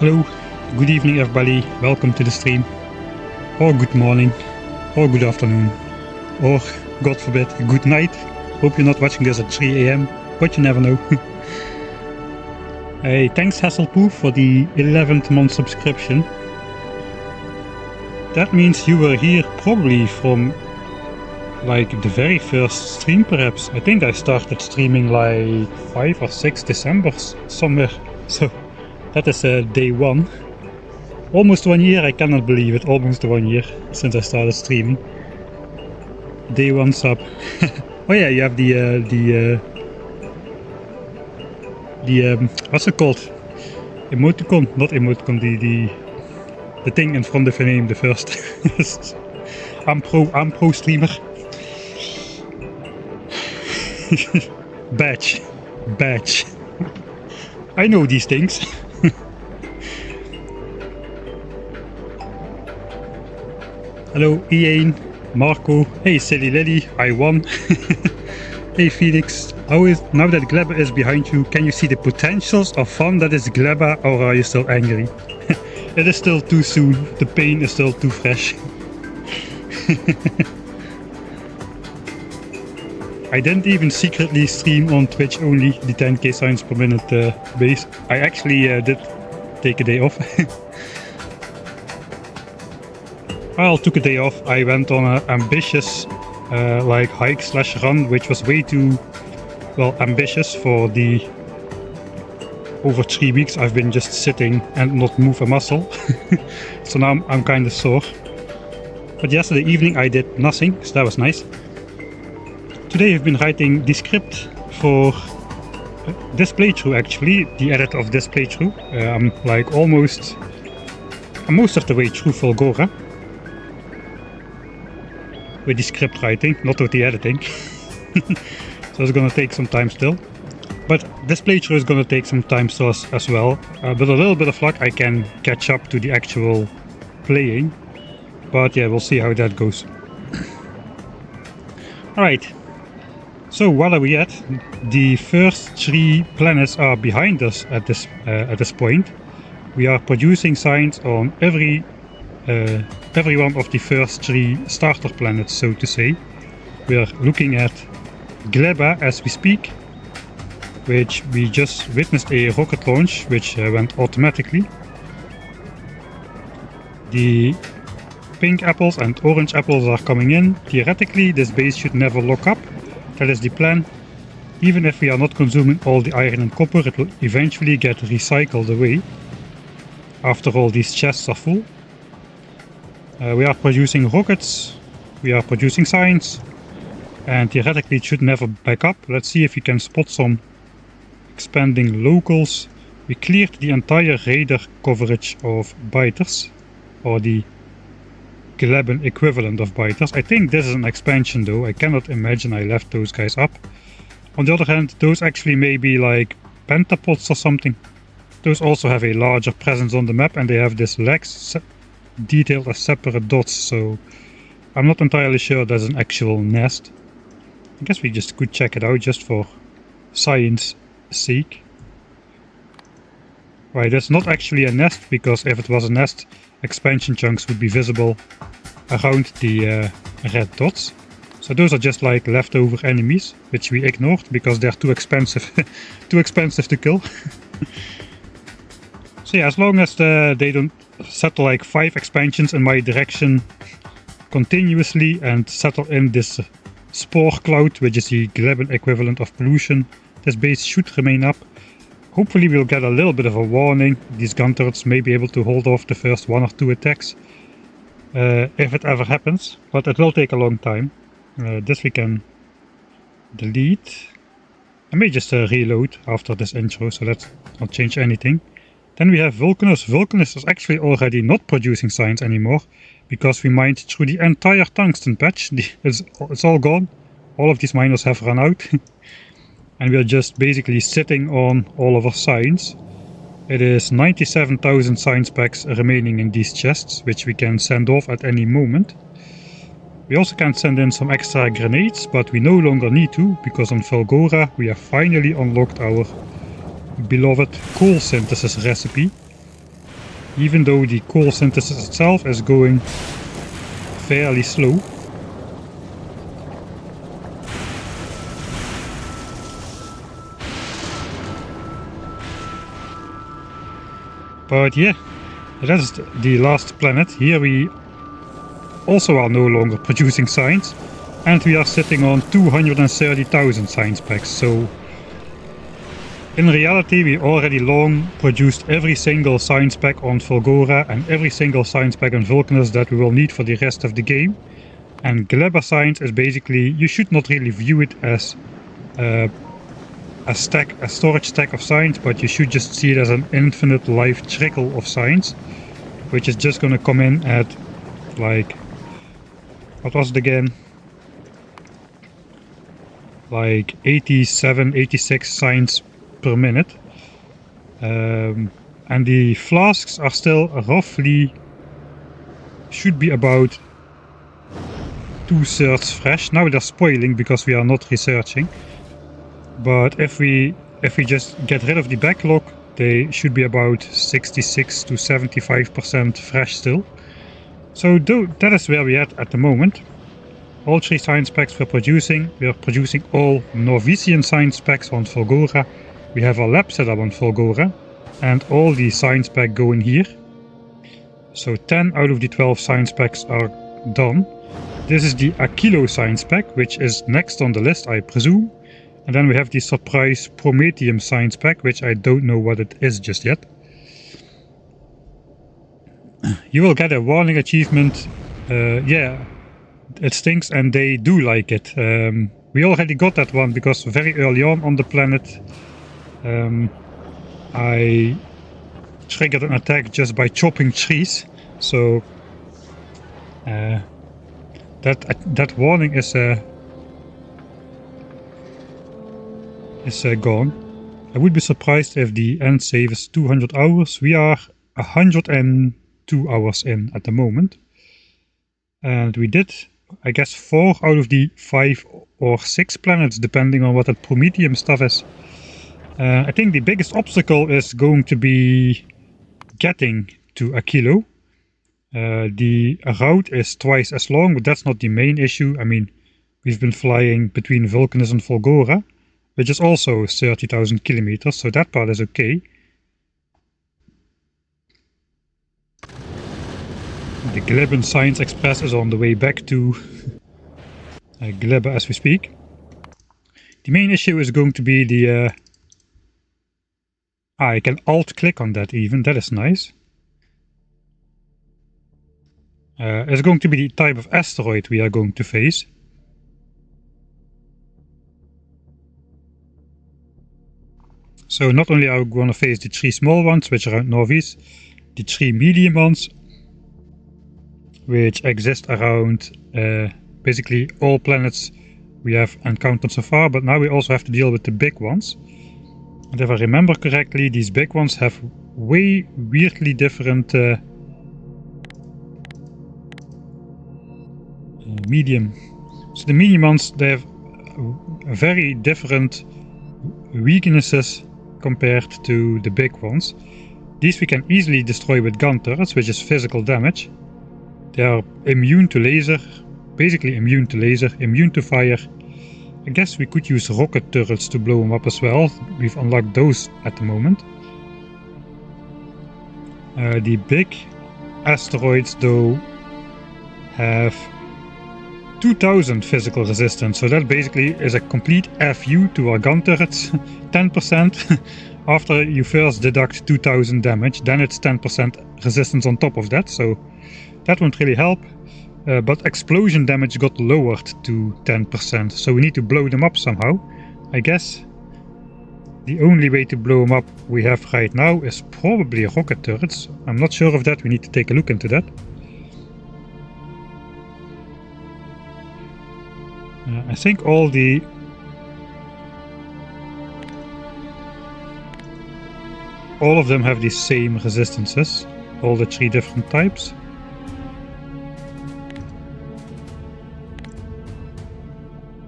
Hello, good evening everybody, welcome to the stream. Or good morning, or good afternoon, or God forbid, good night. Hope you're not watching this at 3 AM, but you never know. Hey, thanks Hasselpoo for the 11th month subscription. That means you were here probably from like the very first stream perhaps. I think I started streaming like 5 or 6 December somewhere. So that is day 1. Almost 1 year, I cannot believe it. Almost 1 year since I started streaming. Day 1 sub. Oh yeah, you have the what's it called? Emoticon, not emoticon, the thing in front of your name, the first. I'm pro streamer. Badge. I know these things. Hello Ian, Marco, hey Silly Lily, I won. Hey Felix, how is, now that Gleba is behind you, can you see the potentials of fun that is Gleba, or are you still angry? It is still too soon, the pain is still too fresh. I didn't even secretly stream on Twitch only the 10k signs per minute base. I actually did take a day off. I took a day off. I went on an ambitious like hike / run, which was way too well ambitious for the over 3 weeks I've been just sitting and not move a muscle. So now I'm kind of sore. But yesterday evening I did nothing, so that was nice. Today I've been writing the script for this playthrough, actually, the edit of this playthrough. I'm like almost most of the way through Fulgora. With the script writing, not with the editing. So it's gonna take some time still. But this playthrough is gonna take some time still as well. With a little bit of luck I can catch up to the actual playing. But yeah, we'll see how that goes. Alright. So what are we at? The first 3 planets are behind us at this point. We are producing signs on every one of the first 3 starter planets, so to say. We are looking at Gleba as we speak, which we just witnessed a rocket launch, which went automatically. The pink apples and orange apples are coming in. Theoretically, this base should never lock up. That is the plan. Even if we are not consuming all the iron and copper, it will eventually get recycled away. After all, these chests are full. We are producing rockets, we are producing signs, and theoretically it should never back up. Let's see if we can spot some expanding locals. We cleared the entire radar coverage of biters, or the Gleban equivalent of biters. I think this is an expansion though, I cannot imagine I left those guys up. On the other hand, those actually may be like pentapods or something. Those also have a larger presence on the map, and they have this legs detailed as separate dots, so I'm not entirely sure there's an actual nest. I guess we just could check it out just for science sake. Right, that's not actually a nest, because if it was a nest, expansion chunks would be visible around the red dots. So those are just like leftover enemies, which we ignored because they're too expensive to kill. So yeah, as long as they don't settle like 5 expansions in my direction continuously and settle in this spore cloud, which is the Gleban equivalent of pollution, this base should remain up. Hopefully we'll get a little bit of a warning. These gun turrets may be able to hold off the first 1 or 2 attacks, if it ever happens, but it will take a long time. This we can delete. I may just reload after this intro, so let's not change anything. Then we have Vulcanus. Vulcanus is actually already not producing signs anymore, because we mined through the entire tungsten patch. It's all gone. All of these miners have run out. And we are just basically sitting on all of our signs. It is 97,000 signs packs remaining in these chests, which we can send off at any moment. We also can send in some extra grenades, but we no longer need to, because on Fulgora we have finally unlocked our beloved coal synthesis recipe. even though the coal synthesis itself is going fairly slow. But yeah, that's the last planet. Here we also are no longer producing science, and we are sitting on 230,000 science packs, so in reality we already long produced every single science pack on Fulgora and every single science pack on Vulcanus that we will need for the rest of the game. And Glebber science is basically, you should not really view it as a storage stack of science, but you should just see it as an infinite life trickle of science, which is just gonna come in at, like, what was it again? Like 87, 86 science per minute. And the flasks are still roughly, should be about 2/3 fresh. Now they're spoiling because we are not researching. But if we just get rid of the backlog, they should be about 66 to 75% fresh still. So that is where we are at the moment. All 3 science packs we're producing. We are producing all Norwegian science packs on Fulgora. We have a lab setup on Fulgora, and all the science pack go in here. So 10 out of the 12 science packs are done. This is the Aquilo science pack, which is next on the list, I presume. And then we have the surprise Prometheum science pack, which I don't know what it is just yet. You will get a warning achievement. Yeah, it stinks, and they do like it. We already got that one because very early on the planet I triggered an attack just by chopping trees. So that warning is gone. I would be surprised if the end save is 200 hours. We are 102 hours in at the moment. And we did, I guess, 4 out of the 5 or 6 planets, depending on what that Prometheum stuff is. I think the biggest obstacle is going to be getting to Aquilo. The route is twice as long, but that's not the main issue. I mean, we've been flying between Vulcanus and Fulgora, which is also 30,000 kilometers, so that part is okay. The Glebben Science Express is on the way back to Glebbe as we speak. The main issue is going to be the... I can alt-click on that even, that is nice. It's going to be the type of asteroid we are going to face. So not only are we going to face the 3 small ones, which are around Norvis, the 3 medium ones, which exist around basically all planets we have encountered so far, but now we also have to deal with the big ones. And if I remember correctly, these big ones have way weirdly different medium. So the medium ones, they have very different weaknesses compared to the big ones. These we can easily destroy with gun turrets, which is physical damage. They are immune to laser, basically immune to laser, immune to fire. I guess we could use rocket turrets to blow them up as well. We've unlocked those at the moment. The big asteroids though have 2000 physical resistance, so that basically is a complete FU to our gun turrets. 10% after you first deduct 2000 damage, then it's 10% resistance on top of that, so that won't really help. But explosion damage got lowered to 10%, so we need to blow them up somehow. I guess the only way to blow them up we have right now is probably rocket turrets. I'm not sure of that, we need to take a look into that. I think all of them have the same resistances, all the 3 different types.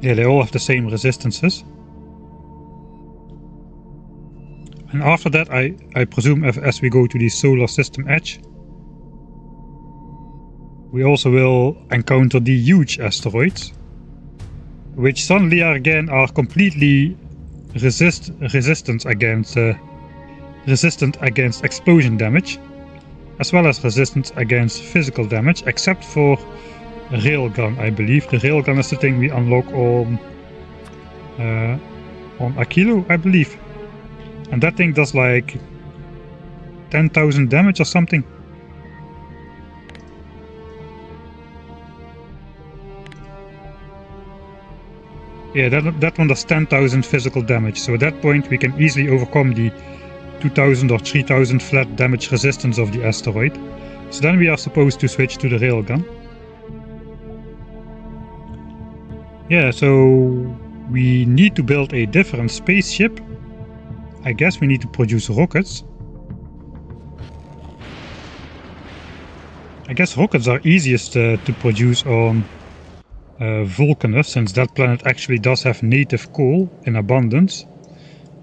Yeah, they all have the same resistances. And after that, I presume as we go to the solar system edge, we also will encounter the huge asteroids, which suddenly are completely resistant against explosion damage, as well as resistant against physical damage, except for railgun, I believe. The railgun is the thing we unlock on Aquilo, I believe. And that thing does like 10,000 damage or something. Yeah, that one does 10,000 physical damage, so at that point we can easily overcome the 2,000 or 3,000 flat damage resistance of the asteroid. So then we are supposed to switch to the railgun. Yeah, so we need to build a different spaceship. I guess we need to produce rockets. I guess rockets are easiest to produce on Vulcanus, since that planet actually does have native coal in abundance.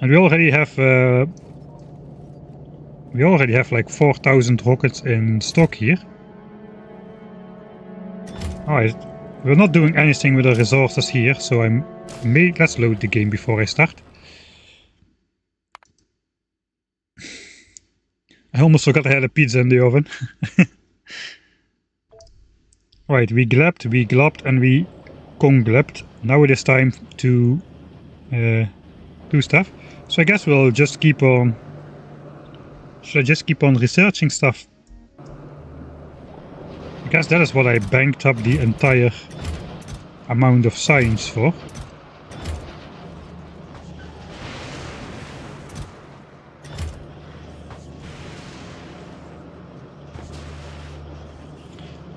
And we already have like 4,000 rockets in stock here. Alright, we're not doing anything with the resources here, so let's load the game before I start. I almost forgot I had a pizza in the oven. Right, we glabbed, we globbed, and we conglabbed. Now it is time to do stuff. So I guess we'll just keep on... Should I just keep on researching stuff? I guess that is what I banked up the entire amount of science for.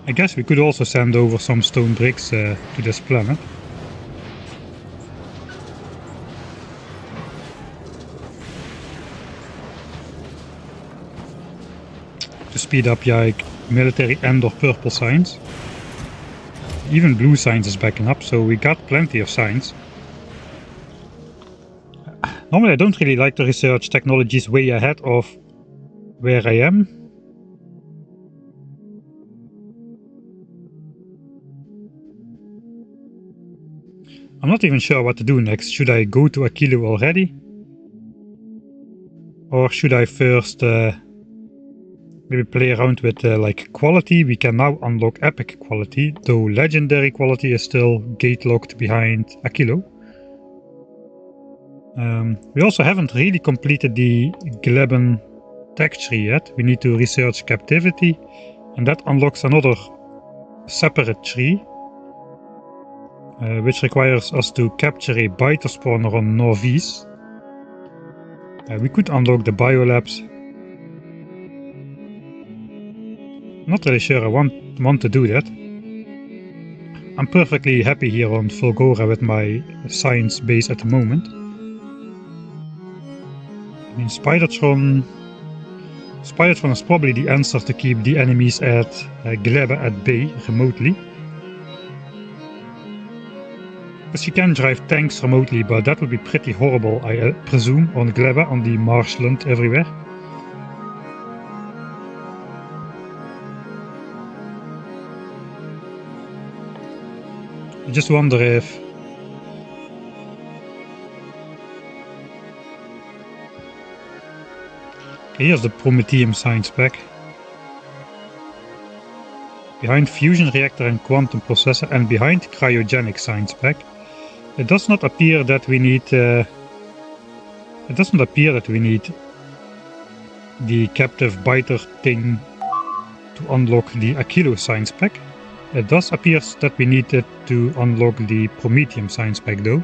I guess we could also send over some stone bricks to this planet. To speed up like military and or purple science. Even blue science is backing up, so we got plenty of science. Normally I don't really like to research technologies way ahead of where I am. I'm not even sure what to do next. Should I go to Aquilo already? Or should I first maybe play around with like quality? We can now unlock epic quality, though legendary quality is still gate locked behind Aquilo. We also haven't really completed the Gleben tech tree yet. We need to research captivity, and that unlocks another separate tree. Which requires us to capture a biter spawner on Norvis. We could unlock the biolabs. Not really sure I want to do that. I'm perfectly happy here on Fulgora with my science base at the moment. I mean, Spidertron is probably the answer to keep the enemies at Glebe at bay remotely. Because you can drive tanks remotely, but that would be pretty horrible, I presume, on Glebe, on the marshland everywhere. I just wonder if... Okay, here's the Prometheum science pack. Behind fusion reactor and quantum processor, and behind cryogenic science pack. It does not appear that we need the captive biter thing to unlock the Aquilo science pack. It does appear that we need it to unlock the Prometheum science pack though.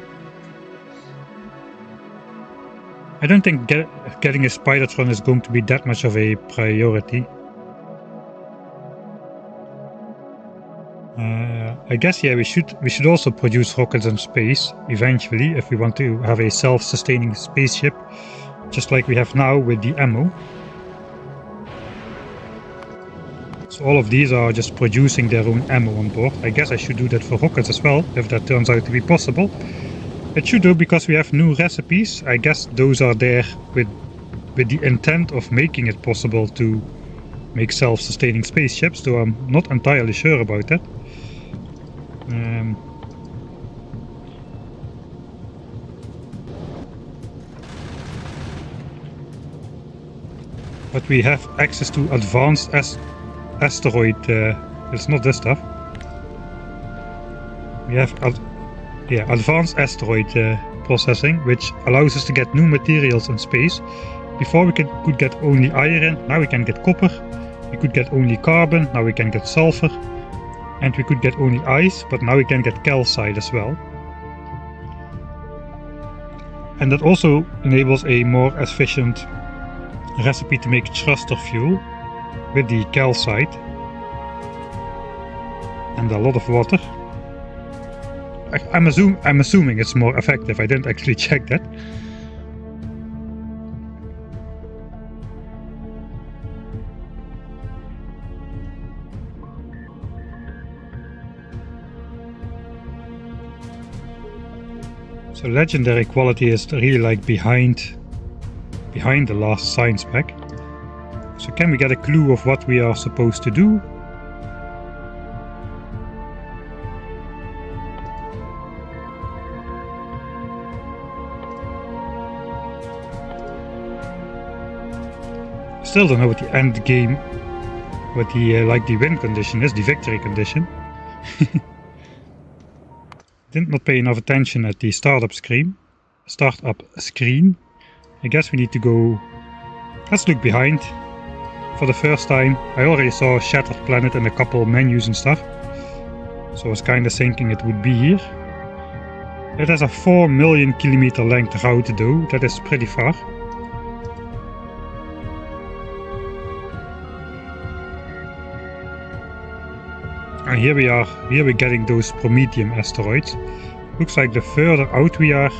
I don't think getting a Spidertron is going to be that much of a priority. I guess yeah, we should also produce rockets in space eventually if we want to have a self-sustaining spaceship, just like we have now with the ammo. So all of these are just producing their own ammo on board. I guess I should do that for rockets as well, if that turns out to be possible. It should do, because we have new recipes. I guess those are there with with the intent of making it possible to make self-sustaining spaceships, though I'm not entirely sure about that. But we have access to advanced asteroid. It's not this stuff. We have advanced asteroid processing, which allows us to get new materials in space. Before we could get only iron, now we can get copper. We could get only carbon, now we can get sulfur. And we could get only ice, but now we can get calcite as well. And that also enables a more efficient recipe to make thruster fuel with the calcite and a lot of water. I'm assuming it's more effective. I didn't actually check that. So legendary quality is really like behind the last science pack. So can we get a clue of what we are supposed to do? Still don't know what the end game, what the like the win condition is, the victory condition. Did not pay enough attention at the startup screen. I guess we need to go. Let's look behind. For the first time, I already saw a shattered planet and a couple menus and stuff. So I was kind of thinking it would be here. It has a 4 million kilometer length route though. That is pretty far. And here we're getting those Prometheum asteroids. Looks like the further out we are,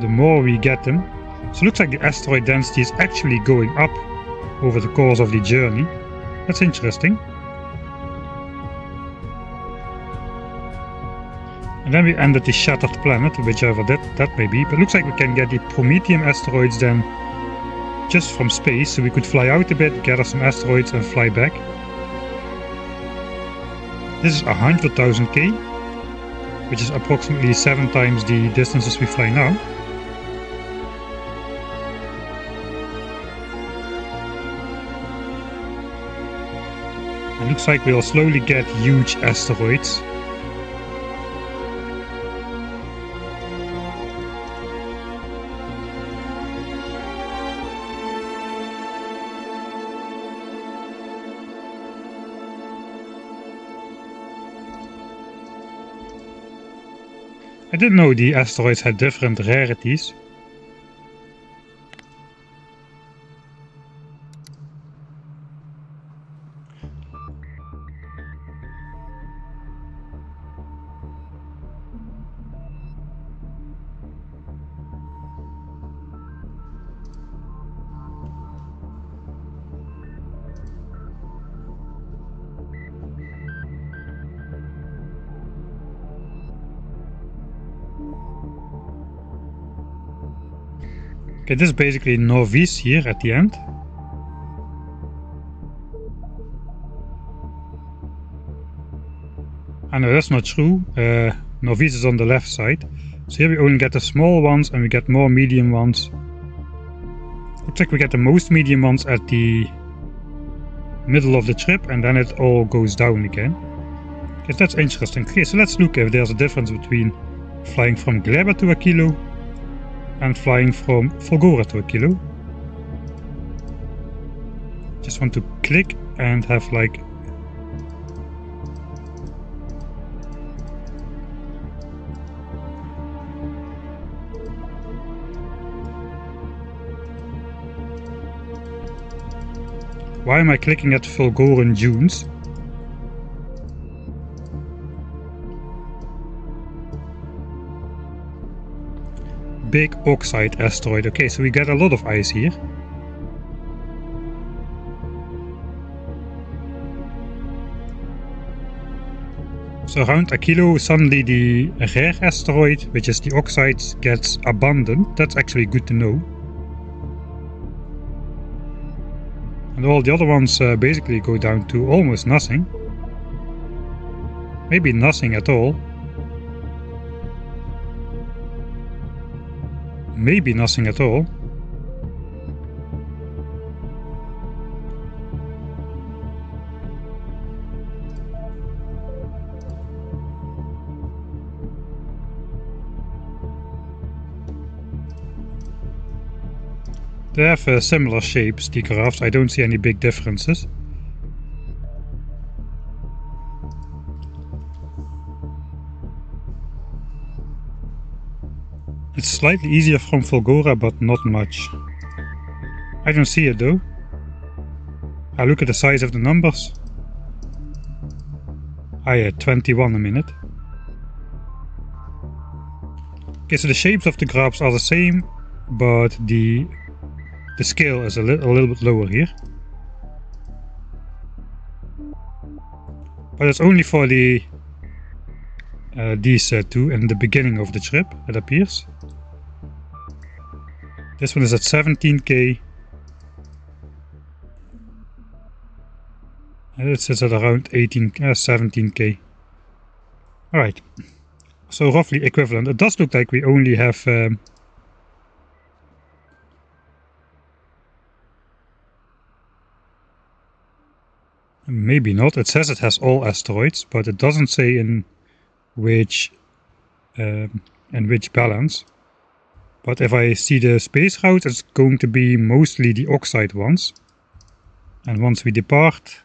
the more we get them. So it looks like the asteroid density is actually going up over the course of the journey. That's interesting. And then we end at the shattered planet, whichever that may be. But it looks like we can get the Prometheum asteroids then just from space, so we could fly out a bit, gather some asteroids and fly back. This is 100,000 which is approximately 7 times the distances we fly now. It looks like we'll slowly get huge asteroids. I didn't know the asteroids had different rarities. Okay, this is basically Novice here at the end. No, that's not true. Novice is on the left side. So here we only get the small ones and we get more medium ones. Looks like we get the most medium ones at the middle of the trip and then it all goes down again. Okay, that's interesting. Okay, so let's look if there's a difference between flying from Gleba to Aquilo and flying from Fulgora to Aquilo. Just want to click and have like why am I clicking at Fulgoran dunes? Big oxide asteroid. Okay, so we get a lot of ice here. So around Aquilo, suddenly the rare asteroid, which is the oxide, gets abundant. That's actually good to know. And all the other ones basically go down to almost nothing. Maybe nothing at all. Maybe nothing at all. They have similar shapes, the graphs. I don't see any big differences. It's slightly easier from Fulgora, but not much. I don't see it though. I look at the size of the numbers. I had 21 a minute. Okay, so the shapes of the graphs are the same, but the scale is a little bit lower here. But it's only for the these two in the beginning of the trip, it appears. This one is at 17k. And it sits at around 17k. Alright. So roughly equivalent. It does look like we only have maybe not. It says it has all asteroids, but it doesn't say in which balance. But if I see the space route, it's going to be mostly the oxide ones. And once we depart,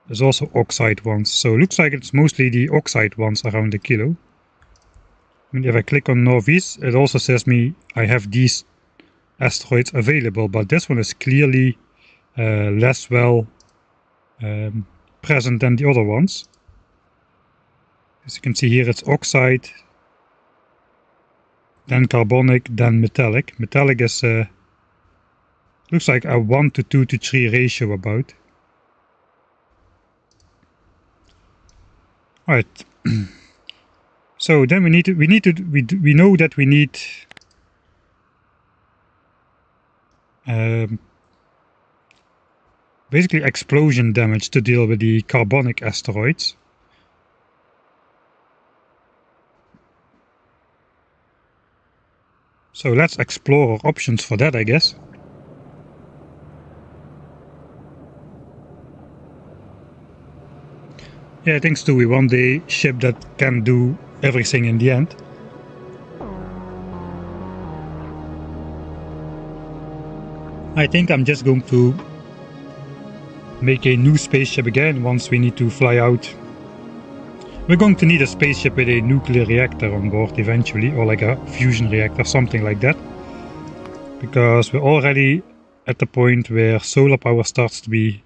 there's also oxide ones. So it looks like it's mostly the oxide ones around the kilo. I mean, if I click on Norvis, it also says me I have these asteroids available, but this one is clearly less well present than the other ones. As you can see here, it's oxide, then carbonic, then metallic. Metallic is looks like a 1 to 2 to 3 ratio about. Alright. So then we know that we need basically explosion damage to deal with the carbonic asteroids. So let's explore our options for that, I guess. Yeah, I think Stu, we want a ship that can do everything in the end. I think I'm just going to make a new spaceship again once we need to fly out. We're going to need a spaceship with a nuclear reactor on board eventually, or like a fusion reactor, something like that. Because we're already at the point where solar power starts to be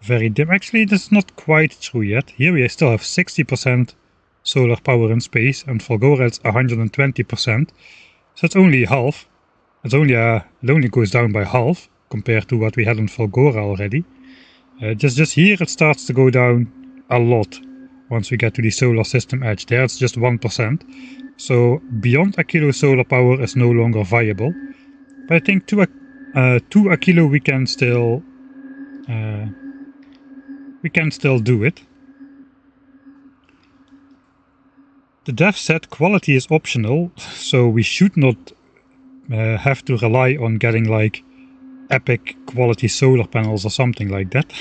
very dim. Actually, that's not quite true yet. Here we still have 60% solar power in space, and Fulgora it's 120%. So it's only half. It only goes down by half compared to what we had on Fulgora already. Just here it starts to go down a lot. Once we get to the solar system edge, there it's just 1%. So beyond Aquilo, solar power is no longer viable. But I think to Aquilo we can still do it. The dev said quality is optional, so we should not have to rely on getting like epic quality solar panels or something like that.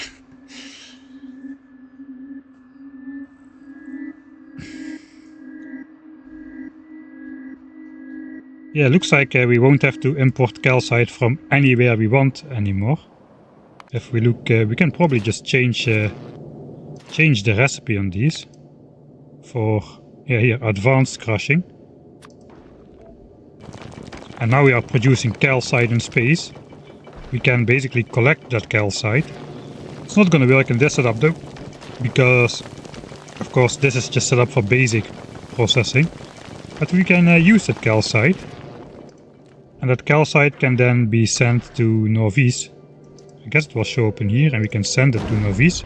Yeah, looks like we won't have to import calcite from anywhere we want anymore. If we look, we can probably just change the recipe on these for here advanced crushing. And now we are producing calcite in space. We can basically collect that calcite. It's not going to work in this setup though, because of course this is just set up for basic processing. But we can use that calcite. And that calcite can then be sent to Norvis. I guess it will show up in here and we can send it to Norvis.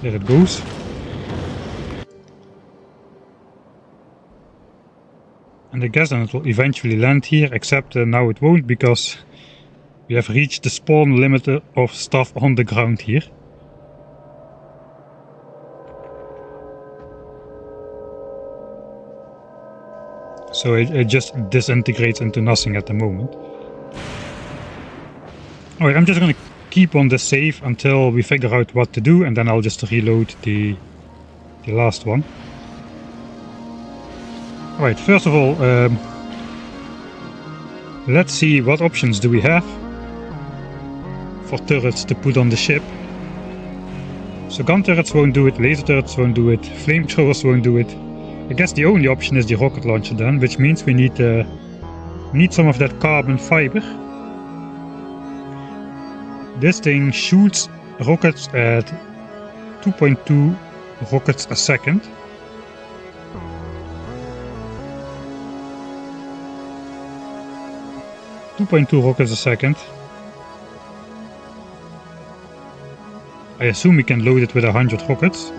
There it goes. And I guess then it will eventually land here, except now it won't, because we have reached the spawn limiter of stuff on the ground here. So it just disintegrates into nothing at the moment. Alright, I'm just gonna keep on the save until we figure out what to do, and then I'll just reload the last one. Alright, first of all, let's see what options do we have for turrets to put on the ship. So gun turrets won't do it, laser turrets won't do it, flamethrowers won't do it. I guess the only option is the rocket launcher then, which means we need some of that carbon fiber. This thing shoots rockets at 2.2 rockets a second. Rockets a second. I assume we can load it with 100 rockets.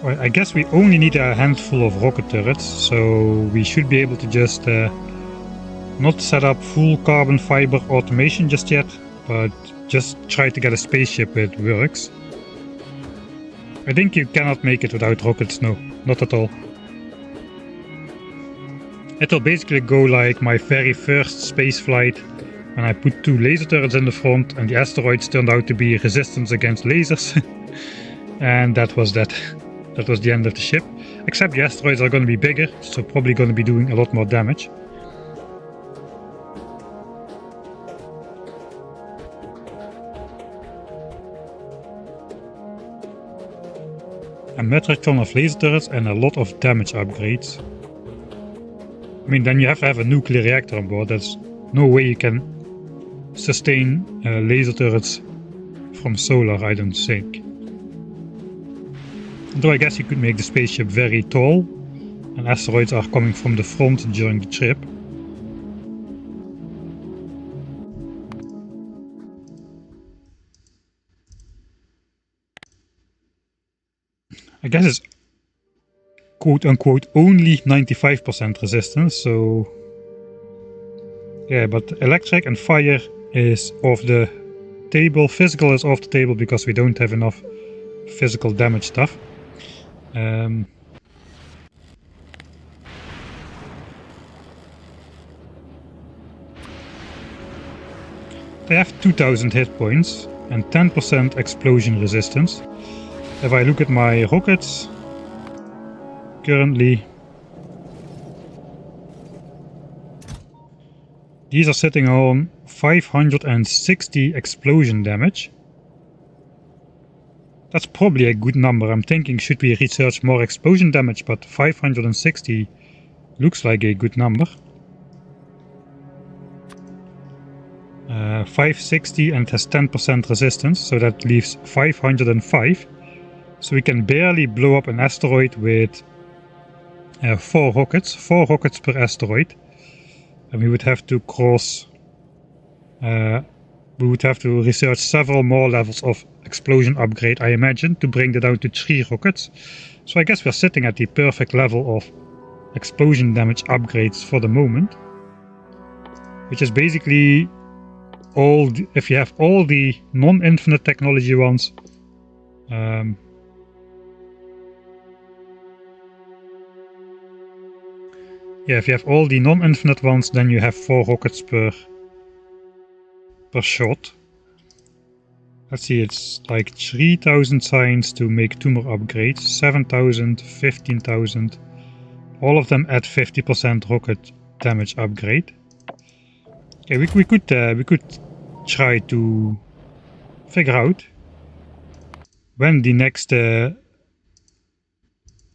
Well, I guess we only need a handful of rocket turrets, so we should be able to just not set up full carbon fiber automation just yet, but just try to get a spaceship that works. I think you cannot make it without rockets, no, not at all. It'll basically go like my very first space flight, when I put 2 laser turrets in the front and the asteroids turned out to be resistance against lasers. And that was that. That was the end of the ship. Except the asteroids are going to be bigger, so probably going to be doing a lot more damage. A metric ton of laser turrets and a lot of damage upgrades. I mean, then you have to have a nuclear reactor on board. There's no way you can sustain laser turrets from solar, I don't think. Though I guess you could make the spaceship very tall, and asteroids are coming from the front during the trip. I guess it's quote-unquote only 95% resistance, so... Yeah, but electric and fire is off the table. Physical is off the table because we don't have enough physical damage stuff. They have 2000 hit points and 10% explosion resistance. If I look at my rockets, currently these are sitting on 560 explosion damage. That's probably a good number. I'm thinking, should we research more explosion damage, but 560 looks like a good number. 560 and has 10% resistance, so that leaves 505. So we can barely blow up an asteroid with 4 rockets per asteroid. And we would have to cross... we would have to research several more levels of explosion upgrade, I imagine, to bring that down to 3 rockets. So I guess we're sitting at the perfect level of explosion damage upgrades for the moment. Which is basically all, if you have all the non-infinite technology ones, yeah, if you have all the non-infinite ones, then you have 4 rockets per shot. Let's see, it's like 3000 science to make 2 more upgrades, 7000, 15,000, all of them at 50% rocket damage upgrade. Okay, we could try to figure out when the next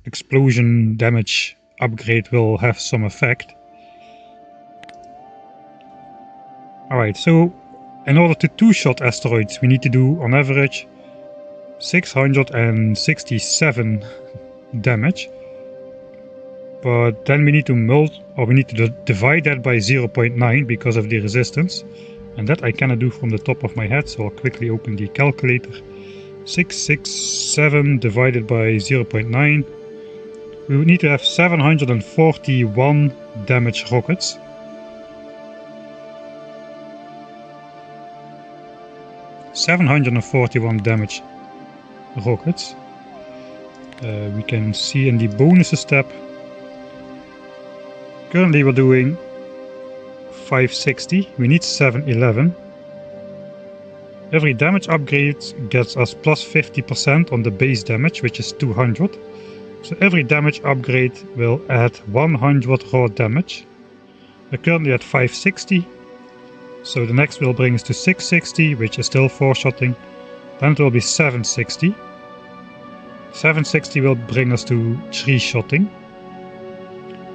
explosion damage upgrade will have some effect. Alright, so in order to 2-shot asteroids, we need to do on average 667 damage. but then we need to divide that by 0.9 because of the resistance, and that I cannot do from the top of my head, so I'll quickly open the calculator. 667 divided by 0.9. We would need to have 741 damage rockets. Damage rockets. We can see in the bonuses tab. Currently we're doing 560. We need 711. Every damage upgrade gets us plus 50% on the base damage, which is 200. So every damage upgrade will add 100 raw damage. We're currently at 560. So the next will bring us to 660, which is still 4-shotting. Then it will be 760. 760 will bring us to 3-shotting.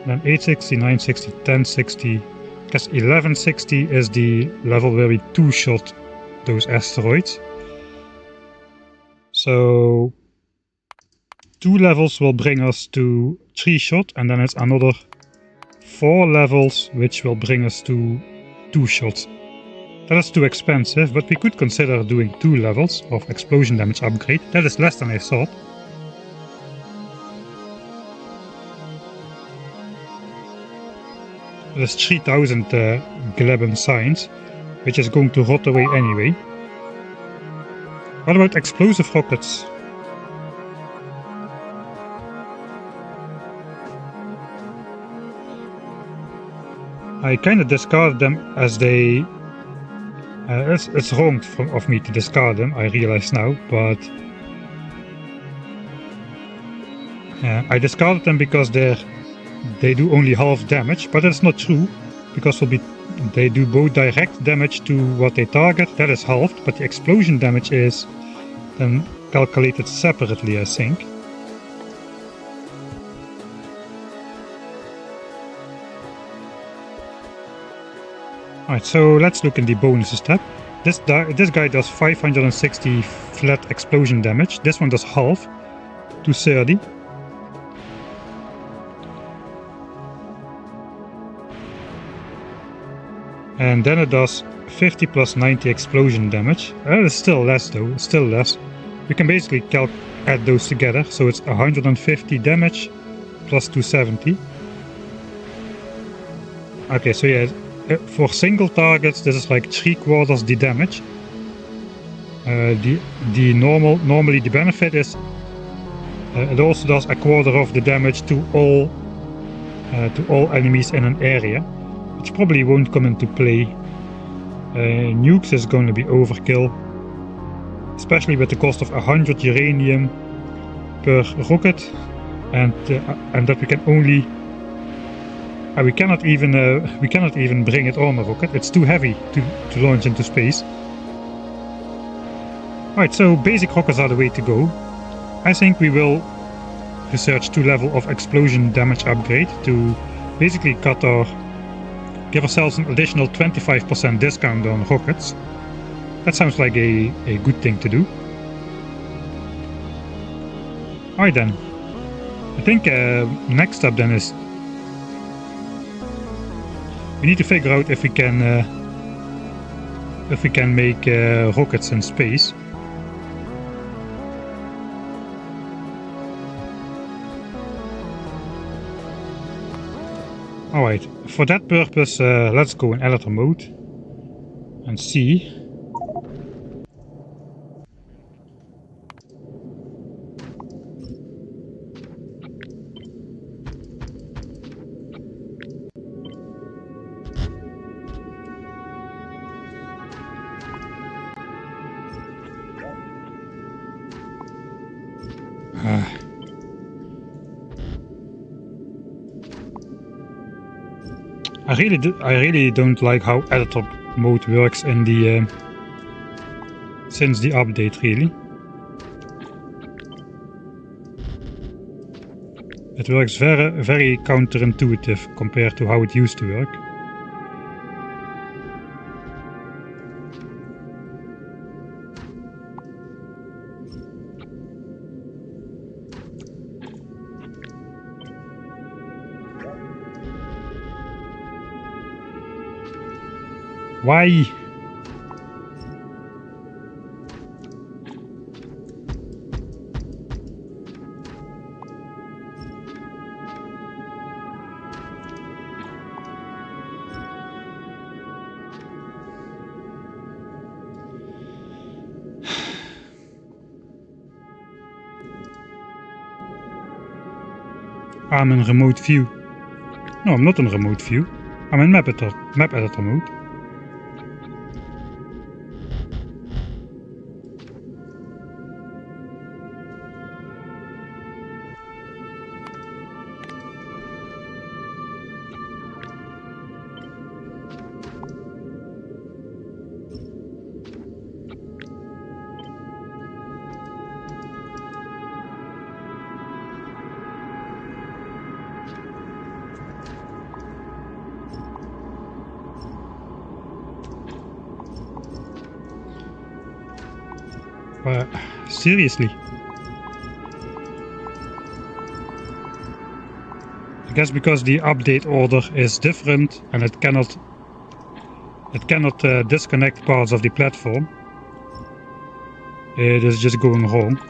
Then 860, 960, 1060. I guess 1160 is the level where we 2-shot those asteroids. So 2 levels will bring us to 3-shot, and then it's another 4 levels which will bring us to 2-shots. That is too expensive, but we could consider doing 2 levels of explosion damage upgrade. That is less than I thought. There's 3000 Gleben signs, which is going to rot away anyway. What about explosive rockets? I kinda discarded them as they... it's wrong of me to discard them, I realize now, but... I discarded them because they do only half damage, but that's not true, because they do both direct damage to what they target, that is halved, but the explosion damage is then calculated separately, I think. Alright, so let's look in the bonuses tab. This guy does 560 flat explosion damage, this one does half, 230. And then it does 50 plus 90 explosion damage. It's still less though, it's still less. We can basically add those together, so it's 150 damage plus 270. Okay, so yeah, for single targets this is like 3/4 the damage. Normally the benefit is it also does 1/4 of the damage to all enemies in an area, which probably won't come into play. Nukes is going to be overkill, especially with the cost of 100 uranium per rocket, and that we can only we cannot even bring it on a rocket. It's too heavy to launch into space. Alright, so basic rockets are the way to go. I think we will research 2 level of explosion damage upgrade to basically give ourselves an additional 25% discount on rockets. That sounds like a good thing to do. Alright then. I think next step then is we need to figure out if we can make rockets in space. Alright, for that purpose let's go in editor mode and see. I really don't like how editor mode works in the since the update, really. It works very counterintuitive compared to how it used to work. Why? I'm in remote view. No, I'm not in remote view. I'm in map editor mode. Seriously? I guess because the update order is different and it cannot disconnect parts of the platform. It is just going wrong.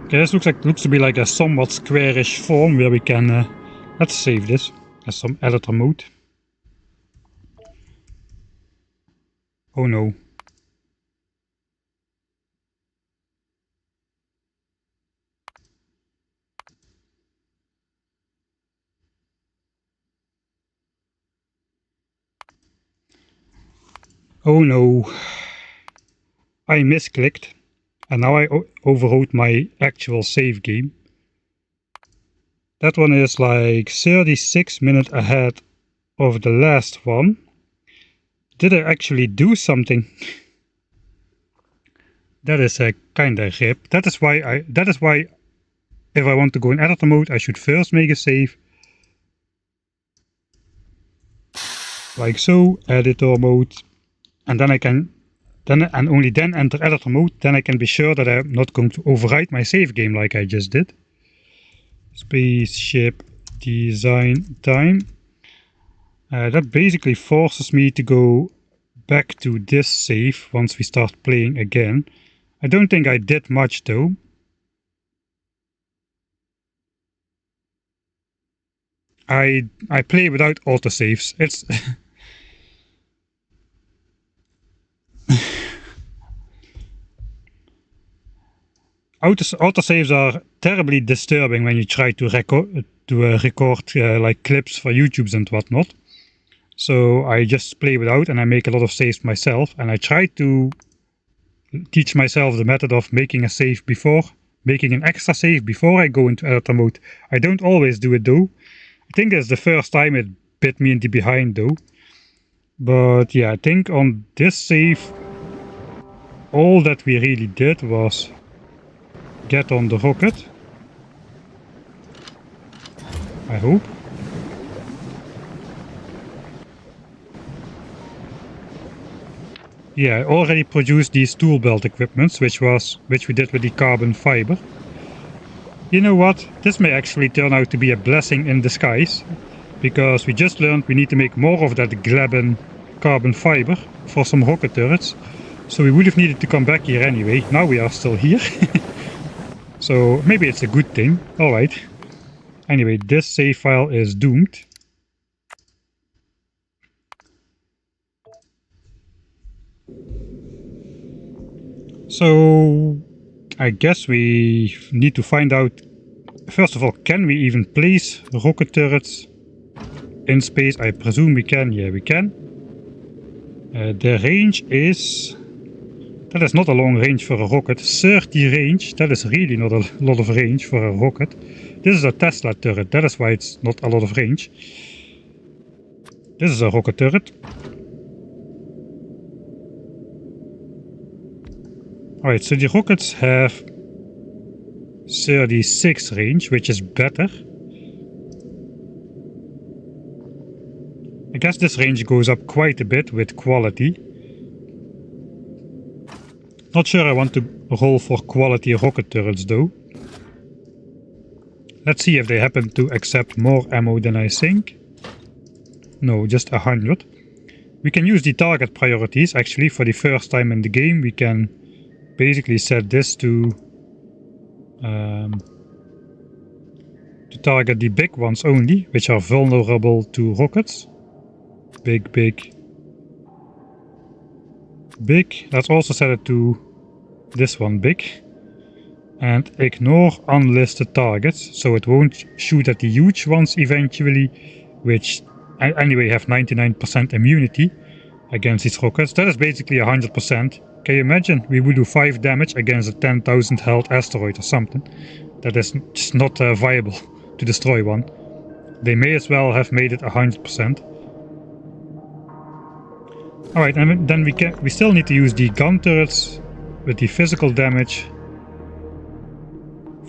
Okay, this looks to be like a somewhat squarish form where we can let's save this as some editor mode. Oh no. Oh no. I misclicked and now I overwrote my actual save game. That one is like 36 minutes ahead of the last one. Did I actually do something? That is a kinda rip. That is why if I want to go in editor mode, I should first make a save. Like so, editor mode. And then I can and only then enter editor mode. Then I can be sure that I'm not going to overwrite my save game like I just did. Spaceship design time. That basically forces me to go back to this save once we start playing again. I don't think I did much though. I play without autosaves. It's autosaves are terribly disturbing when you try to record like clips for YouTubes and whatnot. So I just play without and I make a lot of saves myself, and I try to teach myself the method of making an extra save before I go into editor mode. I don't always do it though. I think it's the first time it bit me in the behind though. But yeah, I think on this save all that we really did was get on the rocket. I hope. Yeah, I already produced these tool belt equipments, which we did with the carbon fiber. You know what? This may actually turn out to be a blessing in disguise, because we just learned we need to make more of that Gleben carbon fiber for some rocket turrets. So we would have needed to come back here anyway. Now we are still here. So maybe it's a good thing. Alright. Anyway, this save file is doomed. So I guess we need to find out, first of all, can we even place rocket turrets in space? I presume we can. Yeah, we can. The range is... that is not a long range for a rocket. 30 range, that is really not a lot of range for a rocket. This is a Tesla turret, that is why it's not a lot of range. This is a rocket turret. Alright, so the rockets have 36 range, which is better. guess this range goes up quite a bit with quality. Not sure I want to roll for quality rocket turrets though. Let's see if they happen to accept more ammo than I think. No, just 100. We can use the target priorities. Actually, for the first time in the game, we can basically set this to target the big ones only, which are vulnerable to rockets. Big, big, big. Let's also set it to this one, big. And ignore unlisted targets, so it won't shoot at the huge ones eventually, which anyway have 99% immunity against these rockets. That is basically 100%. Can you imagine? We would do 5 damage against a 10,000 health asteroid or something. That is just not viable to destroy one. They may as well have made it 100%. Alright, and then we still need to use the gun turrets with the physical damage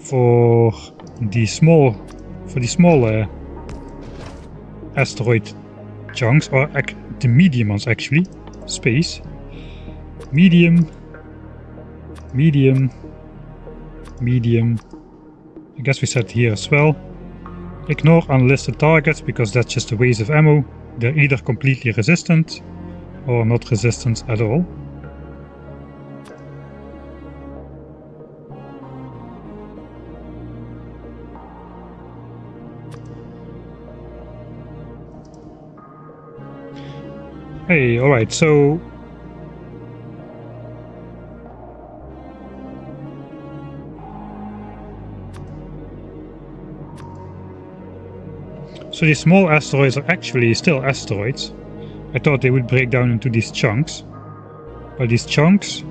for the small asteroid chunks, or the medium ones actually. Space. Medium. Medium. Medium. I guess we set here as well. Ignore unlisted targets because that's just a waste of ammo. They're either completely resistant or not resistant at all. Hey, alright, so these small asteroids are actually still asteroids. I thought they would break down into these chunks. But these chunks...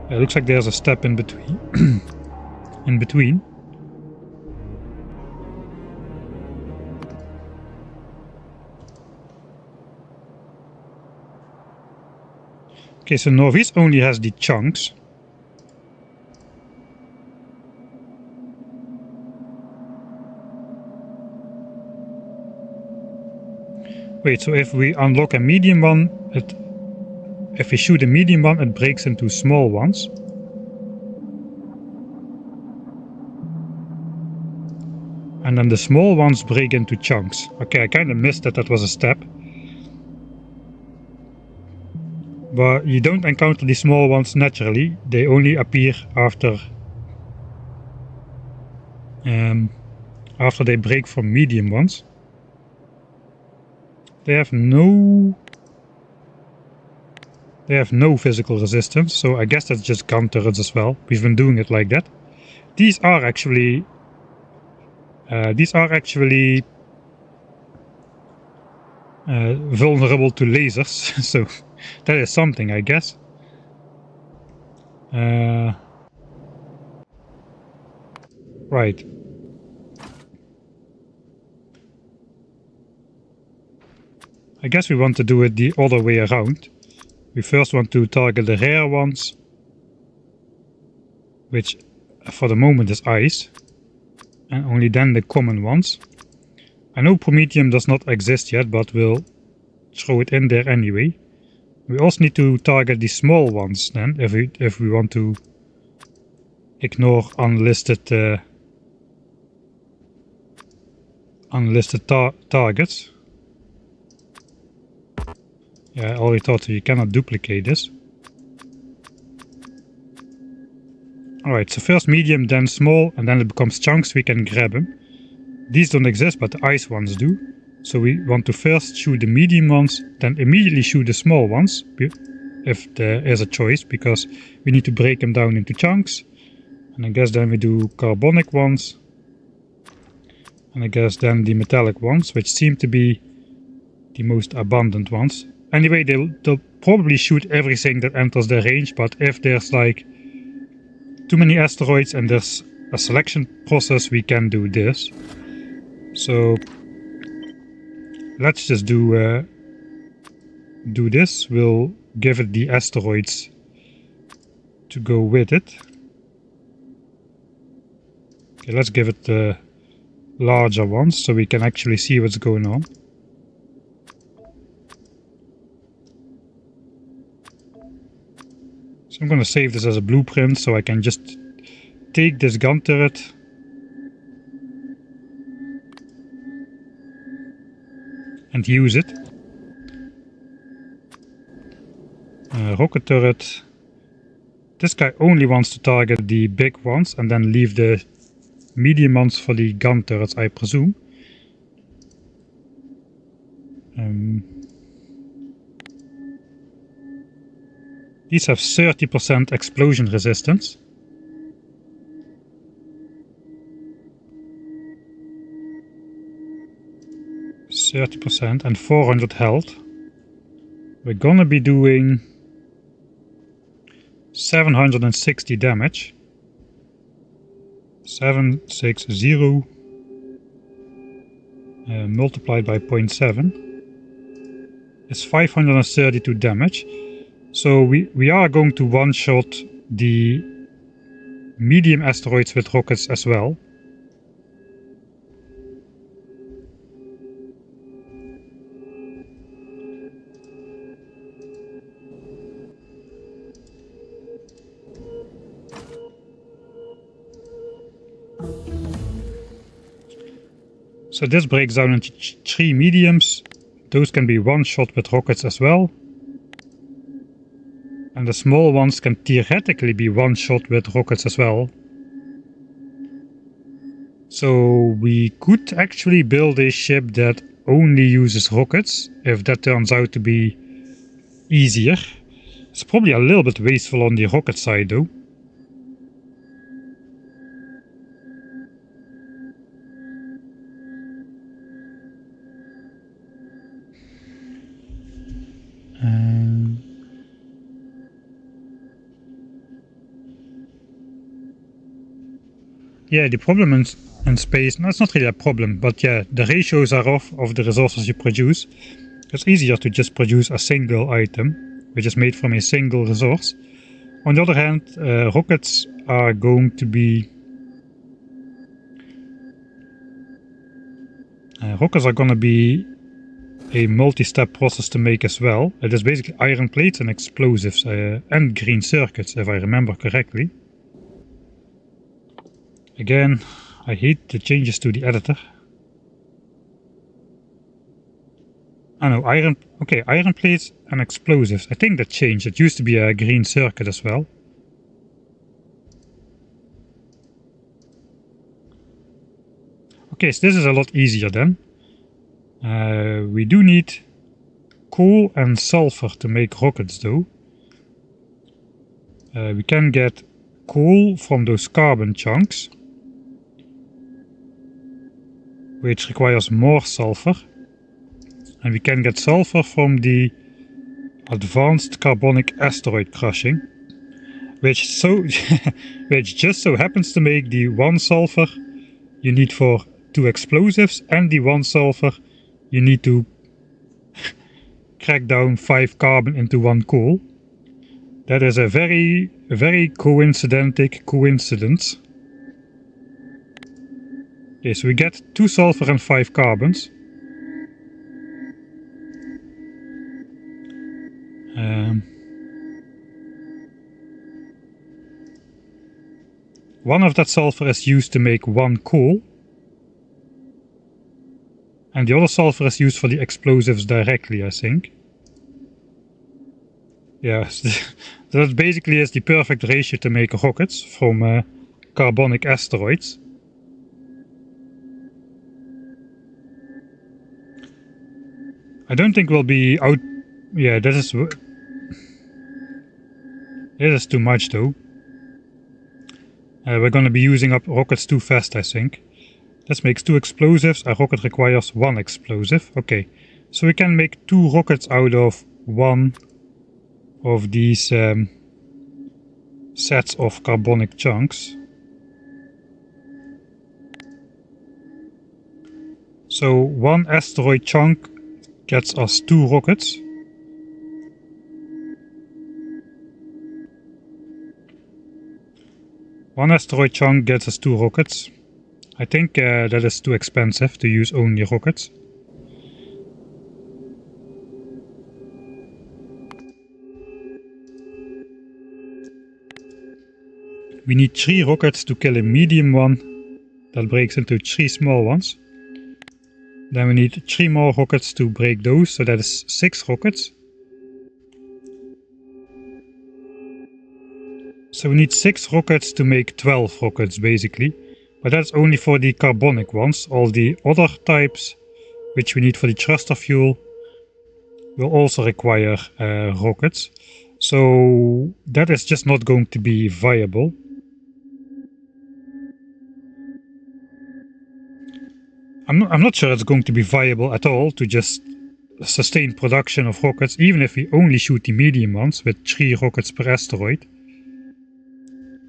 it looks like there's a step in between. in between. Okay, so Northeast only has the chunks. Wait, so if we unlock a medium one, if we shoot a medium one, it breaks into small ones. And then the small ones break into chunks. Okay, I kind of missed that was a step. But you don't encounter the small ones naturally. They only appear after they break from medium ones. They have no physical resistance, so I guess that's just gun turrets as well. We've been doing it like that. These are actually vulnerable to lasers, so that is something, I guess. Right. I guess we want to do it the other way around. We first want to target the rare ones, which for the moment is ice, and only then the common ones. I know Promethium does not exist yet, but we'll throw it in there anyway. We also need to target the small ones then, if we want to ignore unlisted targets. Yeah, I already thought so. You cannot duplicate this. Alright, so first medium, then small, and then it becomes chunks, we can grab them. These don't exist, but the ice ones do. So we want to first shoot the medium ones, then immediately shoot the small ones, if there is a choice, because we need to break them down into chunks. And I guess then we do carbonic ones. And I guess then the metallic ones, which seem to be the most abundant ones. Anyway, they'll probably shoot everything that enters their range, but if there's like too many asteroids and there's a selection process, we can do this. So let's just do this. We'll give it the asteroids to go with it. Okay, let's give it larger ones so we can actually see what's going on. So I'm going to save this as a blueprint so I can just take this gun turret and use it. Rocket turret. This guy only wants to target the big ones and then leave the medium ones for the gun turrets, I presume. These have 30% explosion resistance. %, and 400 health. We're gonna be doing 760 damage. 760 multiplied by 0.7 is 532 damage. So we are going to one-shot the medium asteroids with rockets as well. So this breaks down into 3 mediums. Those can be one-shot with rockets as well. And the small ones can theoretically be one-shot with rockets as well. So we could actually build a ship that only uses rockets, if that turns out to be easier. It's probably a little bit wasteful on the rocket side though. Yeah, the problem in space, no, it's not really a problem, but yeah, the ratios are off of the resources you produce. It's easier to just produce a single item, which is made from a single resource. On the other hand, rockets are going to be... rockets are gonna be a multi-step process to make as well. It is basically iron plates and explosives, and green circuits, if I remember correctly. Again, I hate the changes to the editor. I know, iron plates and explosives. I think that changed. It used to be a green circuit as well. Okay, so this is a lot easier then. We do need coal and sulfur to make rockets though. We can get coal from those carbon chunks, which requires more sulfur. And we can get sulfur from the advanced carbonic asteroid crushing, which just so happens to make the 1 sulfur you need for 2 explosives and the 1 sulfur you need to crack down 5 carbon into 1 coal. That is a very, very coincidence. Okay, so we get 2 sulfur and 5 carbons. One of that sulfur is used to make 1 coal. And the other sulfur is used for the explosives directly, I think. Yeah, that basically is the perfect ratio to make rockets from carbonic asteroids. I don't think we'll be out... Yeah, this is too much though. We're gonna be using up rockets too fast, I think. This makes 2 explosives. A rocket requires 1 explosive. Okay, so we can make 2 rockets out of 1 of these sets of carbonic chunks. So 1 asteroid chunk gets us 2 rockets. One asteroid chunk gets us 2 rockets. I think that is too expensive to use only rockets. We need 3 rockets to kill a medium one that breaks into 3 small ones. Then we need 3 more rockets to break those, so that is 6 rockets. So we need 6 rockets to make 12 rockets basically. But that's only for the carbonic ones. All the other types, which we need for the thruster fuel, will also require rockets. So that is just not going to be viable. I'm not sure it's going to be viable at all to just sustain production of rockets, even if we only shoot the medium ones with 3 rockets per asteroid.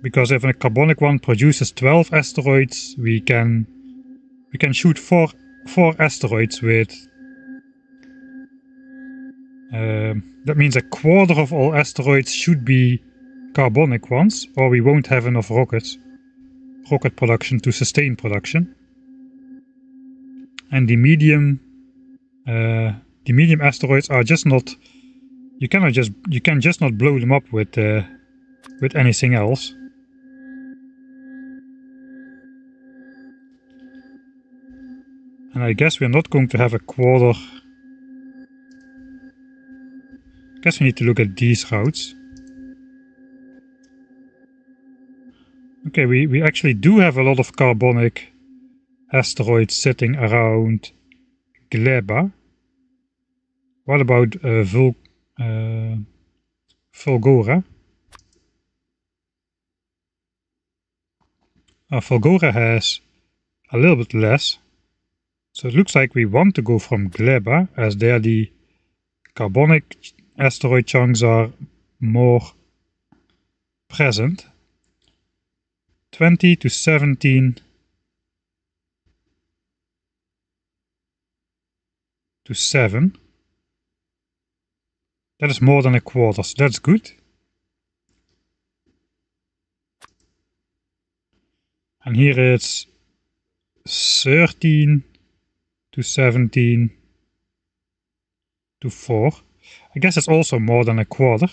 Because if a carbonic one produces 12 asteroids, we can shoot 4 asteroids with... that means a quarter of all asteroids should be carbonic ones, or we won't have enough rocket production to sustain production. And the medium asteroids are just not... You can just not blow them up with anything else. And I guess we're not going to have a quarter. I guess we need to look at these routes. Okay, we actually do have a lot of carbonic asteroids sitting around Gleba. What about Fulgora? Fulgora has a little bit less. So it looks like we want to go from Gleba, as there the carbonic asteroid chunks are more present. 20 to 17 to 7. That is more than a quarter, so that's good. And here it's 13 to 17 to 4. I guess it's also more than a quarter.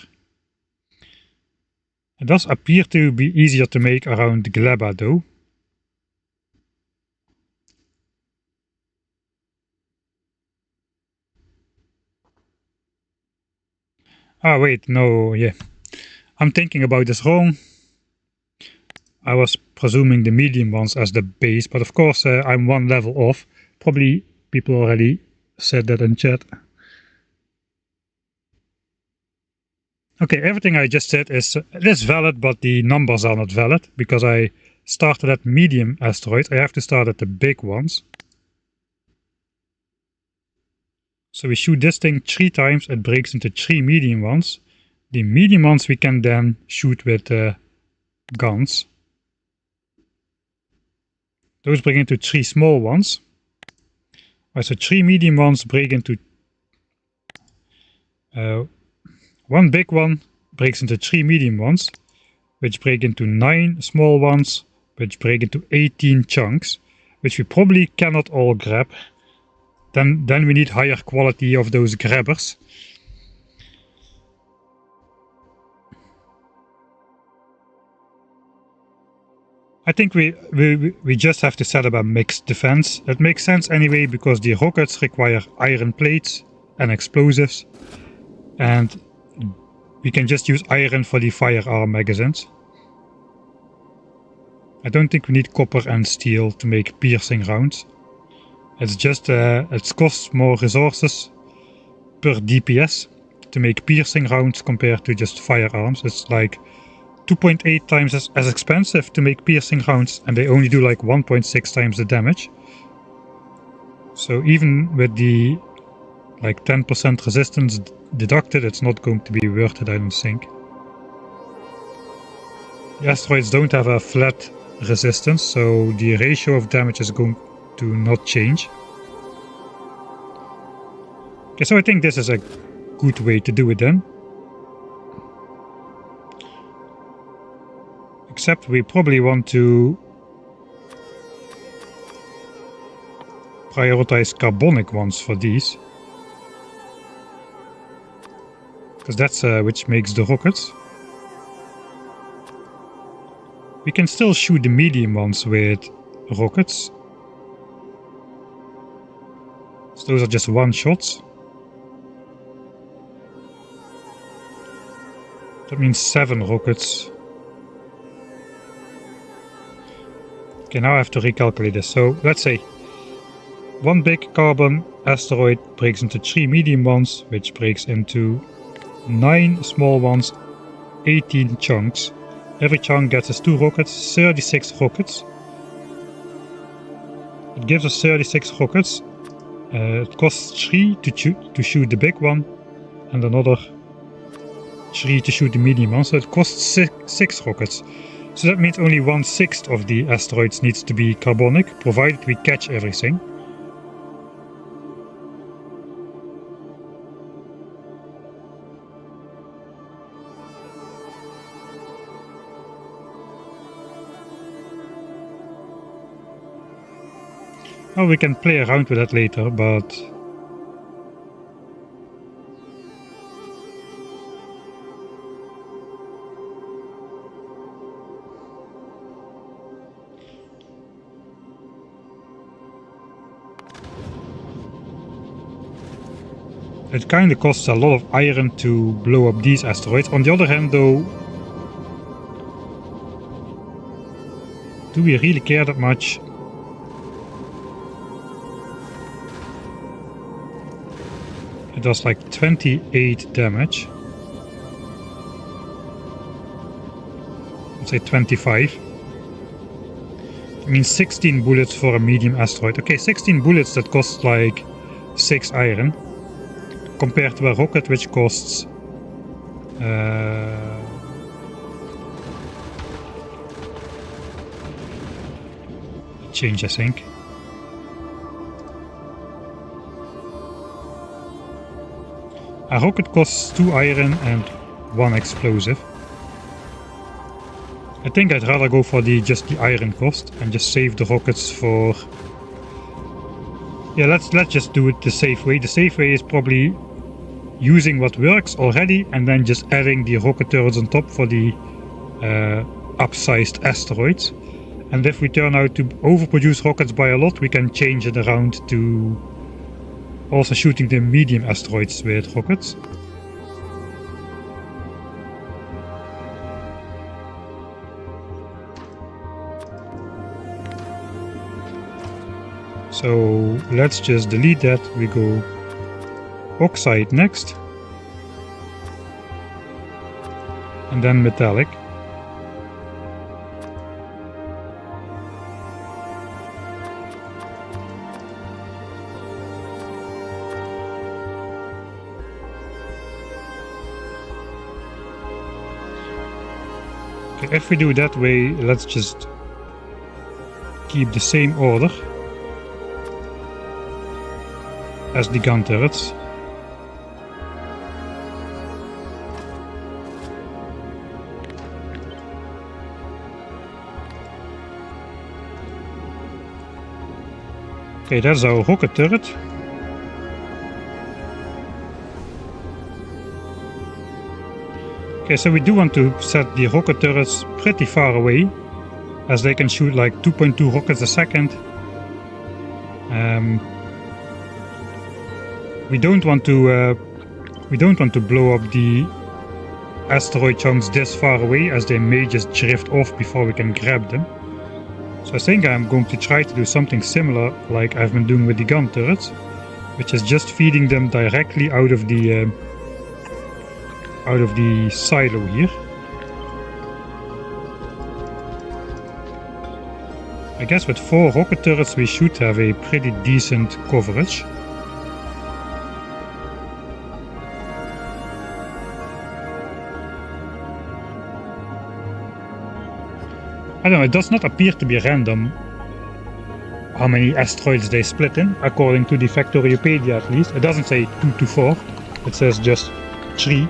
It does appear to be easier to make around Gleba though. Ah wait, no, yeah. I'm thinking about this wrong. I was presuming the medium ones as the base, but of course I'm one level off. Probably people already said that in chat. Okay, everything I just said is valid, but the numbers are not valid, because I started at medium asteroids. I have to start at the big ones. So we shoot this thing 3 times, it breaks into 3 medium ones. The medium ones we can then shoot with guns. Those break into 3 small ones. So 3 medium ones break into... 1 big one breaks into 3 medium ones, which break into 9 small ones, which break into 18 chunks, which we probably cannot all grab. Then we need higher quality of those grabbers. I think we just have to set up a mixed defense. It makes sense anyway, because the rockets require iron plates and explosives, and we can just use iron for the firearm magazines. I don't think we need copper and steel to make piercing rounds. It's just it costs more resources per DPS to make piercing rounds compared to just firearms. It's like 2.8 times as expensive to make piercing rounds, and they only do like 1.6 times the damage. So even with the like 10% resistance deducted, it's not going to be worth it, I don't think. The asteroids don't have a flat resistance, so the ratio of damage is going to not change. Okay, so I think this is a good way to do it then. Except we probably want to prioritize carbonic ones for these. Because that's which makes the rockets. We can still shoot the medium ones with rockets. So those are just one shots. That means 7 rockets. Okay, now I have to recalculate this. So let's say one big carbon asteroid breaks into 3 medium ones, which breaks into 9 small ones, 18 chunks. Every chunk gets us 2 rockets, 36 rockets. It gives us 36 rockets. It costs 3 to shoot the big one, and another 3 to shoot the medium one, so it costs 6 rockets. So that means only 1/6 of the asteroids needs to be carbonic, provided we catch everything. Oh, we can play around with that later, but it kinda costs a lot of iron to blow up these asteroids. On the other hand though, do we really care that much? It does like 28 damage. Let's say 25. It means 16 bullets for a medium asteroid. Okay, 16 bullets, that costs like 6 iron. Compared to a rocket which costs change, I think. A rocket costs 2 iron and 1 explosive. I think I'd rather go for just the iron cost and just save the rockets for... Yeah, let's just do it the safe way. The safe way is probably using what works already and then just adding the rocket turrets on top for the upsized asteroids. And if we turn out to overproduce rockets by a lot, we can change it around to also shooting the medium asteroids with rockets. So let's just delete that. We go oxide next, and then metallic. Okay, if we do it that way, let's just keep the same order as the gun turrets. Okay, that's our rocket turret. Okay, so we do want to set the rocket turrets pretty far away, as they can shoot like 2.2 rockets a second. We don't want to blow up the asteroid chunks this far away, as they may just drift off before we can grab them. So I think I'm going to try to do something similar like I've been doing with the gun turrets, which is just feeding them directly out of the silo here. I guess with 4 rocket turrets we should have a pretty decent coverage. I don't know, it does not appear to be random how many asteroids they split in, according to the Factoriopedia at least. It doesn't say 2 to 4, it says just 3,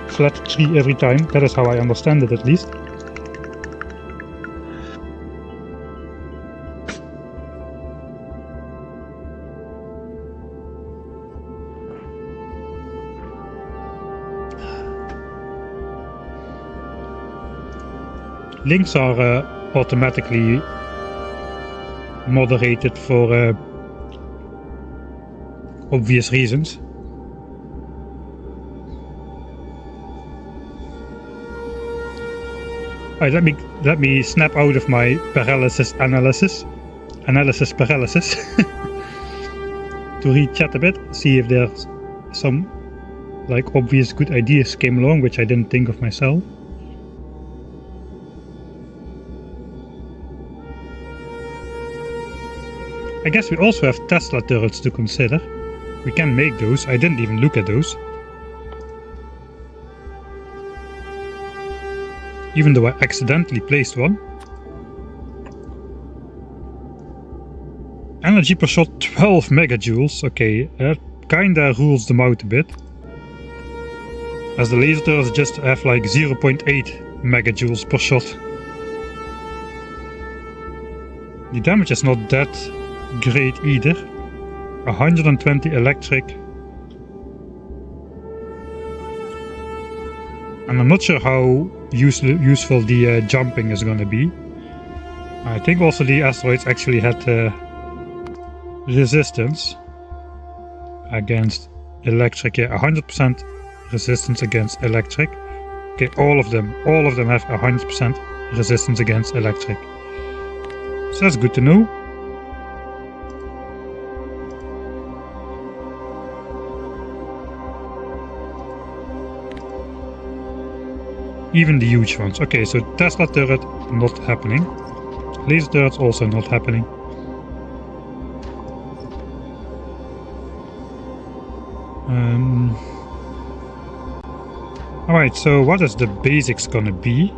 flat 3 every time. That is how I understand it at least. Links are automatically moderated for obvious reasons. Alright, let me snap out of my paralysis analysis paralysis to read chat a bit, see if there's some like obvious good ideas came along which I didn't think of myself. I guess we also have Tesla turrets to consider. We can make those. I didn't even look at those. Even though I accidentally placed one. Energy per shot 12 megajoules. Okay, that kinda rules them out a bit. As the laser turrets just have like 0.8 megajoules per shot. The damage is not that great either. 120 electric. And I'm not sure how useful the jumping is gonna be. I think also the asteroids actually had resistance against electric. Yeah, 100% resistance against electric. Okay, all of them have 100% resistance against electric. So that's good to know. Even the huge ones. Okay, so Tesla turret not happening. Laser turrets also not happening. Alright, so what is the basics gonna be?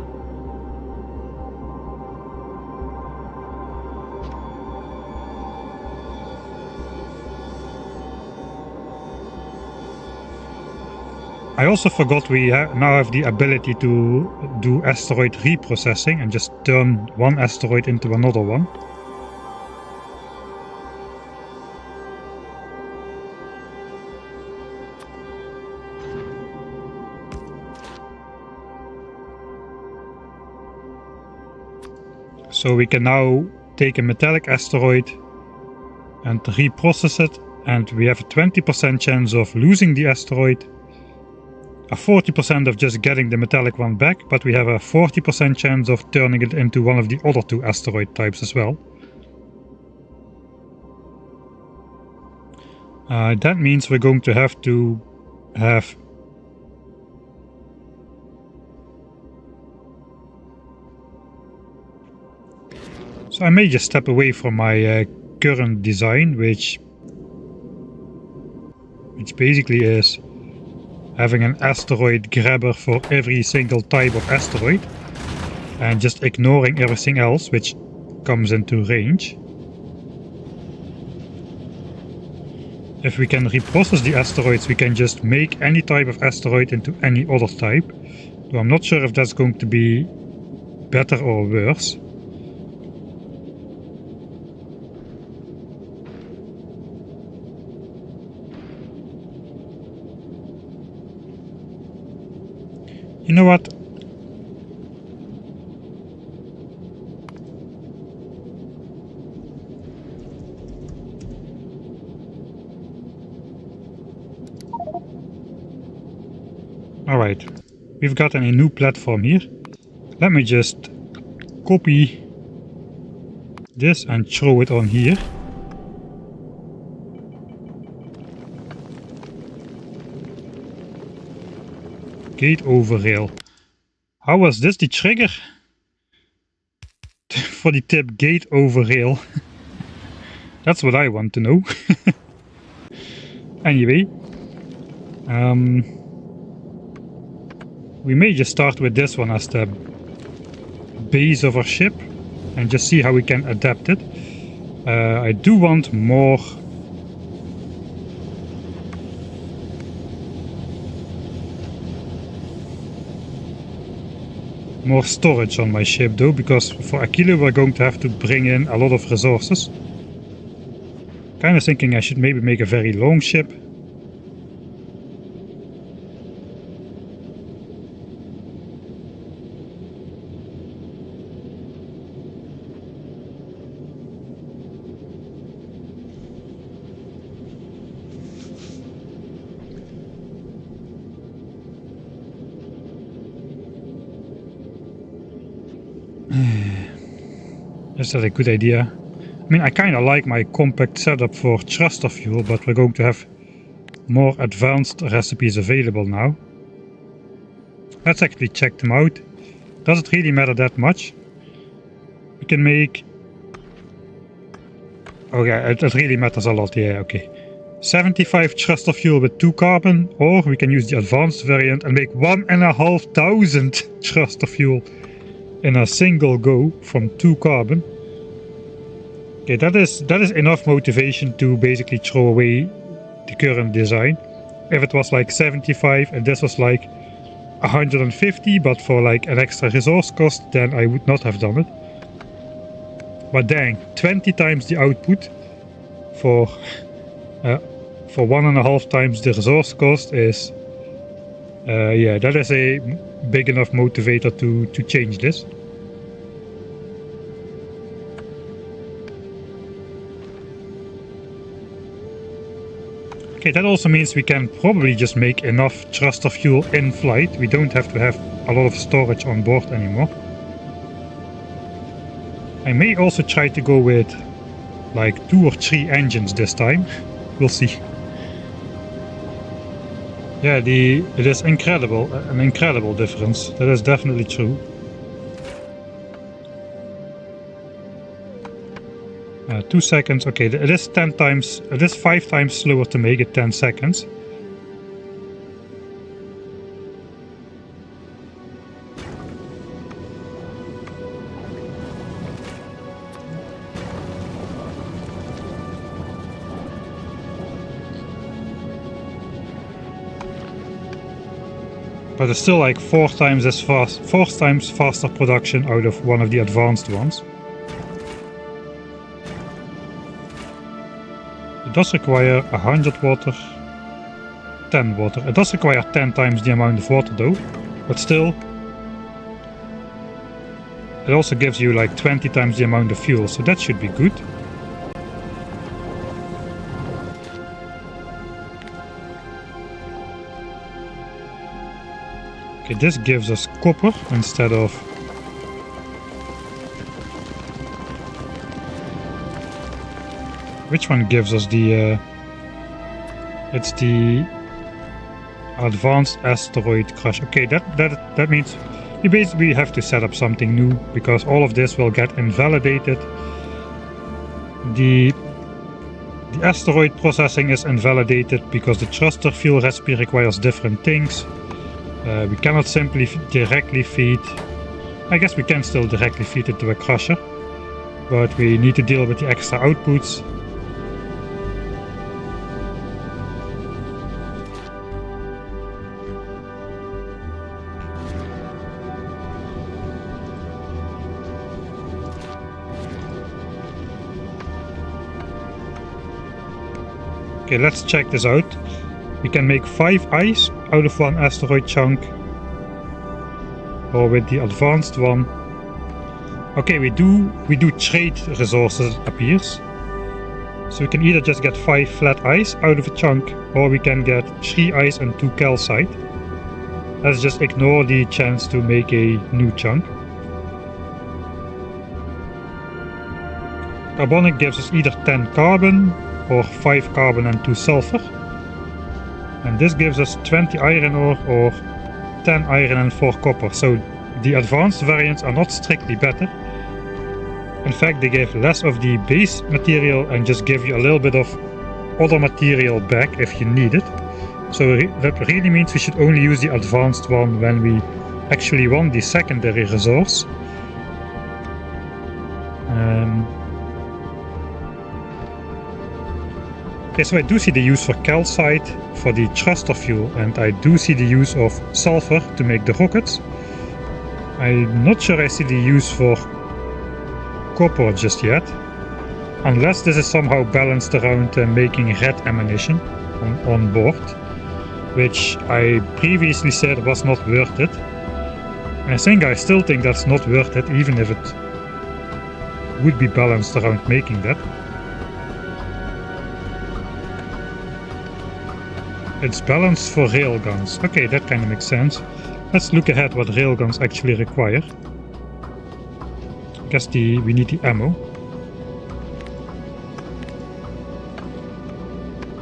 I also forgot we now have the ability to do asteroid reprocessing and just turn one asteroid into another one. So we can now take a metallic asteroid and reprocess it, and we have a 20% chance of losing the asteroid, a 40% of just getting the metallic one back, but we have a 40% chance of turning it into one of the other two asteroid types as well. That means we're going to have So I may just step away from my current design, which basically is having an asteroid grabber for every single type of asteroid and just ignoring everything else which comes into range. If we can reprocess the asteroids, we can just make any type of asteroid into any other type. So I'm not sure if that's going to be better or worse. You know what? Alright, we've gotten a new platform here. Let me just copy this and throw it on here. Gate over rail. How was this the trigger for the tip gate over rail? That's what I want to know. Anyway, we may just start with this one as the base of our ship and just see how we can adapt it. I do want more storage on my ship though, because for Aquilo we're going to have to bring in a lot of resources. Kind of thinking I should maybe make a very long ship. Is that a good idea? I mean, I kind of like my compact setup for thruster fuel, but we're going to have more advanced recipes available now. Let's actually check them out. Does it really matter that much? We can make... Oh yeah, it really matters a lot, yeah, okay. 75 thruster fuel with 2 carbon, or we can use the advanced variant and make 1,500 thruster fuel in a single go from 2 carbon. Okay, that is enough motivation to basically throw away the current design. If it was like 75 and this was like 150, but for like an extra resource cost, then I would not have done it. But dang, 20 times the output for 1.5 times the resource cost is... yeah, that is a big enough motivator to change this. Okay, that also means we can probably just make enough thruster fuel in flight. We don't have to have a lot of storage on board anymore. I may also try to go with like 2 or 3 engines this time. We'll see. Yeah, it is incredible, an incredible difference. That is definitely true. 2 seconds. Okay, it is 10 times. It is 5 times slower to make it 10 seconds. But it's still like 4 times as fast, 4 times faster production out of one of the advanced ones. It does require 100 water, 10 water. It does require 10 times the amount of water though, but still. It also gives you like 20 times the amount of fuel, so that should be good. Okay, this gives us copper instead of... Which one gives us the... It's the advanced asteroid crush. Okay, that means we basically have to set up something new, because all of this will get invalidated. The asteroid processing is invalidated because the thruster fuel recipe requires different things. We cannot simply directly feed... I guess we can still directly feed it to a crusher, but we need to deal with the extra outputs. Okay, let's check this out. We can make 5 ice out of 1 asteroid chunk, or with the advanced one. Okay, we do trade resources, it appears. So we can either just get 5 flat ice out of a chunk, or we can get 3 ice and 2 calcite. Let's just ignore the chance to make a new chunk. Carbonic gives us either 10 carbon, or 5 carbon and 2 sulfur. And this gives us 20 iron ore or 10 iron and 4 copper. So the advanced variants are not strictly better. In fact, they give less of the base material and just give you a little bit of other material back if you need it. So that really means we should only use the advanced one when we actually want the secondary resource. Okay, so I do see the use for calcite for the thruster fuel, and I do see the use of sulfur to make the rockets. I'm not sure I see the use for copper just yet, unless this is somehow balanced around making red ammunition on board, which I previously said was not worth it. And I still think that's not worth it, even if it would be balanced around making that. It's balanced for railguns. Okay, that kind of makes sense. Let's look ahead what railguns actually require. guess we need the ammo.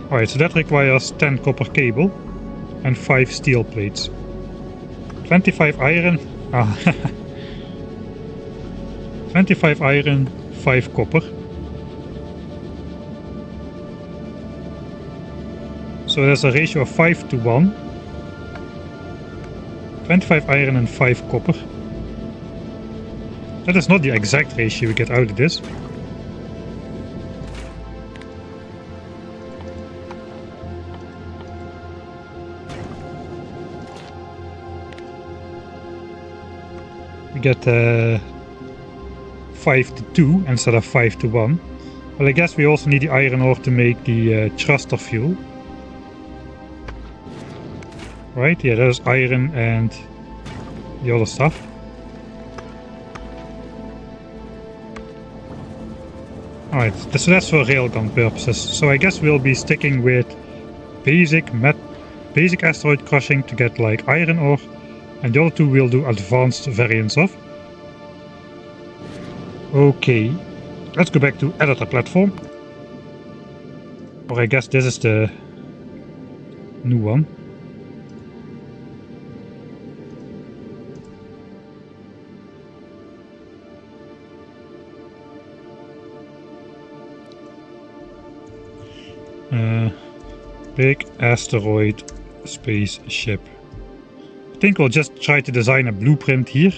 Alright, so that requires 10 copper cable and 5 steel plates. 25 iron. 25 iron, 5 copper. So there's a ratio of 5 to 1. 25 iron and 5 copper. That is not the exact ratio we get out of this. We get 5 to 2 instead of 5 to 1. Well, I guess we also need the iron ore to make the thruster fuel. Right, yeah, there's iron and the other stuff. Alright, so that's for railgun purposes. So I guess we'll be sticking with basic asteroid crushing to get like iron ore, and the other two we'll do advanced variants of. Okay, let's go back to editor platform. Or I guess this is the new one. Big asteroid spaceship. I think we'll just try to design a blueprint here.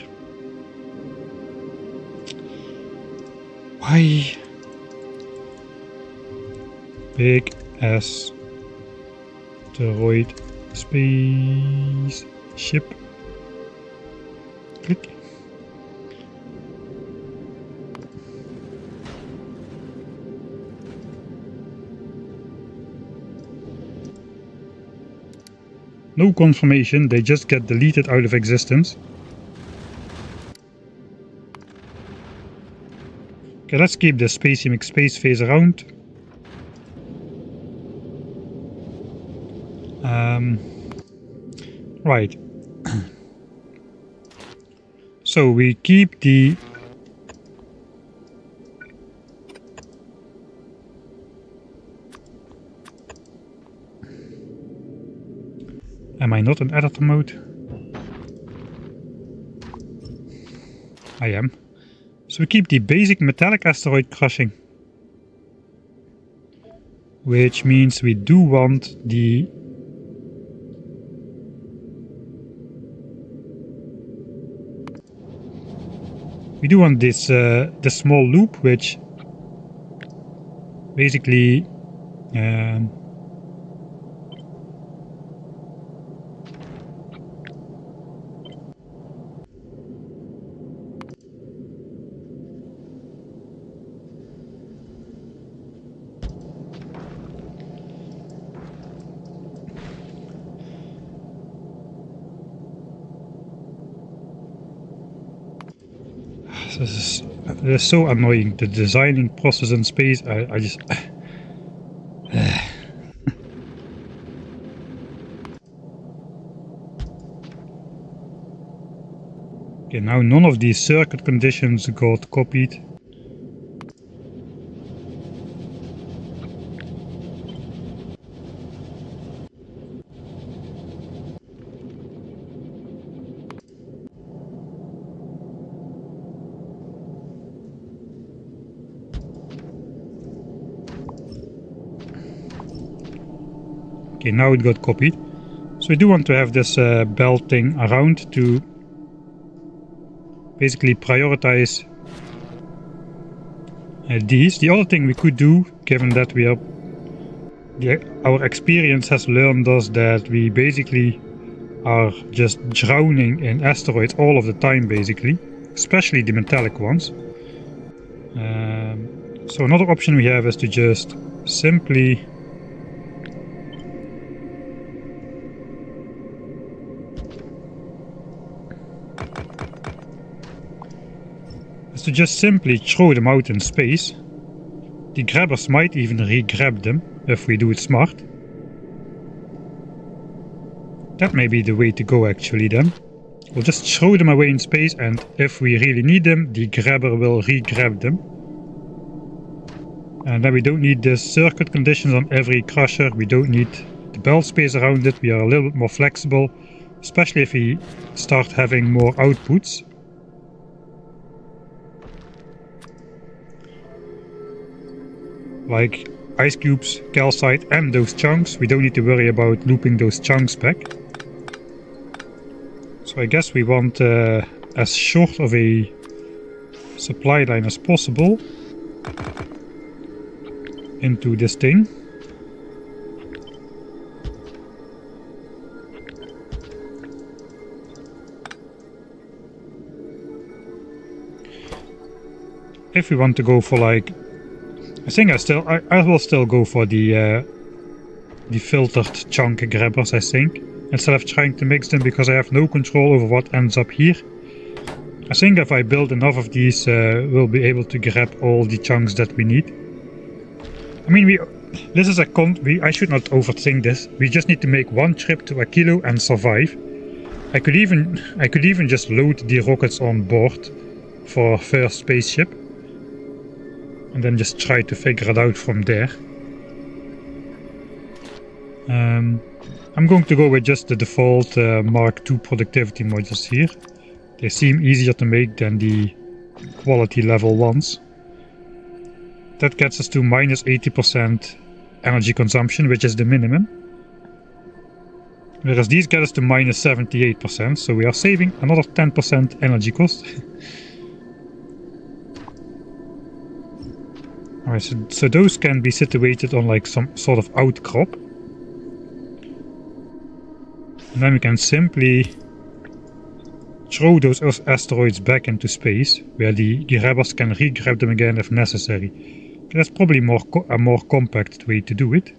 Why? Big asteroid spaceship. Click. No confirmation, they just get deleted out of existence. Okay, let's keep the spacey space phase around. Right. So we keep the Am I not in editor mode? I am. So we keep the basic metallic asteroid crushing. Which means we do want the... We do want this small loop, which basically this is so annoying. The designing process in space, I just... Okay, now none of these circuit conditions got copied. Okay, now it got copied. So we do want to have this belt thing around to basically prioritize these. The other thing we could do, given that we are... our experience has learned us that we basically are just drowning in asteroids all of the time, basically. Especially the metallic ones. So another option we have is to just simply... to just simply throw them out in space. The grabbers might even re-grab them if we do it smart. That may be the way to go actually then. We'll just throw them away in space, and if we really need them, the grabber will re-grab them. And then we don't need the circuit conditions on every crusher, we don't need the belt space around it, we are a little bit more flexible, especially if we start having more outputs. Like ice cubes, calcite and those chunks, we don't need to worry about looping those chunks back. So I guess we want as short of a supply line as possible into this thing. If we want to go for like, I think I will still go for the filtered chunk grabbers, I think, instead of trying to mix them, because I have no control over what ends up here. I think if I build enough of these, we'll be able to grab all the chunks that we need. I mean, this is I should not overthink this. We just need to make one trip to Aquilo and survive. I could even just load the rockets on board for first spaceship, and then just try to figure it out from there. I'm going to go with just the default Mark II productivity modules here. They seem easier to make than the quality level ones. That gets us to minus 80% energy consumption, which is the minimum. Whereas these get us to minus 78%, so we are saving another 10% energy cost. Alright, so those can be situated on like some sort of outcrop. And then we can simply throw those asteroids back into space, where the grabbers can re-grab them again if necessary. That's probably a more compact way to do it.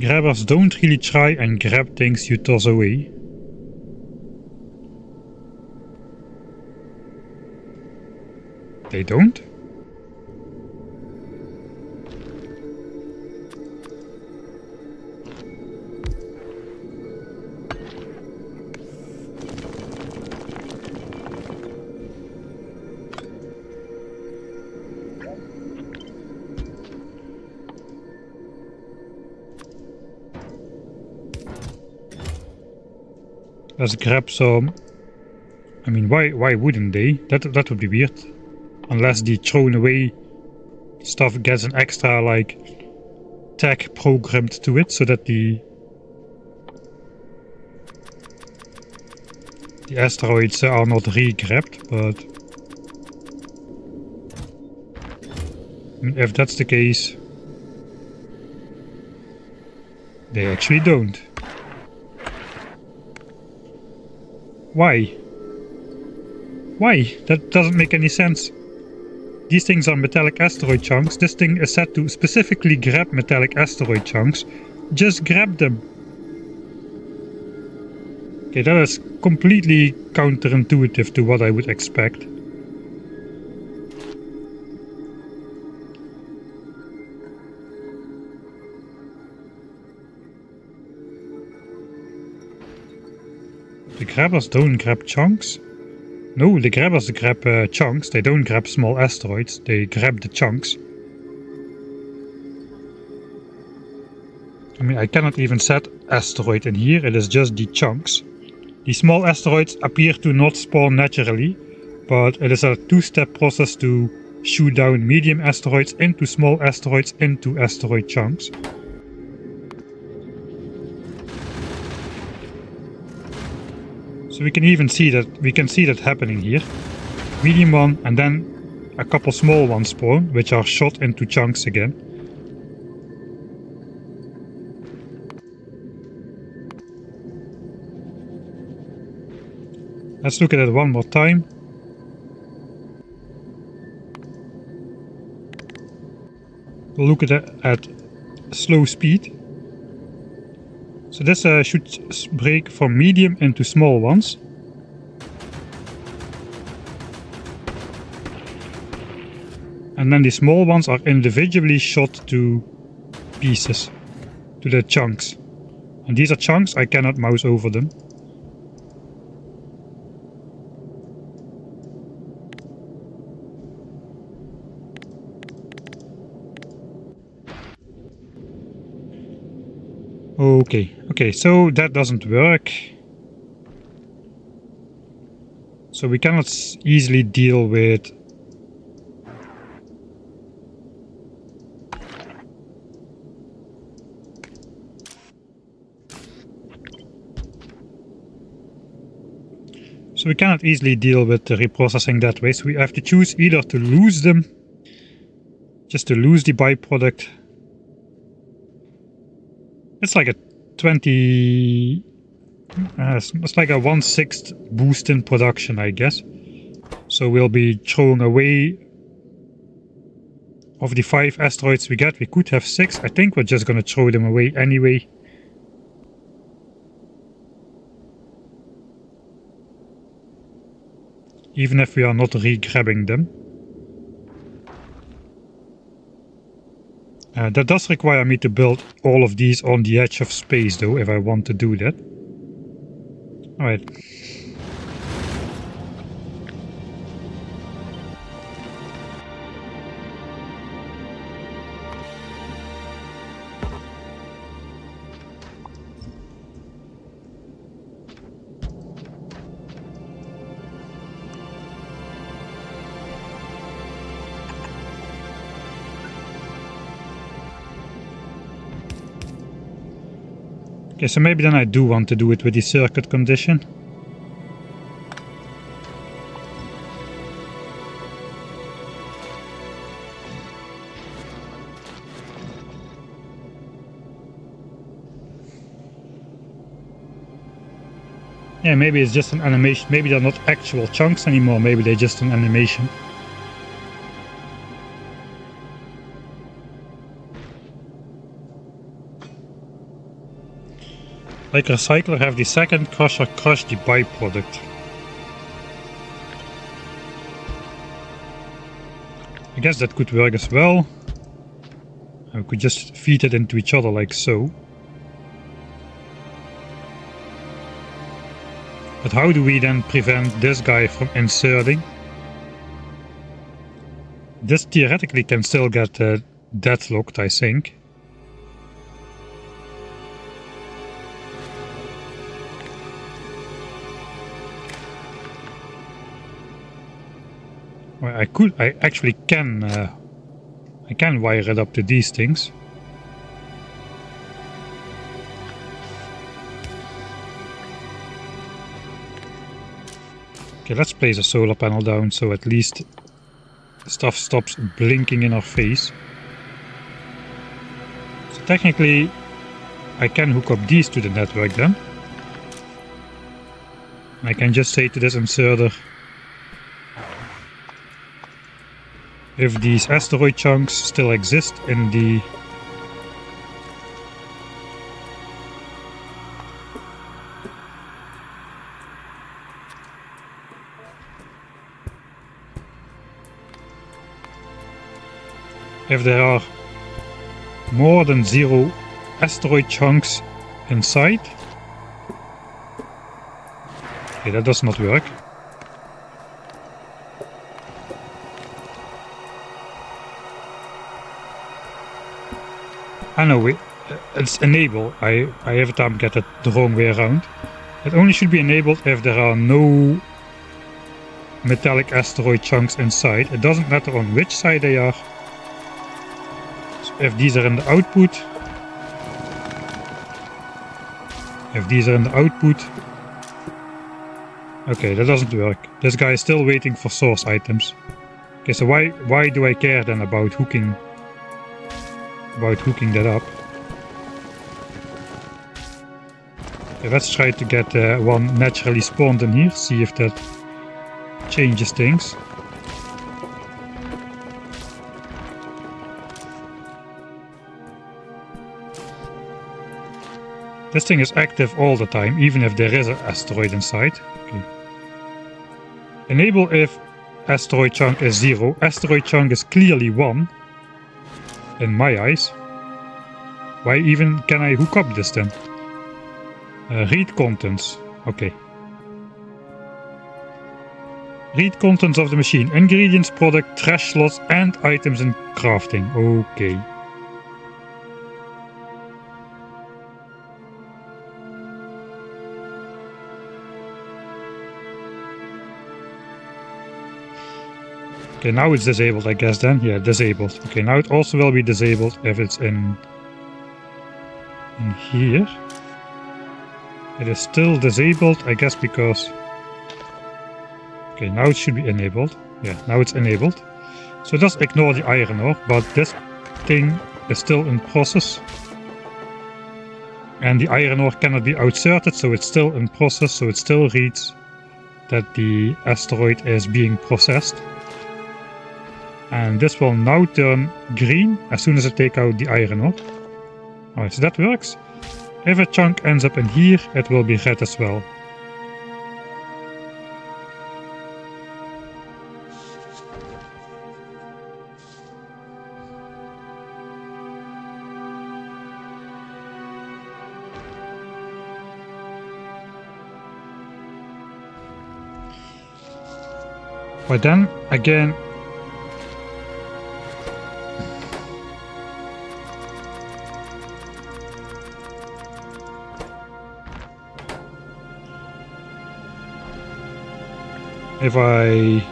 Grabbers don't really try and grab things you toss away. They don't? Let's grab some. I mean, why wouldn't they? That would be weird. Unless the thrown away stuff gets an extra like tag programmed to it, so that the asteroids are not re-grabbed, but I mean, if that's the case, they actually don't. Why? Why? That doesn't make any sense. These things are metallic asteroid chunks. This thing is set to specifically grab metallic asteroid chunks. Just grab them. Okay, that is completely counterintuitive to what I would expect. The grabbers don't grab chunks? No, the grabbers grab chunks, they don't grab small asteroids, they grab the chunks. I mean, I cannot even set asteroid in here, it is just the chunks. The small asteroids appear to not spawn naturally, but it is a two-step process to shoot down medium asteroids into small asteroids into asteroid chunks. So we can see that happening here. Medium one and then a couple small ones spawn, which are shot into chunks again. Let's look at it one more time. We'll look at slow speed. So this should break from medium into small ones. And then the small ones are individually shot to pieces, to the chunks. And these are chunks, I cannot mouse over them. Okay, so that doesn't work. So we cannot easily deal with the reprocessing that way. So we have to choose either to lose them, just to lose the byproduct. It's like a 20... it's like a 1/6 boost in production, I guess. So we'll be throwing away... Of the 5 asteroids we get, we could have 6. I think we're just gonna throw them away anyway. Even if we are not re-grabbing them. That does require me to build all of these on the edge of space though, if I want to do that. Alright. Okay, so maybe then I do want to do it with the circuit condition. Yeah, maybe it's just an animation. Maybe they're not actual chunks anymore. Maybe they're just an animation. Like recycler, have the second crusher crush the byproduct. I guess that could work as well. We could just feed it into each other like so. But how do we then prevent this guy from inserting? This theoretically can still get deadlocked, I think. Well, I actually can, I can wire it up to these things. Okay, let's place a solar panel down so at least stuff stops blinking in our face. So technically, I can hook up these to the network then. And I can just say to this inserter, if these asteroid chunks still exist in the if there are more than 0 asteroid chunks inside. Okay, that does not work. I know it's enable. I every time get it the wrong way around. It only should be enabled if there are no metallic asteroid chunks inside. It doesn't matter on which side they are. So if these are in the output, okay, that doesn't work. This guy is still waiting for source items. Okay, so why do I care then about hooking that up? Okay, let's try to get one naturally spawned in here, see if that changes things. This thing is active all the time, even if there is an asteroid inside. Okay. Enable if asteroid chunk is 0. Asteroid chunk is clearly 1. In my eyes. Why even can I hook up this then? Read contents. Okay. Read contents of the machine. Ingredients, product, trash slots, and items in crafting. Okay. Okay, now it's disabled, I guess then. Yeah, disabled. Okay, now it also will be disabled if it's in here. It is still disabled, I guess, because... Okay, now it should be enabled. Yeah, now it's enabled. So just ignore the iron ore, but this thing is still in process. And the iron ore cannot be outserted, so it's still in process, so it still reads that the asteroid is being processed. And this will now turn green as soon as I take out the iron ore. Alright, so that works. If a chunk ends up in here, it will be red as well. But then, again, if I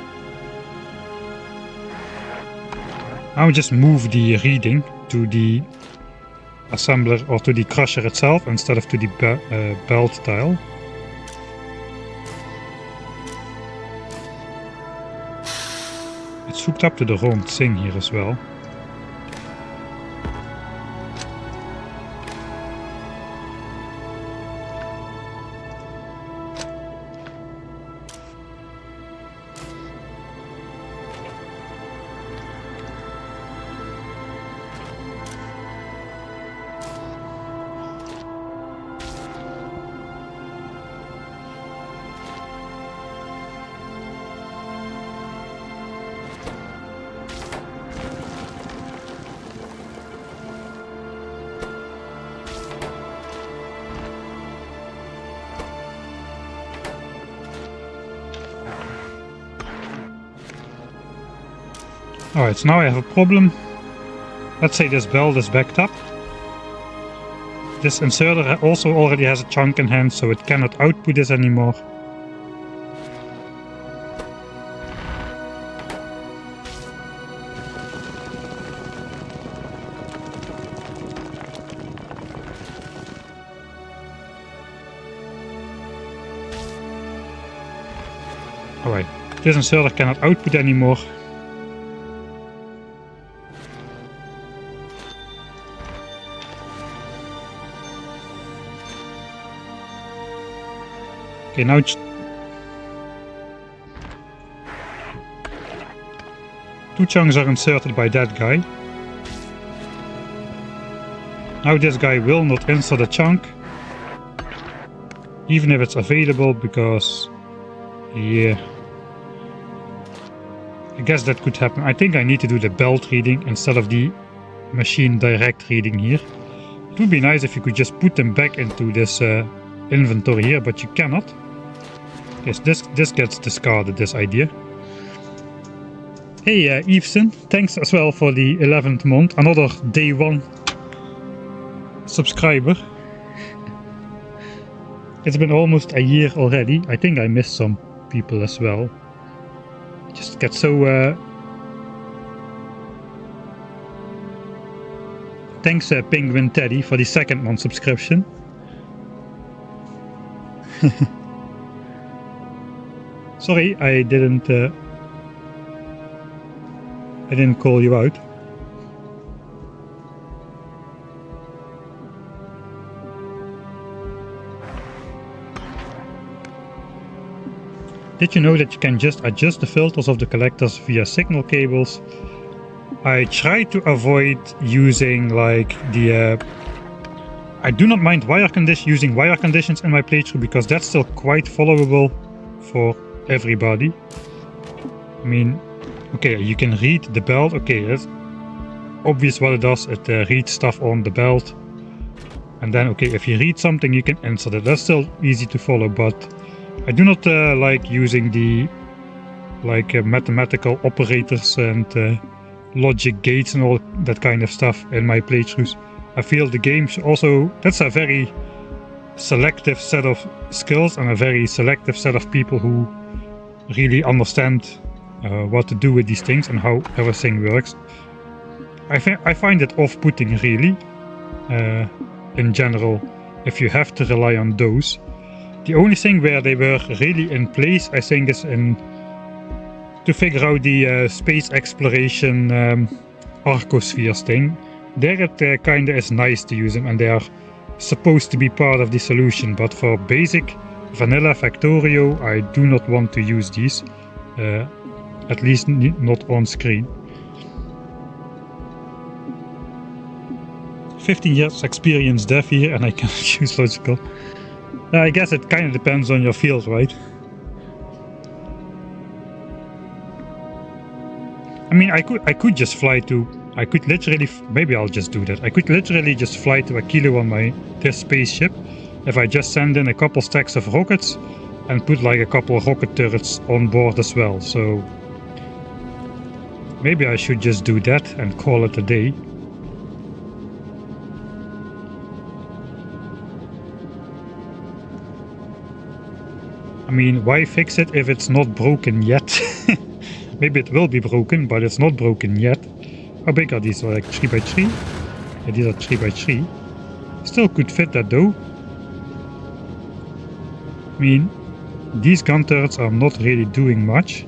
now just move the reading to the assembler or to the crusher itself instead of to the belt tile. It's hooked up to the wrong thing here as well. Alright, so now I have a problem. Let's say this belt is backed up. This inserter also already has a chunk in hand, so it cannot output this anymore. Alright, this inserter cannot output anymore. Okay, now it's two chunks are inserted by that guy. Now this guy will not insert a chunk, even if it's available, because yeah, I guess that could happen. I think I need to do the belt reading instead of the machine direct reading here. It would be nice if you could just put them back into this inventory here, but you cannot. Yes, this gets discarded, this idea. Hey Eveson, thanks as well for the 11th month, another day 1 subscriber. It's been almost a year already. I think I missed some people as well. Just get so thanks Penguin Teddy for the 2nd month subscription. Sorry, I didn't call you out. Did you know that you can just adjust the filters of the collectors via signal cables? I try to avoid using like the I do not mind using wire conditions in my playthrough because that's still quite followable for everybody. I mean, okay, you can read the belt. Okay, that's obvious what it does. It reads stuff on the belt. And then, okay, if you read something, you can insert it. That's still easy to follow, but I do not like using the mathematical operators and logic gates and all that kind of stuff in my playthroughs. I feel the game also, that's a very selective set of skills and a very selective set of people who really understand what to do with these things and how everything works. I find it off-putting, really, in general, if you have to rely on those. The only thing where they were really in place, I think, is to figure out the space exploration arcospheres thing. There it kinda is nice to use them, and they are supposed to be part of the solution, but for basic vanilla Factorio, I do not want to use these, at least not on screen. 15 years experience dev here, and I cannot use logical. I guess it kind of depends on your field, right? I mean, I could just fly to... I could literally... Maybe I'll just do that. I could literally just fly to Aquilo on this spaceship if I just send in a couple stacks of rockets and put like a couple of rocket turrets on board as well. So maybe I should just do that and call it a day. I mean, why fix it if it's not broken yet? Maybe it will be broken, but it's not broken yet. How big are these? Like 3x3? Yeah, these are 3x3. Still could fit that though. I mean, these gun turrets are not really doing much.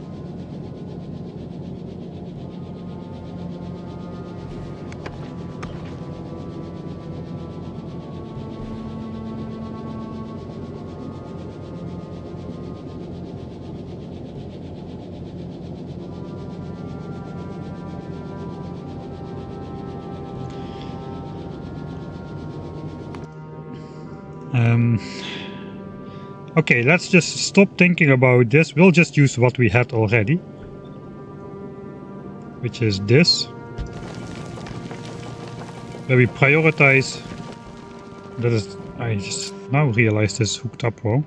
Okay, let's just stop thinking about this. We'll just use what we had already, which is this, where we prioritize. That is, I just now realized this hooked up wrong.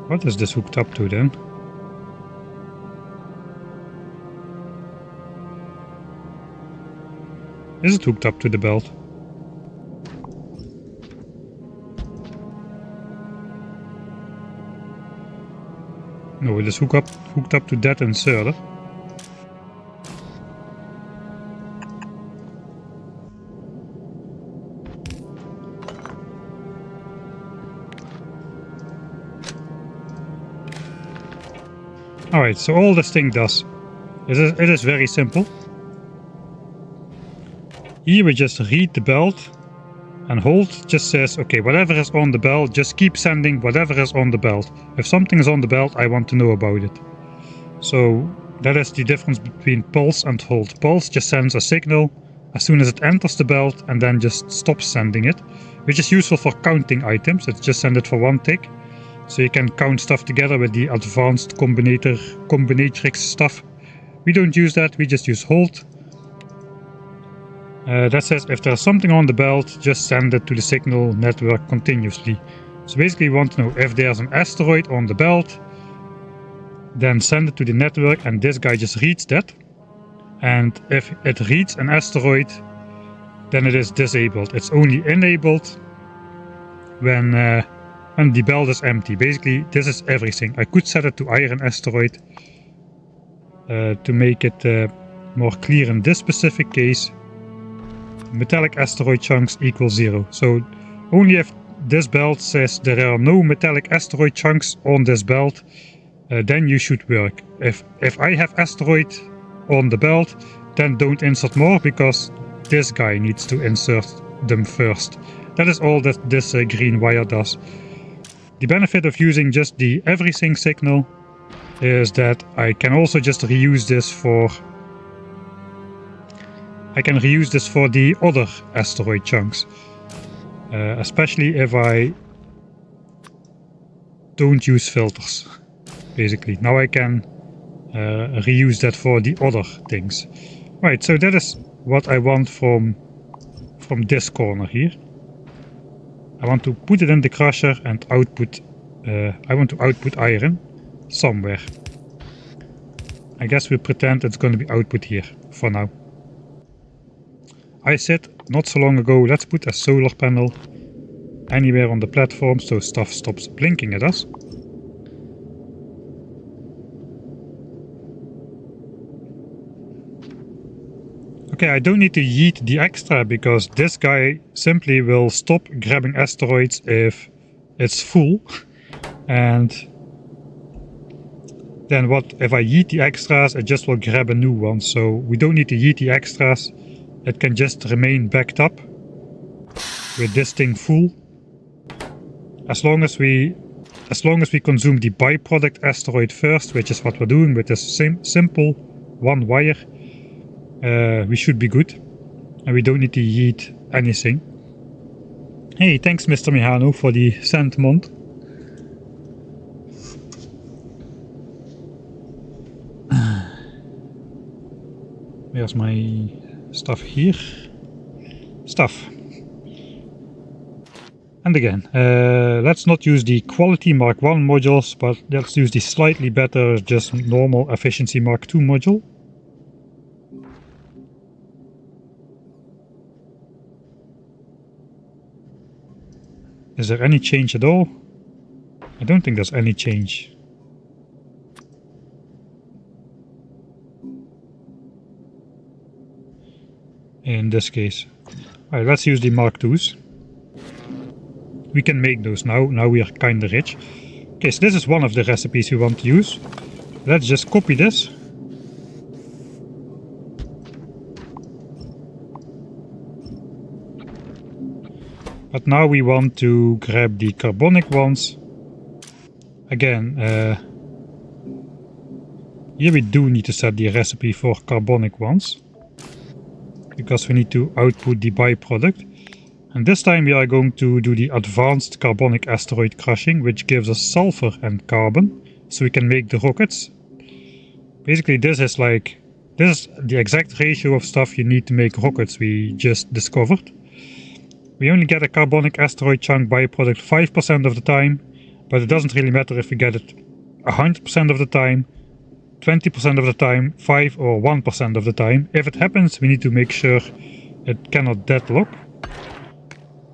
What is this hooked up to then? Is it hooked up to the belt? No, it is hooked up to that inserter. Alright, so all this thing does, it is very simple. Here we just read the belt, and hold just says, okay, whatever is on the belt, just keep sending whatever is on the belt. If something is on the belt, I want to know about it. So that is the difference between pulse and hold. Pulse just sends a signal as soon as it enters the belt and then just stops sending it, which is useful for counting items. It's just send it for one tick. So you can count stuff together with the advanced combinatrix stuff. We don't use that, we just use hold. That says if there's something on the belt, just send it to the signal network continuously. So basically we want to know if there's an asteroid on the belt, then send it to the network and this guy just reads that. And if it reads an asteroid, then it is disabled. It's only enabled when the belt is empty. Basically, this is everything. I could set it to iron asteroid to make it more clear in this specific case. Metallic asteroid chunks equals 0. So only if this belt says there are no metallic asteroid chunks on this belt, then you should work. If I have asteroid on the belt, then don't insert more because this guy needs to insert them first. That is all that this green wire does. The benefit of using just the everything signal is that I can also just reuse this for... I can reuse this for the other asteroid chunks. Especially if I don't use filters, basically. Now I can reuse that for the other things. Right, so that is what I want from this corner here. I want to put it in the crusher and output... I want to output iron somewhere. I guess we pretend it's going to be output here for now. I said not so long ago, let's put a solar panel anywhere on the platform so stuff stops blinking at us. Okay, I don't need to yeet the extra because this guy simply will stop grabbing asteroids if it's full. And then what if I yeet the extras, it just will grab a new one. So we don't need to yeet the extras. It can just remain backed up with this thing full. As long as we consume the byproduct asteroid first, which is what we're doing with this simple one wire, we should be good. And we don't need to yeet anything. Hey, thanks Mr. Mihano for the sentiment. Where's my stuff here? Stuff. And again, let's not use the quality Mark 1 modules, but let's use the slightly better, just normal efficiency Mark 2 module. Is there any change at all? I don't think there's any change. In this case. Alright, let's use the Mark 2s. We can make those now. Now we are kinda rich. Okay, so this is one of the recipes we want to use. Let's just copy this. But now we want to grab the carbonic ones. Again, here we do need to set the recipe for carbonic ones, because we need to output the byproduct. And this time we are going to do the advanced carbonic asteroid crushing, which gives us sulfur and carbon, so we can make the rockets. Basically this is the exact ratio of stuff you need to make rockets we just discovered. We only get a carbonic asteroid chunk byproduct 5% of the time, but it doesn't really matter if we get it 100% of the time, 20% of the time, 5 or 1% of the time. If it happens, we need to make sure it cannot deadlock.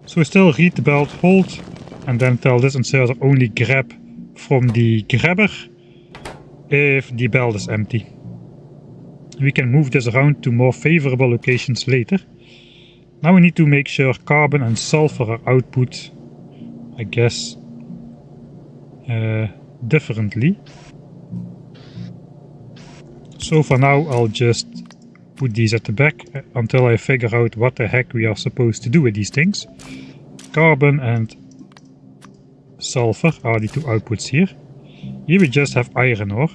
So we still read the belt, hold, and then tell this inserter only grab from the grabber if the belt is empty. We can move this around to more favorable locations later. Now we need to make sure carbon and sulfur are output, I guess, differently. So for now I'll just put these at the back until I figure out what the heck we are supposed to do with these things. Carbon and sulfur are the two outputs here. Here we just have iron ore.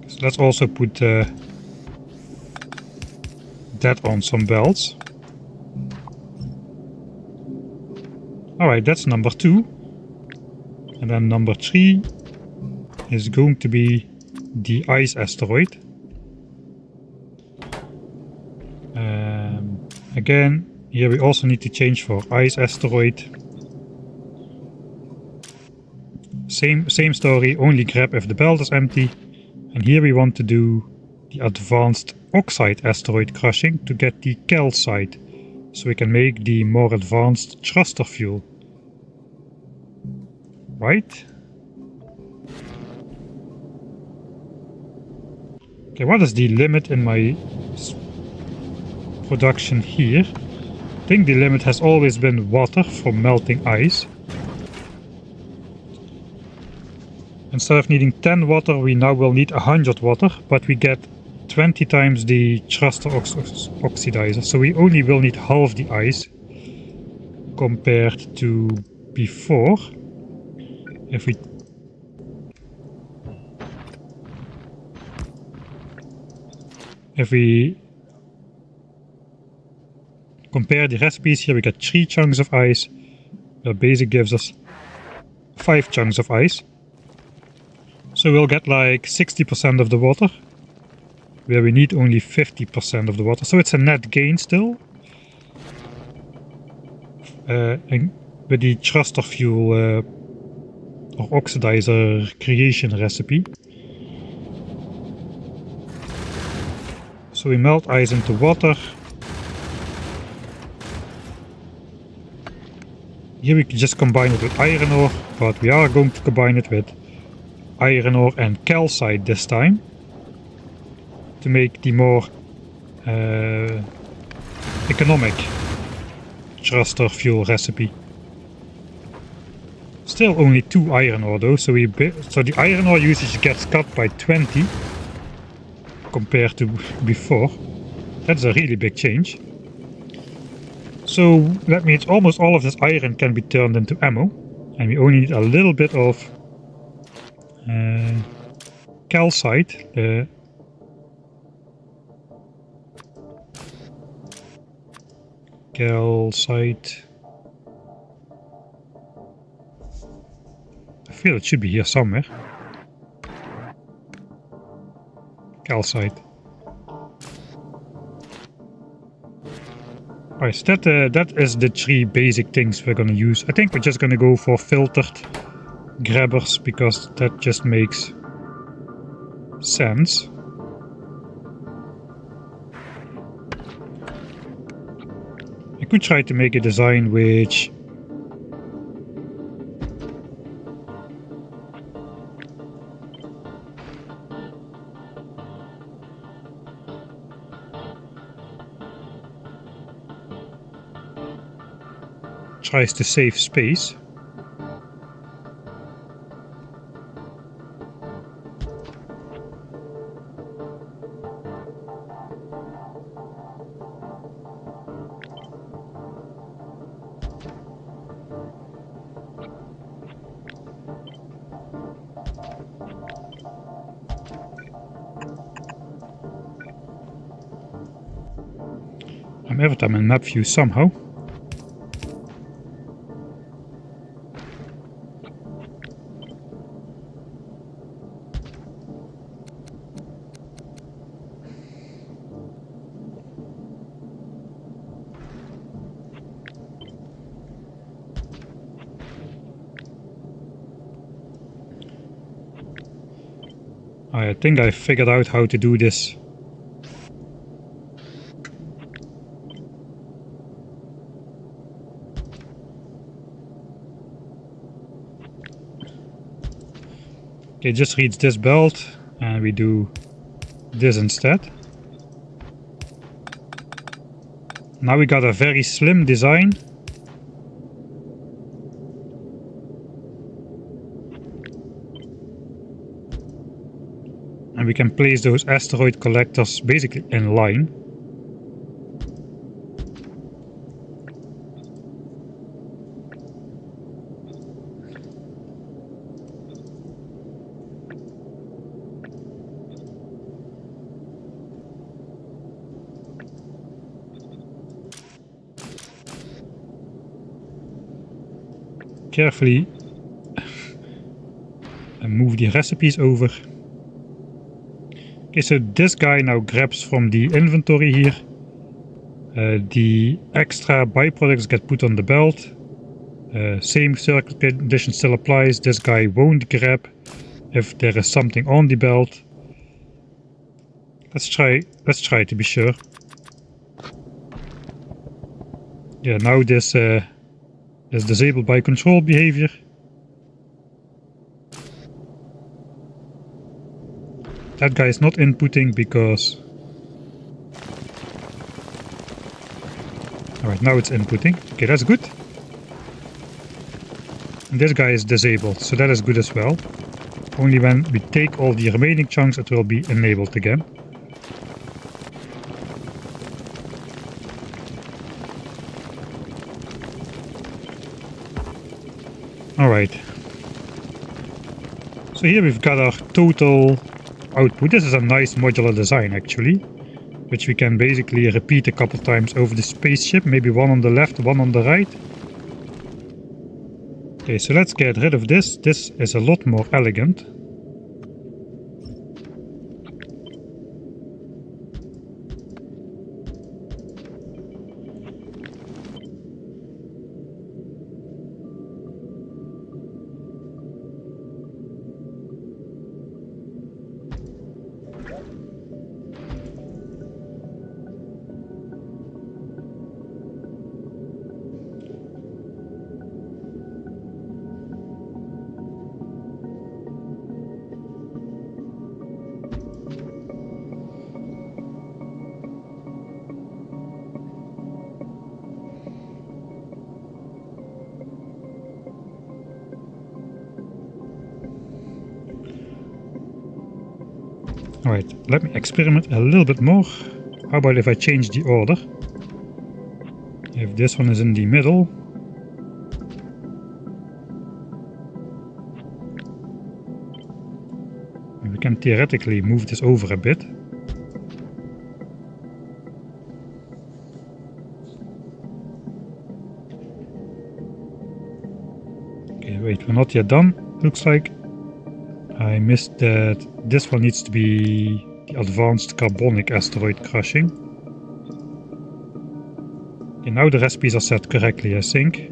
So let's also put that on some belts. Alright, that's number 2. And then number 3 is going to be the ice asteroid. Again, here we also need to change for ice asteroid. Same story, only grab if the belt is empty. And here we want to do the advanced oxide asteroid crushing to get the calcite, so we can make the more advanced thruster fuel. Right? Okay, what is the limit in my production here? I think the limit has always been water from melting ice. Instead of needing 10 water, we now will need 100 water, but we get 20 times the thruster oxidizer, so we only will need half the ice compared to before. If we compare the recipes here, we get 3 chunks of ice. The basic gives us 5 chunks of ice. So we'll get like 60% of the water, where we need only 50% of the water. So it's a net gain still. And with the thruster fuel or oxidizer creation recipe. So we melt ice into water. Here we can just combine it with iron ore, but we are going to combine it with iron ore and calcite this time to make the more economic thruster fuel recipe. Still only 2 iron ore though, so the iron ore usage gets cut by 20 compared to before. That's a really big change. So that means almost all of this iron can be turned into ammo, and we only need a little bit of calcite. Calcite. I feel it should be here somewhere. Calcite. Alright, so that is the 3 basic things we're gonna use. I think we're just gonna go for filtered grabbers because that just makes sense. I could try to make a design which tries to save space. I'm every time in map view somehow. I think I figured out how to do this. Okay, just reads this belt and we do this instead. Now we got a very slim design. And we can place those asteroid collectors basically in line. Carefully and move the recipes over. Okay, so this guy now grabs from the inventory here. The extra byproducts get put on the belt. Same circuit condition still applies. This guy won't grab if there is something on the belt. Let's try to be sure. Yeah, now this is disabled by control behavior. That guy is not inputting because... Alright, now it's inputting. Okay, that's good. And this guy is disabled, so that is good as well. Only when we take all the remaining chunks it will be enabled again. Alright. So here we've got our total output. This is a nice modular design actually, which we can basically repeat a couple times over the spaceship. Maybe one on the left, one on the right. Okay, so let's get rid of this. This is a lot more elegant. Alright, let me experiment a little bit more. How about if I change the order? If this one is in the middle. We can theoretically move this over a bit. Okay, wait, we're not yet done. Looks like I missed that this one needs to be the advanced carbonic asteroid crushing. Okay, now the recipes are set correctly, I think.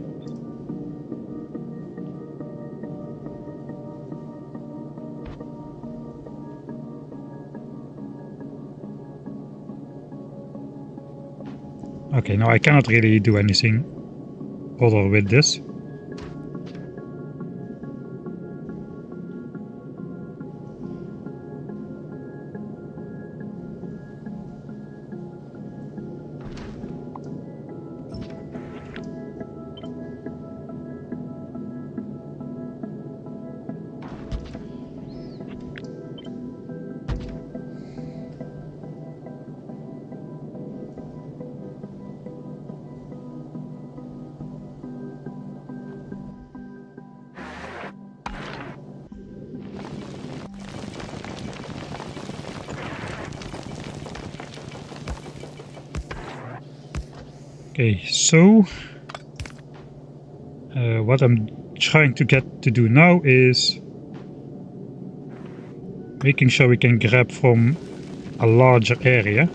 Okay, now I cannot really do anything other with this. Okay, so what I'm trying to get to do now is making sure we can grab from a larger area.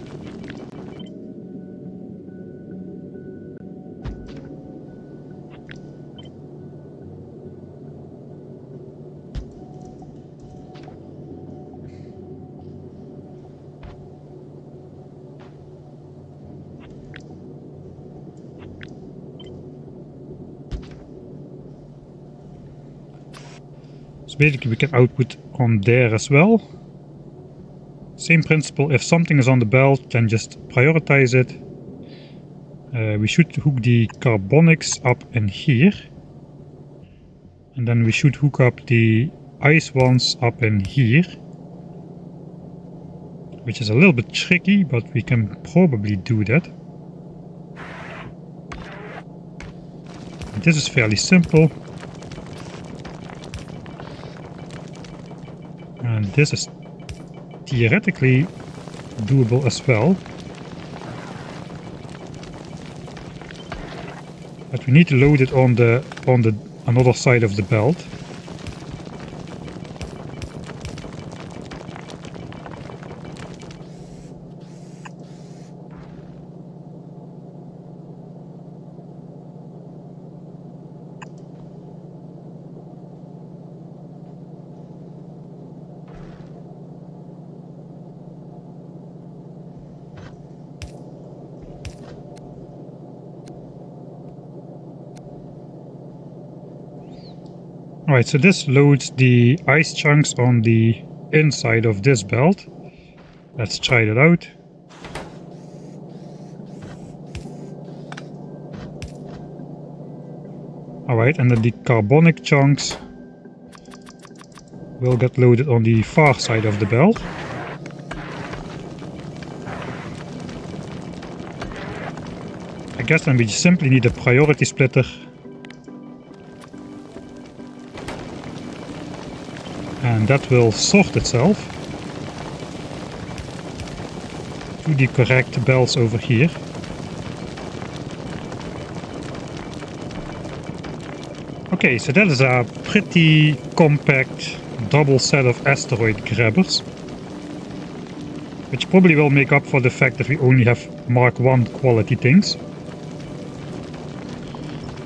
Basically we can output on there as well. Same principle, if something is on the belt, then just prioritize it. We should hook the carbonics up in here. And then we should hook up the ice ones up in here. Which is a little bit tricky, but we can probably do that. This is fairly simple. And this is theoretically doable as well. But we need to load it on the another side of the belt. Alright, so this loads the ice chunks on the inside of this belt. Let's try that out. Alright, and then the carbonic chunks will get loaded on the far side of the belt. I guess then we simply need a priority splitter And that will sort itself to the correct bells over here. Okay, so that is a pretty compact double set of asteroid grabbers, which probably will make up for the fact that we only have Mark 1 quality things.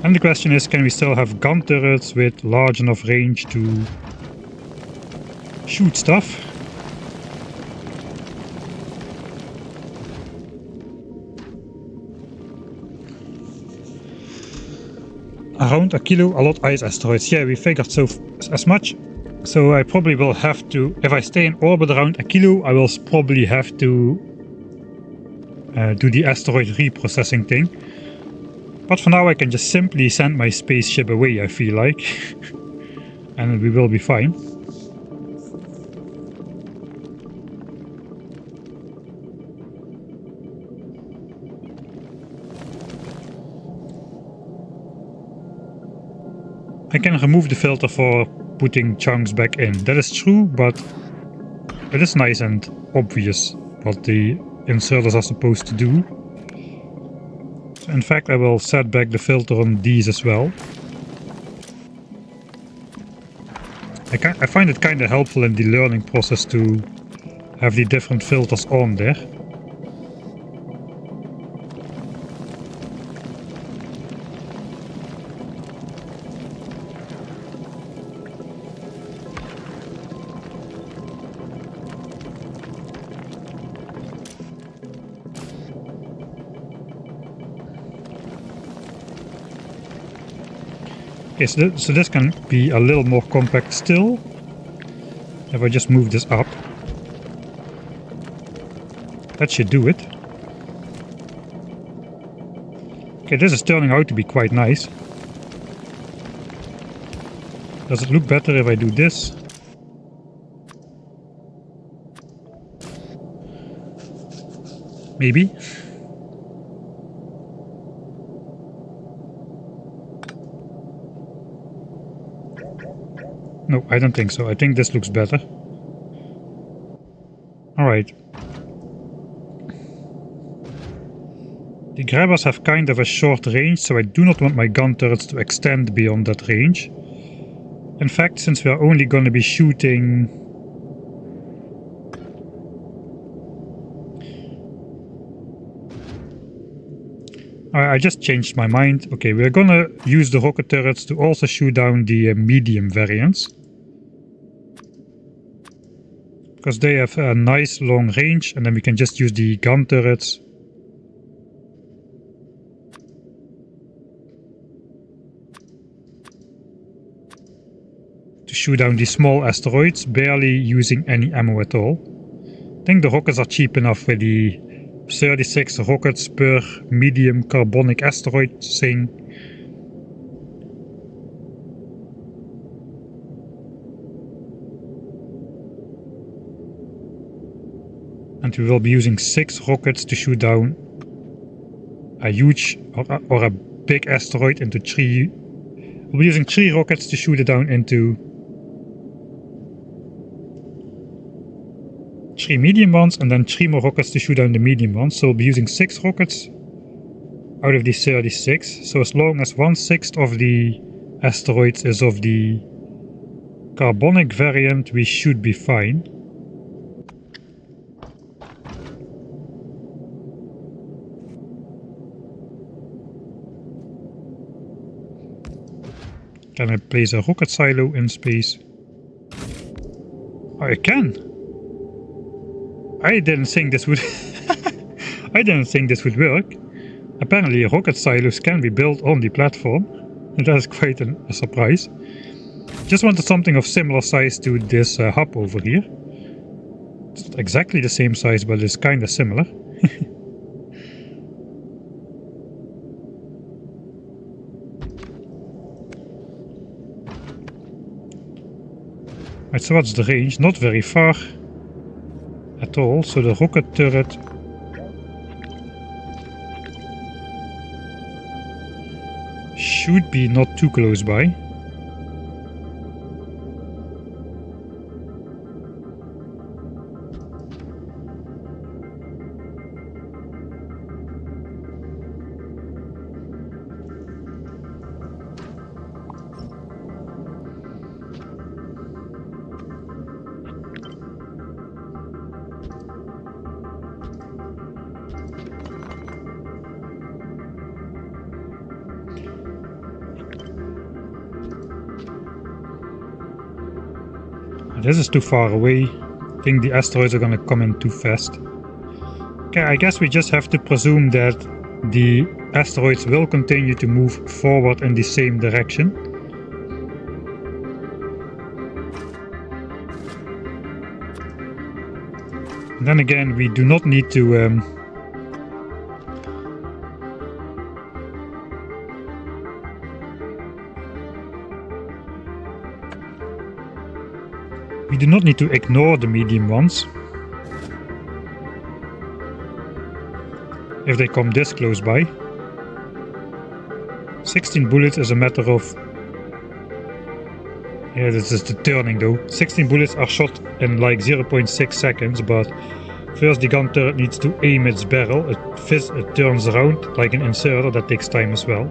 And the question is, can we still have gun turrets with large enough range to shoot stuff? Around Aquilo, a lot of ice asteroids. Yeah, we figured so as much. So I probably will have to, if I stay in orbit around Aquilo, I will probably have to do the asteroid reprocessing thing. But for now I can just simply send my spaceship away, I feel like. And we will be fine. I can remove the filter for putting chunks back in. That is true, but it is nice and obvious what the inserters are supposed to do. So in fact, I will set back the filter on these as well. I find it kind of helpful in the learning process to have the different filters on there. Okay, so this can be a little more compact still, if I just move this up. That should do it. Okay, this is turning out to be quite nice. Does it look better if I do this? Maybe. No, I don't think so. I think this looks better. Alright. The grabbers have kind of a short range, so I do not want my gun turrets to extend beyond that range. In fact, since we are only going to be shooting... I just changed my mind. Okay, we're gonna use the rocket turrets to also shoot down the medium variants. Because they have a nice long range, and then we can just use the gun turrets to shoot down the small asteroids, barely using any ammo at all. I think the rockets are cheap enough with the 36 rockets per medium carbonic asteroid thing. And we will be using 6 rockets to shoot down a huge or a big asteroid into 3. We'll be using 3 rockets to shoot it down into 3 medium ones, and then 3 more rockets to shoot down the medium ones. So we'll be using 6 rockets out of the 36. So as long as 1/6 of the asteroids is of the carbonic variant, we should be fine. Can I place a rocket silo in space? Oh, I can! I didn't think this would... I didn't think this would work. Apparently rocket silos can be built on the platform. And that is quite a surprise. Just wanted something of similar size to this hub over here. It's not exactly the same size, but it's kinda similar. Right, so what's the range? Not very far at all, so the rocket turret should be not too close by. This is too far away. I think the asteroids are gonna come in too fast. Okay, I guess we just have to presume that the asteroids will continue to move forward in the same direction. And then again, we do not need to ignore the medium ones if they come this close by. 16 bullets is a matter of... Yeah, this is the turning though. 16 bullets are shot in like 0.6 seconds, but first the gun turret needs to aim its barrel. It turns around like an inserter, that takes time as well.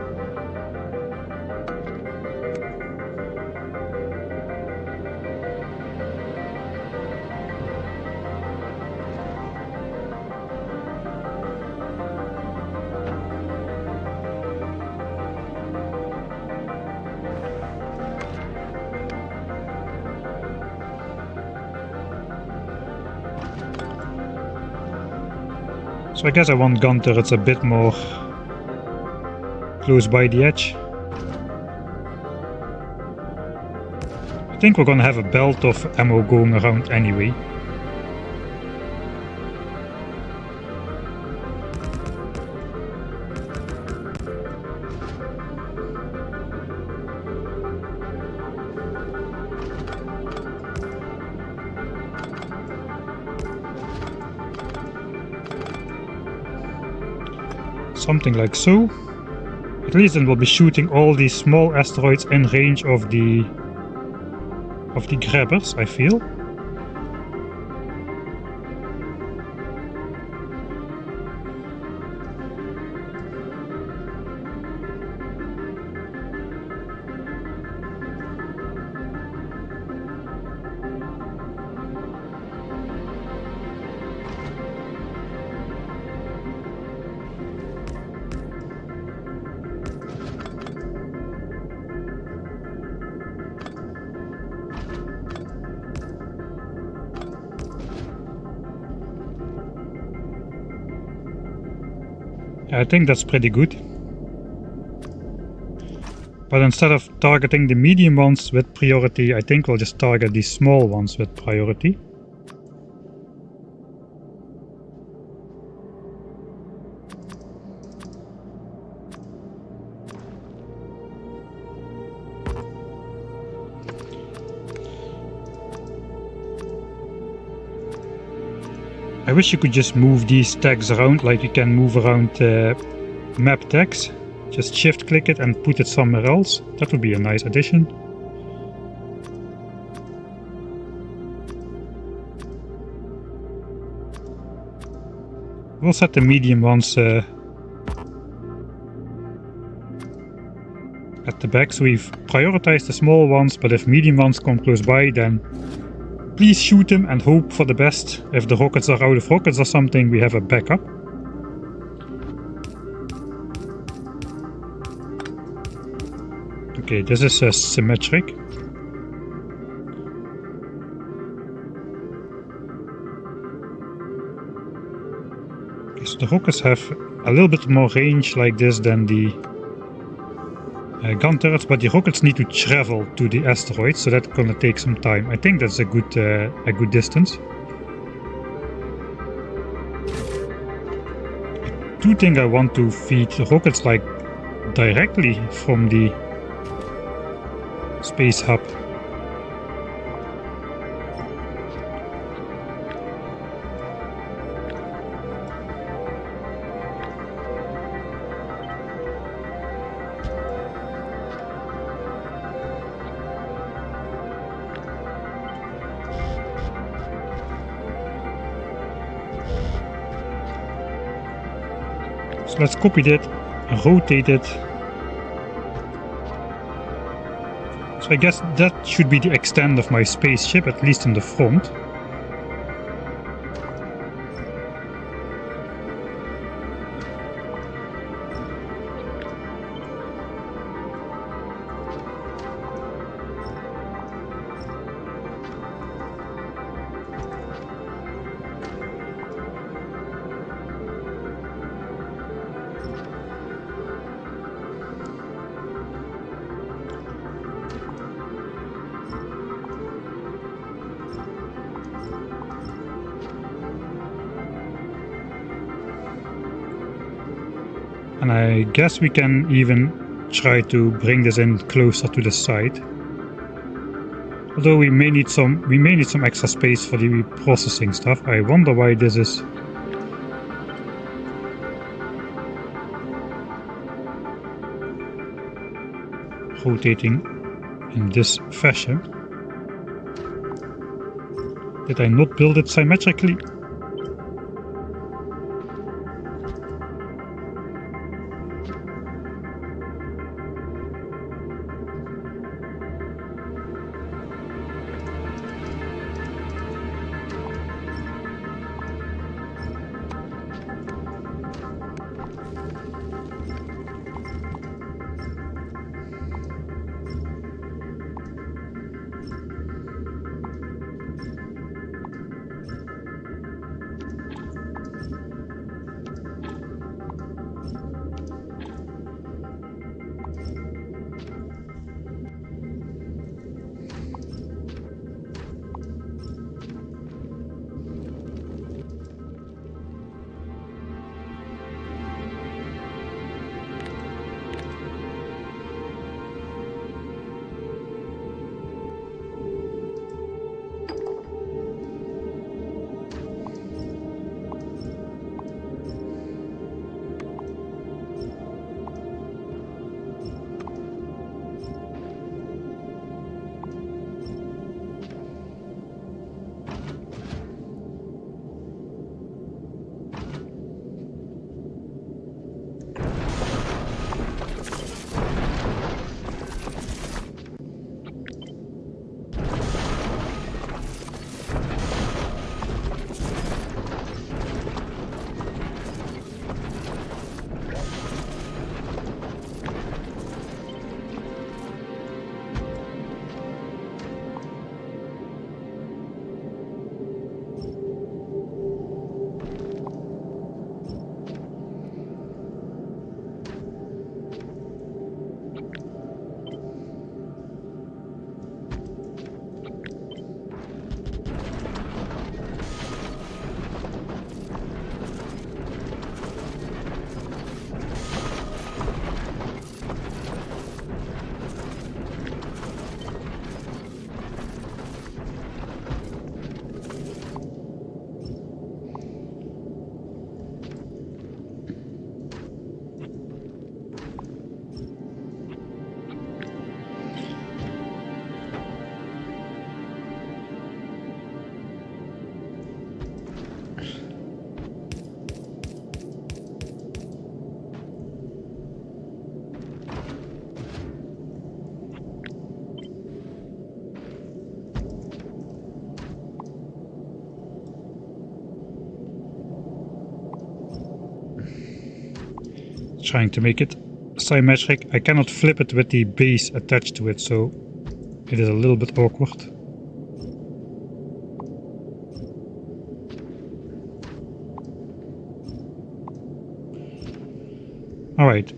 So I guess I want gun turrets a bit more close by the edge. I think we're gonna have a belt of ammo going around anyway. Something like so. At least then we'll be shooting all these small asteroids in range of the grabbers, I feel. I think that's pretty good. But instead of targeting the medium ones with priority, I think we'll just target the small ones with priority. I wish you could just move these tags around like you can move around map tags. Just shift click it and put it somewhere else. That would be a nice addition. We'll set the medium ones at the back, so we've prioritized the small ones, but if medium ones come close by, then please shoot them and hope for the best. If the rockets are out of rockets or something, we have a backup. Okay, this is symmetric. Okay, so the rockets have a little bit more range like this than the gun turrets, but the rockets need to travel to the asteroid, so that's gonna take some time. I think that's a good distance. I do think I want to feed the rockets like directly from the space hub. So let's copy that, rotate it. So I guess that should be the extent of my spaceship, at least in the front. And I guess we can even try to bring this in closer to the side. Although we may need some extra space for the processing stuff. I wonder why this is rotating in this fashion. Did I not build it symmetrically? Trying to make it symmetric. I cannot flip it with the base attached to it, so it is a little bit awkward. All right.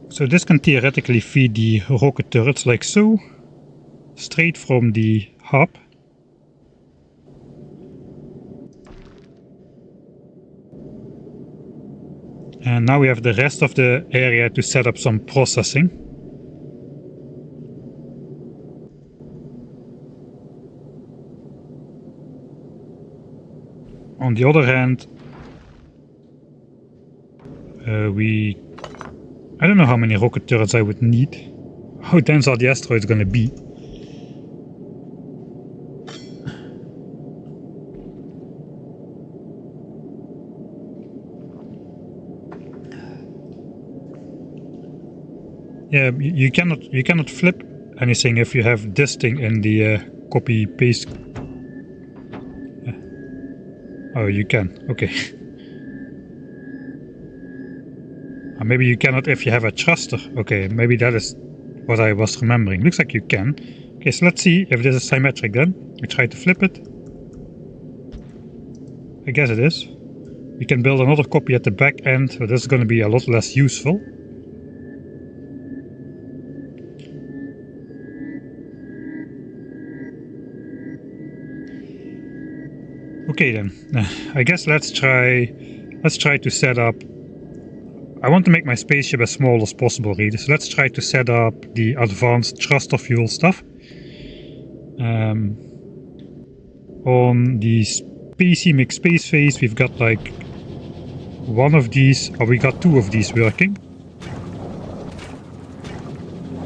So this can theoretically feed the rocket turrets like so. Straight from the hub. And now we have the rest of the area to set up some processing. On the other hand, I don't know how many rocket turrets I would need. How dense are the asteroids going to be? Yeah, you cannot flip anything if you have this thing in the copy paste. Yeah. Oh, you can. Okay. Maybe you cannot if you have a thruster. Okay, maybe that is what I was remembering. Looks like you can. Okay, so let's see if this is symmetric then. We try to flip it. I guess it is. We can build another copy at the back end, but this is going to be a lot less useful. Okay then, I guess let's try to set up. I want to make my spaceship as small as possible, really. So let's try to set up the advanced thruster fuel stuff. On the spacey mix space phase, we've got like one of these, or we got two of these working.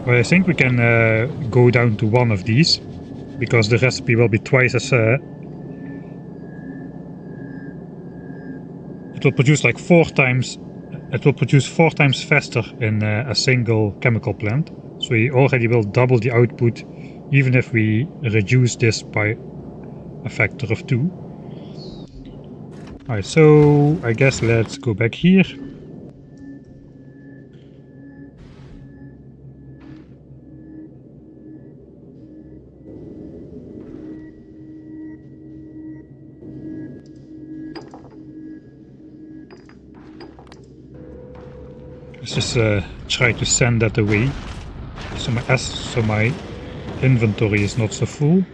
But I think we can go down to one of these, because the recipe will be twice as... it will produce like 4 times... It will produce 4 times faster in a single chemical plant. So we already will double the output, even if we reduce this by a factor of 2. Alright, so I guess let's go back here. Let's just try to send that away, so my inventory is not so full.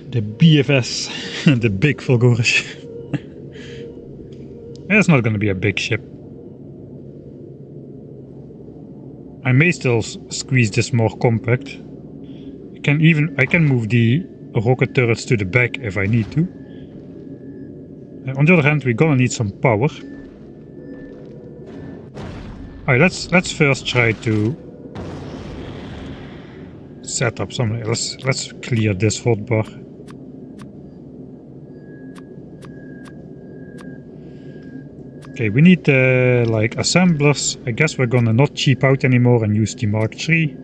The BFS, the big Fulgurish. It's not going to be a big ship. I may still squeeze this more compact. I can move the rocket turrets to the back if I need to. On the other hand, we're gonna need some power. Alright, let's first try to set up something. Let's clear this hotbar. Okay, we need like assemblers. I guess we're gonna not cheap out anymore and use the Mark III.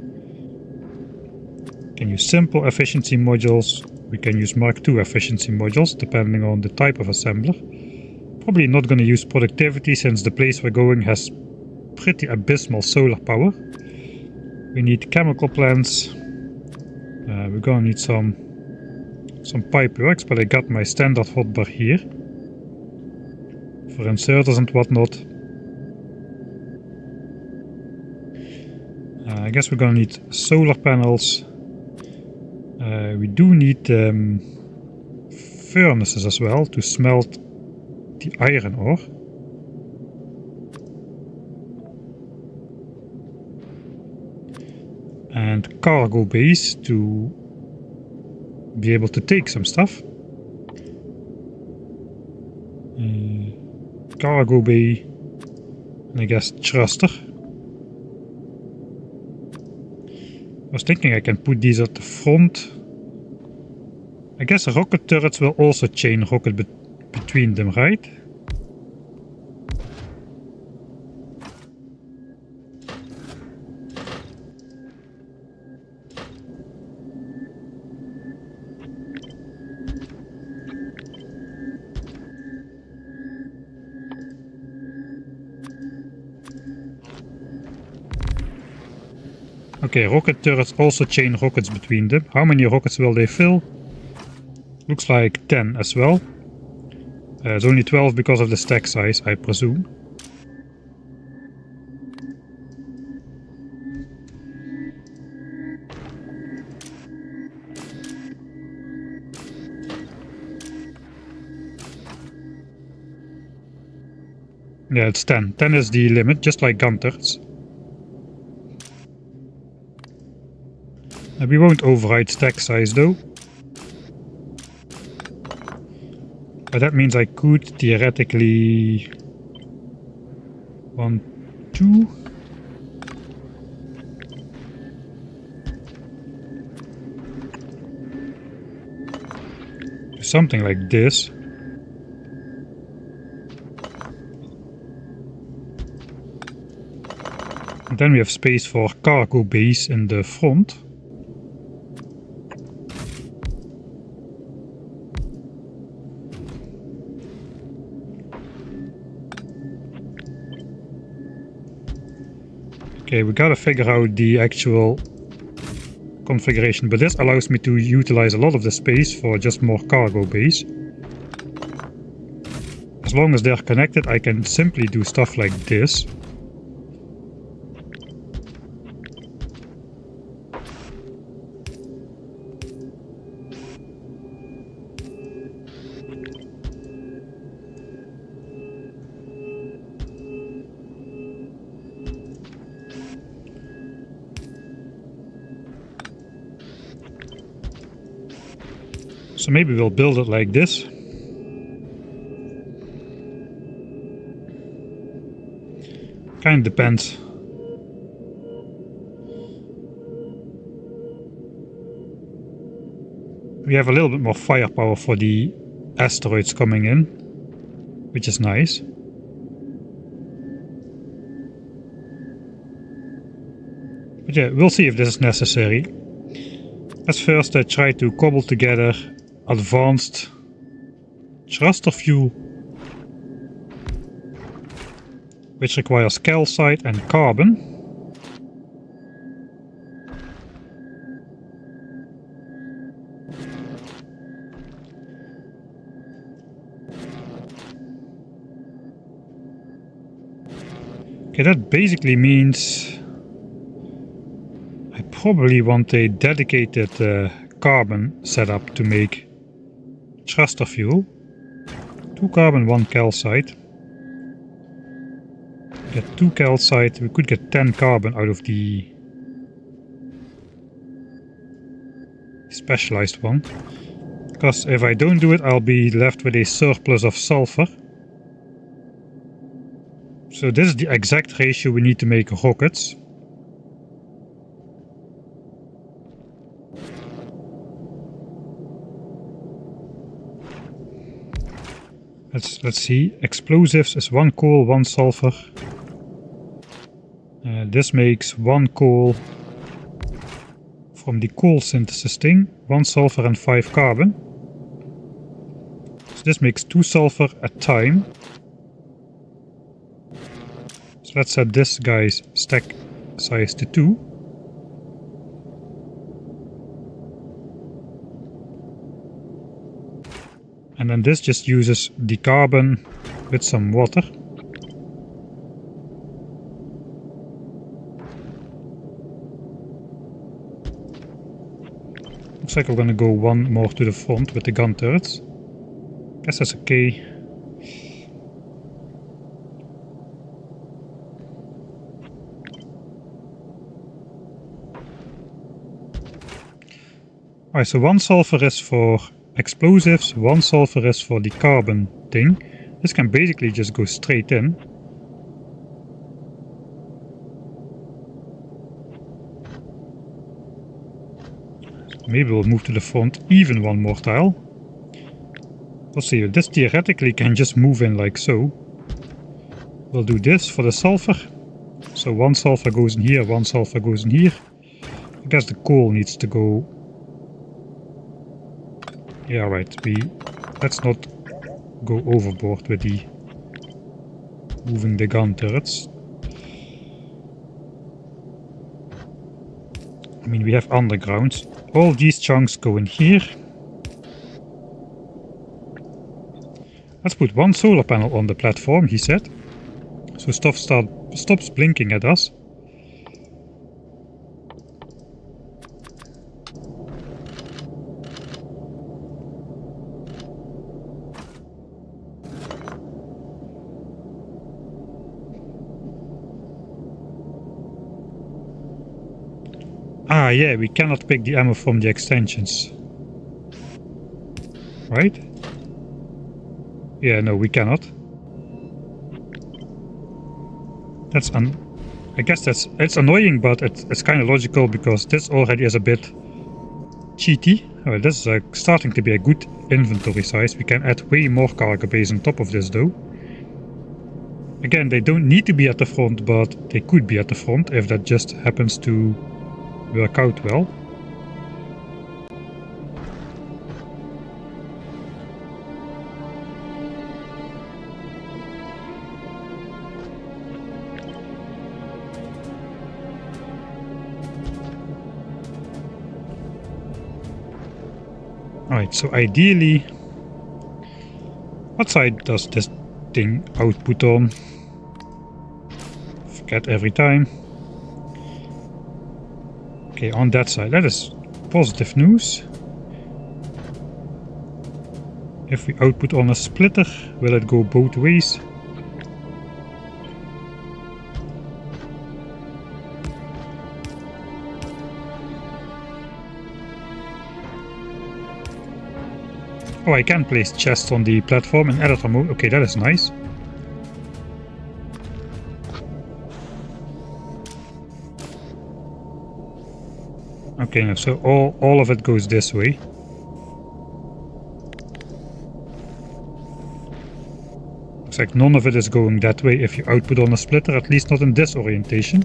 We can use simple efficiency modules. We can use Mark II efficiency modules, depending on the type of assembler. Probably not gonna use productivity, since the place we're going has pretty abysmal solar power. We need chemical plants. We're gonna need some pipe works, but I got my standard hotbar here for inserters and whatnot. I guess we're gonna need solar panels. We do need furnaces as well to smelt the iron ore. And cargo bays to be able to take some stuff. Cargo bay, and I guess thruster. I was thinking I can put these at the front. I guess rocket turrets will also chain rocket between them, right? Okay, rocket turrets also chain rockets between them. How many rockets will they fill? Looks like 10 as well. It's only 12 because of the stack size, I presume. Yeah, it's 10. 10 is the limit, just like gun turrets. We won't override stack size though. But that means I could theoretically... 1, 2... do something like this. And then we have space for cargo bays in the front. Okay, we gotta figure out the actual configuration, but this allows me to utilize a lot of the space for just more cargo bays. As long as they're connected, I can simply do stuff like this. So maybe we'll build it like this. Kind of depends. We have a little bit more firepower for the asteroids coming in, which is nice. But yeah, we'll see if this is necessary. Let's first try to cobble together advanced thruster fuel, which requires calcite and carbon. Okay, that basically means I probably want a dedicated carbon setup to make thruster fuel. 2 carbon, 1 calcite. Get 2 calcite, we could get 10 carbon out of the specialized one. Because if I don't do it, I'll be left with a surplus of sulfur. So this is the exact ratio we need to make rockets. Let's see. Explosives is 1 coal, 1 sulfur. This makes 1 coal from the coal synthesis thing, 1 sulfur and 5 carbon. So this makes 2 sulfur a time. So let's set this guy's stack size to 2. And then this just uses the carbon with some water. Looks like we're gonna go 1 more to the front with the gun turrets. Guess that's okay. Alright, so 1 sulfur is for explosives, 1 sulfur is for the carbon thing. This can basically just go straight in. Maybe we'll move to the front even 1 more tile. We'll see, this theoretically can just move in like so. We'll do this for the sulfur. So 1 sulfur goes in here, 1 sulfur goes in here. I guess the coal needs to go... Yeah, right, let's not go overboard with the moving the gun turrets. I mean, we have undergrounds. All these chunks go in here. Let's put 1 solar panel on the platform, he said. So stuff stops blinking at us. Ah, yeah, we cannot pick the ammo from the extensions. Right? Yeah, no, we cannot. I guess it's annoying, but it's kind of logical because this already is a bit cheaty. Well, this is starting to be a good inventory size. We can add way more cargo bays on top of this though. Again, they don't need to be at the front, but they could be at the front if that just happens to work out well. Alright, so ideally, what side does this thing output on? Forget every time. Okay, on that side. That is positive news. If we output on a splitter, will it go both ways? Oh, I can place chests on the platform in editor mode. Okay, that is nice. Okay, now so all of it goes this way. Looks like none of it is going that way if you output on a splitter, at least not in this orientation.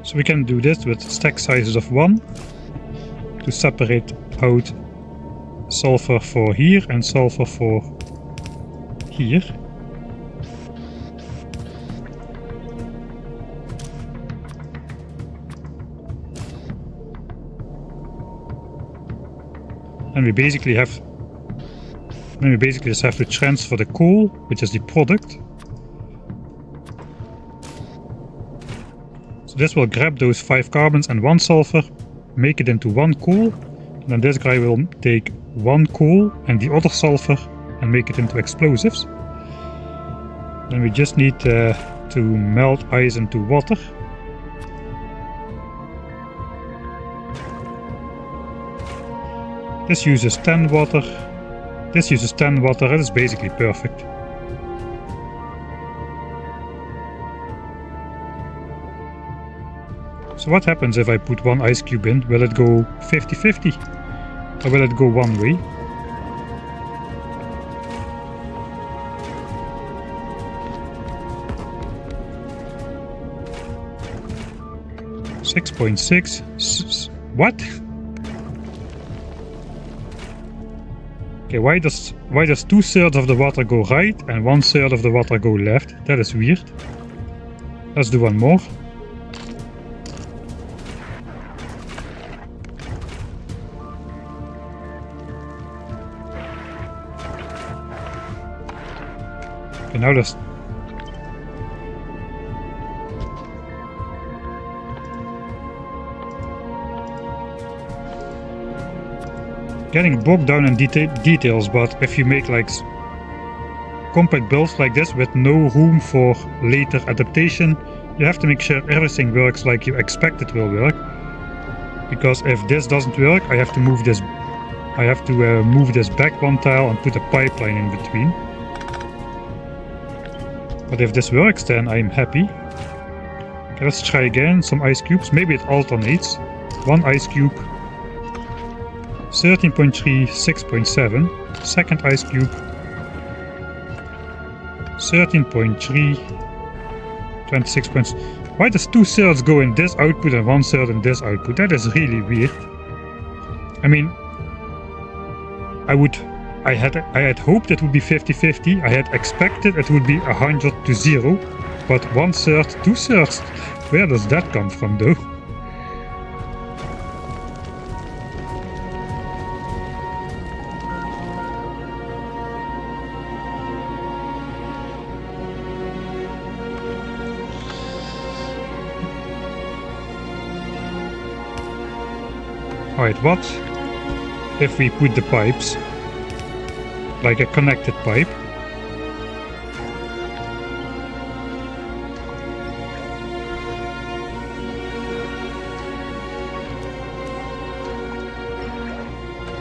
So we can do this with stack sizes of 1 to separate out sulfur for here and sulfur for here. And we basically just have to transfer the coal, which is the product. This will grab those 5 carbons and 1 sulfur, make it into 1 coal, and then this guy will take 1 coal and the other sulfur and make it into explosives. Then we just need to melt ice into water. This uses 10 water, this uses 10 water, that is basically perfect. So what happens if I put 1 ice cube in? Will it go 50-50? Or will it go one way? .6. What? Okay, why does 2/3 of the water go right and 1/3 of the water go left? That is weird. Let's do one more. Okay, now let's... Getting bogged down in details, but if you make like compact builds like this with no room for later adaptation, you have to make sure everything works like you expect it will work. Because if this doesn't work, I have to move this. Move this back 1 tile and put a pipeline in between. But if this works, then I'm happy. Okay, let's try again. Some ice cubes. Maybe it alternates. 1 ice cube. 13.3, 6.7. Second ice cube. 13.3, 26 points. Why does 2/3 go in this output and 1/3 in this output? That is really weird. I mean, I had hoped it would be 50-50. I had expected it would be 100 to 0, but 1/3, 2/3. Where does that come from, though? Alright, what if we put the pipes like a connected pipe?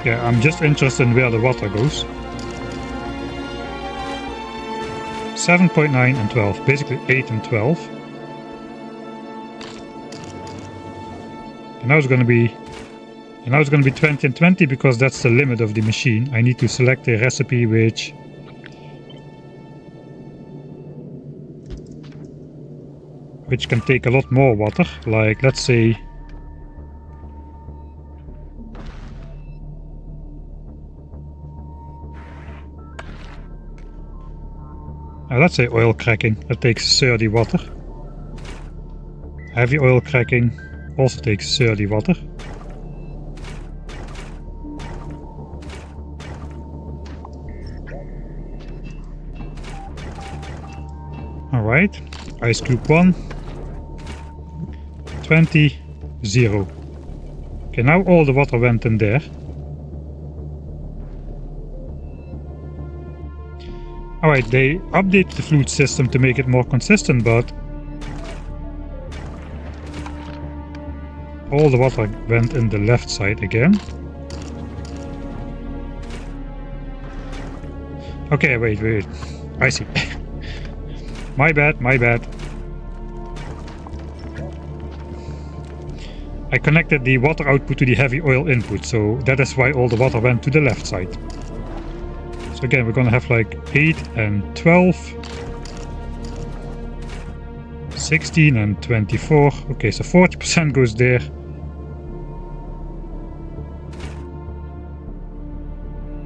Yeah, I'm just interested in where the water goes. 7.9 and 12, basically 8 and 12. And now it's going to be 20 and 20 because that's the limit of the machine. I need to select a recipe which can take a lot more water, like let's say oil cracking, that takes 30 water. Heavy oil cracking also takes 30 water. Alright, ice cube 1, 20, 0. Okay, now all the water went in there. Alright, they updated the fluid system to make it more consistent, but all the water went in the left side again. Okay, wait. I see. My bad. I connected the water output to the heavy oil input, so that is why all the water went to the left side. So again, we're gonna have like 8 and 12, 16 and 24. Okay, so 40% goes there.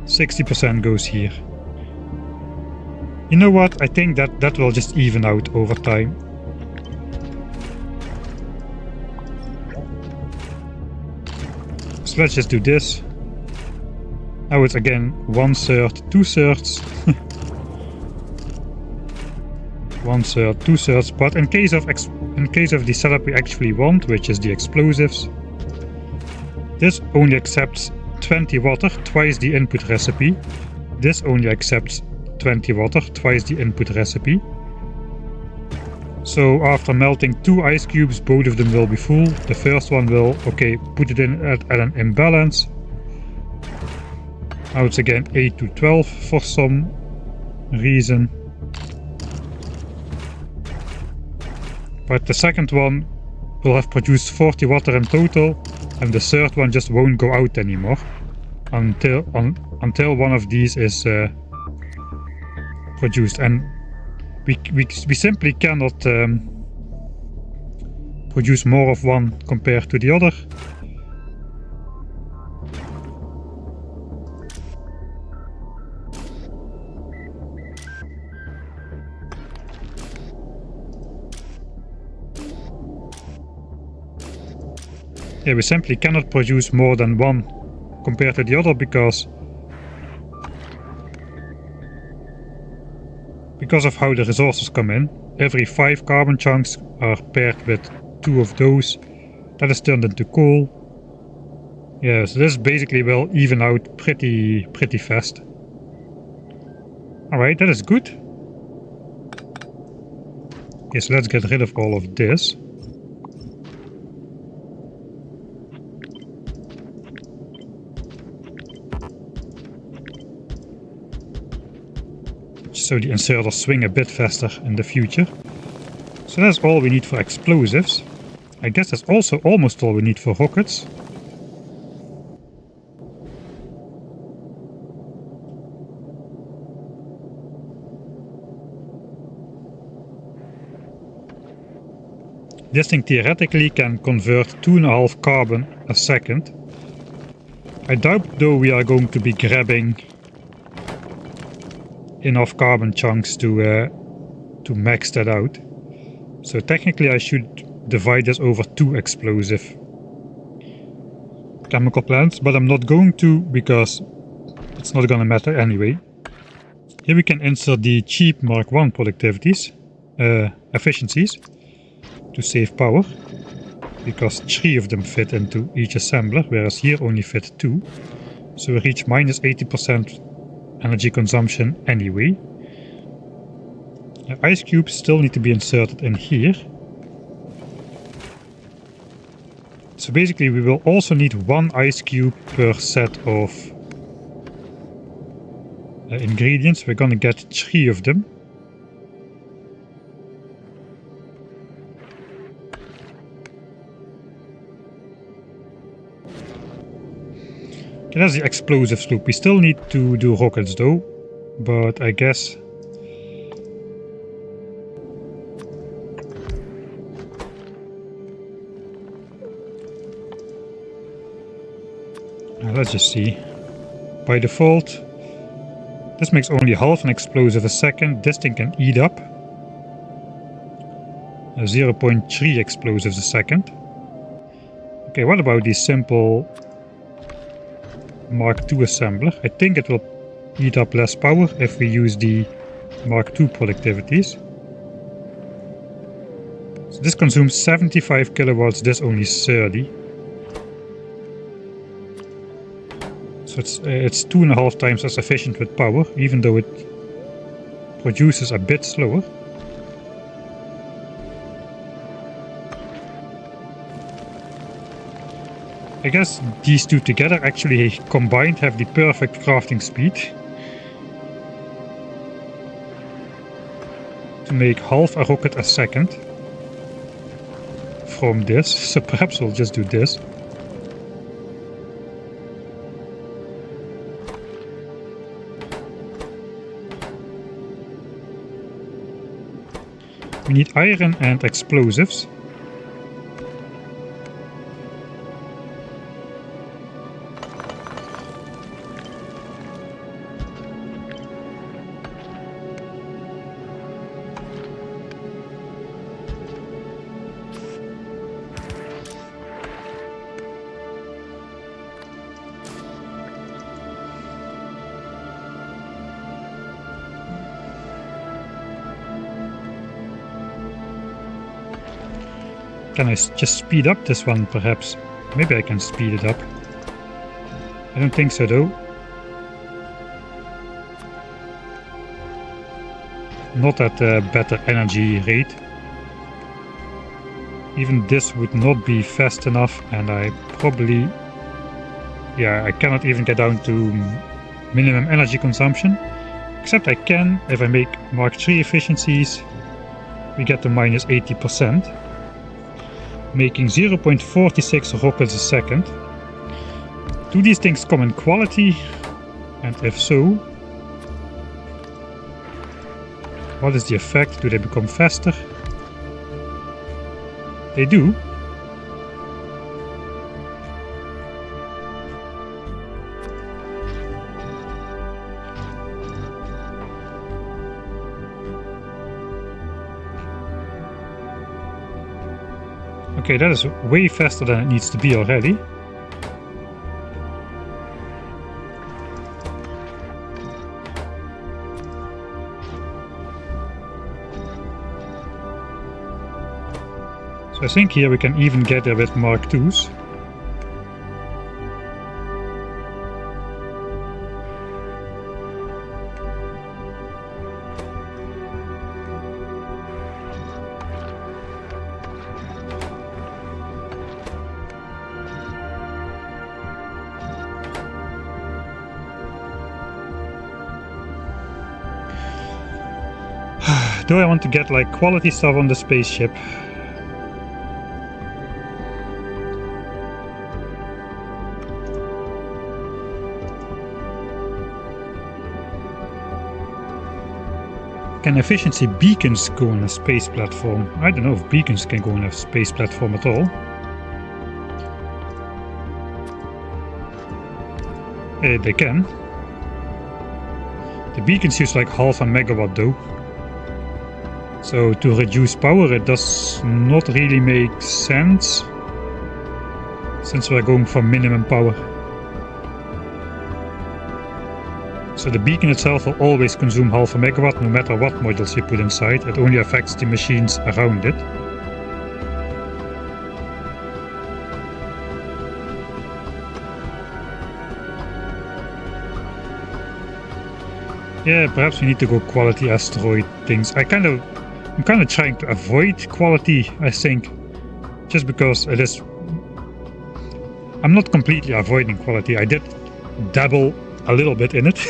%60 goes here. You know what? I think that will just even out over time. So let's just do this. Now it's again 1/3, 2/3. 1/3, 2/3. But in case of the setup we actually want, which is the explosives, this only accepts 20 water, twice the input recipe. This only accepts 20 water, twice the input recipe. So after melting 2 ice cubes, both of them will be full. The first one will, okay, put it in at an imbalance. Now it's again 8 to 12 for some reason. But the second one will have produced 40 water in total, and the third one just won't go out anymore until one of these is produced. And we simply cannot produce more of one compared to the other. Yeah, we simply cannot produce more than one compared to the other because of how the resources come in. Every 5 carbon chunks are paired with 2 of those. That is turned into coal. Yeah, so this basically will even out pretty fast. Alright, that is good. Okay, so let's get rid of all of this. So the inserters swing a bit faster in the future. So that's all we need for explosives. I guess that's also almost all we need for rockets. This thing theoretically can convert 2.5 carbon a second. I doubt though we are going to be grabbing enough carbon chunks to max that out. So technically I should divide this over 2 explosive chemical plants, but I'm not going to because it's not gonna matter anyway. Here we can insert the cheap Mark 1 productivities, efficiencies, to save power, because 3 of them fit into each assembler, whereas here only fit 2. So we reach minus 80% energy consumption anyway. Ice cubes still need to be inserted in here. So basically we will also need 1 ice cube per set of ingredients. We're gonna get 3 of them. Okay, that's the explosives loop. We still need to do rockets though, but I guess... let's just see. By default, this makes only half an explosive a second. This thing can eat up 0.3 explosives a second. Okay, what about the simple Mark II assembler? I think it will eat up less power if we use the Mark II productivities. So this consumes 75 kilowatts, this only 30. So it's 2.5 times as efficient with power, even though it produces a bit slower. I guess these two together actually combined have the perfect crafting speed to make half a rocket a second from this, so perhaps we'll just do this. We need iron and explosives. Can I just speed up this one, perhaps? Maybe I can speed it up. I don't think so, though. Not at a better energy rate. Even this would not be fast enough, and I probably... yeah, I cannot even get down to minimum energy consumption. Except I can, if I make Mark III efficiencies, we get to minus 80%. Making 0.46 rockets a second. Do these things come in quality? And if so, what is the effect? Do they become faster? They do. Okay, that is way faster than it needs to be already. So I think here we can even get there with Mark IIs. Do I want to get like quality stuff on the spaceship? Can efficiency beacons go on a space platform? I don't know if beacons can go on a space platform at all. They can. The beacons use like half a megawatt though. So to reduce power it does not really make sense, since we're going for minimum power. So the beacon itself will always consume half a megawatt no matter what modules you put inside. It only affects the machines around it. Yeah, perhaps we need to go quality asteroid things. I'm kind of trying to avoid quality, I think, just because it is... I'm not completely avoiding quality. I did dabble a little bit in it.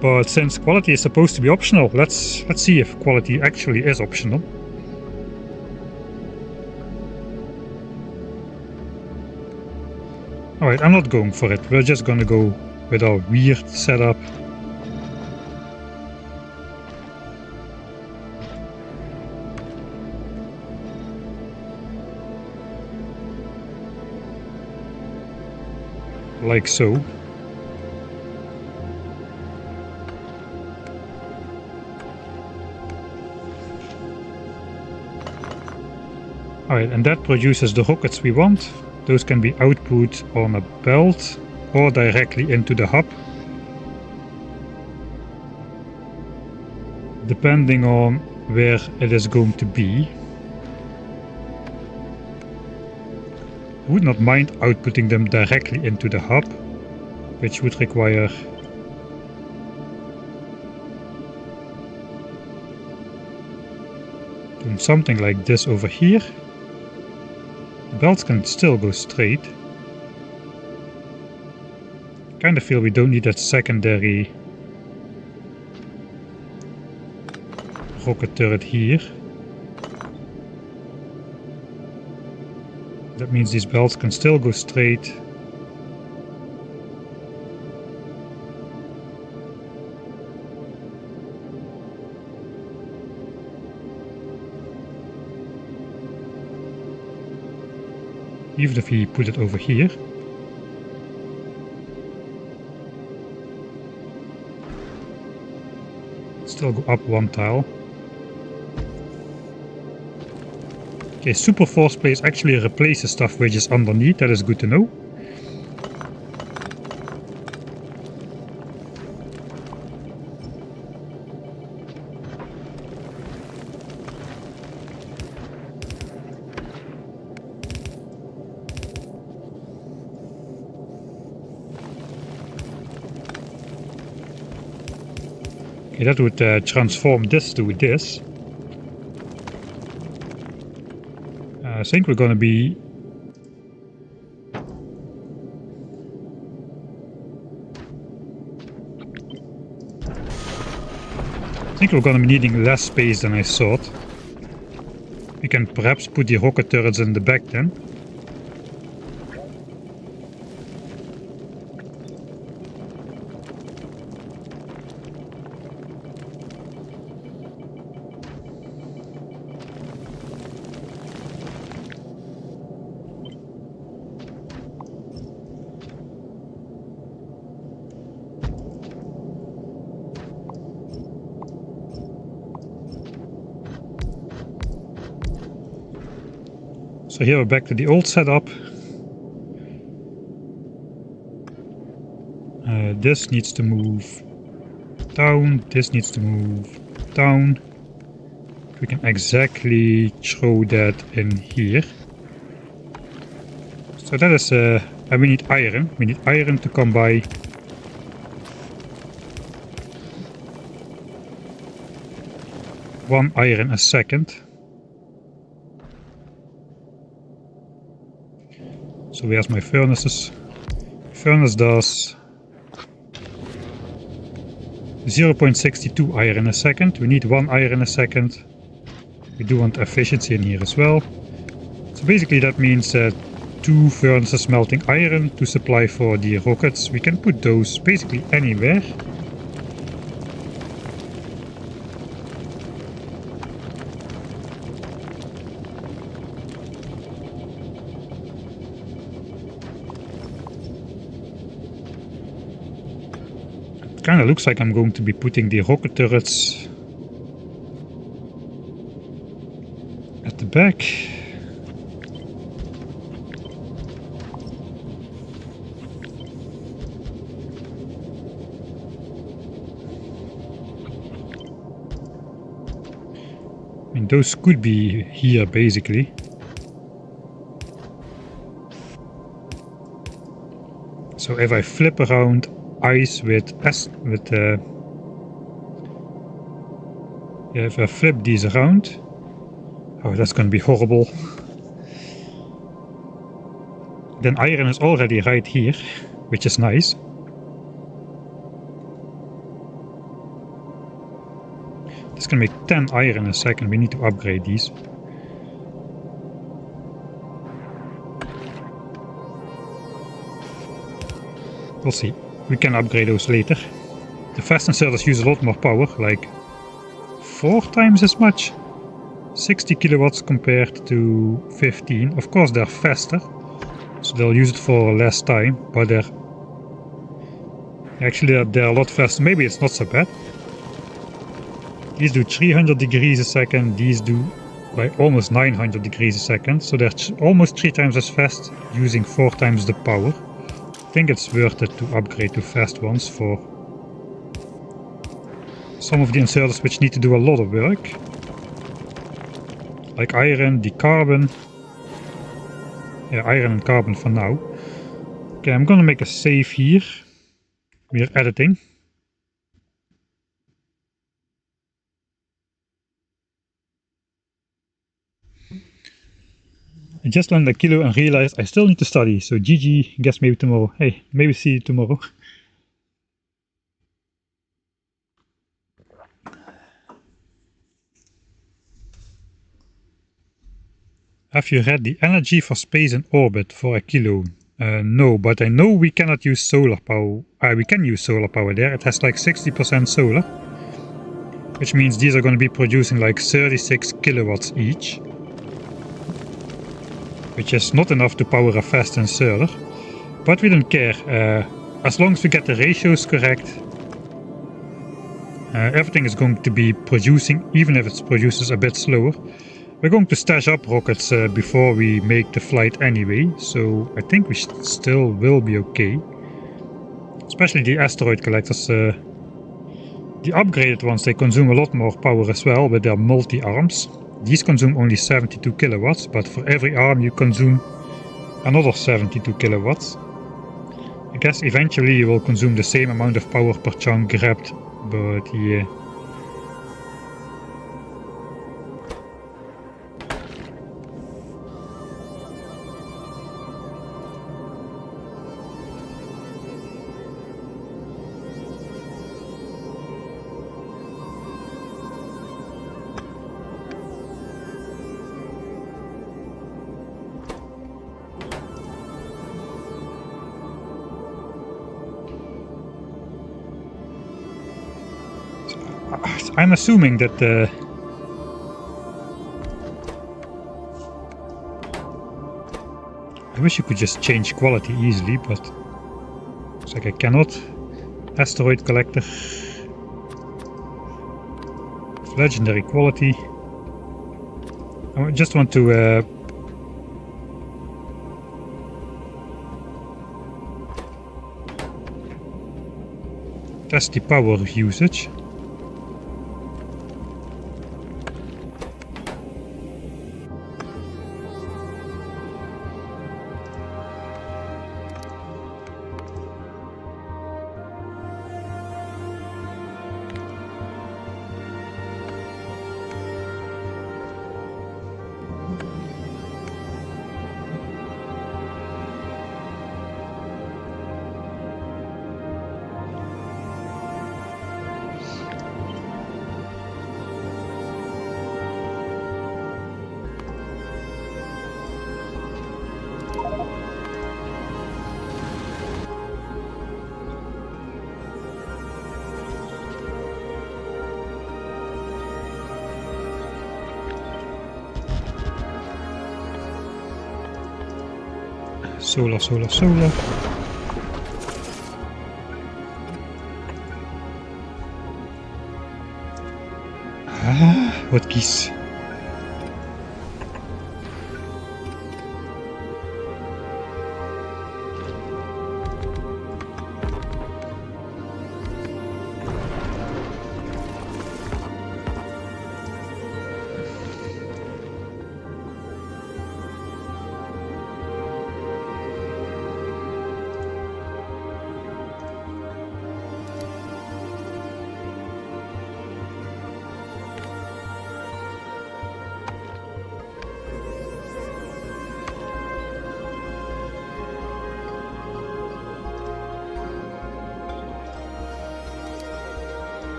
But since quality is supposed to be optional, let's see if quality actually is optional. Alright, I'm not going for it. We're just gonna go with our weird setup. Like so. Alright, and that produces the rockets we want. Those can be output on a belt or directly into the hub, depending on where it is going to be. I would not mind outputting them directly into the hub, which would require doing something like this over here. The belts can still go straight. Kind of feel we don't need that secondary rocket turret here. That means these belts can still go straight. Even if we put it over here. Still go up one tile. Okay, super force place actually replaces stuff which is underneath. That is good to know. Okay, that would transform this to this. I think we're gonna be... I think we're gonna be needing less space than I thought. We can perhaps put the rocket turrets in the back then. So here we're back to the old setup. This needs to move down, this needs to move down. We can exactly throw that in here. So that is, and we need iron. We need iron to come by. One iron a second. So where's my furnaces? Furnace does 0.62 iron a second. We need 1 iron a second. We do want efficiency in here as well. So basically that means 2 furnaces smelting iron to supply for the rockets. We can put those basically anywhere. Kind of looks like I'm going to be putting the rocket turrets at the back. I mean, those could be here basically. So if I flip around ice with yeah, if I flip these around, oh, that's going to be horrible. Then iron is already right here, which is nice. This can make 10 iron a second. We need to upgrade these. We'll see. We can upgrade those later. The fast inserters use a lot more power, like 4 times as much. 60 kilowatts compared to 15. Of course they're faster, so they'll use it for less time, but they're a lot faster. Maybe it's not so bad. These do 300 degrees a second, these do by almost 900 degrees a second, so they're almost 3 times as fast, using 4 times the power. I think it's worth it to upgrade to fast ones for some of the inserters which need to do a lot of work. Like iron, the carbon. Yeah, iron and carbon for now. Okay, I'm gonna make a save here. We're editing. I just landed Aquilo and realized I still need to study, so GG, guess maybe tomorrow. Hey, maybe see you tomorrow. Have you read the energy for space and orbit for Aquilo? No, but I know we cannot use solar power. We can use solar power there. It has like 60% solar, which means these are going to be producing like 36 kilowatts each, which is not enough to power a fast inserter. But we don't care. As long as we get the ratios correct, everything is going to be producing, even if it produces a bit slower. We're going to stash up rockets before we make the flight anyway, so I think we still will be okay. Especially the asteroid collectors. The upgraded ones, they consume a lot more power as well with their multi-arms. These consume only 72 kilowatts, but for every arm you consume another 72 kilowatts. I guess eventually you will consume the same amount of power per chunk grabbed, but yeah. I'm assuming that I wish you could just change quality easily, but looks like I cannot. Asteroid collector. Legendary quality. I just want to test the power usage. Solar, solar, solar. Ah, what keys?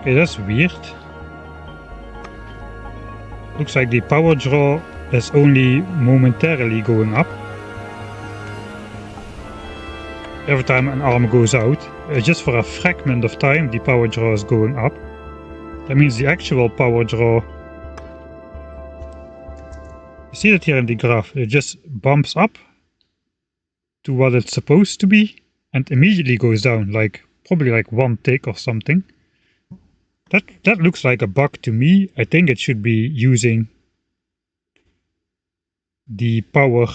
Okay, that's weird. Looks like the power draw is only momentarily going up. Every time an arm goes out, just for a fragment of time the power draw is going up. That means the actual power draw, you see that here in the graph, it just bumps up to what it's supposed to be and immediately goes down, like probably like 1 tick or something. That looks like a bug to me. I think it should be using the power,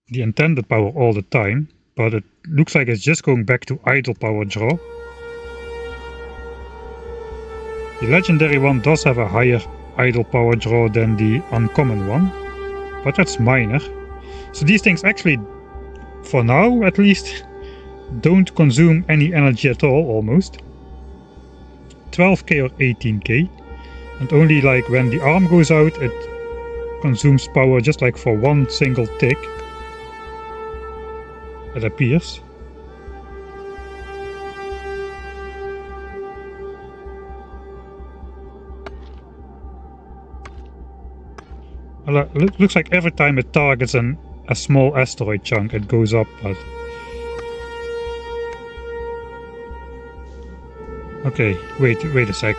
the intended power all the time, but it looks like it's just going back to idle power draw. The legendary one does have a higher idle power draw than the uncommon one, but that's minor. So these things actually, for now at least, don't consume any energy at all, almost. 12k or 18k, and only like when the arm goes out it consumes power just like for 1 single tick, it appears. Well, it looks like every time it targets a small asteroid chunk it goes up, but... Okay, wait a sec.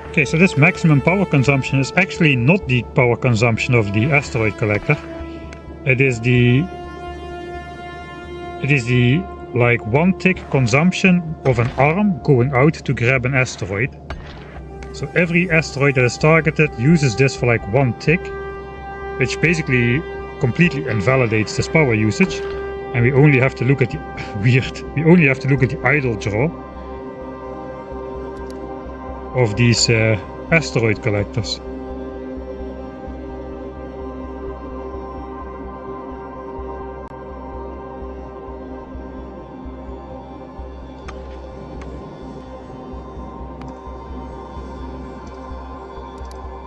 Okay, so this maximum power consumption is actually not the power consumption of the asteroid collector. It is the like 1 tick consumption of an arm going out to grab an asteroid. So every asteroid that is targeted uses this for like 1 tick, which basically completely invalidates this power usage, and we only have to look at the we only have to look at the idle draw of these asteroid collectors.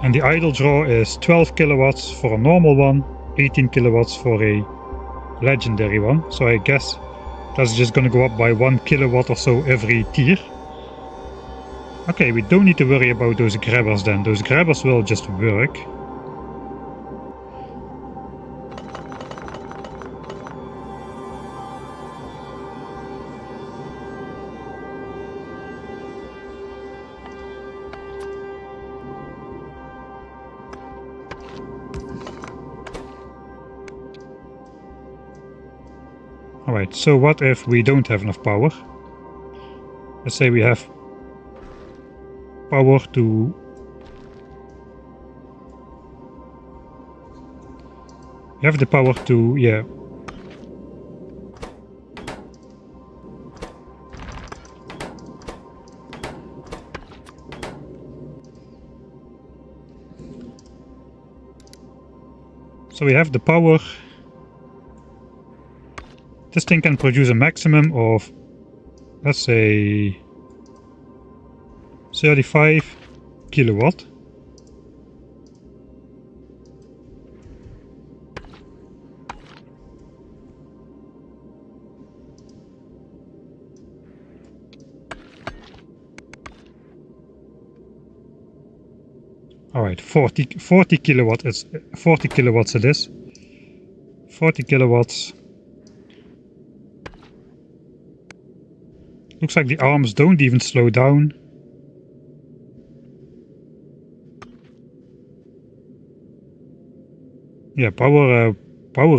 And the idle draw is 12 kilowatts for a normal one, 18 kilowatts for a legendary one. So I guess that's just gonna go up by 1 kilowatt or so every tier. Okay, we don't need to worry about those grabbers then. Those grabbers will just work. Alright, so what if we don't have enough power? Let's say we have power to... We have the power to, yeah. So we have the power. This thing can produce a maximum of, let's say, 35 kilowatt. All right, 40 kilowatt is 40 kilowatts it is. 40 kilowatts. Looks like the arms don't even slow down. Yeah, power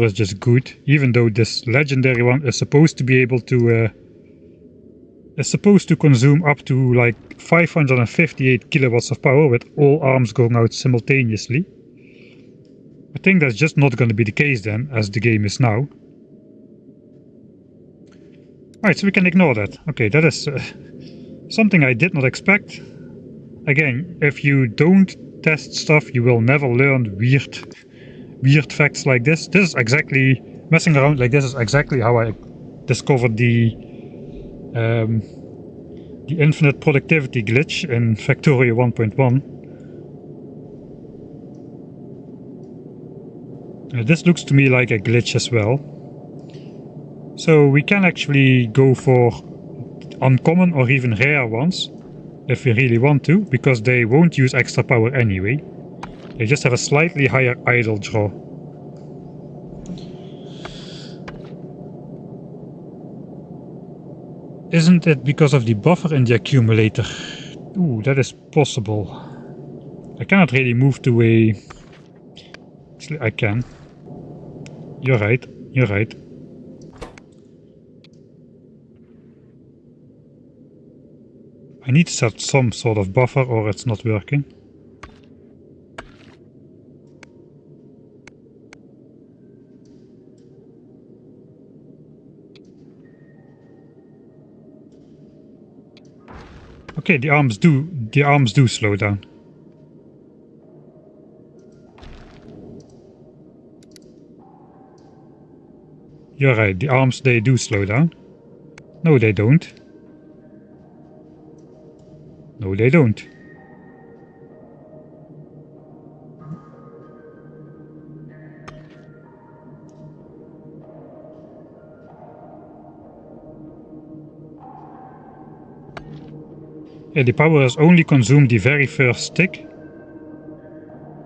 is just good, even though this legendary one is supposed to be able to consume up to like 558 kilowatts of power with all arms going out simultaneously. I think that's just not going to be the case then, as the game is now. Alright, so we can ignore that. Okay, that is something I did not expect. Again, if you don't test stuff, you will never learn weird facts like this. This is exactly, messing around like this is exactly how I discovered the infinite productivity glitch in Factorio 1.1. This looks to me like a glitch as well. So we can actually go for uncommon or even rare ones if we really want to, because they won't use extra power anyway. They just have a slightly higher idle draw. Isn't it because of the buffer in the accumulator? Ooh, that is possible. I cannot really move to a... Actually, I can. You're right, you're right. I need to set some sort of buffer or it's not working. Okay, the arms do slow down. You're right, the arms, they do slow down. No, they don't. No, they don't. Yeah, the power has only consumed the very first stick.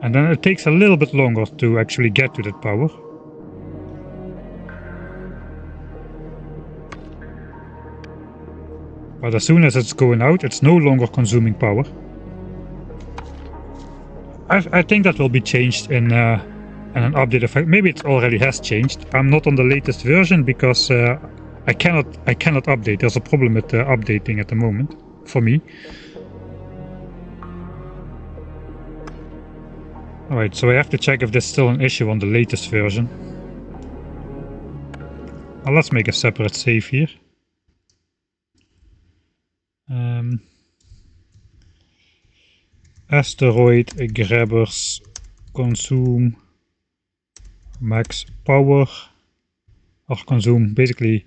And then it takes a little bit longer to actually get to that power. But as soon as it's going out, it's no longer consuming power. I think that will be changed in an update effect. Maybe it already has changed. I'm not on the latest version because I cannot update. There's a problem with updating at the moment for me. Alright, so I have to check if there's still an issue on the latest version. Well, let's make a separate save here. Asteroid grabbers consume max power, or consume basically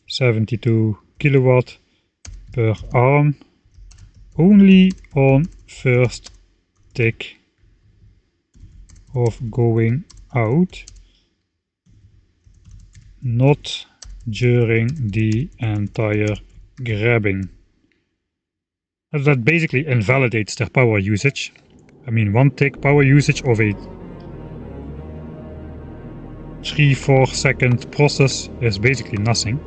72 kilowatt per arm, only on first tick of going out, not during the entire grabbing. That basically invalidates their power usage. I mean, 1 tick power usage of a 3-4 second process is basically nothing.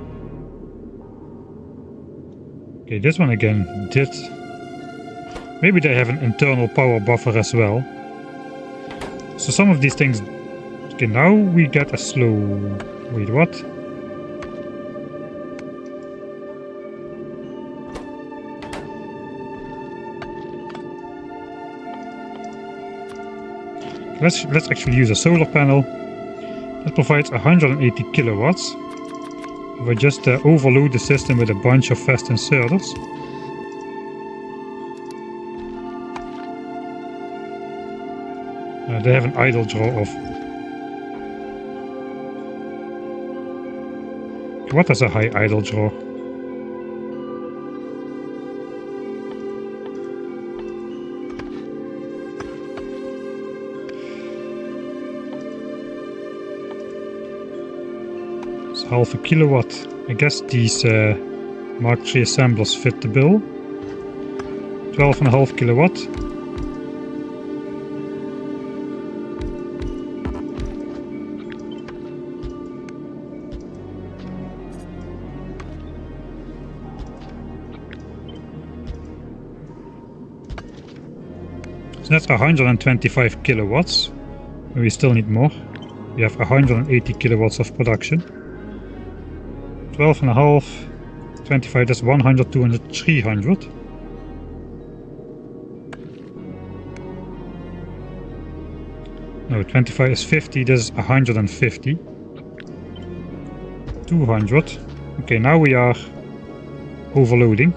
Okay, this one again did. Maybe they have an internal power buffer as well. So some of these things... Okay, now we get a slow... Wait, what? Let's actually use a solar panel that provides 180 kilowatts. We just overload the system with a bunch of fast inserters. They have an idle draw of... What is a high idle draw? It's half a kilowatt. I guess these Mark III assemblers fit the bill. 12.5 kilowatt. So that's 125 kilowatts. We still need more. We have 180 kilowatts of production. 12.5, 25, that's 100, 200, 300. No, 25 is 50, this is 150. 200. Okay, now we are overloading.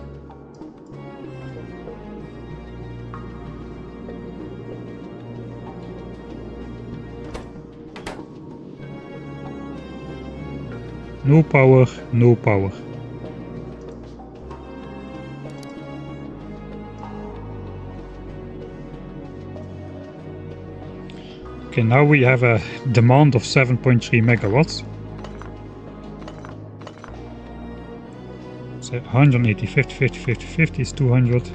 No power, no power. Okay, now we have a demand of 7.3 megawatts. So 180, 50, 50, 50, 50 is 200.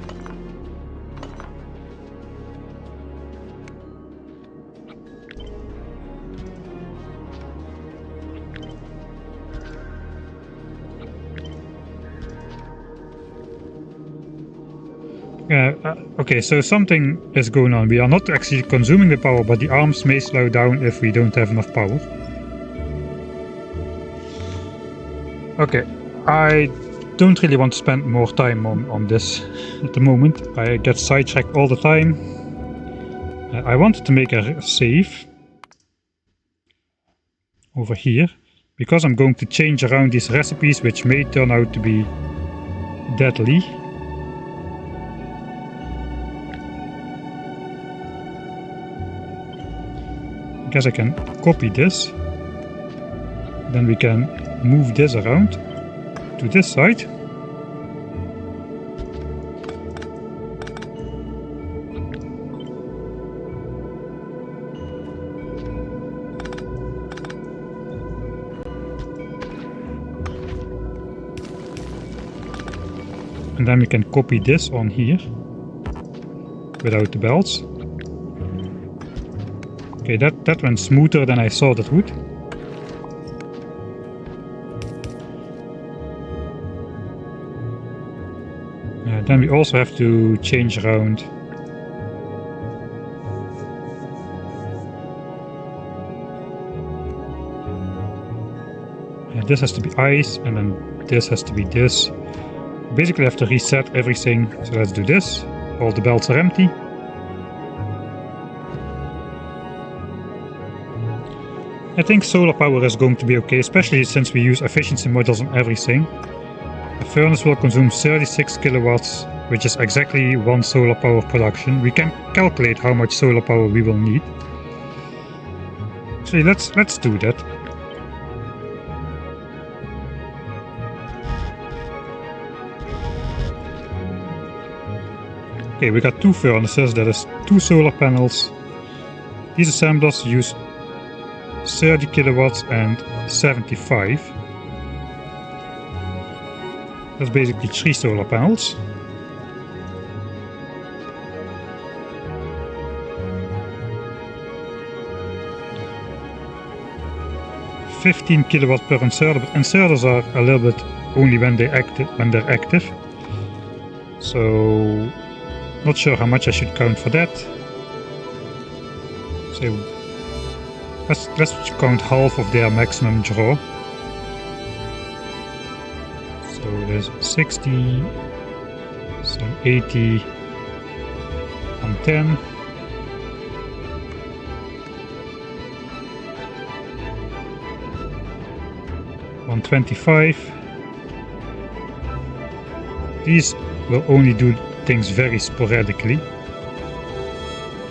Okay, so something is going on. We are not actually consuming the power, but the arms may slow down if we don't have enough power. Okay, I don't really want to spend more time on this at the moment. I get sidetracked all the time. I wanted to make a save over here, because I'm going to change around these recipes, which may turn out to be deadly. I guess I can copy this. Then we can move this around to this side. And then we can copy this on here without the belts. Okay, that went smoother than I thought it would. Then we also have to change around this has to be ice, and then this has to be this. Basically I have to reset everything, so let's do this. All the belts are empty. I think solar power is going to be okay, especially since we use efficiency models on everything. A furnace will consume 36 kilowatts, which is exactly one solar power production. We can calculate how much solar power we will need. Actually, let's do that. Okay, we got two furnaces, that is 2 solar panels. These assemblers use 30 kilowatts and 75. That's basically 3 solar panels. $15 kilowatts per inserter, but inserters are a little bit only when they're active. So not sure how much I should count for that. So let's count half of their maximum draw. So there's 60, so 80, 110. $125. These will only do things very sporadically.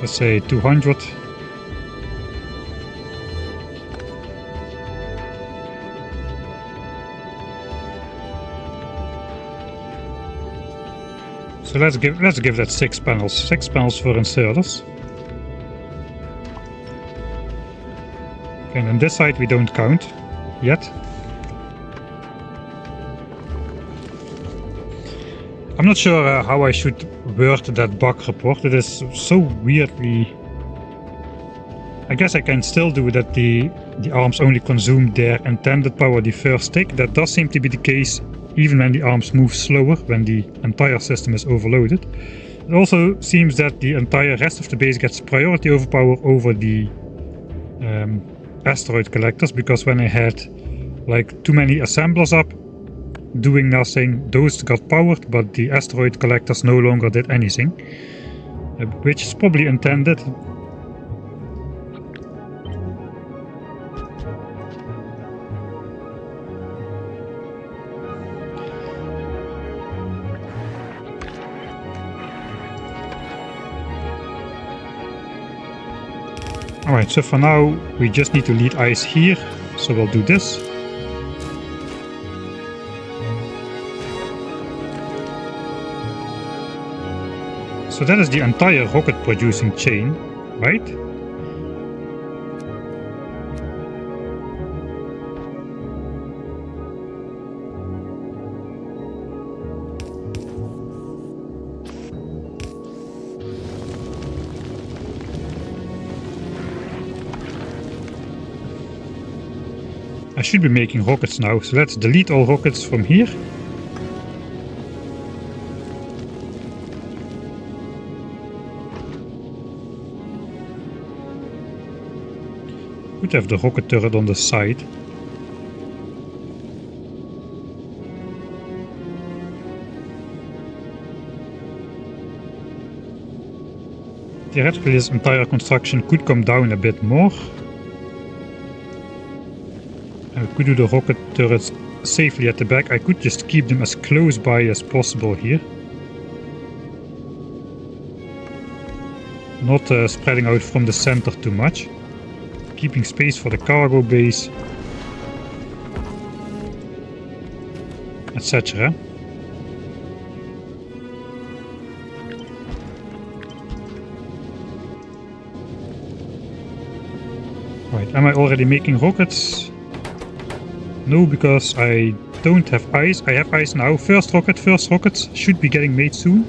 Let's say 200. So let's give that 6 panels. 6 panels for inserters. Okay, and on this side we don't count yet. I'm not sure how I should word that bug report. It is so weirdly... I guess I can still do that the arms only consume their intended power the first tick. That does seem to be the case even when the arms move slower, when the entire system is overloaded. It also seems that the entire rest of the base gets priority overpower over the asteroid collectors, because when I had like too many assemblers up doing nothing, those got powered, but the asteroid collectors no longer did anything, which is probably intended. Alright, so for now we just need to lead ice here, so we'll do this. So that is the entire rocket producing chain, right? I should be making rockets now, so let's delete all rockets from here. Could have the rocket turret on the side. Theoretically, this entire construction could come down a bit more. And we could do the rocket turrets safely at the back. I could just keep them as close by as possible here. Not spreading out from the center too much. Keeping space for the cargo base, etc. Right, am I already making rockets? No, because I don't have ice. I have ice now. First rockets should be getting made soon.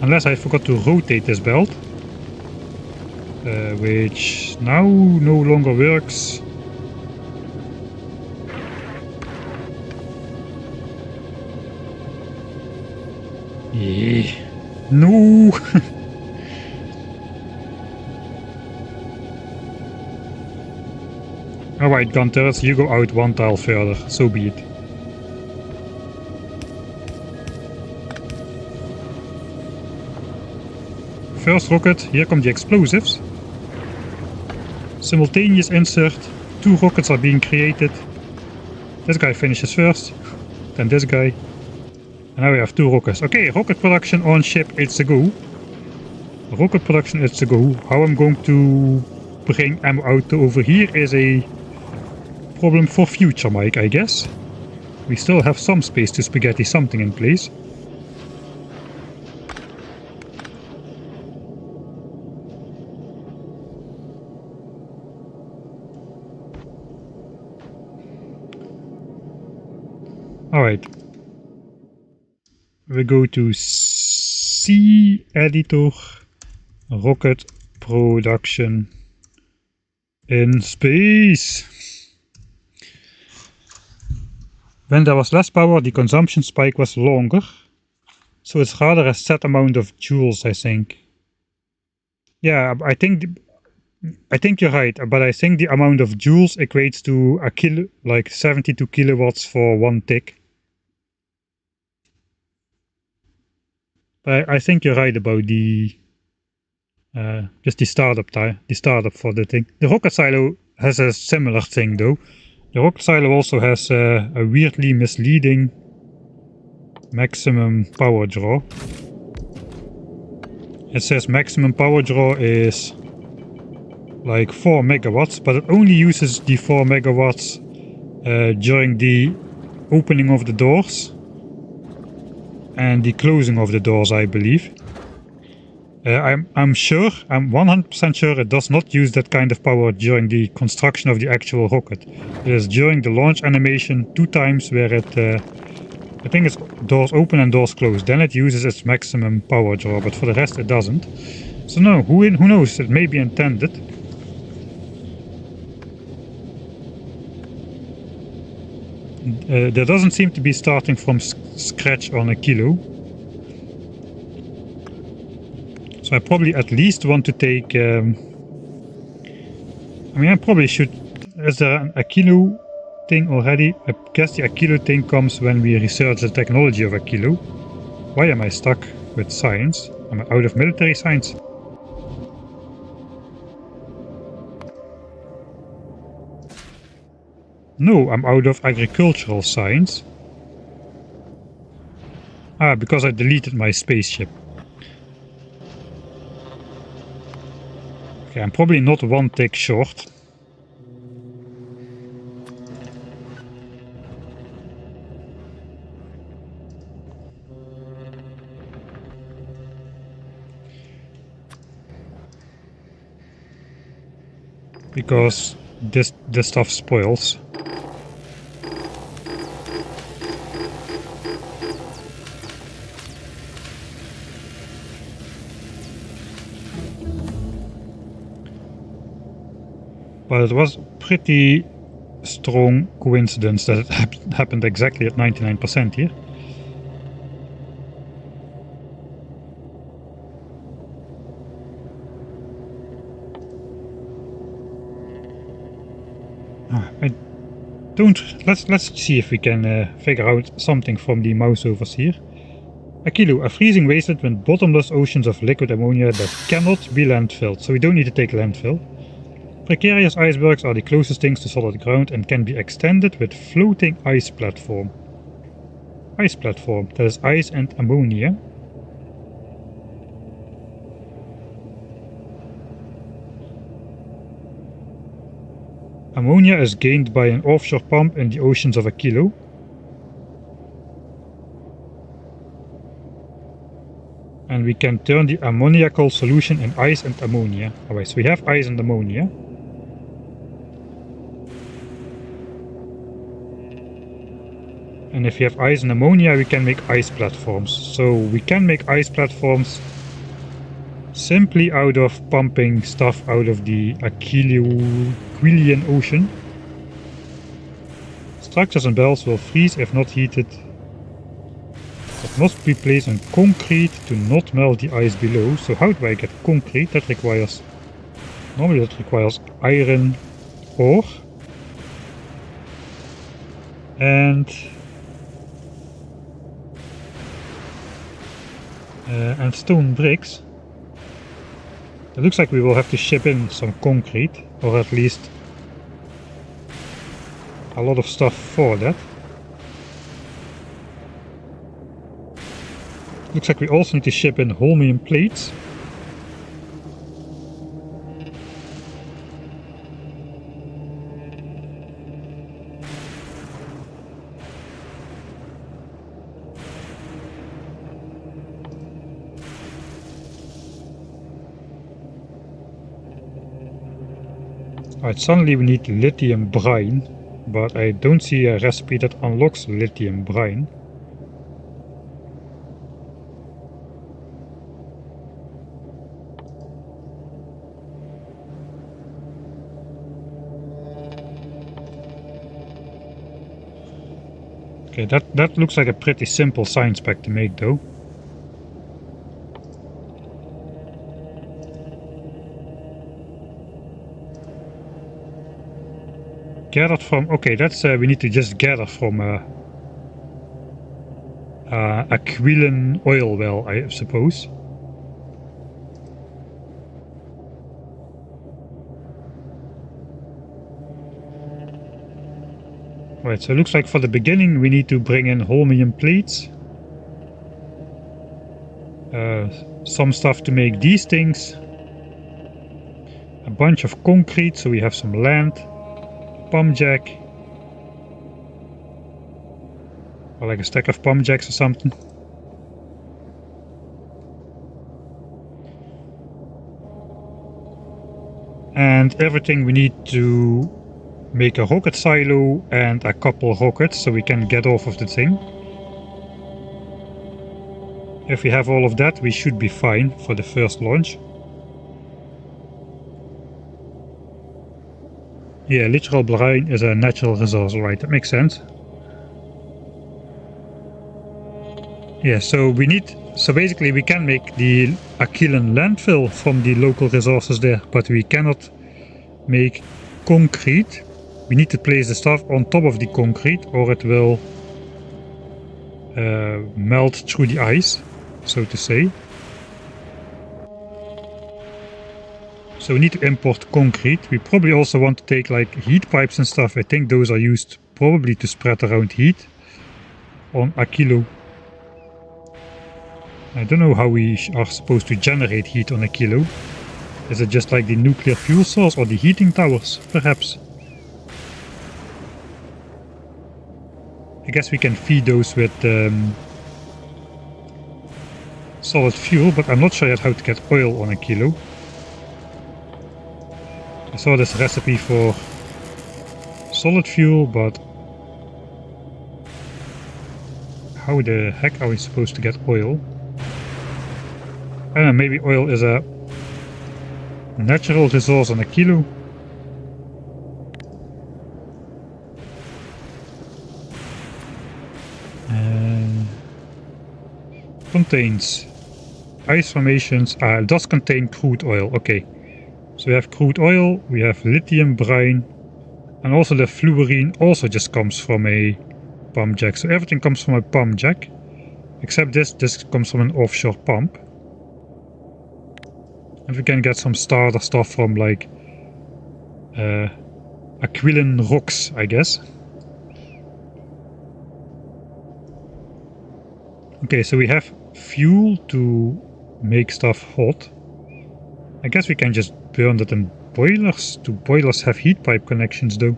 Unless I forgot to rotate this belt, which now no longer works. Yeah. No! Alright, gun turrets, you go out one tile further, so be it. First rocket, here come the explosives. Simultaneous insert, 2 rockets are being created. This guy finishes first, then this guy. And now we have 2 rockets. Okay, rocket production on ship, it's a go. Rocket production, it's a go. How I'm going to bring ammo out to over here is a problem for future, Mike, I guess. We still have some space to spaghetti something in place. Alright. We go to C editor, rocket production in space. When there was less power, the consumption spike was longer. So it's rather a set amount of joules, I think. Yeah, I think you're right, but I think the amount of joules equates to a like 72 kilowatts for 1 tick. But I think you're right about the just the startup time, the startup for the thing. The rocket silo has a similar thing though. The rocket silo also has a weirdly misleading maximum power draw. It says maximum power draw is like 4 megawatts, but it only uses the 4 megawatts during the opening of the doors and the closing of the doors, I believe. I'm 100% sure it does not use that kind of power during the construction of the actual rocket. It is during the launch animation 2 times where it, I think it's doors open and doors close. Then it uses its maximum power draw, but for the rest it doesn't. So no, who knows, it may be intended. There doesn't seem to be starting from scratch on Aquilo. So I probably at least want to take... I mean, I probably should... Is there an Aquilo thing already? I guess the Aquilo thing comes when we research the technology of Aquilo. Why am I stuck with science? Am I out of military science? No, I'm out of agricultural science. Ah, because I deleted my spaceship. Okay, I'm probably not 1 tick short. Because this stuff spoils. But it was pretty strong coincidence that it happened exactly at 99% here. Let's see if we can figure out something from the mouse overs here. Aquilo, a freezing wasteland with bottomless oceans of liquid ammonia that cannot be landfilled, so we don't need to take landfill. Precarious icebergs are the closest things to solid ground and can be extended with floating ice platform. Ice platform, that is ice and ammonia. Ammonia is gained by an offshore pump in the oceans of Aquilo. And we can turn the ammoniacal solution in ice and ammonia. Alright, so we have ice and ammonia. And if you have ice and ammonia, we can make ice platforms. So we can make ice platforms simply out of pumping stuff out of the Aquilian Ocean. Structures and bells will freeze if not heated. It must be placed on concrete to not melt the ice below. So how do I get concrete? That requires... Normally that requires iron ore. And stone bricks. It looks like we will have to ship in some concrete, or at least a lot of stuff for that. Looks like we also need to ship in holmium plates. Alright, suddenly we need lithium brine, but I don't see a recipe that unlocks lithium brine. Okay, that looks like a pretty simple science pack to make though. Gathered from... Okay, that's... we need to just gather from Aquilian oil well, I suppose. Right, so it looks like for the beginning we need to bring in holmium plates. Some stuff to make these things. A bunch of concrete, so we have some land. Pump jack. Or like a stack of pump jacks or something. And everything we need to make a rocket silo and a couple rockets so we can get off of the thing. If we have all of that, we should be fine for the first launch. Yeah, literal brine is a natural resource, right? That makes sense. Yeah, so we need... So basically we can make the Aquilian landfill from the local resources there, but we cannot make concrete. We need to place the stuff on top of the concrete or it will melt through the ice, so to say. So we need to import concrete. We probably also want to take like heat pipes and stuff. I think those are used probably to spread around heat on Aquilo. I don't know how we are supposed to generate heat on Aquilo. Is it just like the nuclear fuel source or the heating towers, perhaps? I guess we can feed those with solid fuel, but I'm not sure yet how to get oil on Aquilo. I saw this recipe for solid fuel, but how the heck are we supposed to get oil? I don't know, maybe oil is a natural resource on Aquilo. Contains ice formations. It does contain crude oil. Okay, so we have crude oil, we have lithium brine, and also the fluorine also just comes from a pump jack. So everything comes from a pump jack, except this comes from an offshore pump. And we can get some starter stuff from like Aquilon rocks, I guess. Okay, so we have fuel to make stuff hot. I guess we can just burn that in boilers. Do boilers have heat pipe connections though?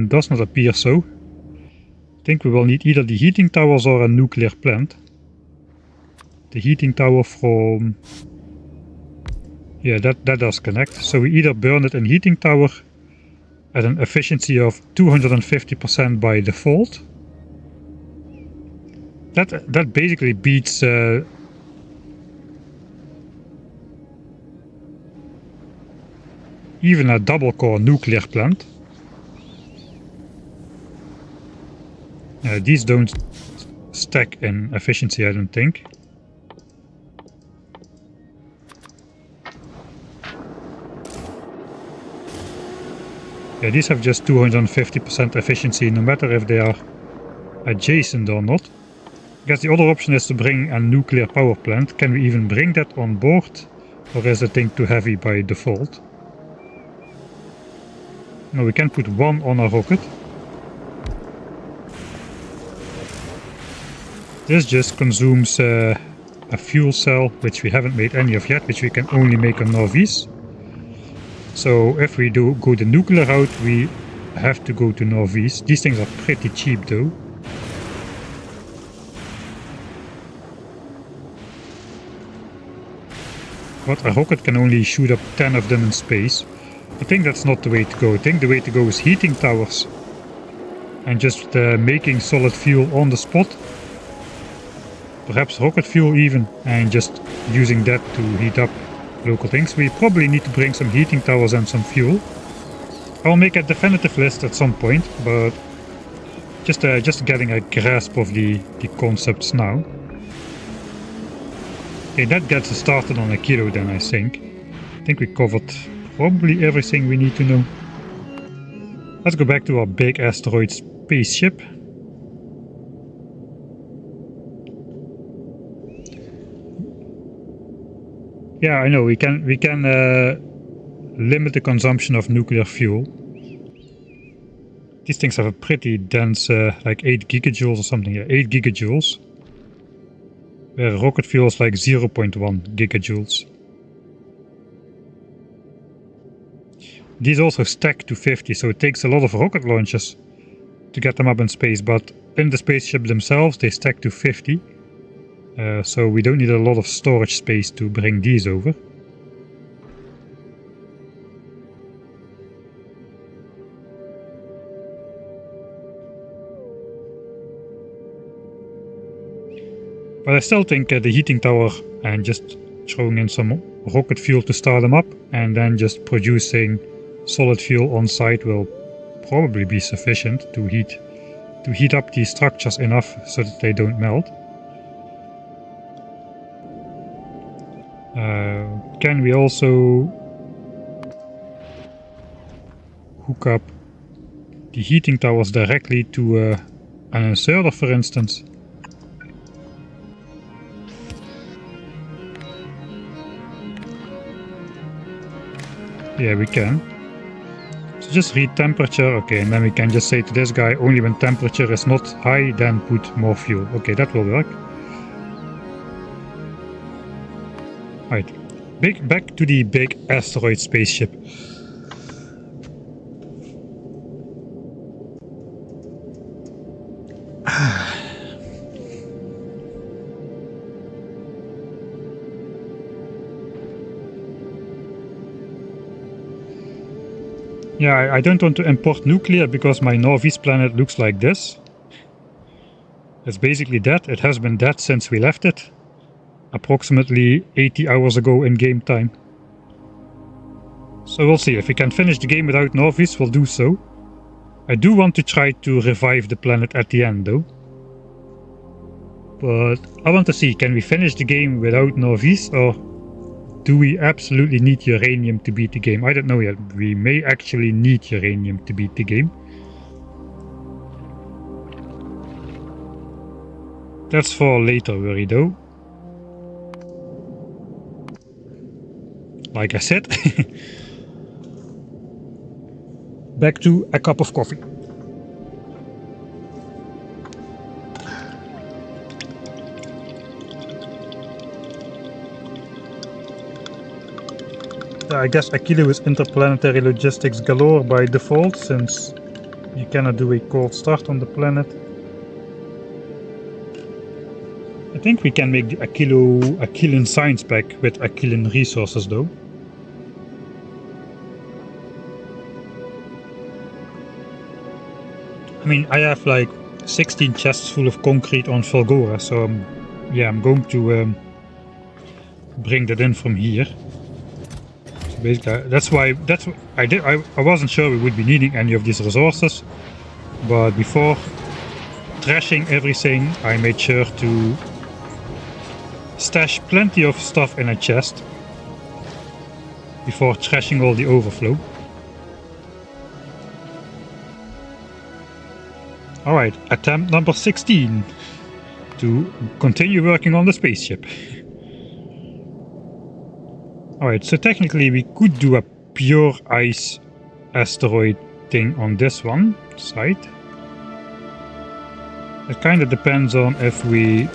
Does not appear so. I think we will need either the heating towers or a nuclear plant. The heating tower from... yeah, that does connect. So we either burn it in heating tower at an efficiency of 250% by default. That basically beats even a double core nuclear plant. These don't stack in efficiency, I don't think. Yeah, these have just 250% efficiency, no matter if they are adjacent or not. I guess the other option is to bring a nuclear power plant. Can we even bring that on board? Or is the thing too heavy by default? No, we can put one on a rocket. This just consumes a fuel cell, which we haven't made any of yet, which we can only make on Norvis. So if we do go the nuclear route, we have to go to Norvis. These things are pretty cheap though. But a rocket can only shoot up 10 of them in space. I think that's not the way to go. I think the way to go is heating towers. And just making solid fuel on the spot. Perhaps rocket fuel even, and just using that to heat up local things. We probably need to bring some heating towers and some fuel. I'll make a definitive list at some point, but just getting a grasp of the concepts now. Okay, that gets us started on Aquilo then, I think. I think we covered probably everything we need to know. Let's go back to our big asteroid spaceship. Yeah, I know, we can limit the consumption of nuclear fuel. These things have a pretty dense, like 8 gigajoules or something, yeah, 8 gigajoules. Where rocket fuel is like 0.1 gigajoules. These also stack to 50, so it takes a lot of rocket launches to get them up in space, but in the spaceship themselves they stack to 50. So we don't need a lot of storage space to bring these over. But I still think the heating tower and just throwing in some rocket fuel to start them up and then just producing solid fuel on site will probably be sufficient to heat up these structures enough so that they don't melt. Can we also hook up the heating towers directly to an inserter, for instance? Yeah, we can. So just read temperature, okay, and then we can just say to this guy, only when temperature is not high, then put more fuel. Okay, that will work. Right, back to the big asteroid spaceship. Yeah, I don't want to import nuclear because my Norvis planet looks like this. It's basically dead. It has been dead since we left it. Approximately 80 hours ago in game time. So we'll see. If we can finish the game without Novice, we'll do so. I do want to try to revive the planet at the end though. But I want to see, can we finish the game without Novice, or do we absolutely need uranium to beat the game? I don't know yet. We may actually need uranium to beat the game. That's for later worry though. Like I said. Back to a cup of coffee. I guess Aquilo is interplanetary logistics galore by default, since you cannot do a cold start on the planet. I think we can make the Aquilan science pack with Aquilan resources though. I mean, I have like 16 chests full of concrete on Falgora, so yeah, I'm going to bring that in from here. So basically, that's what I did. I wasn't sure we would be needing any of these resources, but before trashing everything, I made sure to stash plenty of stuff in a chest before trashing all the overflow. Alright, attempt number 16 to continue working on the spaceship. Alright, so technically we could do a pure ice asteroid thing on this one side. It kind of depends on if we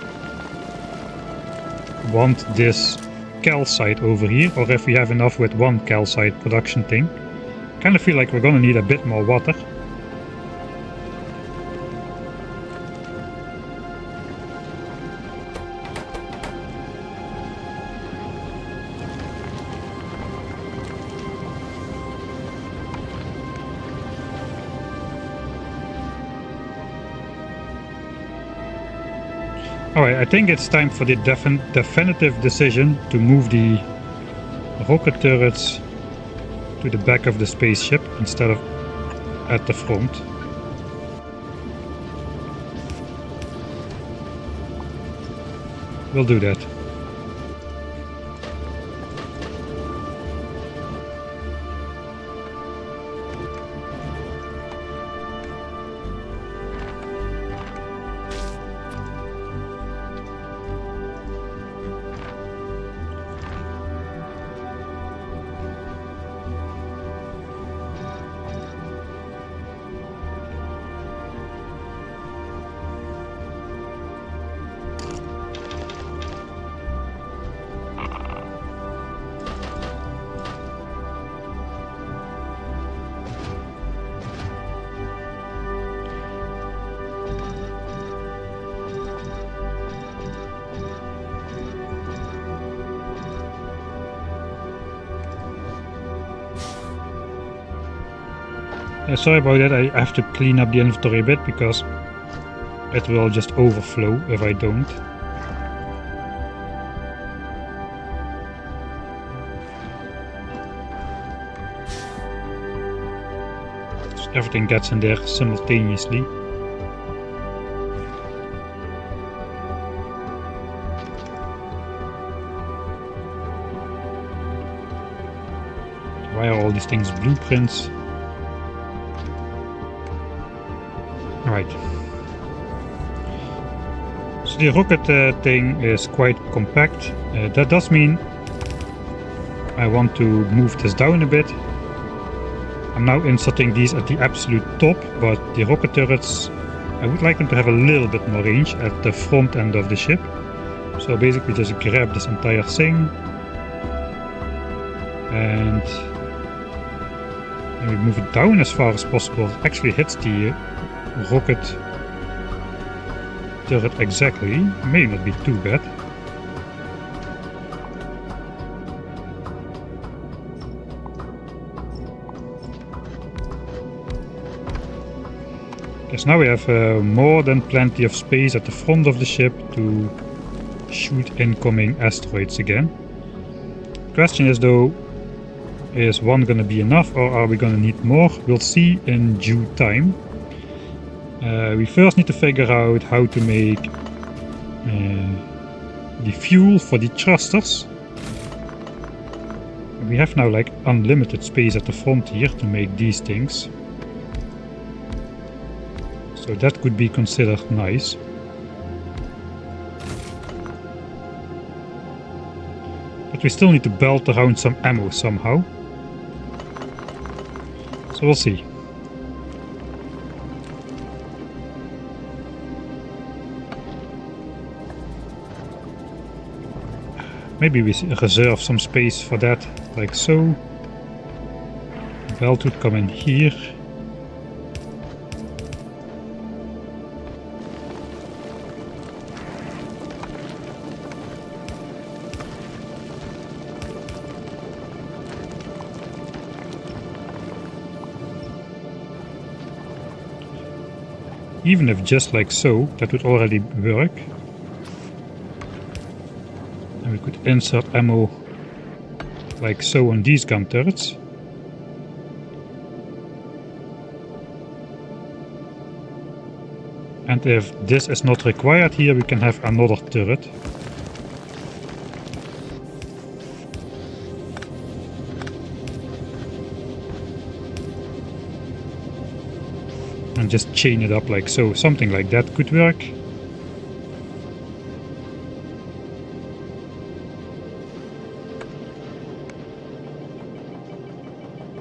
want this calcite over here, or if we have enough with one calcite production thing. Kind of feel like we're gonna need a bit more water. Alright, I think it's time for the definitive decision to move the rocket turrets to the back of the spaceship instead of at the front. We'll do that. Sorry about that, I have to clean up the inventory a bit because it will just overflow if I don't. So everything gets in there simultaneously. Why are all these things blueprints? Right. So the rocket thing is quite compact. That does mean I want to move this down a bit. I'm now inserting these at the absolute top, but the rocket turrets, I would like them to have a little bit more range at the front end of the ship. So basically just grab this entire thing and we move it down as far as possible. It actually hits the rocket turret exactly. May not be too bad. Yes, now we have more than plenty of space at the front of the ship to shoot incoming asteroids again. Question is though, is one gonna be enough or are we gonna need more? We'll see in due time. We first need to figure out how to make the fuel for the thrusters. We have now like unlimited space at the front here to make these things. So that could be considered nice. But we still need to belt around some ammo somehow. So we'll see. Maybe we reserve some space for that, like so. The belt would come in here. Even if just like so, that would already work. And we could insert ammo like so on these gun turrets. And if this is not required here, we can have another turret. And just chain it up like so. Something like that could work.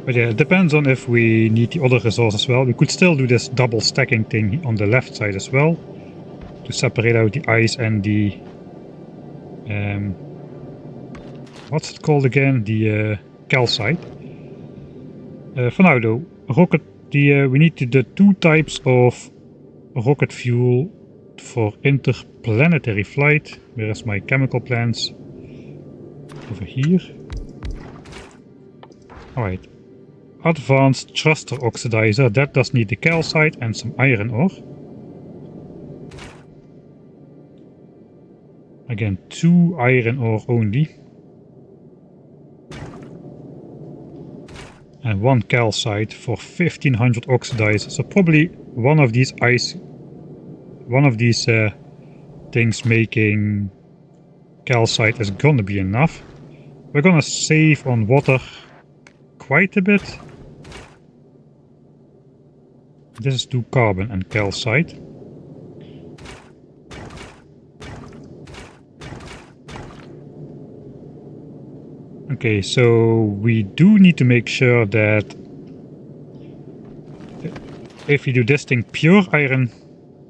But yeah, it depends on if we need the other resource as well. We could still do this double stacking thing on the left side as well, to separate out the ice and the what's it called again? The calcite. For now though, we need the two types of rocket fuel for interplanetary flight. Where is my chemical plants? Over here. Alright. Advanced thruster oxidizer, that does need the calcite and some iron ore. Again, 2 iron ore only. And 1 calcite for 1500 oxidizer. So probably one of these things making calcite is gonna be enough. We're gonna save on water quite a bit. This is 2 carbon and calcite. Okay, so we do need to make sure that if we do this thing pure iron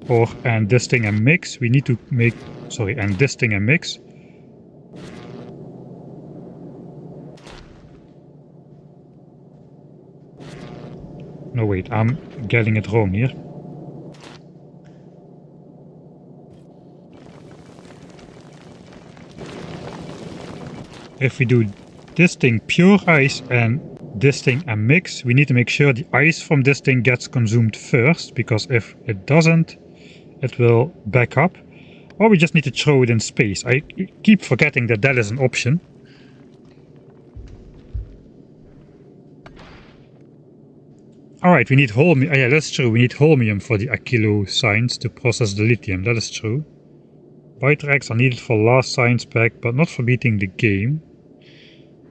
ore and this thing a mix, we need to make, sorry, and this thing a mix. No wait, I'm getting it wrong here. If we do this thing pure ice and this thing a mix, we need to make sure the ice from this thing gets consumed first, because if it doesn't, it will back up. Or we just need to throw it in space. I keep forgetting that that is an option. Alright, we need holmium. Yeah, that's true. We need holmium for the Aquilo science to process the lithium. That is true. Bytracks are needed for last science pack, but not for beating the game.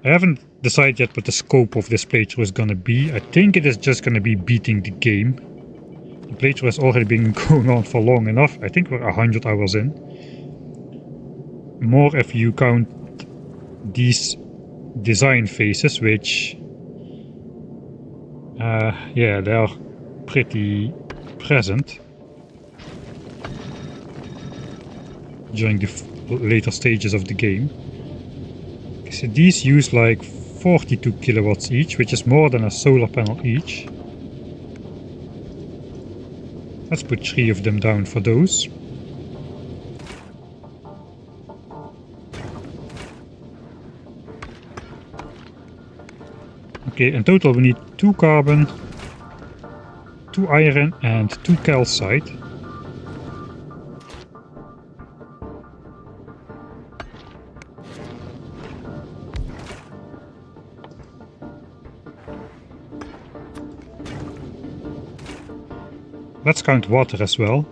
I haven't decided yet what the scope of this playthrough is gonna be. I think it is just gonna be beating the game. The playthrough has already been going on for long enough. I think we're 100 hours in. More if you count these design phases, which... yeah, they are pretty present during the later stages of the game. So these use like 42 kilowatts each, which is more than a solar panel each. Let's put 3 of them down for those. Okay, in total we need 2 carbon, 2 iron and 2 calcite. Let's count water as well.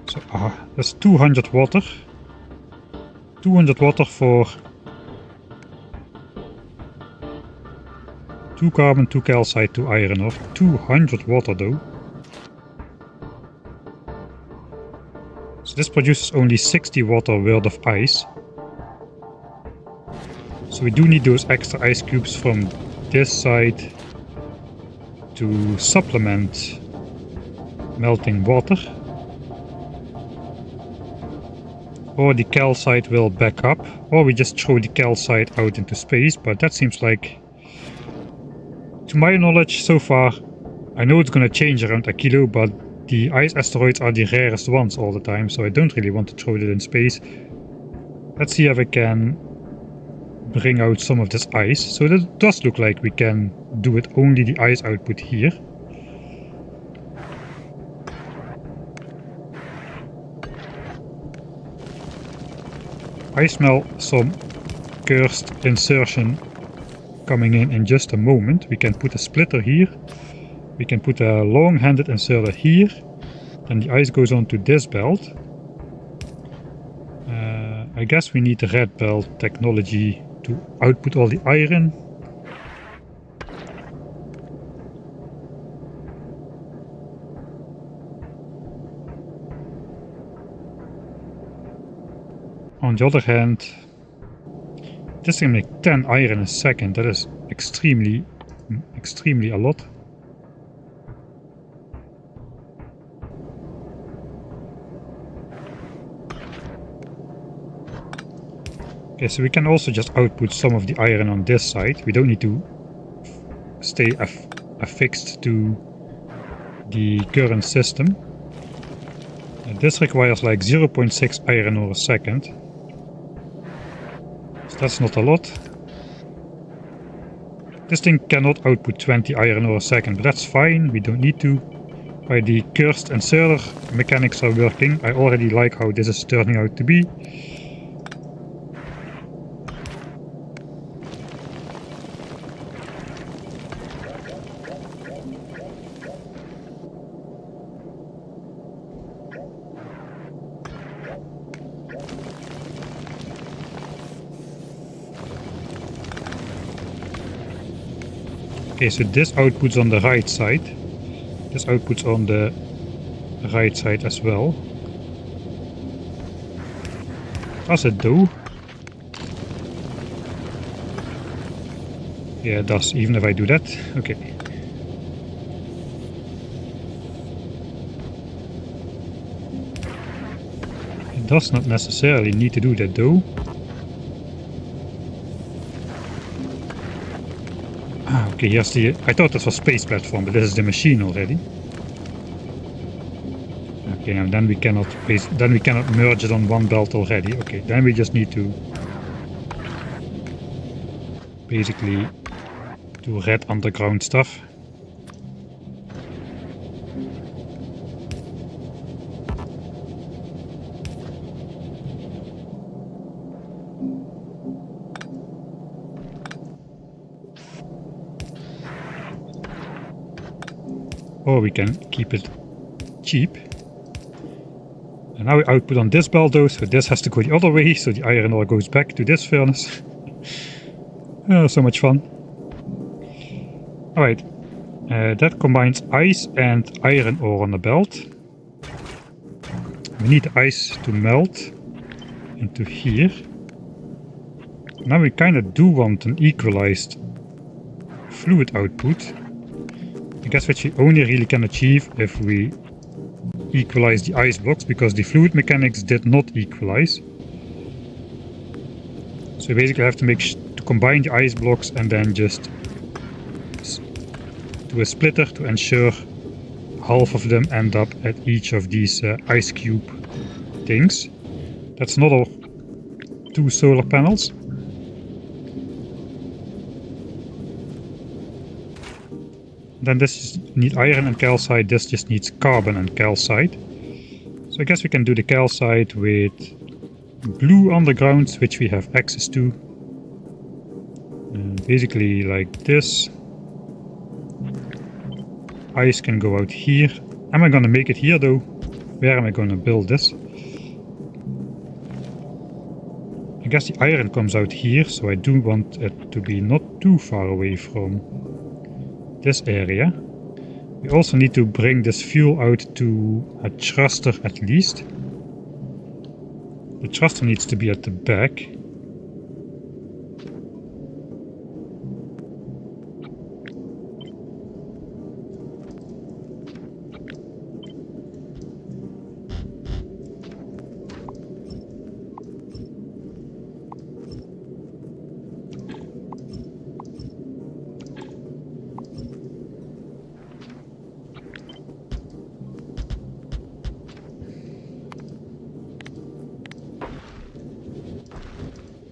So that's 200 water. 200 water for 2 carbon, 2 calcite, 2 iron ore. 200 water though. So this produces only 60 water worth of ice. So we do need those extra ice cubes from this side to supplement melting water. Or the calcite will back up, or we just throw the calcite out into space, but that seems like, to my knowledge so far, I know it's gonna change around Aquilo, but the ice asteroids are the rarest ones all the time, so I don't really want to throw it in space. Let's see if I can bring out some of this ice. So that does look like we can do it only the ice output here. I smell some cursed insertion coming in just a moment. We can put a splitter here. We can put a long-handed inserter here. Then the ice goes on to this belt. I guess we need the red belt technology to output all the iron. On the other hand, this can make 10 iron a second. That is extremely a lot. Okay, so we can also just output some of the iron on this side. We don't need to stay affixed to the current system. And this requires like 0.6 iron ore a second. So that's not a lot. This thing cannot output 20 iron ore a second, but that's fine. We don't need to. While the cursed inserter mechanics are working, I already like how this is turning out to be. Okay, so this outputs on the right side. This outputs on the right side as well. Does it do? Yeah, it does, even if I do that. Okay. It does not necessarily need to do that though. Okay, here's the... I thought this was space platform, but this is the machine already. Okay, now then we cannot merge it on one belt already. Okay, then we just need to basically do red underground stuff. Or we can keep it cheap. And now we output on this belt though, so this has to go the other way, so the iron ore goes back to this furnace. Oh, so much fun. Alright, that combines ice and iron ore on the belt. We need the ice to melt into here. Now we kind of do want an equalized fluid output. I guess which we only really can achieve if we equalize the ice blocks, because the fluid mechanics did not equalize. So we basically have to combine the ice blocks and then just do a splitter to ensure half of them end up at each of these ice cube things. That's another 2 solar panels. Then this just needs iron and calcite, this just needs carbon and calcite. So I guess we can do the calcite with blue undergrounds, which we have access to. Basically like this. Ice can go out here. Am I gonna make it here though? Where am I gonna build this? I guess the iron comes out here, so I do want it to be not too far away from this area. We also need to bring this fuel out to a thruster at least. The thruster needs to be at the back.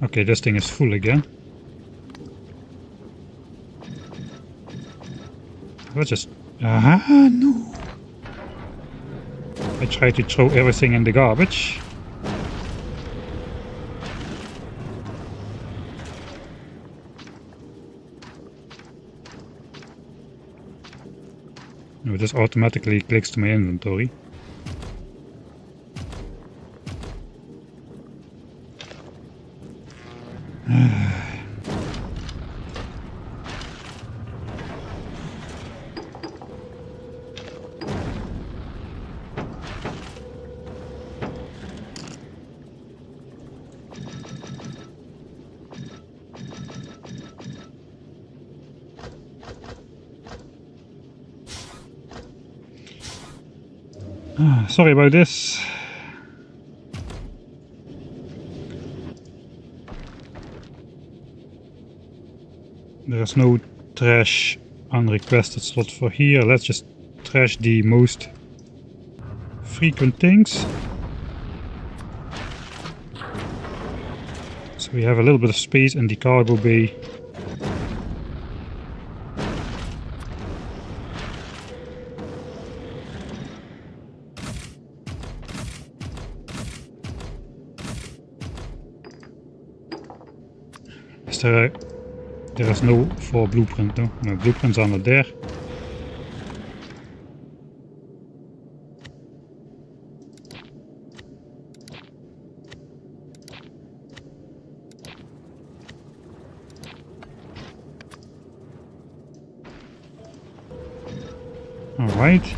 Okay, this thing is full again. Let's just... no! I tried to throw everything in the garbage. No, this automatically clicks to my inventory. Sorry about this. There's no trash unrequested slot for here. Let's just trash the most frequent things. So we have a little bit of space in the cargo bay. There is no for blueprint, no. No, blueprints are not there. Alright.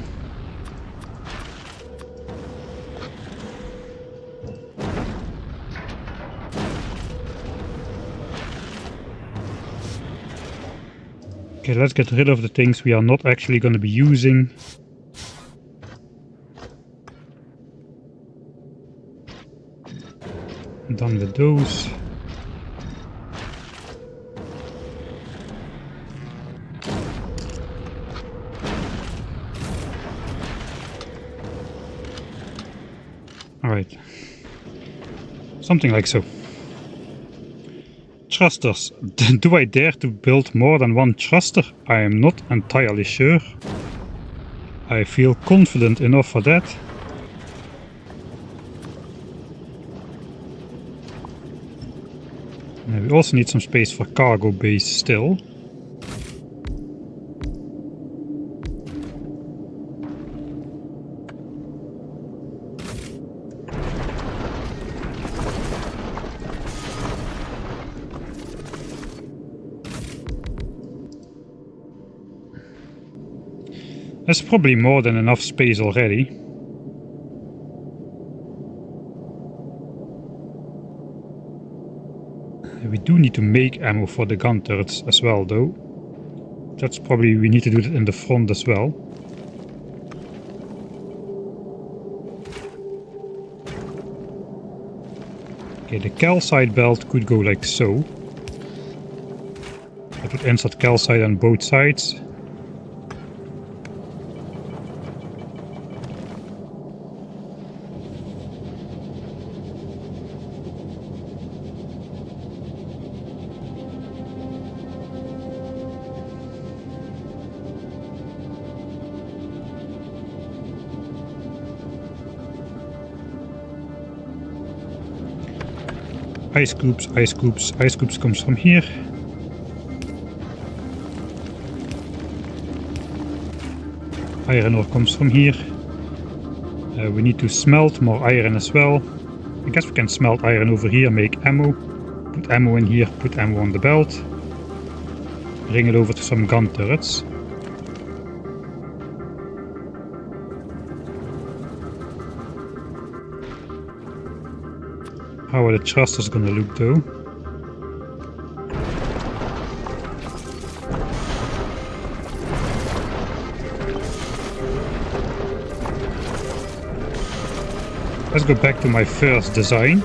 Okay, let's get rid of the things we are not actually going to be using. Done with those. Alright. Something like so. Thrusters. Do I dare to build more than one thruster? I am not entirely sure. I feel confident enough for that. We also need some space for cargo bays still. There's probably more than enough space already. We do need to make ammo for the gun turrets as well though. That's probably, we need to do that in the front as well. Okay, the calcite belt could go like so. I would insert calcite on both sides. Ice cubes, ice cubes, ice cubes comes from here. Iron ore comes from here. We need to smelt more iron as well. I guess we can smelt iron over here, make ammo. Put ammo in here, put ammo on the belt. Bring it over to some gun turrets. How are the thrusters gonna look though? Let's go back to my first design.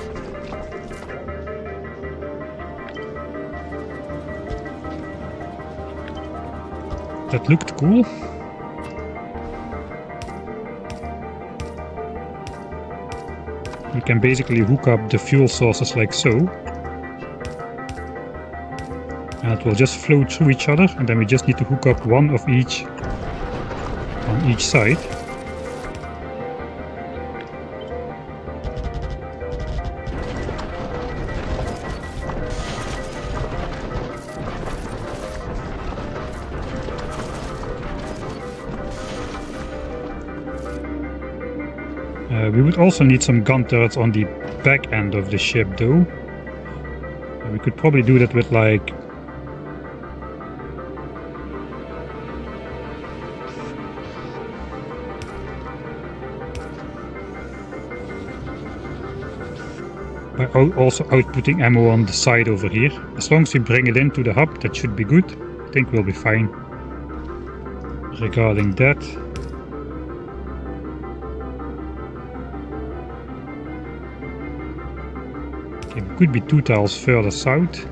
That looked cool. You can basically hook up the fuel sources like so. And it will just flow through each other, and then we just need to hook up one of each on each side. We would also need some gun turrets on the back end of the ship though. We could probably do that with like... by also outputting ammo on the side over here. As long as we bring it into the hub, that should be good. I think we'll be fine regarding that. Okay, it could be 2 tiles further south.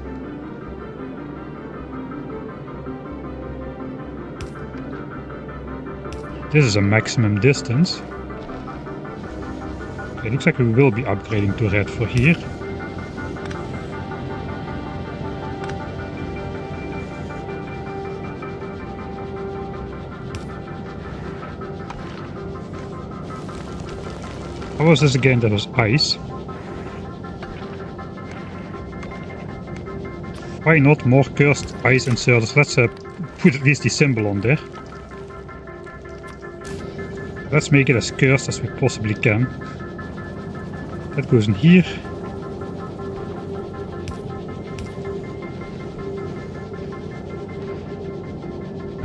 This is a maximum distance. It looks like we will be upgrading to red for here. What was this again? That was ice. Why not more cursed ice inserters? Let's put at least the symbol on there. Let's make it as cursed as we possibly can. That goes in here.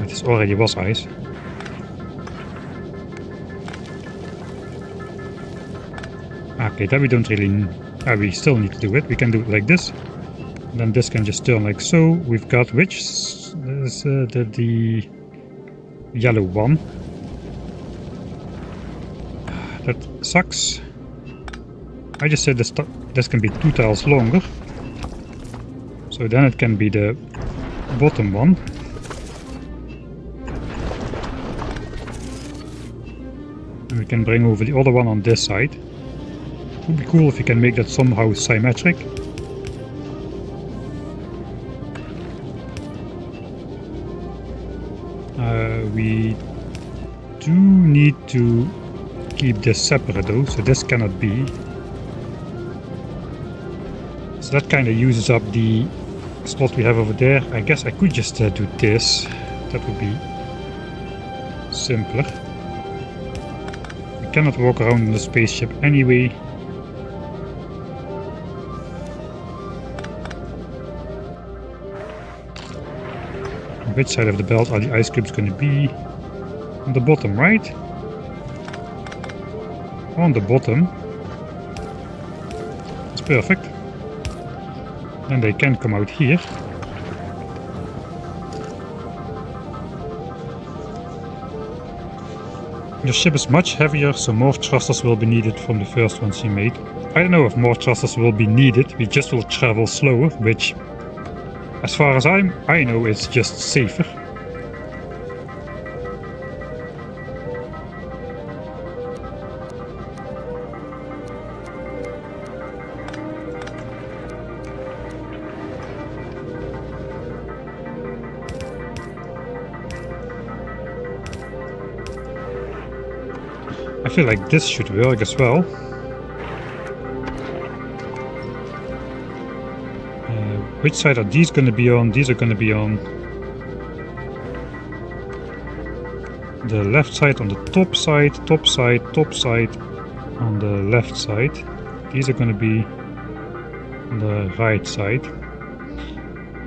This already was ice. Okay, that we don't really... we still need to do it. We can do it like this. And then this can just turn like so. We've got which is the yellow one. That sucks. I just said this can be 2 tiles longer. So then it can be the bottom one. And we can bring over the other one on this side. It would be cool if we can make that somehow symmetric. We do need to keep this separate though, so this cannot be. So that kind of uses up the slot we have over there. I guess I could just do this. That would be simpler. We cannot walk around in the spaceship anyway. On which side of the belt are the ice cubes going to be? On the bottom, right? On the bottom. That's perfect. And they can come out here. Your ship is much heavier, so more thrusters will be needed from the first ones you made. I don't know if more thrusters will be needed, we just will travel slower, which, as far as I know, it's just safer. I feel like this should work as well. Which side are these going to be on? These are going to be on the left side, on the top side, top side, top side, on the left side. These are going to be on the right side.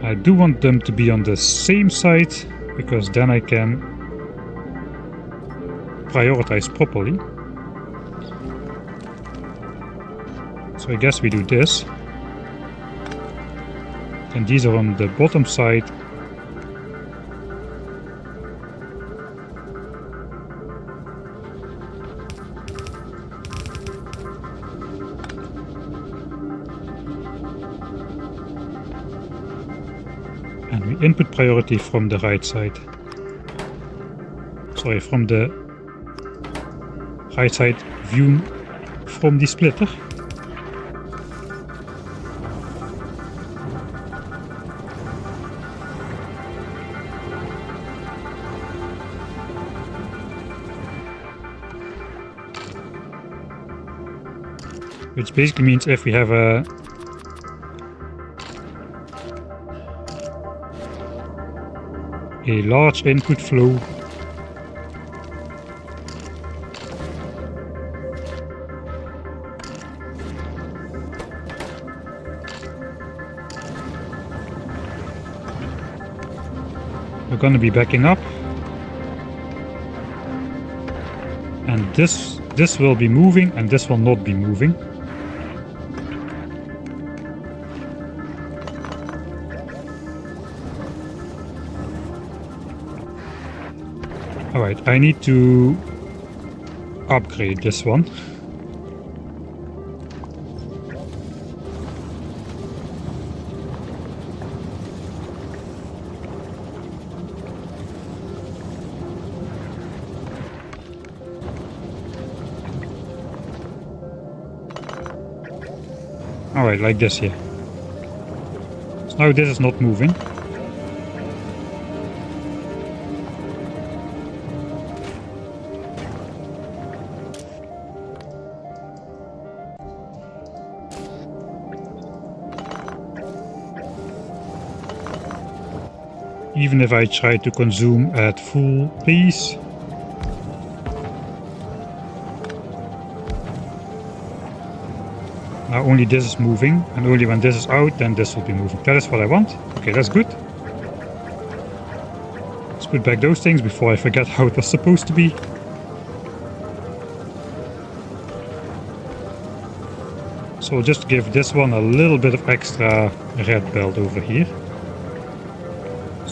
I do want them to be on the same side, because then I can prioritize properly. So I guess we do this. And these are on the bottom side. And we input priority from the right side. Sorry, from the right side view from the splitter. Which basically means if we have a large input flow, we're going to be backing up, and this will be moving and this will not be moving. Alright, I need to upgrade this one. Alright, like this here. So now this is not moving. Even if I try to consume at full pace. Now only this is moving, and only when this is out, then this will be moving. That is what I want. Okay, that's good. Let's put back those things before I forget how it was supposed to be. So we'll just give this one a little bit of extra red belt over here.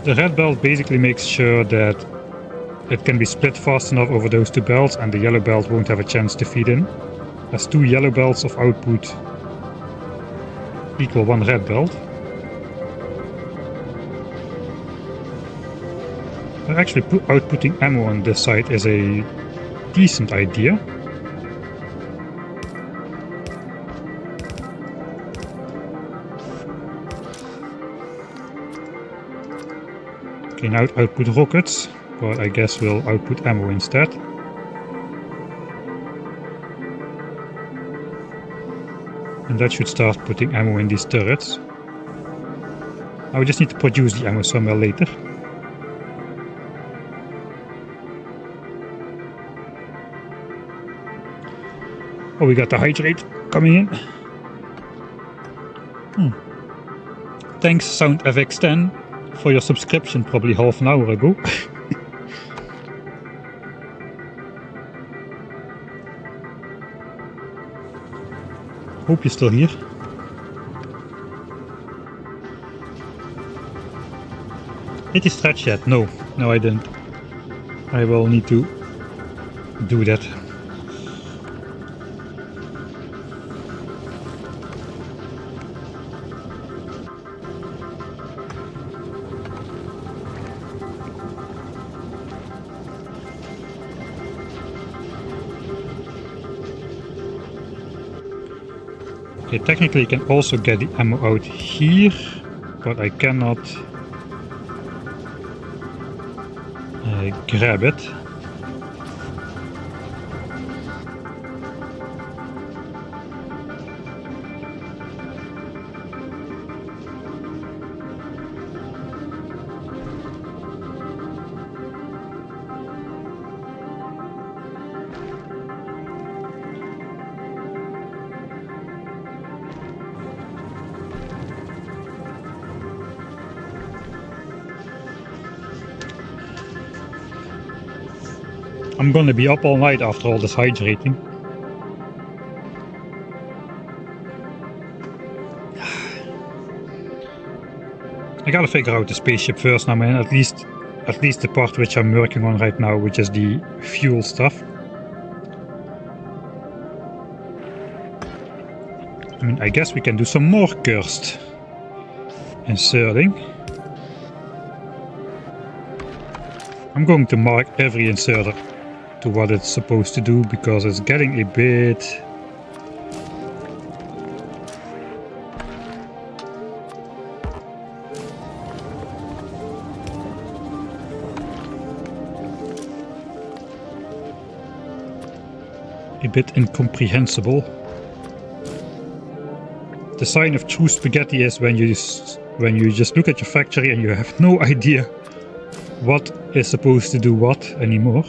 The red belt basically makes sure that it can be split fast enough over those two belts, and the yellow belt won't have a chance to feed in. As 2 yellow belts of output equal 1 red belt. But actually outputting ammo on this side is a decent idea. Okay, now output rockets, but I guess we'll output ammo instead. And that should start putting ammo in these turrets. Now we just need to produce the ammo somewhere later. Oh, we got the hydrate coming in. Thanks SoundFX10 for your subscription probably half an hour ago. Hope you're still here. Did you stretch yet? No, I didn't. I will need to do that. Okay, technically you can also get the ammo out here, but I cannot grab it. I'm gonna be up all night after all this hydrating. I gotta figure out the spaceship first now, man. At least the part which I'm working on right now, which is the fuel stuff. I mean, I guess we can do some more cursed inserting. I'm going to mark every inserter to what it's supposed to do, because it's getting a bit... incomprehensible. The sign of true spaghetti is when you just look at your factory and you have no idea what is supposed to do what anymore.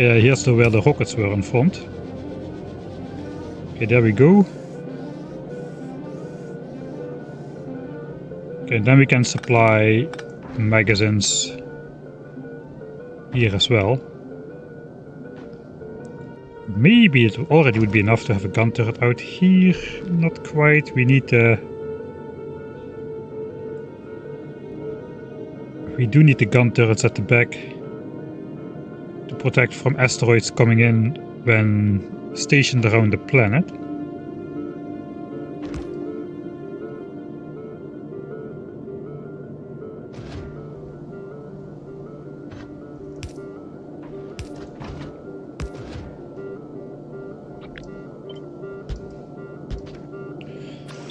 Okay, here's where the rockets were in front. Okay, there we go. Okay, then we can supply magazines here as well. Maybe it already would be enough to have a gun turret out here. Not quite. We need we do need the gun turrets at the back to protect from asteroids coming in when stationed around the planet.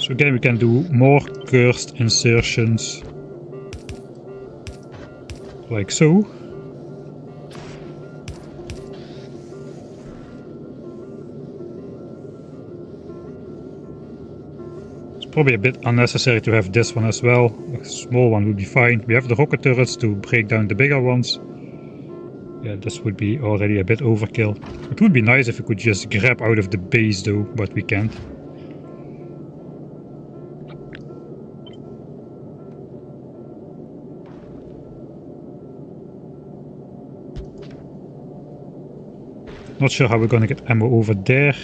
So again, we can do more cursed insertions, like so. It's probably a bit unnecessary to have this one as well. A small one would be fine. We have the rocket turrets to break down the bigger ones. Yeah, this would be already a bit overkill. It would be nice if we could just grab out of the base though, but we can't. Not sure how we're gonna get ammo over there.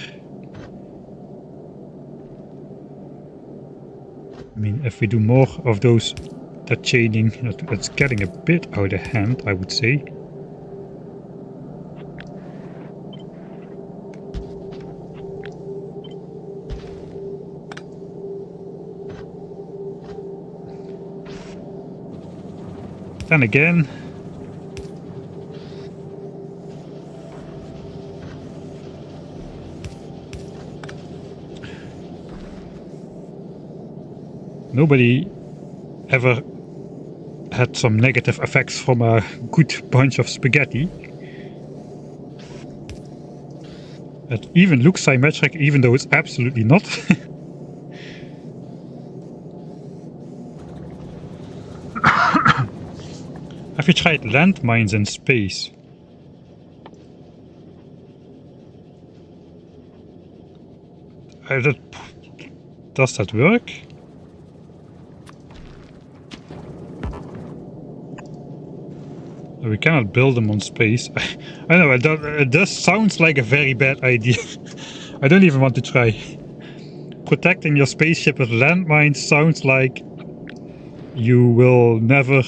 I mean, if we do more of those, that chaining, it's getting a bit out of hand, I would say. Then again, nobody ever had some negative effects from a good bunch of spaghetti. It even looks symmetric, even though it's absolutely not. Have you tried landmines in space? Does that work? We cannot build them on space. I know, it does sounds like a very bad idea. I don't even want to try. Protecting your spaceship with landmines sounds like you will never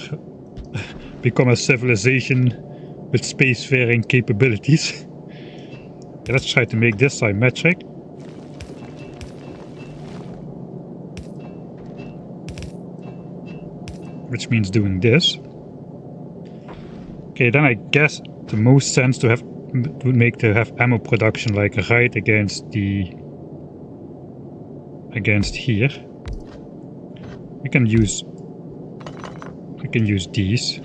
become a civilization with spacefaring capabilities. Okay, let's try to make this symmetric. Which means doing this. Okay, then I guess the most sense to have would make to have ammo production like right against here. We can use these.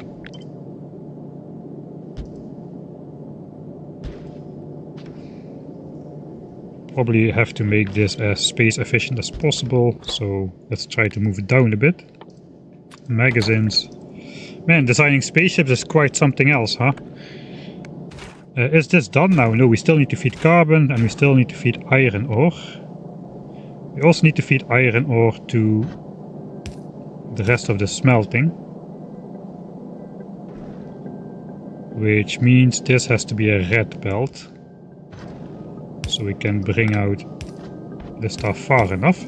Probably have to make this as space efficient as possible, so let's try to move it down a bit. Magazines. Man, designing spaceships is quite something else, huh? Is this done now? No, we still need to feed carbon and we still need to feed iron ore. We also need to feed iron ore to the rest of the smelting. Which means this has to be a red belt. So we can bring out the stuff far enough.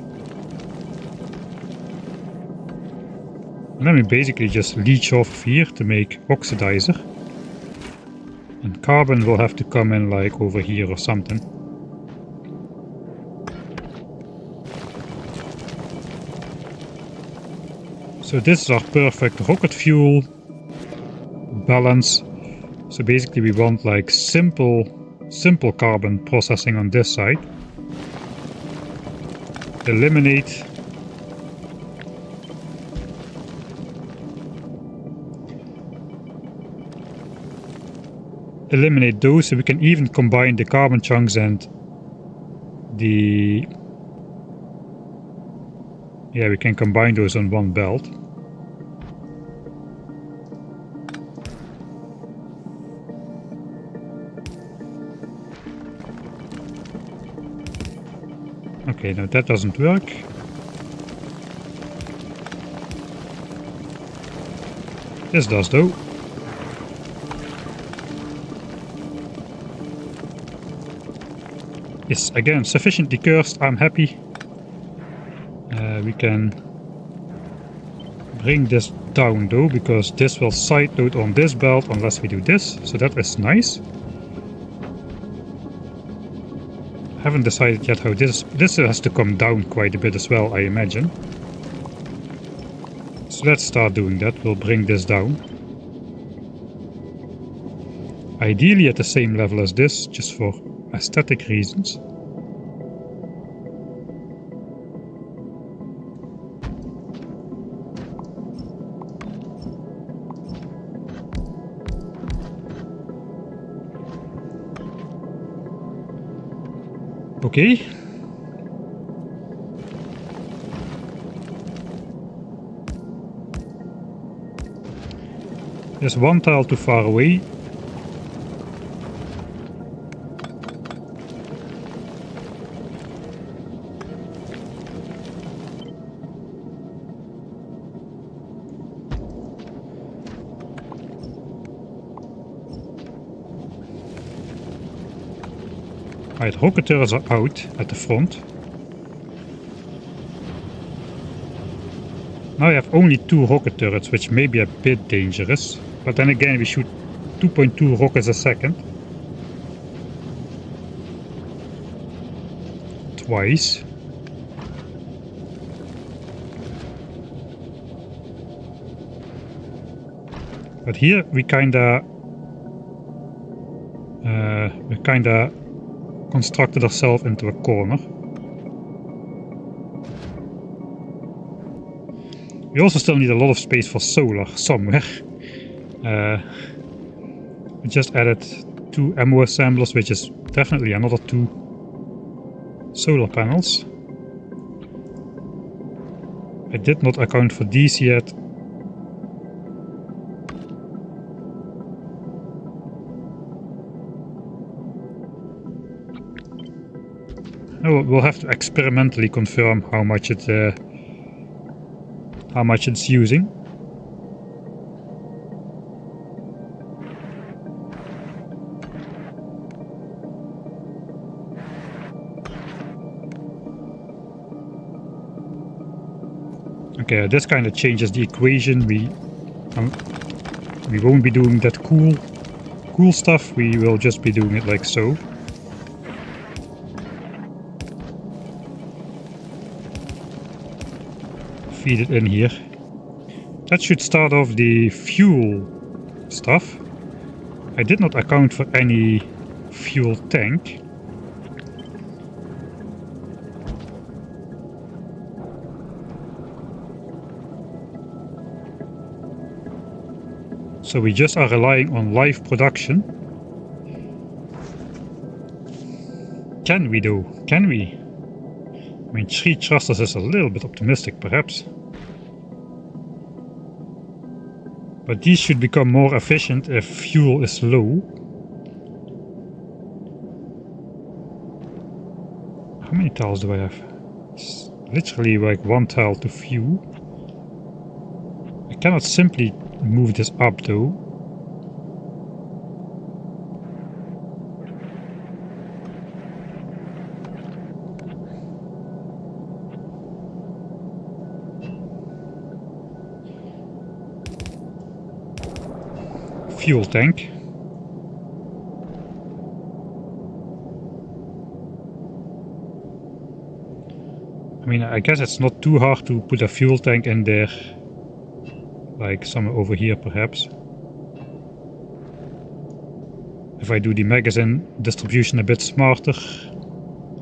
And then we basically just leach off here to make oxidizer. And carbon will have to come in like over here or something. So this is our perfect rocket fuel balance. So basically we want like simple carbon processing on this side. Eliminate those, so we can even combine the carbon chunks and the... Yeah, we can combine those on one belt. Okay, now that doesn't work. This does though. Yes, again, sufficiently cursed, I'm happy. We can bring this down though, because this will side load on this belt unless we do this, so that is nice. Haven't decided yet how this has to come down quite a bit as well, I imagine. So let's start doing that. We'll bring this down. Ideally at the same level as this, just for aesthetic reasons. Okay. There's one tile too far away. Right, rocket turrets are out at the front. Now I have only 2 rocket turrets, which may be a bit dangerous. But then again, we shoot 2.2 rockets a second. Twice. But here we kinda constructed ourselves into a corner. We also still need a lot of space for solar somewhere. We just added 2 ammo assemblers, which is definitely another 2 solar panels. I did not account for these yet. Oh, we'll have to experimentally confirm how much it's using. Okay, this kind of changes the equation. We won't be doing that cool stuff. We will just be doing it like so. Feed it in here. That should start off the fuel stuff. I did not account for any fuel tank. So we just are relying on live production. Can we though? Can we? I mean, 3 thrusters is a little bit optimistic, perhaps. But these should become more efficient if fuel is low. How many tiles do I have? It's literally like 1 tile to fuel. I cannot simply move this up though. Fuel tank. I mean, I guess it's not too hard to put a fuel tank in there. Like somewhere over here, perhaps. If I do the magazine distribution a bit smarter.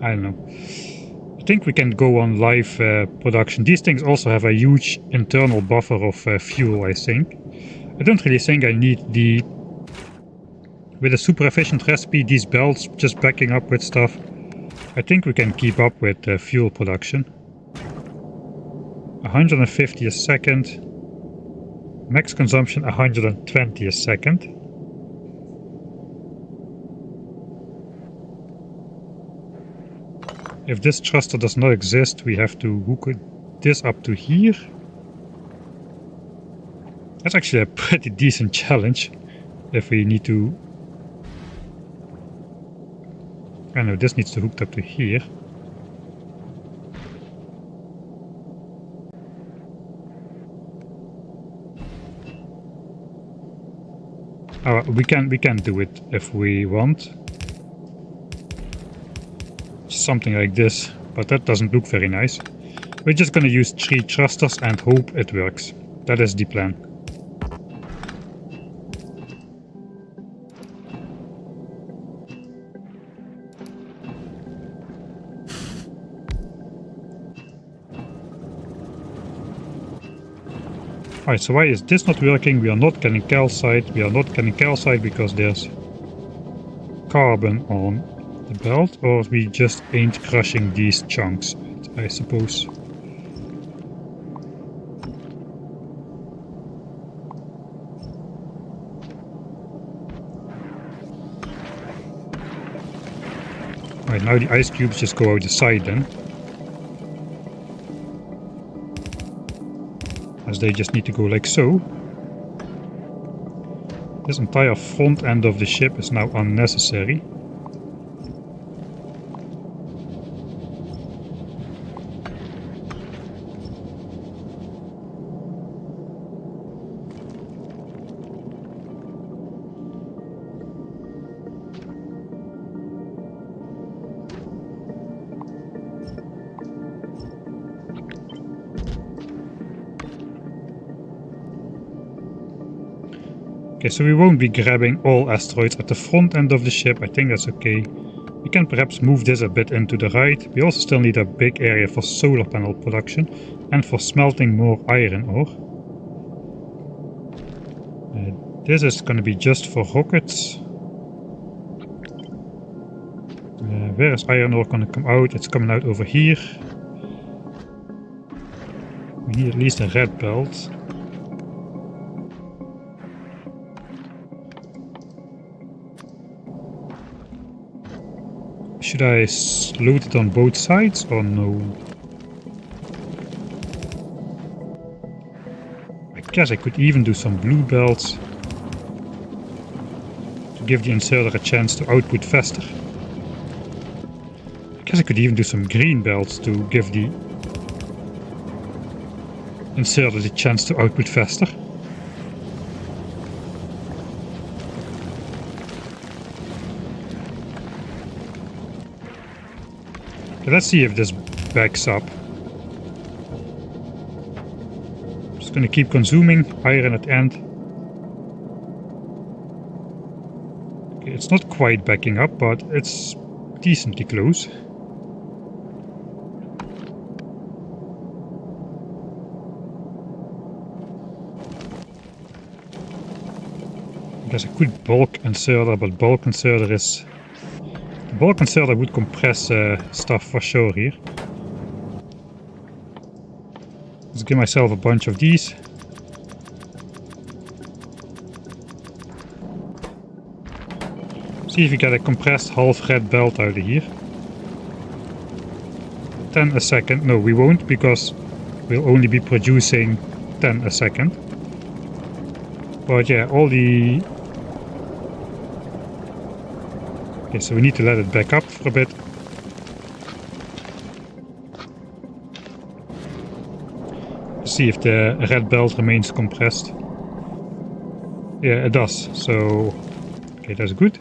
I don't know. I think we can go on live production. These things also have a huge internal buffer of fuel, I think. I don't really think I need the... With a super efficient recipe, these belts just backing up with stuff. I think we can keep up with fuel production. 150 a second. Max consumption 120 a second. If this thruster does not exist, we have to hook this up to here. That's actually a pretty decent challenge. If we need to... I know this needs to hook up to here. We can do it if we want. Something like this, but that doesn't look very nice. We're just gonna use 3 thrusters and hope it works. That is the plan. Alright, so why is this not working? We are not getting calcite. We are not getting calcite because there's carbon on the belt, or we just ain't crushing these chunks, I suppose. Alright, now the ice cubes just go out the side then. As they just need to go like so. This entire front end of the ship is now unnecessary. Okay, so we won't be grabbing all asteroids at the front end of the ship. I think that's okay. We can perhaps move this a bit into the right. We also still need a big area for solar panel production and for smelting more iron ore. This is going to be just for rockets. Where is iron ore going to come out? It's coming out over here. We need at least a red belt. Should I load it on both sides or no? I guess I could even do some blue belts to give the inserter a chance to output faster. I guess I could even do some green belts to give the inserter the chance to output faster. Okay, let's see if this backs up. Just gonna keep consuming iron at the end. Okay, it's not quite backing up, but it's decently close. I guess I could bulk inserter, but bulk inserter is... The bulk inserter would compress stuff for sure here. Let's give myself a bunch of these. See if we get a compressed half red belt out of here. 10 a second. No, we won't, because we'll only be producing 10 a second. But yeah, all the... Okay, so we need to let it back up for a bit. See if the red belt remains compressed. Yeah, it does. So, okay, that's good.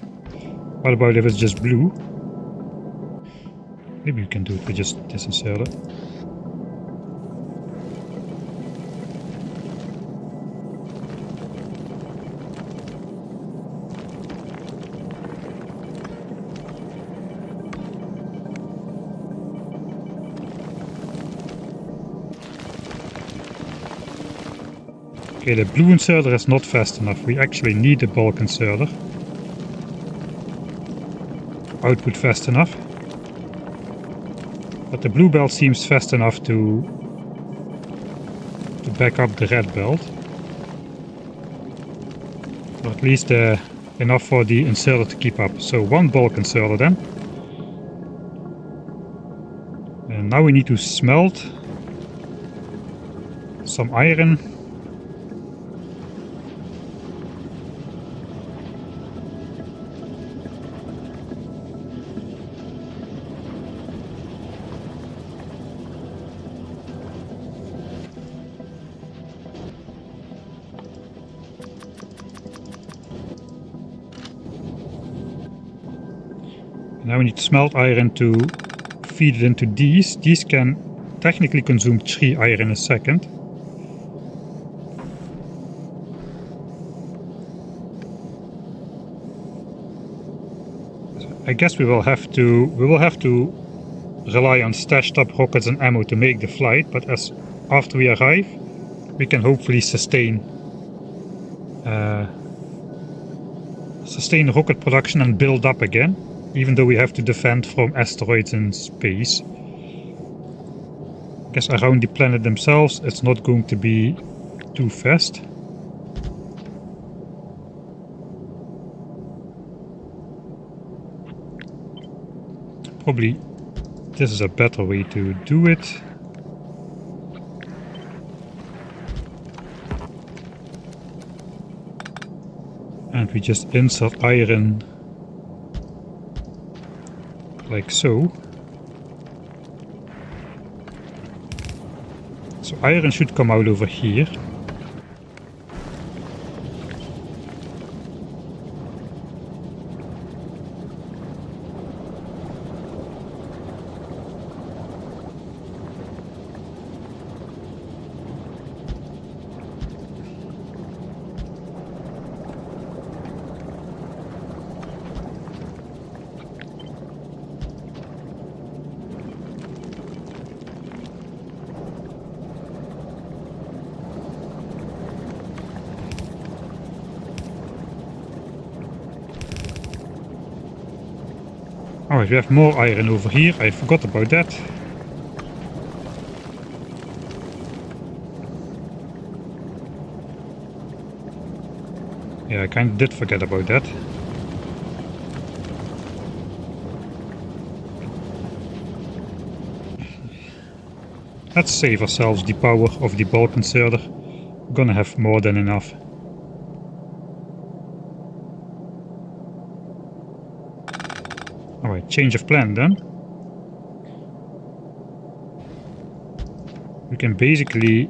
What about if it's just blue? Maybe we can do it with just this inserter. Okay, the blue inserter is not fast enough. We actually need a bulk inserter. Output fast enough. But the blue belt seems fast enough to back up the red belt. Or at least enough for the inserter to keep up. So one bulk inserter then. And now we need to smelt some iron. Now we need to smelt iron to feed it into these. These can technically consume 3 iron a second. So I guess we will have to rely on stashed up rockets and ammo to make the flight, but after we arrive, we can hopefully sustain rocket production and build up again. Even though we have to defend from asteroids in space. I guess around the planet themselves it's not going to be too fast. Probably this is a better way to do it. And we just insert iron like so. So iron should come out over here. Alright, we have more iron over here. I forgot about that. Yeah, I kind of did forget about that. Let's save ourselves the power of the bulk inserter. We're gonna have more than enough. Alright, change of plan then. We can basically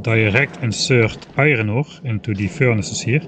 direct insert iron ore into the furnaces here.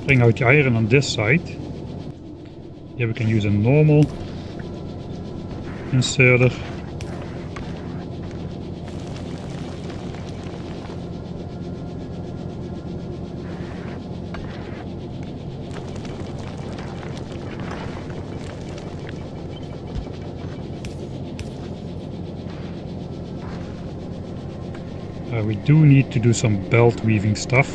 bring out the iron on this side. Here we can use a normal inserter. We do need to do some belt weaving stuff.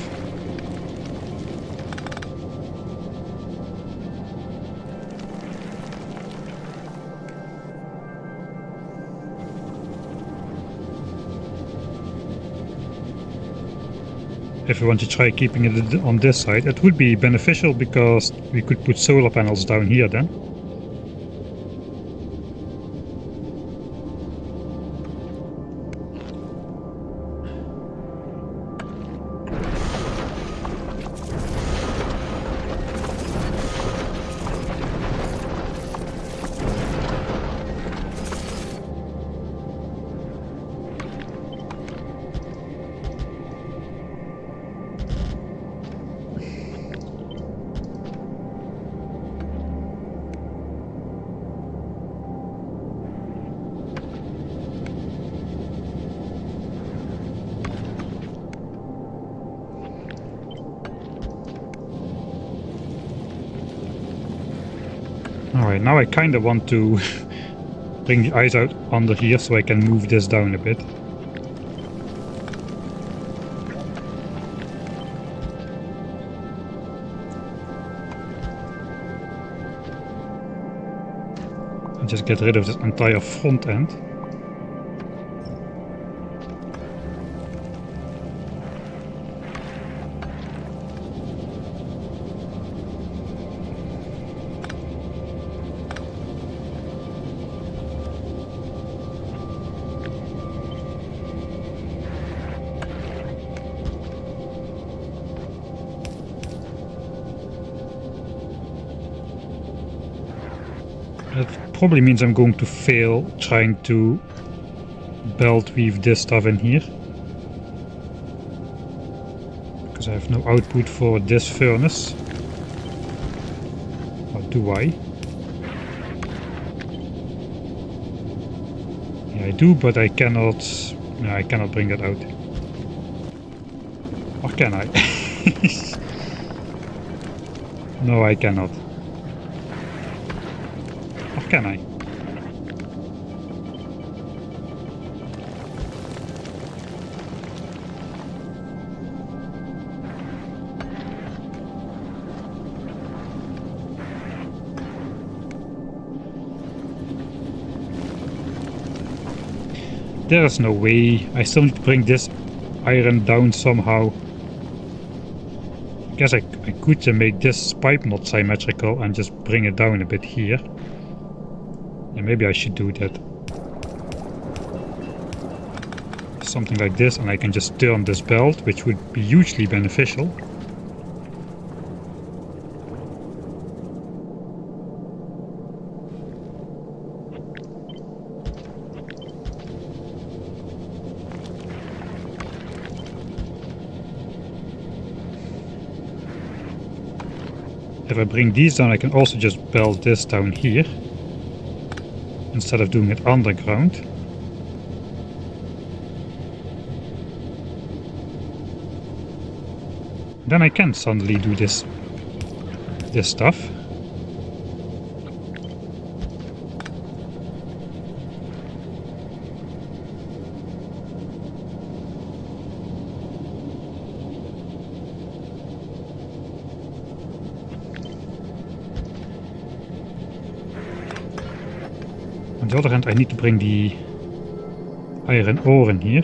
If we want to try keeping it on this side, it would be beneficial because we could put solar panels down here then. Alright, now I kind of want to bring the ice out under here so I can move this down a bit. And just get rid of this entire front end. That probably means I'm going to fail trying to belt weave this stuff in here. Because I have no output for this furnace. Or do I? Yeah, I do, but I cannot... No, I cannot bring that out. Or can I? No, I cannot. Can I? There is no way. I still need to bring this iron down somehow. I guess I could make this pipe not symmetrical and just bring it down a bit here. And maybe I should do that. Something like this, and I can just turn this belt, which would be hugely beneficial. If I bring these down, I can also just belt this down here. Instead of doing it underground. Then I can suddenly do this stuff. On the other hand, I need to bring the iron ore in here.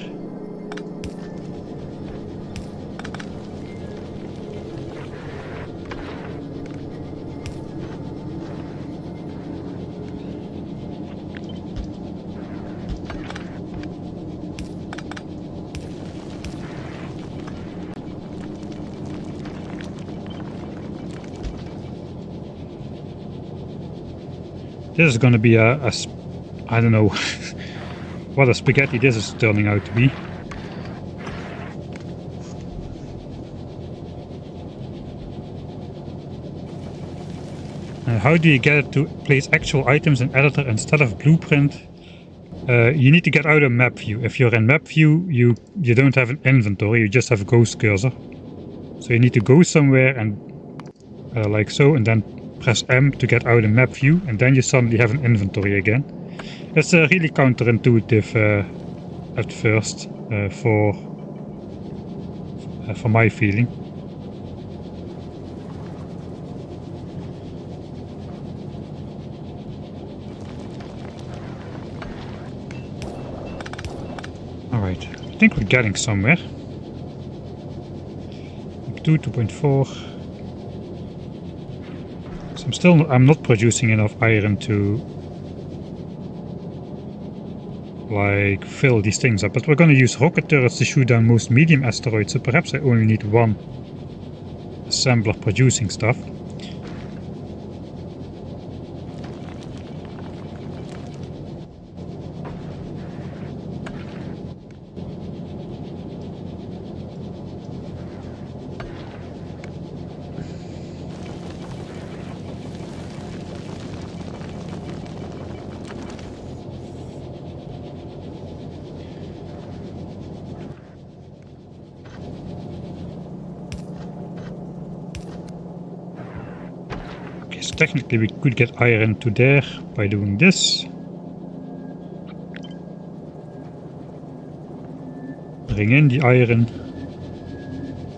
This is going to be a I don't know what a spaghetti this is turning out to be. How do you get it to place actual items in editor instead of blueprint? You need to get out of map view. If you're in map view, you don't have an inventory, you just have a ghost cursor. So you need to go somewhere and like so, and then press M to get out of map view, and then you suddenly have an inventory again. It's really counterintuitive at first for my feeling. Alright, I think we're getting somewhere. 2.4. So I'm not producing enough iron to like fill these things up, but we're gonna use rocket turrets to shoot down most medium asteroids, so perhaps I only need one assembler producing stuff. Technically we could get iron to there by doing this. Bring in the iron.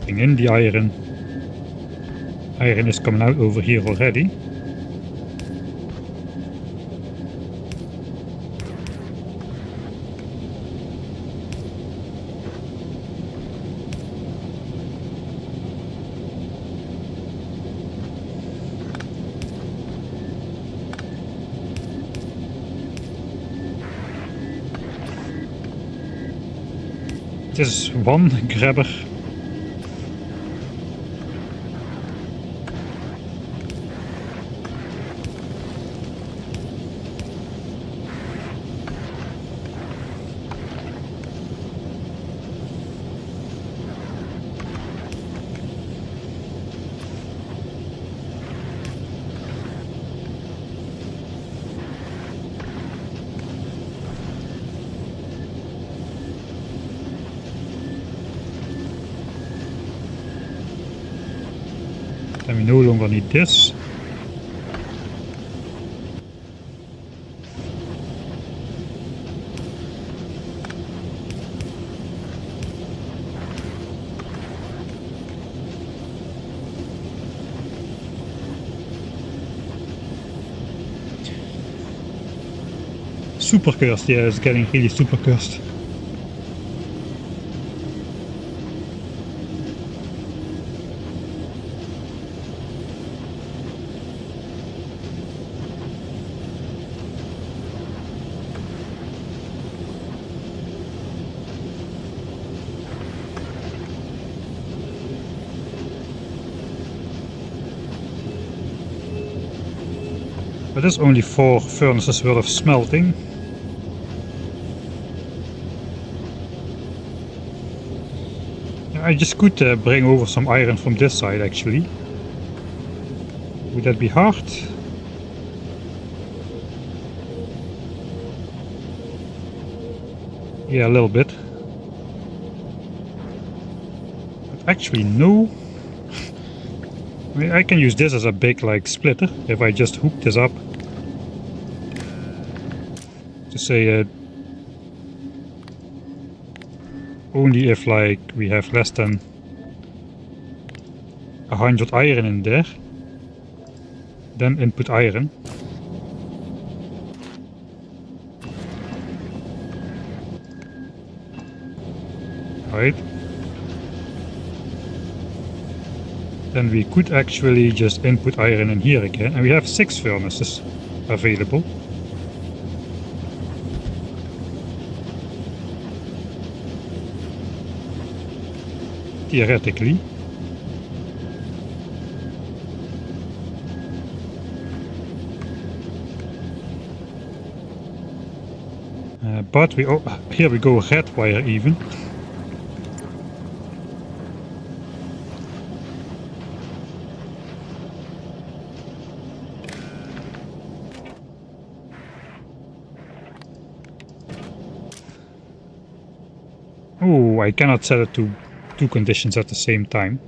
Bring in the iron. Iron is coming out over here already. This is one grabber. Then we no longer need this. Super cursed, yeah, it's getting really super cursed. But there's only 4 furnaces worth of smelting. I just could bring over some iron from this side actually. Would that be hard? Yeah, a little bit. But actually no. I mean, I can use this as a big like splitter if I just hook this up. To say only if like we have less than 100 iron in there, then input iron. Right. Then we could actually just input iron in here again, and we have 6 furnaces available. Theoretically. But we here we go red wire even. Oh, I cannot set it to two conditions at the same time.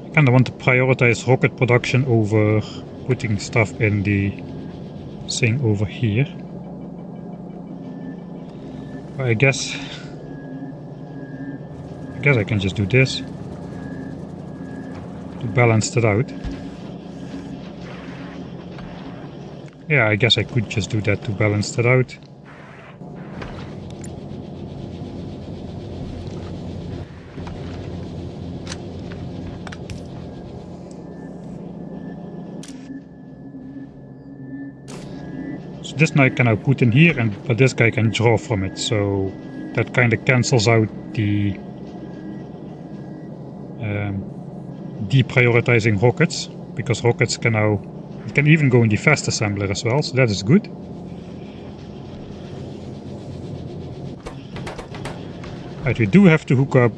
I kinda want to prioritize rocket production over putting stuff in the thing over here. But I guess I can just do this to balance it out. Yeah, I guess I could just do that to balance that out. So this guy can now put in here, but this guy can draw from it, so that kind of cancels out the deprioritizing rockets, because rockets can now, it can even go in the fast assembler as well, so that is good. Right, we do have to hook up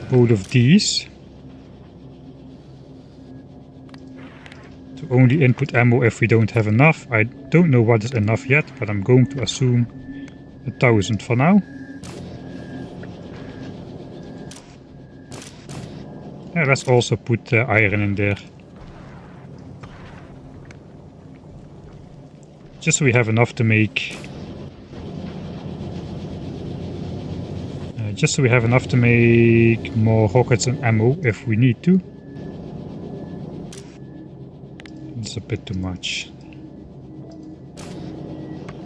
both of these to only input ammo if we don't have enough. I don't know what is enough yet, but I'm going to assume 1,000 for now. Yeah, let's also put iron in there. Just so we have enough to make... just so we have enough to make more rockets and ammo if we need to. It's a bit too much.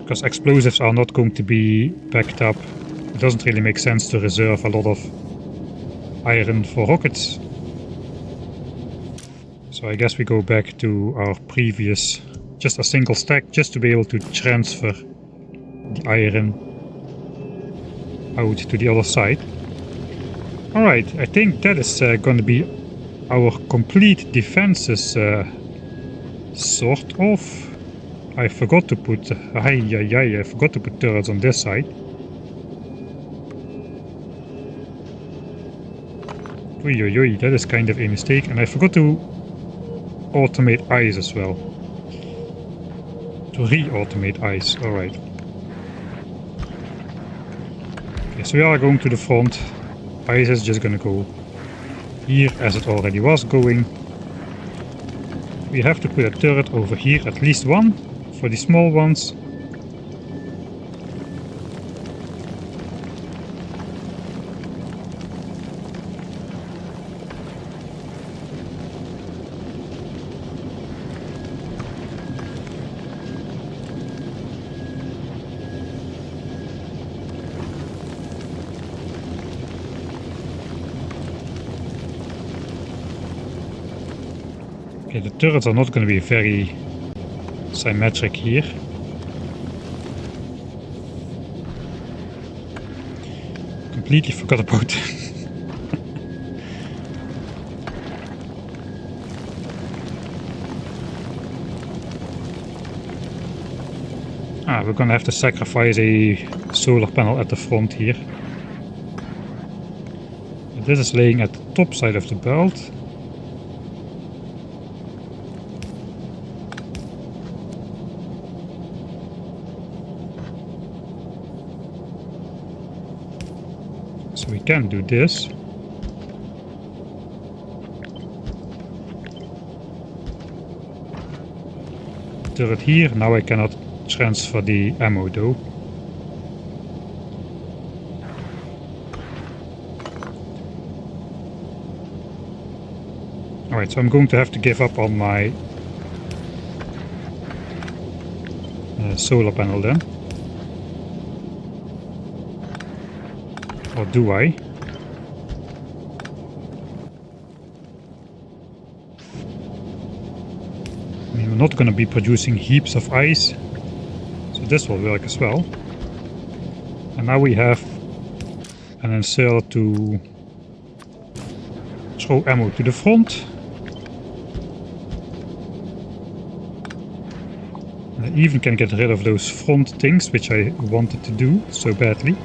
Because explosives are not going to be backed up. It doesn't really make sense to reserve a lot of iron for rockets. So I guess we go back to our previous, just a single stack, just to be able to transfer the iron out to the other side. Alright, I think that is going to be our complete defenses, sort of. I forgot to put, I forgot to put turrets on this side. Oy, that is kind of a mistake, and I forgot to automate ice as well. To re-automate ice, alright. Okay, so we are going to the front. Ice is just gonna go here as it already was going. We have to put a turret over here, at least one, for the small ones. Okay, the turrets are not going to be very symmetric here. Completely forgot about them. We're going to have to sacrifice a solar panel at the front here. This is laying at the top side of the belt. So we can do this. Turret here. Now I cannot transfer the ammo though. Alright, so I'm going to have to give up on my solar panel then. Or do I? not going to be producing heaps of ice. So this will work as well. And now we have an inserter to throw ammo to the front. I even can get rid of those front things, which I wanted to do so badly.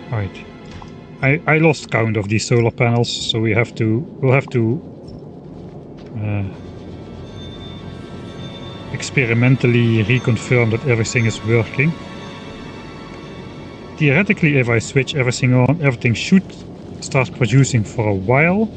Right. I lost count of these solar panels, so we'll have to experimentally reconfirm that everything is working. Theoretically, if I switch everything on, everything should start producing for a while.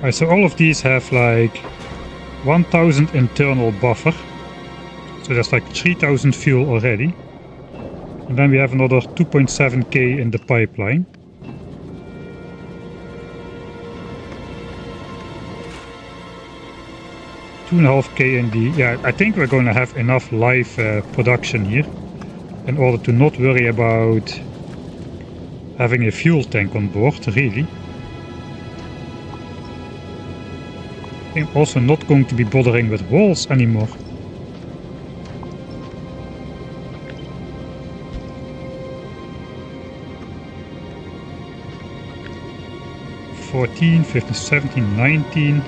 Right, so all of these have like 1000 internal buffer. So that's like 3000 fuel already. And then we have another 2.7k in the pipeline. $2.5k in the... Yeah, I think we're going to have enough live production here in order to not worry about having a fuel tank on board, really. I'm also not going to be bothering with walls anymore. $14, $15, $17, $19.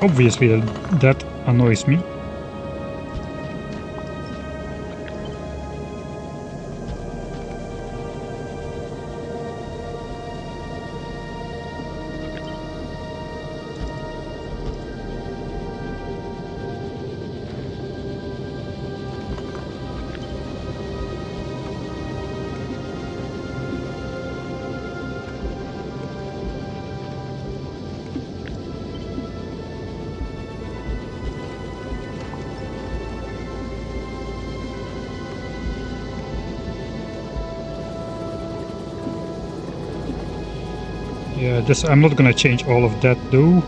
Obviously that annoys me. Yeah, I'm not gonna change all of that though.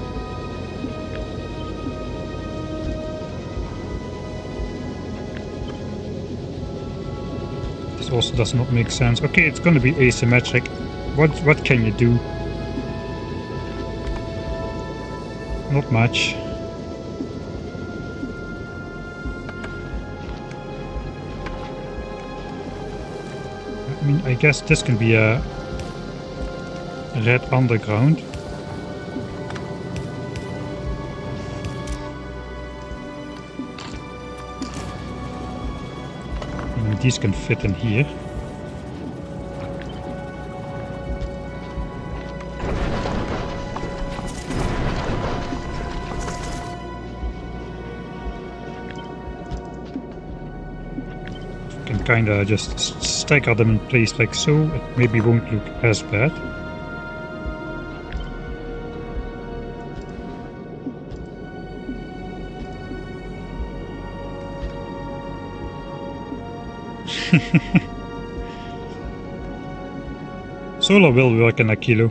This also does not make sense. Okay, it's gonna be asymmetric. What can you do? Not much. I mean, I guess this can be a red underground. And these can fit in here. We can kinda just stagger them in place like so. It maybe won't look as bad. Solar will work in Aquilo.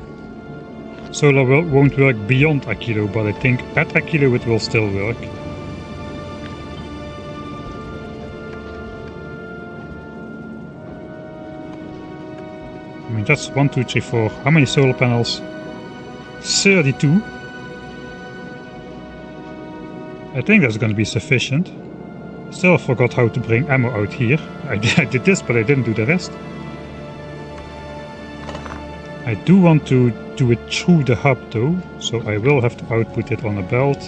Solar won't work beyond Aquilo, but I think at Aquilo it will still work. I mean, that's 1, 2, 3, 4. How many solar panels? 32. I think that's going to be sufficient. Still forgot how to bring ammo out here. I did this, but I didn't do the rest. I do want to do it through the hub though, so I will have to output it on a belt.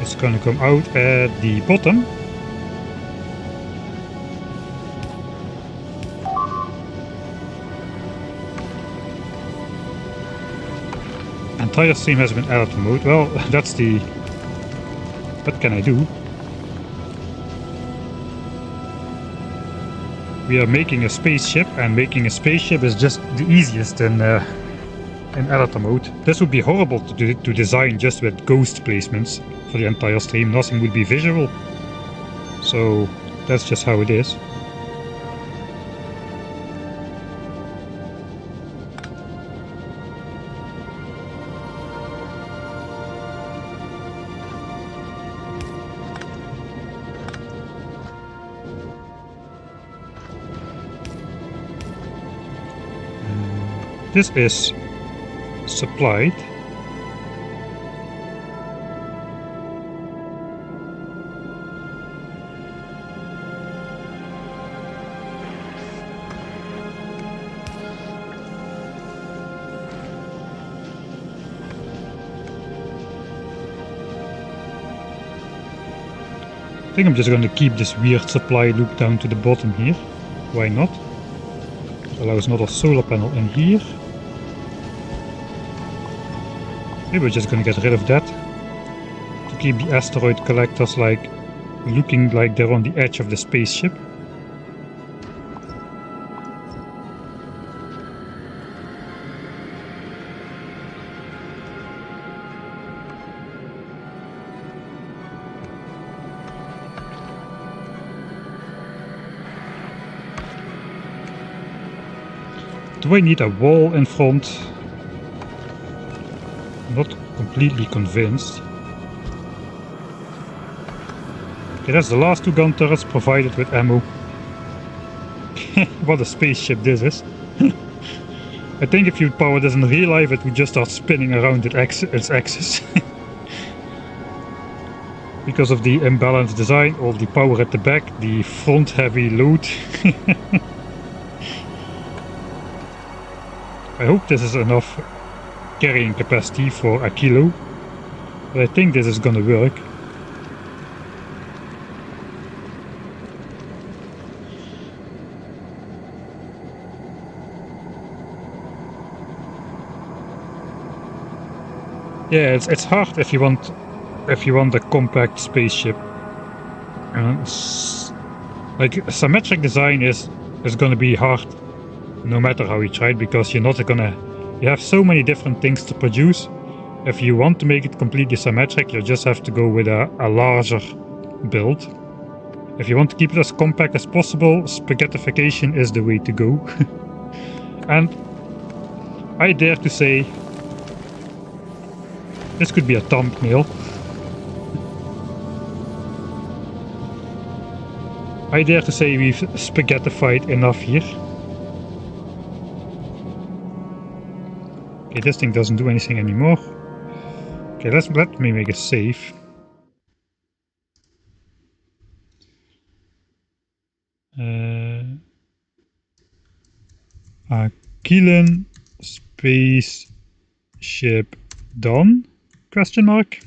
It's going to come out at the bottom. Entire stream has been added to mode. Well, that's the... What can I do? We are making a spaceship, and making a spaceship is just the easiest in editor mode. This would be horrible to design just with ghost placements for the entire stream. Nothing would be visual. So that's just how it is. This is supplied. I think I'm just going to keep this weird supply loop down to the bottom here. Why not? Allows another solar panel in here. Maybe we're just gonna get rid of that to keep the asteroid collectors like looking like they're on the edge of the spaceship. Do I need a wall in front? Not completely convinced. Okay, that's the last 2 gun turrets provided with ammo. What a spaceship this is. I think if you power this in real life it would just start spinning around its axis. Because of the imbalanced design, all the power at the back, the front heavy load. I hope this is enough carrying capacity for Aquilo, but I think this is gonna work. Yeah, it's hard if you want a compact spaceship. Like symmetric design is gonna be hard, no matter how you try it, because you're not gonna. You have so many different things to produce. If you want to make it completely symmetric, you just have to go with a larger build. If you want to keep it as compact as possible, spaghettification is the way to go. And I dare to say, this could be a thumbnail. I dare to say we've spaghettified enough here. Okay, this thing doesn't do anything anymore. Okay, let me make a save. Aquilo spaceship done? Question mark.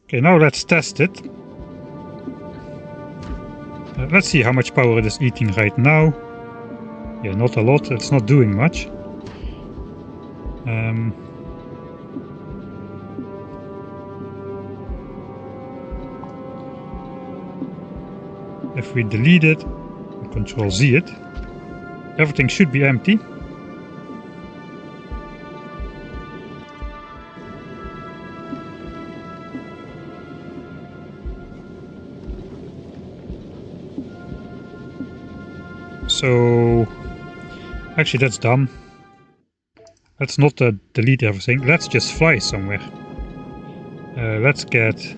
Okay, now let's test it. Let's see how much power it is eating right now. Yeah, not a lot. It's not doing much. If we delete it, Control Z it, everything should be empty. So actually that's dumb. Let's not delete everything. Let's just fly somewhere. Let's get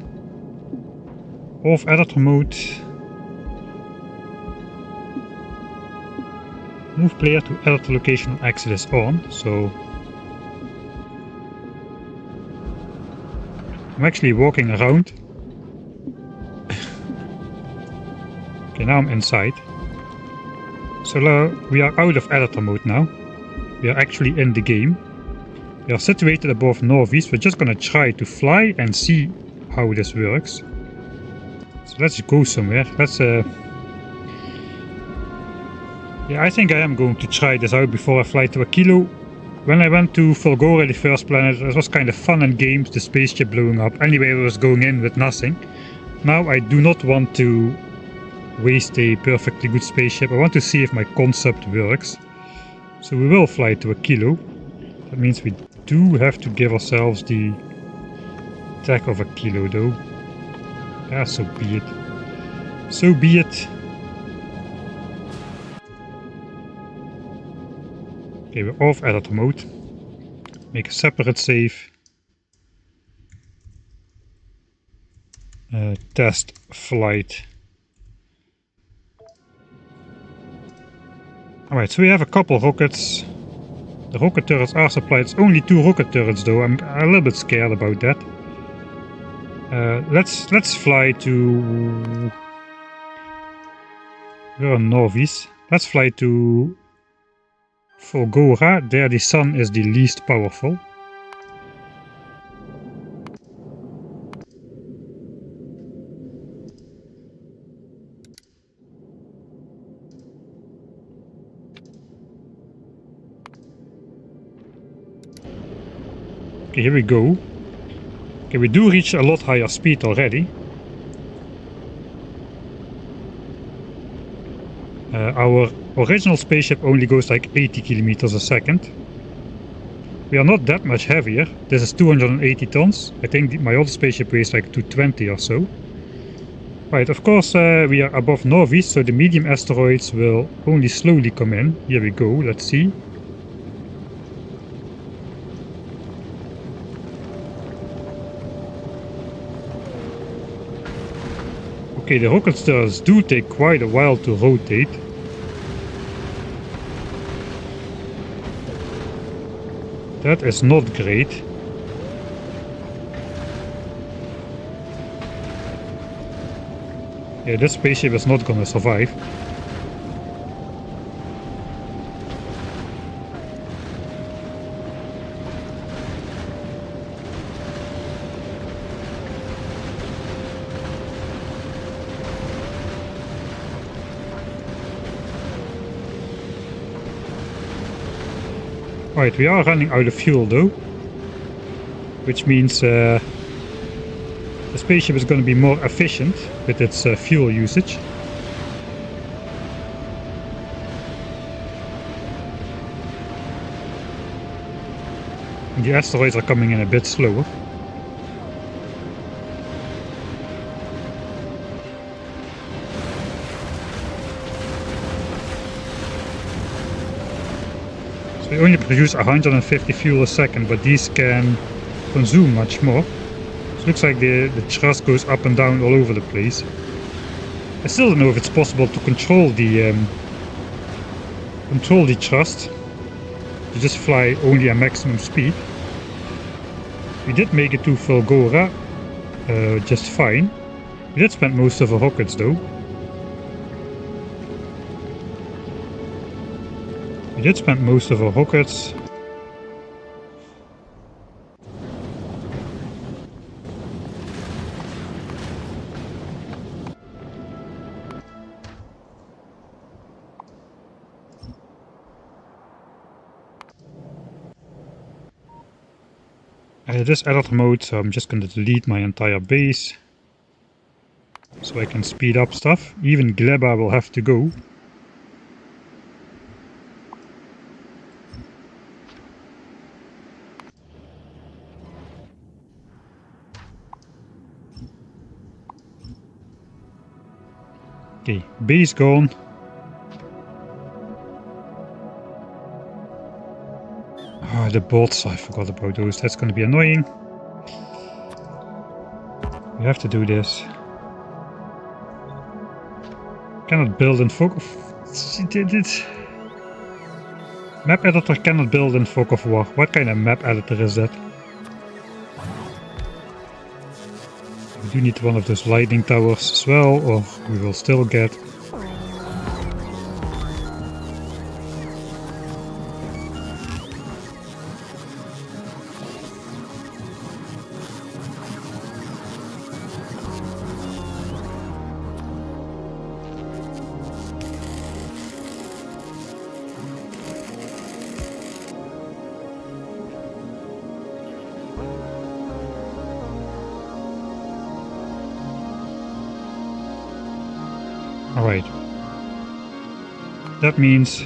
off editor mode. Move player to editor location exit is on. So I'm actually walking around. Okay, now I'm inside. So we are out of editor mode now. We are actually in the game. We are situated above northeast. We're just gonna try to fly and see how this works. So let's go somewhere. Let's yeah, I think I am going to try this out before I fly to Aquilo. When I went to Fulgora, the first planet, it was kind of fun and games, the spaceship blowing up. Anyway, I was going in with nothing. Now I do not want to waste a perfectly good spaceship. I want to see if my concept works. So we will fly to Aquilo. That means we do have to give ourselves the tag of Aquilo though. Ah, so be it. So be it. Okay, we're off editor mode. Make a separate save. Test flight. Alright, so we have a couple rockets. The rocket turrets are supplied. It's only 2 rocket turrets though. I'm a little bit scared about that. Let's fly to... We're on northeast. Let's fly to Fulgora. There the sun is the least powerful. Okay, here we go. Okay, we do reach a lot higher speed already. Our original spaceship only goes like 80 kilometers a second. We are not that much heavier. This is 280 tons. I think my other spaceship weighs like 220 or so. Right, of course we are above northeast, so the medium asteroids will only slowly come in. Here we go, let's see. Okay, the rocket stars do take quite a while to rotate. That is not great. Yeah, this spaceship is not gonna survive. Right, we are running out of fuel though, which means the spaceship is going to be more efficient with its fuel usage. And the asteroids are coming in a bit slower. So we only produce 150 fuel a second, but these can consume much more. So it looks like the thrust goes up and down all over the place. I still don't know if it's possible to control the thrust. To just fly only at maximum speed. We did make it to Fulgora just fine. We did spend most of our rockets though. We did spend most of our rockets. This editor mode, so I'm just going to delete my entire base. So I can speed up stuff. Even Gleba will have to go. Okay, base gone. the bots. I forgot about those. That's going to be annoying. We have to do this. Cannot build in fog of... Map editor cannot build in fog of war. What kind of map editor is that? We do need one of those lightning towers as well, or we will still get... Alright. That means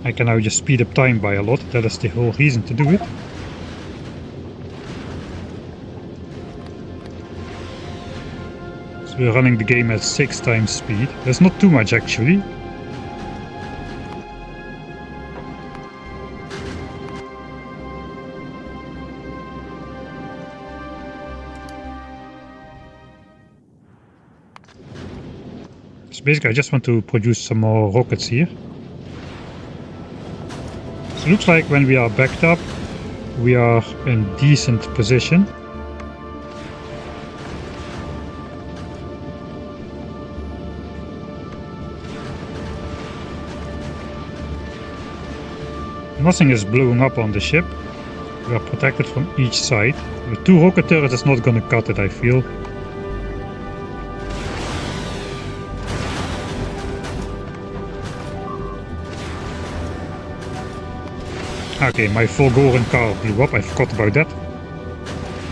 I can now just speed up time by a lot. That is the whole reason to do it. So we're running the game at 6 times speed. That's not too much actually. So basically I just want to produce some more rockets here. So it looks like when we are backed up, we are in decent position. Nothing is blowing up on the ship. We are protected from each side. The 2 rocket turrets is not gonna cut it, I feel. Okay, my Fulgoran car blew up, I forgot about that.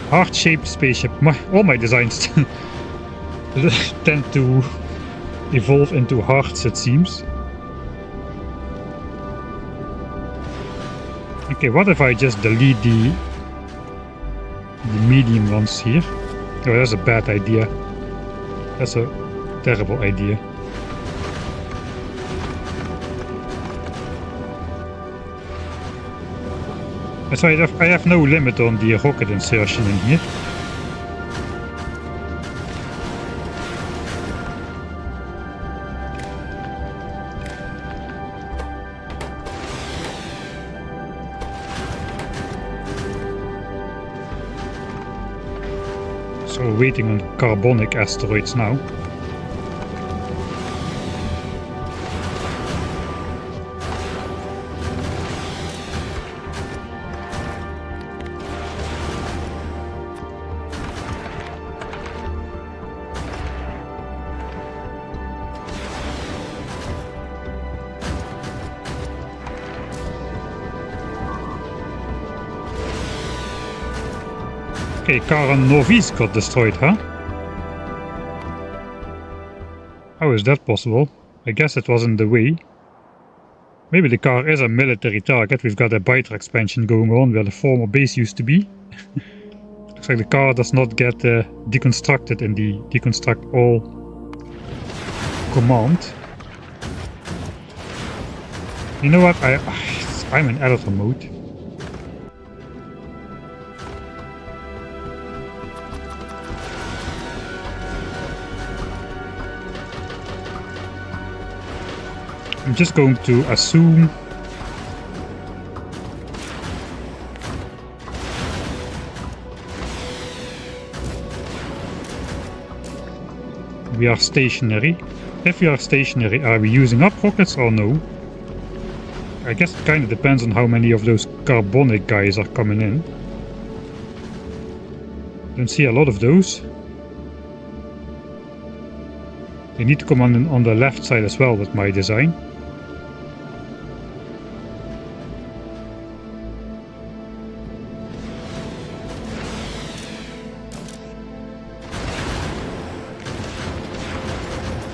Heart-shaped spaceship. All my designs tend to evolve into hearts, it seems. Okay, what if I just delete the medium ones here? Oh, that's a bad idea. That's a terrible idea. So I have no limit on the rocket insertion in here. So we're waiting on carbonic asteroids now. Okay, car on Northeast got destroyed, huh? How is that possible? I guess it was in the way. Maybe the car is a military target. We've got a Biter expansion going on where the former base used to be. Looks like the car does not get deconstructed in the deconstruct all command. You know what? I'm in editor mode. I'm just going to assume we are stationary. If we are stationary, are we using up rockets or no? I guess it kind of depends on how many of those carbonic guys are coming in. Don't see a lot of those. They need to come on the left side as well with my design.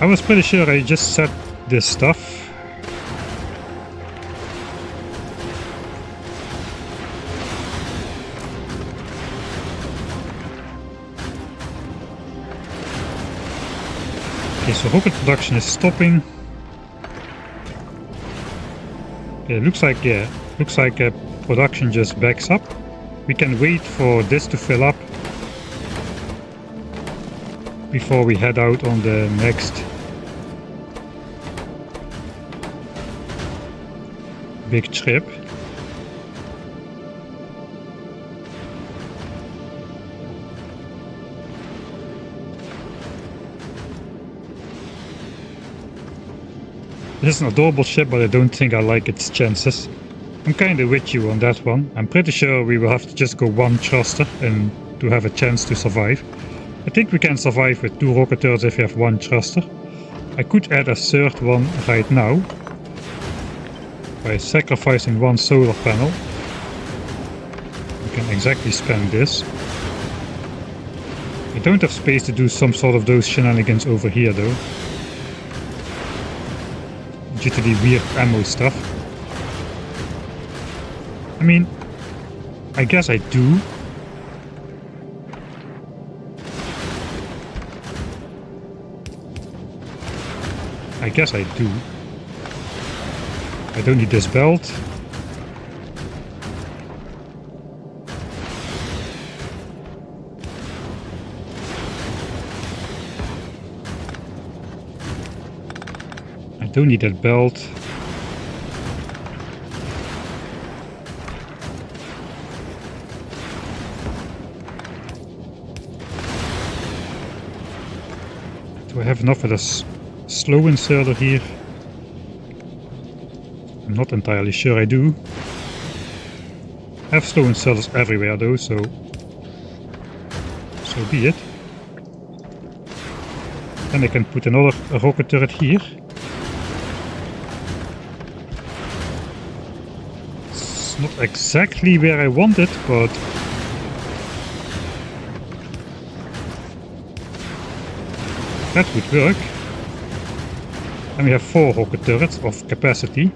I was pretty sure I just set this stuff. Okay, so rocket production is stopping. Okay, it looks like, yeah, Looks like production just backs up. We can wait for this to fill up before we head out on the next big trip. This is an adorable ship, but I don't think I like its chances. I'm kinda with you on that one. I'm pretty sure we will have to just go one thruster and to have a chance to survive. I think we can survive with 2 rocket turrets if we have 1 thruster. I could add a 3rd one right now by sacrificing 1 solar panel. We can exactly spend this. I don't have space to do some sort of those shenanigans over here though, due to the weird ammo stuff. I mean, I guess I do. I don't need this belt. I don't need that belt. Do I have enough of this slow inserter here? I'm not entirely sure I do. I have slow inserters everywhere though, so be it. Then I can put another rocket turret here. It's not exactly where I want it, but that would work. And we have 4 rocket turrets of capacity.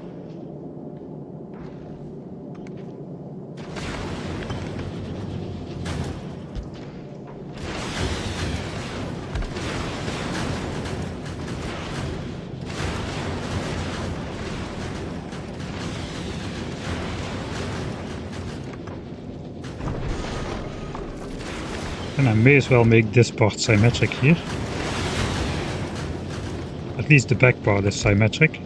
And I may as well make this part symmetric here. At least the back part is symmetric.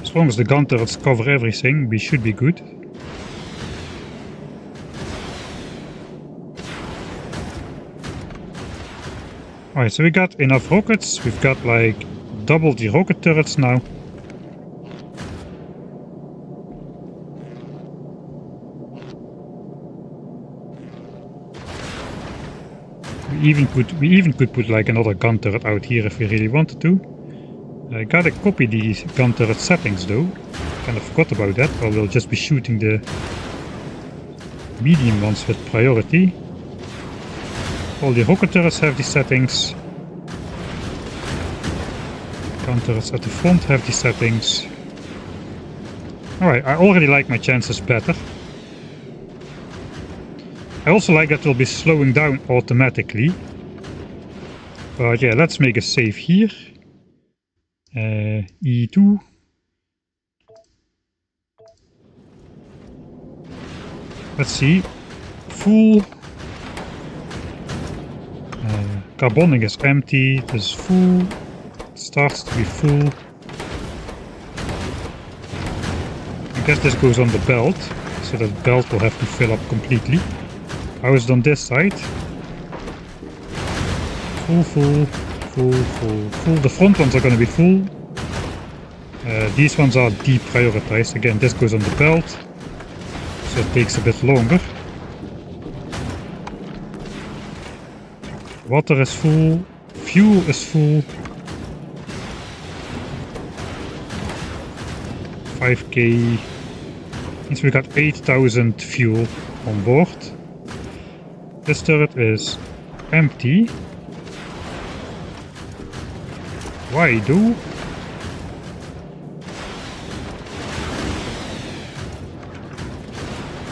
As long as the gun turrets cover everything, we should be good. Alright, so we got enough rockets. We've got like double the rocket turrets now. We even could put like another gun turret out here if we really wanted to. I gotta copy these gun turret settings though. Kinda forgot about that, or we'll just be shooting the medium ones with priority. All the rocket turrets have these settings. Gun turrets at the front have these settings. Alright, I already like my chances better. I also like that we'll be slowing down automatically. But yeah, let's make a save here. E2. Let's see. Full. Carbonic is empty. This is full. It starts to be full. I guess this goes on the belt. So that belt will have to fill up completely. How is it on this side? Full, full, full, full, full. The front ones are going to be full. These ones are deprioritized. Again, this goes on the belt, so it takes a bit longer. Water is full. Fuel is full. 5k. Means we got 8,000 fuel on board. This turret is empty. Why do?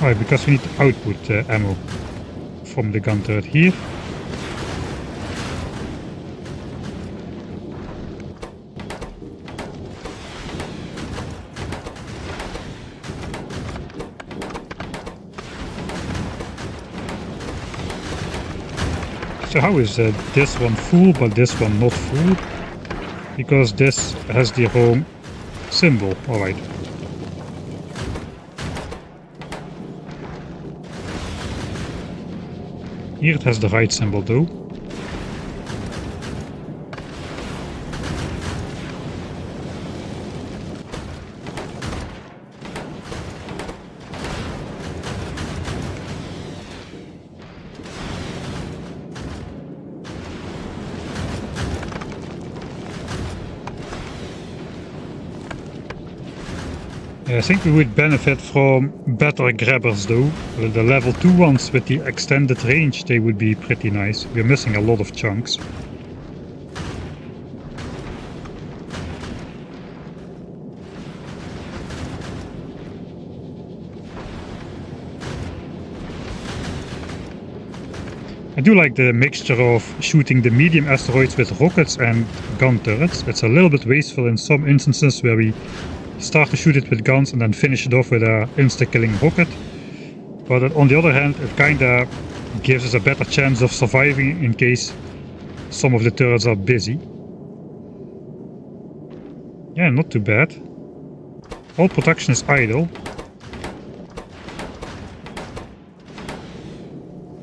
Alright, because we need to output ammo from the gun turret here. So how is this one full but this one not full? Because this has the wrong symbol. Alright. Here it has the right symbol though. I think we would benefit from better grabbers though. The level 2 ones with the extended range, they would be pretty nice. We're missing a lot of chunks. I do like the mixture of shooting the medium asteroids with rockets and gun turrets. It's a little bit wasteful in some instances where we start to shoot it with guns and then finish it off with a insta-killing rocket. But on the other hand, it kinda gives us a better chance of surviving in case some of the turrets are busy. Yeah, not too bad. All production is idle.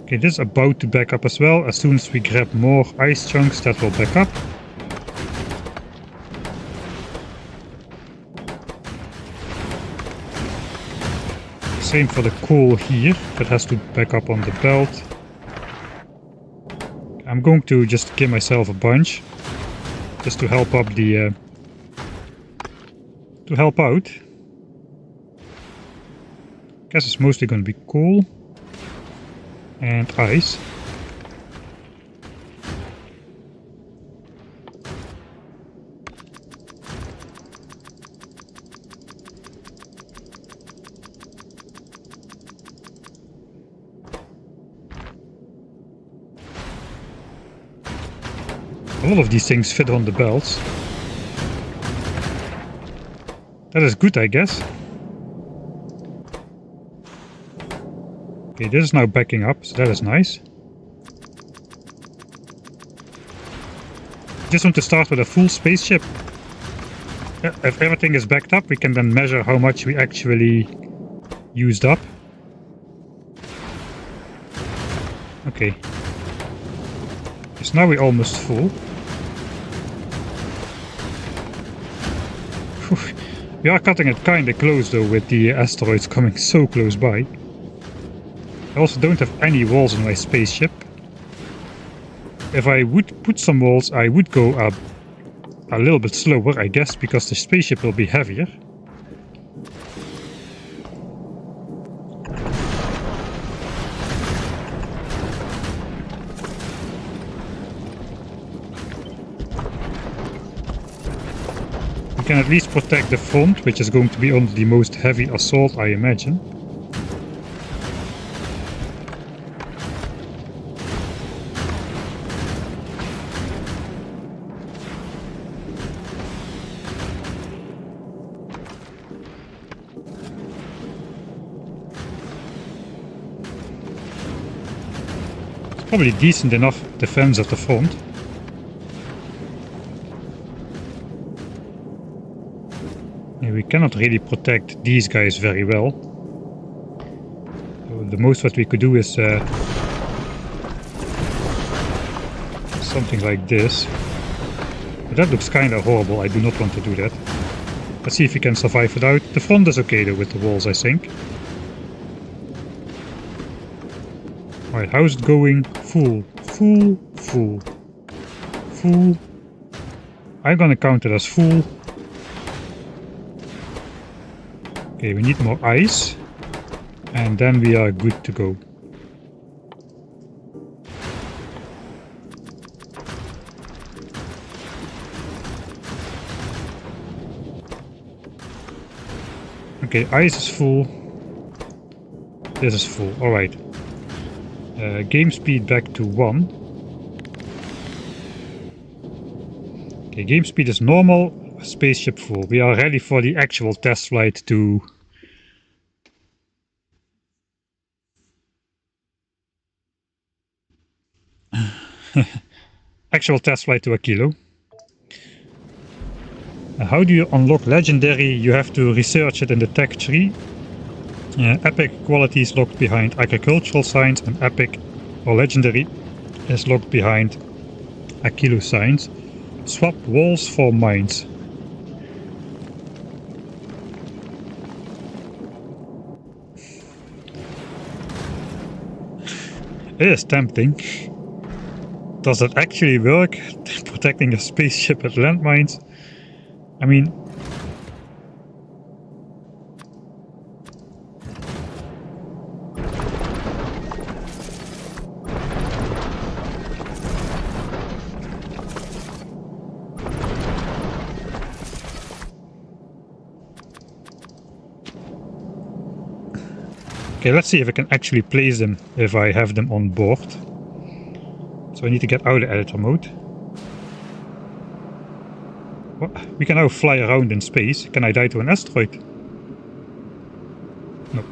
Okay, this is about to back up as well. As soon as we grab more ice chunks, that will back up. Same for the coal here, that has to back up on the belt. I'm going to just give myself a bunch, just to help up the... to help out. Guess it's mostly going to be coal and ice. A lot of these things fit on the belts. That is good, I guess. Okay, this is now backing up, so that is nice. Just want to start with a full spaceship. If everything is backed up, we can then measure how much we actually used up. Okay. So now we're almost full. We are cutting it kinda close though, with the asteroids coming so close by. I also don't have any walls in my spaceship. If I would put some walls, I would go a little bit slower, I guess, because the spaceship will be heavier. We can at least protect the front, which is going to be under the most heavy assault, I imagine. It's probably decent enough defense at the front. We cannot really protect these guys very well. So the most what we could do is something like this. But that looks kind of horrible. I do not want to do that. Let's see if we can survive without. The front is okay though with the walls, I think. Alright, how's it going? Full, full, full, full. I'm gonna count it as full. Okay, we need more ice, and then we are good to go. Okay, ice is full. This is full, alright. Game speed back to 1. Okay, game speed is normal. Spaceship full. We are ready for the actual test flight to... Actual test flight to Aquilo. How do you unlock legendary? You have to research it in the tech tree. Epic quality is locked behind agricultural signs, and epic or legendary is locked behind Aquilo signs. Swap walls for mines. It is tempting. Does it actually work? Protecting a spaceship at landmines? I mean... Okay, let's see if I can actually place them if I have them on board. So I need to get out of editor mode. We can now fly around in space. Can I die to an asteroid? No.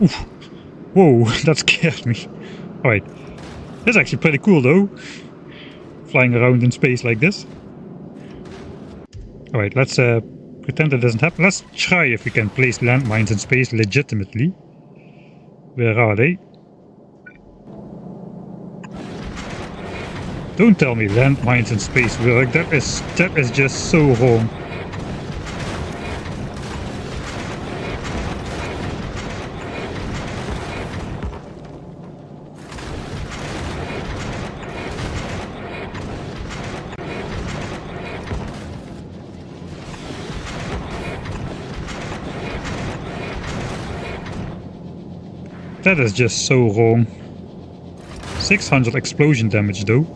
Oof. Whoa, that scared me. Alright. That's actually pretty cool though. Flying around in space like this. Alright, let's pretend it doesn't happen. Let's try if we can place landmines in space legitimately. Where are they? Don't tell me landmines in space work. That is just so wrong. That is just so wrong. 600 explosion damage though.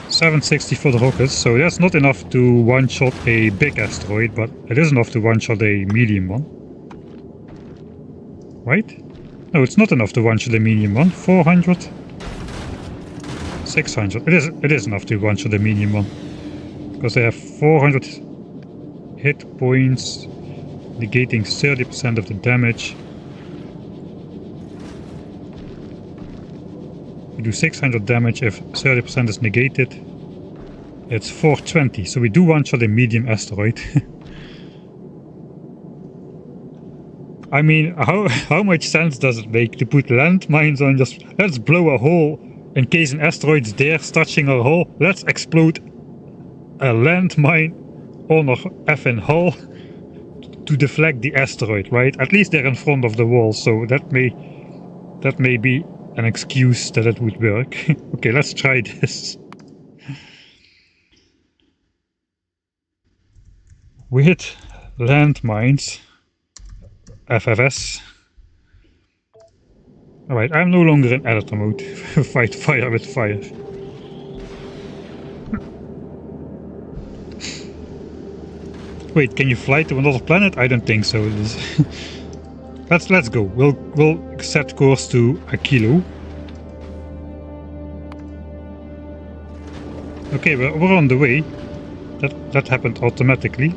$760 for the rockets, so that's not enough to one-shot a big asteroid, but it is enough to one-shot a medium one. Right? No, it's not enough to one-shot a medium one. 400? 600. It is enough to one-shot a medium one. Because they have 400 hit points, negating 30% of the damage. We do 600 damage if 30% is negated. It's 420, so we do one-shot a medium asteroid. I mean, how much sense does it make to put landmines on just... Let's blow a hole in case an asteroid's there touching our hull. Let's explode a landmine on our effing hull to deflect the asteroid, right? At least they're in front of the wall, so that may be an excuse that it would work. Okay, let's try this. We hit landmines. FFS. Alright, I'm no longer in editor mode. Fight fire with fire. Wait, can you fly to another planet? I don't think so. Let's go. We'll set course to Aquilo. Okay, we're on the way. That happened automatically.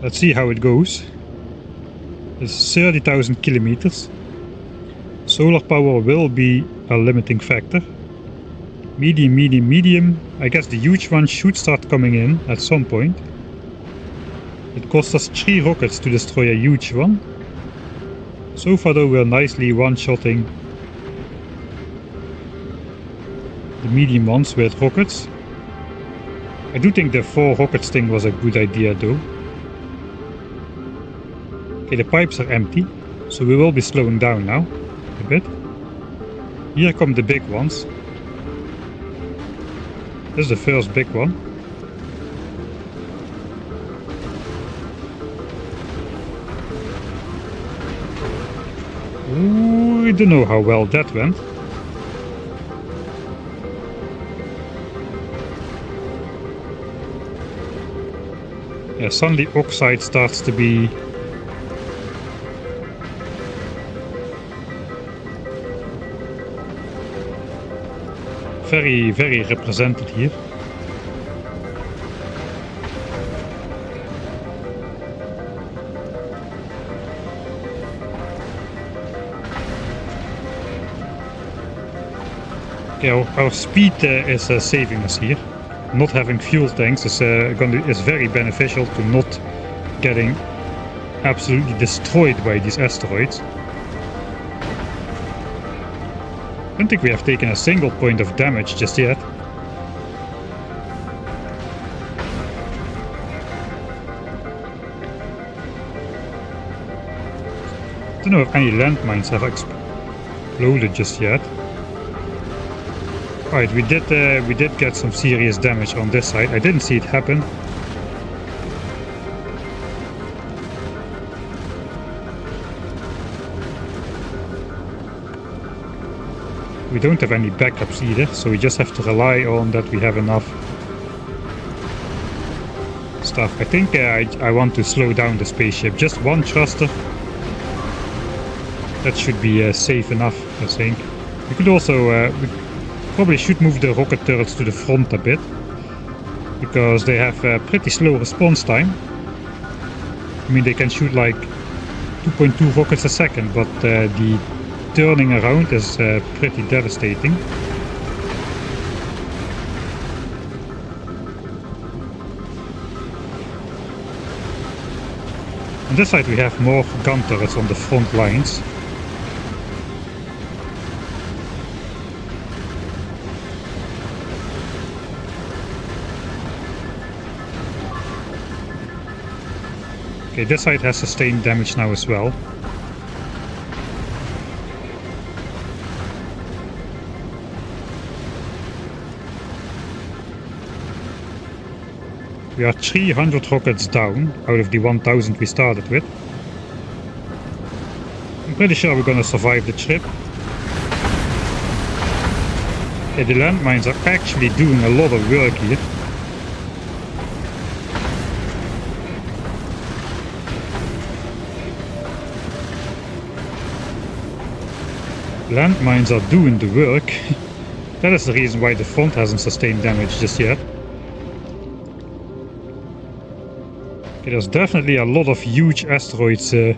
Let's see how it goes. It's 30,000 kilometers. Solar power will be a limiting factor. Medium, medium, medium. I guess the huge one should start coming in at some point. It cost us 3 rockets to destroy a huge one. So far though we're nicely one-shotting the medium ones with rockets. I do think the 4 rockets thing was a good idea though. Okay, the pipes are empty, so we will be slowing down now a bit. Here come the big ones. This is the first big one. Ooh, I don't know how well that went. Yeah, suddenly oxide starts to be very, very represented here. Okay, our speed is saving us here. Not having fuel tanks is very beneficial to not getting absolutely destroyed by these asteroids. I don't think we have taken a single point of damage just yet. I don't know if any landmines have exploded just yet. Alright, we did get some serious damage on this side. I didn't see it happen. We don't have any backups either, so we just have to rely on that we have enough stuff. I think I want to slow down the spaceship. Just one thruster. That should be safe enough, I think. We could also... we probably should move the rocket turrets to the front a bit, because they have a pretty slow response time. I mean, they can shoot like 2.2 rockets a second, but the turning around is pretty devastating. On this side we have more gun turrets on the front lines. Okay, this side has sustained damage now as well. We are 300 rockets down out of the 1000 we started with. I'm pretty sure we're gonna survive the trip. Okay, the landmines are actually doing a lot of work here. Landmines are doing the work. That is the reason why the front hasn't sustained damage just yet. Okay, there's definitely a lot of huge asteroids, a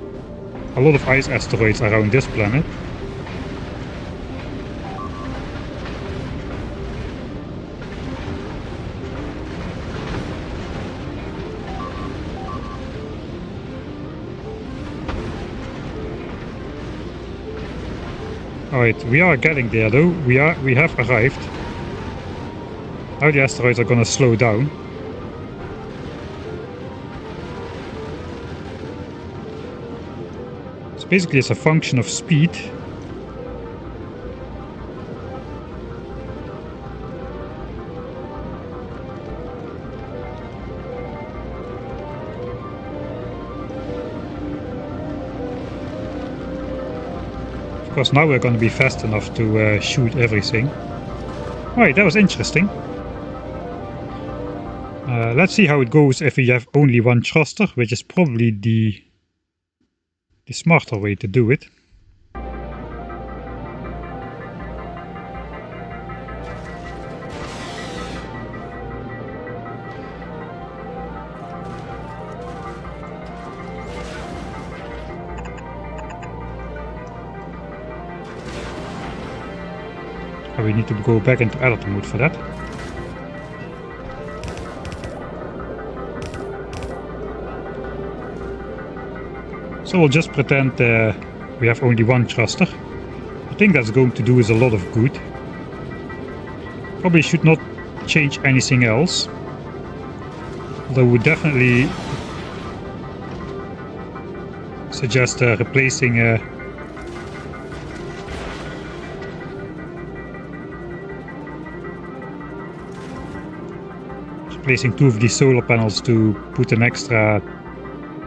lot of ice asteroids around this planet. Alright, we are getting there though. We have arrived. Now the asteroids are gonna slow down. So basically it's a function of speed. Of course, now we're going to be fast enough to shoot everything. Alright, that was interesting. Let's see how it goes if we have only one thruster, which is probably the smarter way to do it. We need to go back into editor mode for that. So we'll just pretend we have only one thruster. I think that's going to do us a lot of good. Probably should not change anything else. Although we definitely suggest replacing placing two of these solar panels to put an extra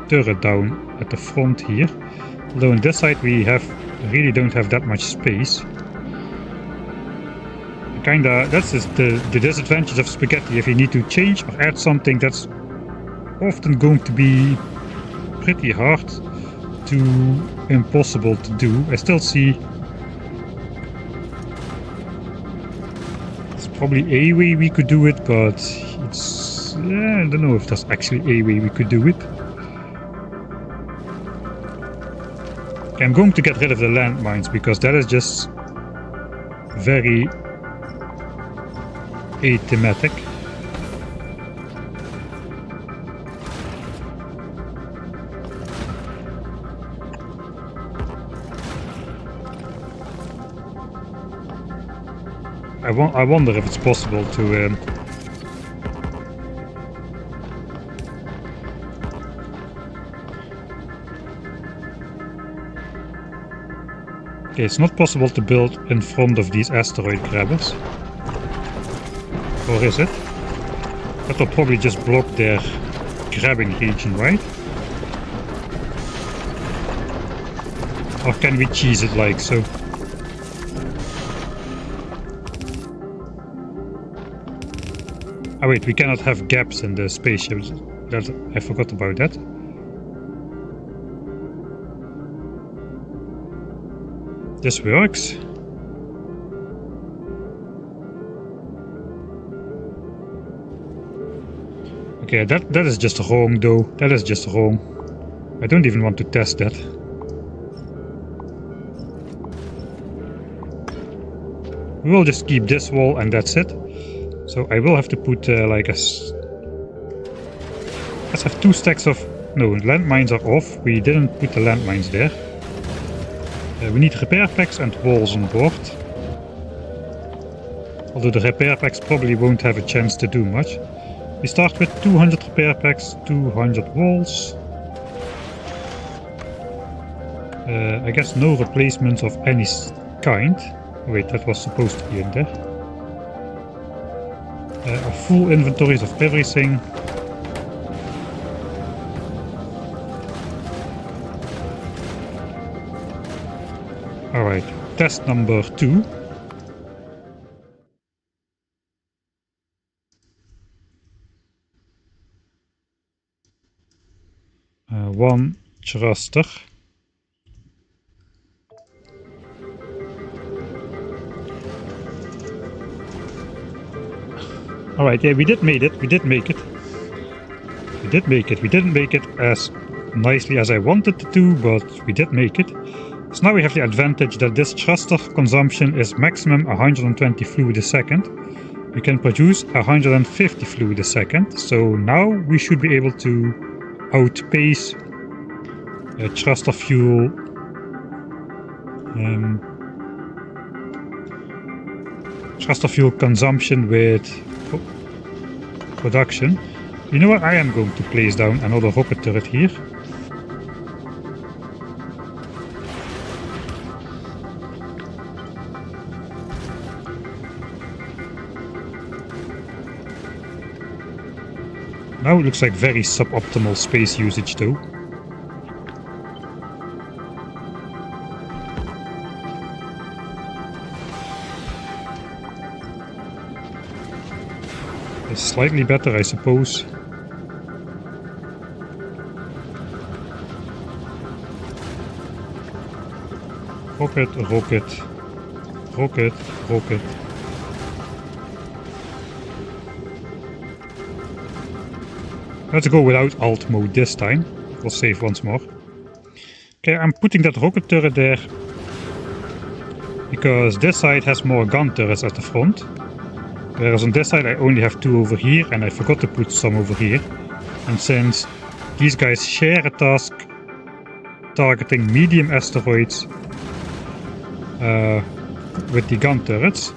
turret down at the front here. Although on this side we really don't have that much space. That's the disadvantage of spaghetti. If you need to change or add something, that's often going to be pretty hard to impossible to do. I still see there's probably a way we could do it, but I don't know if there's actually a way we could do it. Okay, I'm going to get rid of the landmines because that is just very, athematic. I wonder if it's possible to okay, it's not possible to build in front of these asteroid grabbers. Or is it? That will probably just block their grabbing region, right? Or can we cheese it like so? Oh wait, we cannot have gaps in the spaceship. I forgot about that. This works. Okay, that is just wrong though. That is just wrong. I don't even want to test that. We will just keep this wall and that's it. So I will have to put like a... Let's have 2 stacks of... No, landmines are off. We didn't put the landmines there. We need repair packs and walls on board. Although the repair packs probably won't have a chance to do much. We start with 200 repair packs, 200 walls. I guess no replacements of any kind. Wait, that was supposed to be in there. Full inventories of everything. Alright, test number 2. One thruster. Alright, yeah, we did make it. We did make it. We did make it. We didn't make it as nicely as I wanted to do, but we did make it. So now we have the advantage that this thruster consumption is maximum 120 fluid a second. We can produce 150 fluid a second. So now we should be able to outpace thruster fuel consumption with production. You know what? I am going to place down another rocket turret here. Now it looks like very suboptimal space usage though. It's slightly better, I suppose. Rocket, rocket, rocket, rocket. Let's go without alt mode this time. We'll save once more. Okay, I'm putting that rocket turret there because this side has more gun turrets at the front. Whereas on this side I only have 2 over here and I forgot to put some over here. And since these guys share a task targeting medium asteroids with the gun turrets,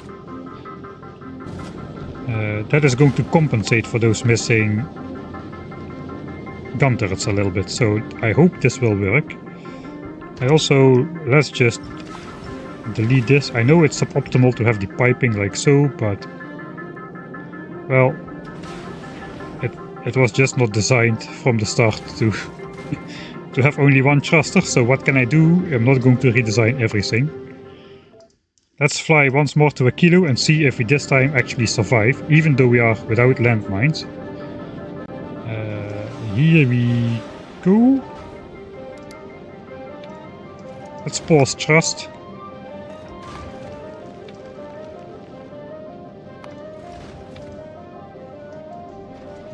that is going to compensate for those missing gun turrets a little bit, so I hope this will work. I also, let's just delete this. I know it's suboptimal to have the piping like so, but well, it was just not designed from the start to to have only one thruster, so what can I do? I'm not going to redesign everything. Let's fly once more to Aquilo and see if we this time actually survive, even though we are without landmines. Here we go. Let's pause thrust.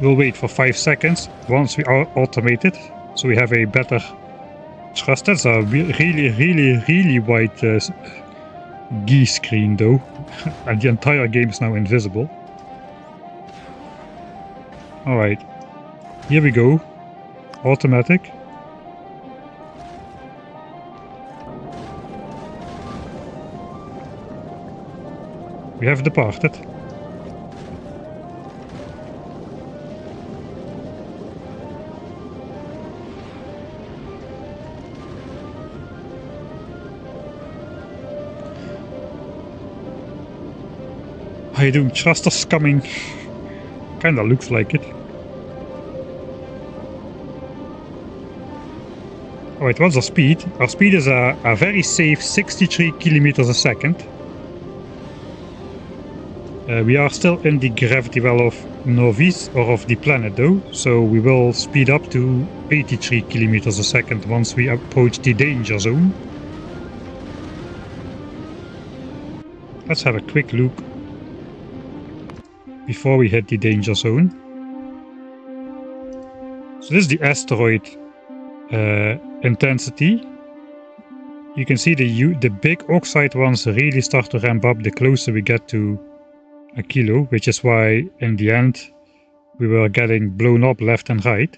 We'll wait for 5 seconds once we automate it, so we have a better thrust. That's a really wide G screen though, and the entire game is now invisible. Alright, here we go. Automatic. We have departed. How you doing? Thrusters coming. Kinda looks like it. Alright, what's our speed? Our speed is a very safe 63 kilometers a second. We are still in the gravity well of Norvis, or of the planet though, so we will speed up to 83 kilometers a second once we approach the danger zone. Let's have a quick look before we hit the danger zone. So this is the asteroid intensity. You can see the big oxide ones really start to ramp up the closer we get to Aquilo, which is why in the end we were getting blown up left and right.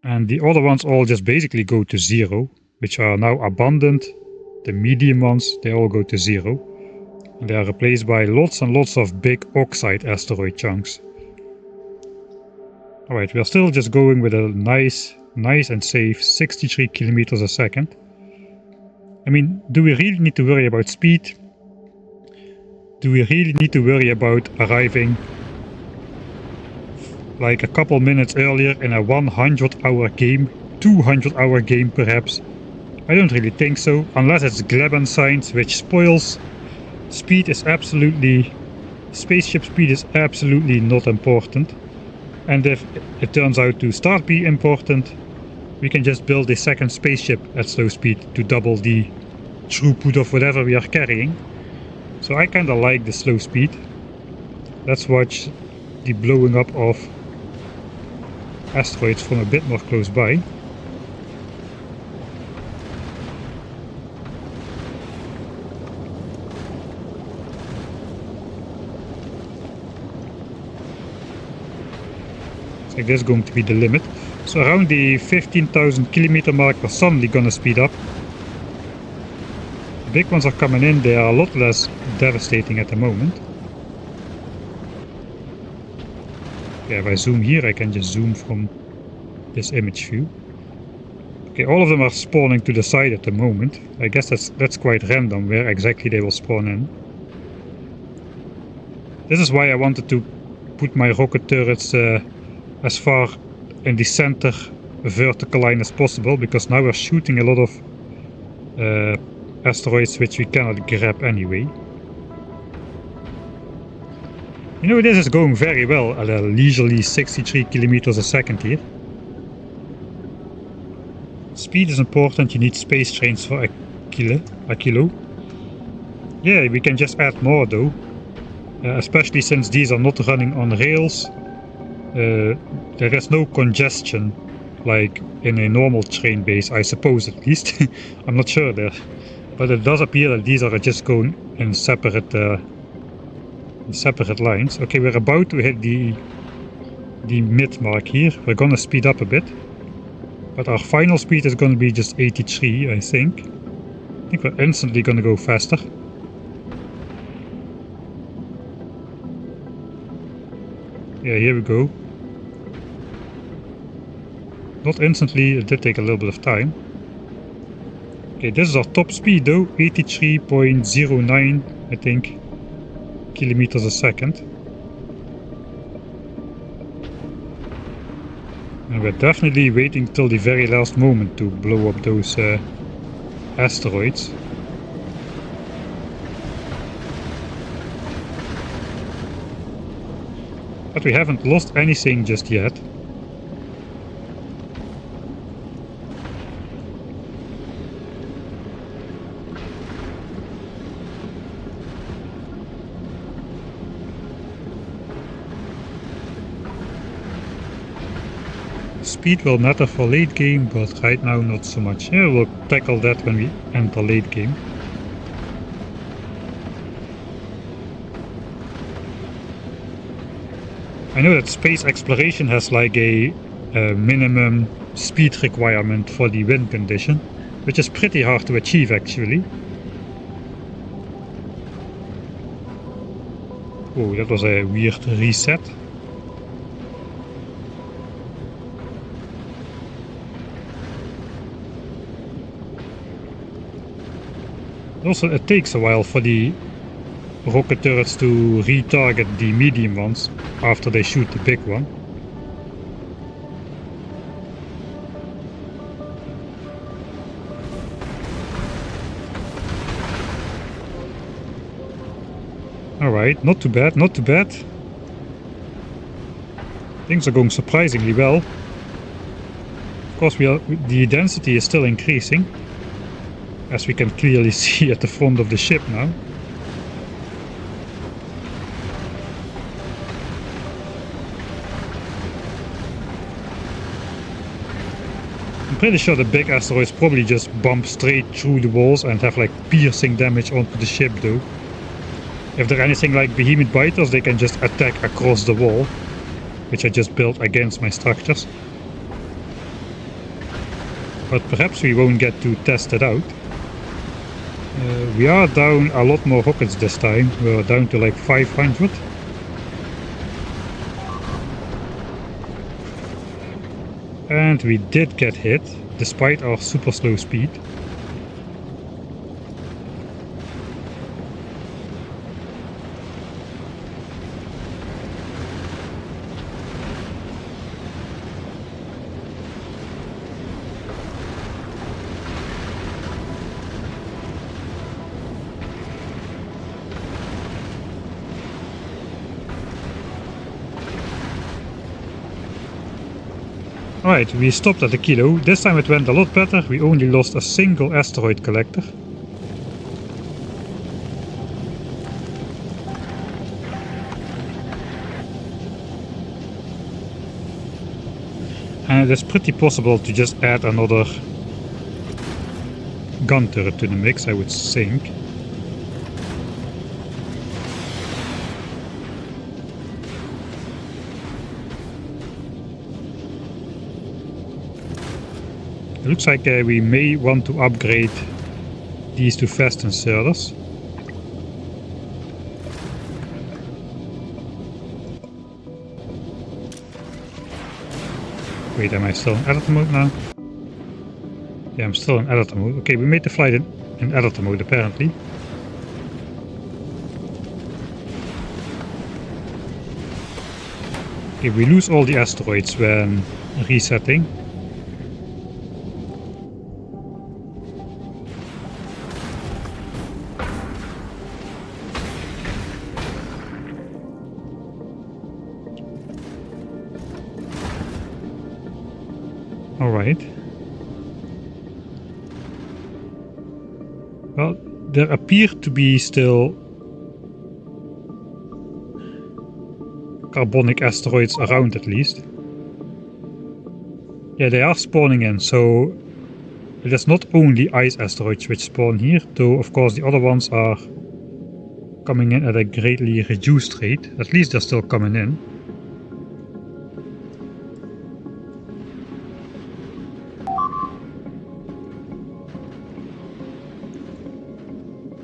And the other ones all just basically go to zero, which are now abundant. The medium ones, they all go to zero. And they are replaced by lots and lots of big oxide asteroid chunks. Alright, we are still just going with a nice and safe 63 kilometers a second. I mean, do we really need to worry about speed? Do we really need to worry about arriving like a couple minutes earlier in a 100-hour game, 200-hour game perhaps? I don't really think so, unless it's Gleben science, which spoils. Speed is absolutely... Spaceship speed is absolutely not important. And if it turns out to start being important, we can just build a second spaceship at slow speed to double the throughput of whatever we are carrying. So I kinda like the slow speed. Let's watch the blowing up of asteroids from a bit more close by. Like this is going to be the limit. So around the 15,000 kilometer mark we're suddenly gonna speed up. The big ones are coming in, they are a lot less devastating at the moment. Yeah, if I zoom here I can just zoom from this image view. Okay, all of them are spawning to the side at the moment. I guess that's quite random where exactly they will spawn in. This is why I wanted to put my rocket turrets as far in the center vertical line as possible, because now we're shooting a lot of asteroids which we cannot grab anyway. You know, this is going very well at a leisurely 63 kilometers a second here. Speed is important, you need space trains for Aquilo. Yeah, we can just add more though, especially since these are not running on rails. There is no congestion like in a normal train base, I suppose at least. I'm not sure there, but it does appear that these are just going in separate lines. Okay, we're about to hit the mid mark here. We're gonna speed up a bit, but our final speed is gonna be just 83, I think. I think we're instantly gonna go faster. Yeah, here we go. Not instantly, it did take a little bit of time. Okay, this is our top speed though, 83.09, I think, kilometers a second. And we're definitely waiting till the very last moment to blow up those asteroids. But we haven't lost anything just yet. Speed will matter for late game, but right now not so much. Yeah, we'll tackle that when we enter late game. I know that space exploration has like a minimum speed requirement for the wind condition, which is pretty hard to achieve actually. Oh, that was a weird reset. Also, it takes a while for the rocket turrets to retarget the medium ones after they shoot the big one. Alright, not too bad, not too bad. Things are going surprisingly well. Of course, the density is still increasing, as we can clearly see at the front of the ship now. I'm pretty sure the big asteroids probably just bump straight through the walls and have like piercing damage onto the ship though. If they're anything like behemoth biters, they can just attack across the wall, which I just built against my structures. But perhaps we won't get to test it out. We are down a lot more rockets this time. We're down to like 500. And we did get hit, despite our super slow speed. Alright, we stopped at Aquilo. This time it went a lot better. We only lost a single asteroid collector. And it's pretty possible to just add another gun turret to the mix, I would think. It looks like we may want to upgrade these to fast inserters. Wait, am I still in editor mode now? Yeah, I'm still in editor mode. Okay, we made the flight in editor mode apparently. Okay, we lose all the asteroids when resetting. Alright. Well, there appear to be still carbonic asteroids around at least. Yeah, they are spawning in, so it is not only ice asteroids which spawn here, though of course the other ones are coming in at a greatly reduced rate. At least they're still coming in.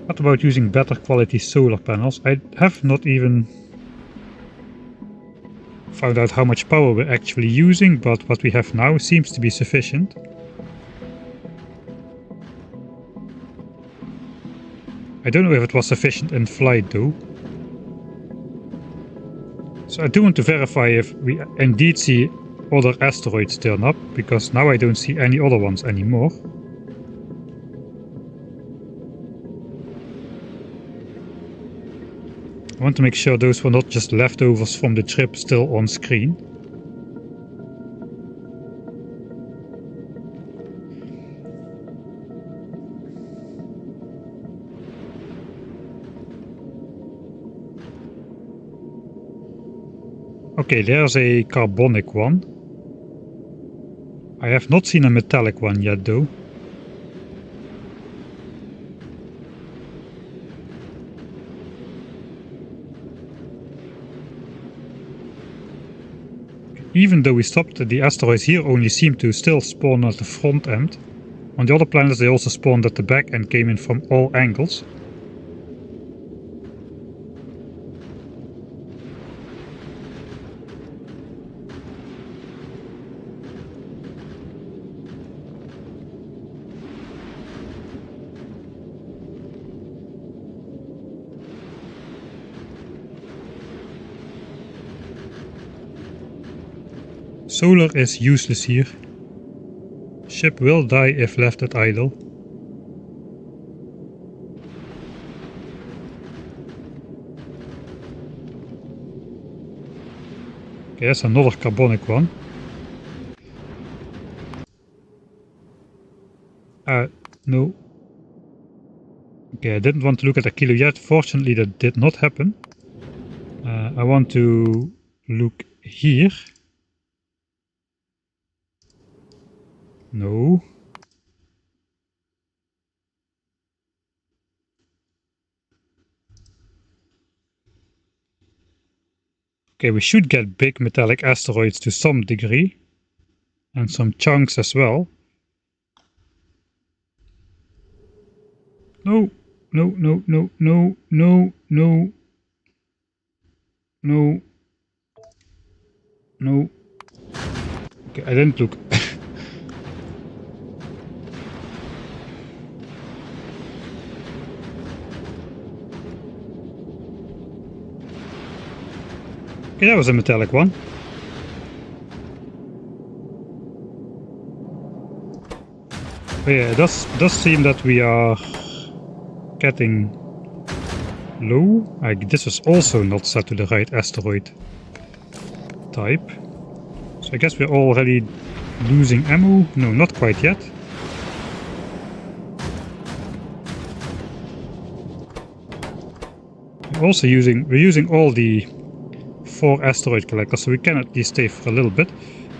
What about using better quality solar panels? I have not even found out how much power we're actually using, but what we have now seems to be sufficient. I don't know if it was sufficient in flight though. So I do want to verify if we indeed see other asteroids turn up, because now I don't see any other ones anymore. I want to make sure those were not just leftovers from the trip still on screen. Okay, there's a carbonic one. I have not seen a metallic one yet though. even though we stopped, the asteroids here only seem to still spawn at the front end. On the other planets they also spawned at the back and came in from all angles. Solar is useless here. Ship will die if left at idle. Okay, that's another carbonic one. No. Okay, I didn't want to look at Aquilo yet. Fortunately, that did not happen. I want to look here. No. Okay, we should get big metallic asteroids to some degree. And some chunks as well. No. No, no, no, no, no, no. No. No. Okay, I didn't look. Okay, that was a metallic one. But yeah, it does seem that we are getting low. This was also not set to the right asteroid type. So I guess we're already losing ammo. No, not quite yet. We're using all the 4 asteroid collectors, so we can at least stay for a little bit.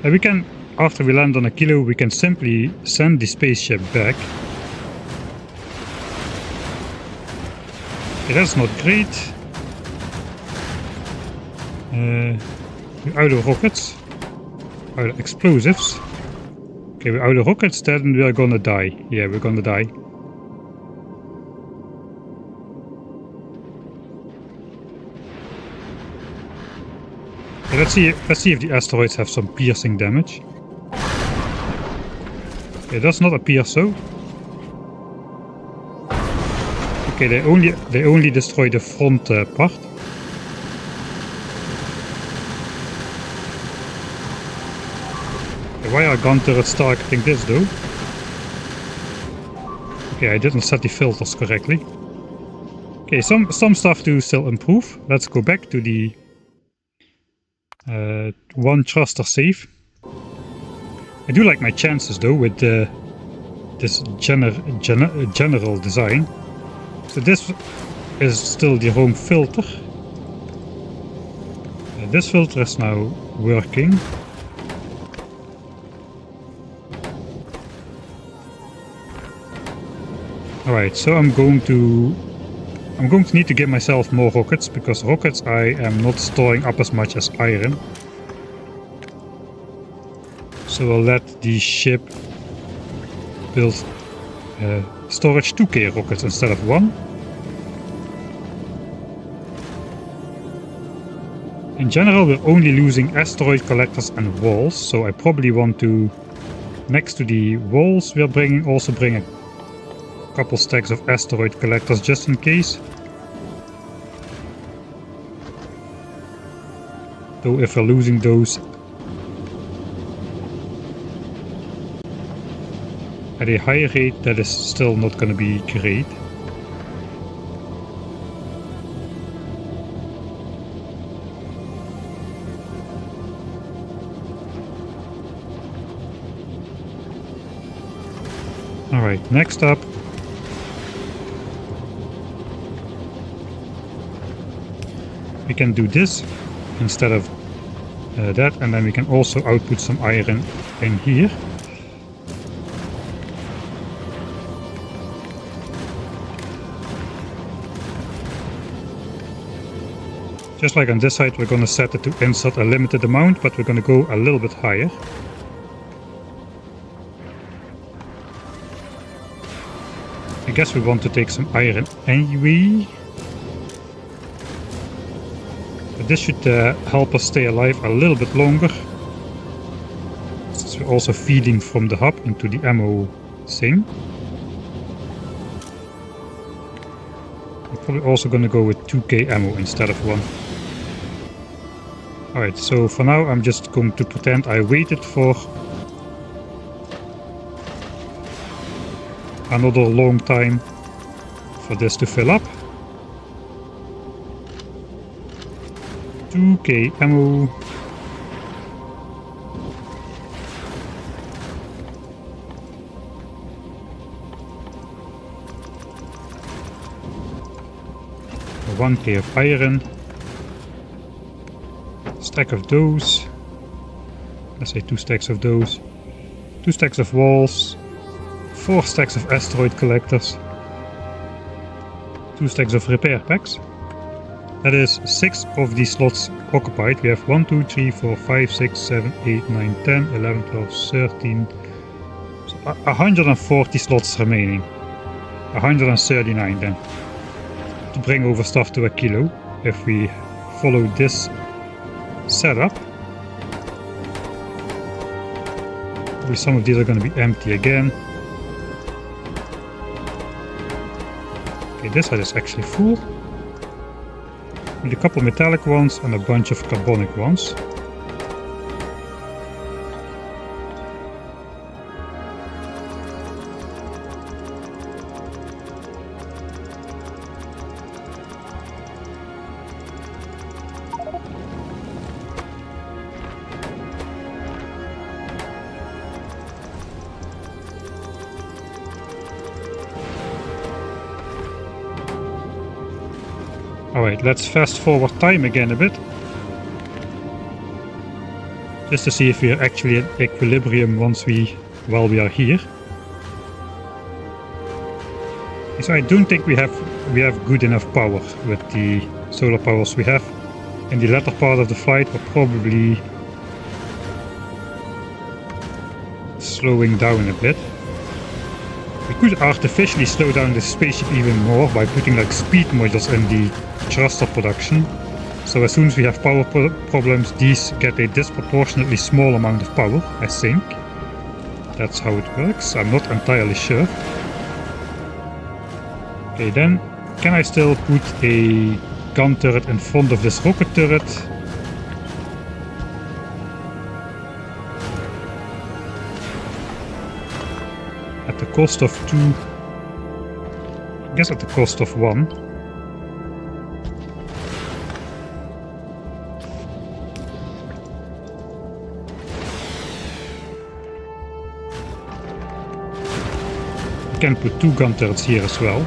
And we can, after we land on Aquilo, we can simply send the spaceship back. Okay, that's not great. We're out of rockets. Out of explosives. Okay, we're out of rockets, then we're gonna die. Yeah, we're gonna die. Okay, let's see if the asteroids have some piercing damage. It does not appear so. Okay, they only destroy the front part. Okay, why are gun turrets targeting this though? Okay, I didn't set the filters correctly. Okay, some stuff to still improve. Let's go back to the one thruster save. I do like my chances though with this general design. So this is still the home filter. This filter is now working. Alright, so I'm going to need to give myself more rockets, because rockets I am not storing up as much as iron. So I'll let the ship build storage 2k rockets instead of 1. In general, we're only losing asteroid collectors and walls, so I probably want to, next to the walls, we're also bring a couple stacks of asteroid collectors just in case. Though if we're losing those at a high rate, that is still not going to be great. Alright, next up. We can do this instead of that, and then we can also output some iron in here. Just like on this side, we're gonna set it to insert a limited amount, but we're gonna go a little bit higher. I guess we want to take some iron anyway. But this should help us stay alive a little bit longer. Since we're also feeding from the hub into the ammo thing. I'm probably also gonna go with 2k ammo instead of 1. Alright, so for now I'm just going to pretend I waited for another long time for this to fill up. 2k ammo. A 1k of iron. Stack of those. Let's say 2 stacks of those. 2 stacks of walls. 4 stacks of asteroid collectors. 2 stacks of repair packs. That is 6 of these slots occupied. We have 1, 2, 3, 4, 5, 6, 7, 8, 9, 10, 11, 12, 13. So 140 slots remaining. 139 then. To bring over stuff to Aquilo. If we follow this setup. Probably some of these are going to be empty again. Okay, this side is actually full. Need a couple metallic ones and a bunch of carbonic ones. Alright, let's fast forward time again a bit. Just to see if we are actually at equilibrium while we are here. So I don't think we have good enough power with the solar powers we have. In the latter part of the flight we're probably slowing down a bit. We could artificially slow down the spaceship even more by putting like speed modules in the thruster production. So as soon as we have power problems, these get a disproportionately small amount of power, I think. That's how it works. I'm not entirely sure. Okay, then can I still put a gun turret in front of this rocket turret? At the cost of 2. I guess at the cost of 1. Can put 2 gun turrets here as well.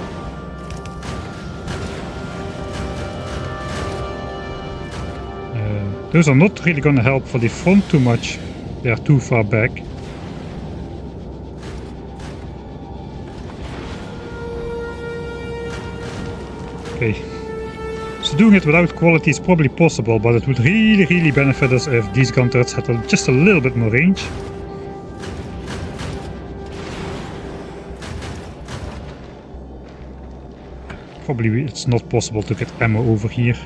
Those are not really gonna help for the front too much. They are too far back. Okay. So doing it without quality is probably possible, but it would really benefit us if these gun turrets had just a little bit more range. Probably it's not possible to get ammo over here.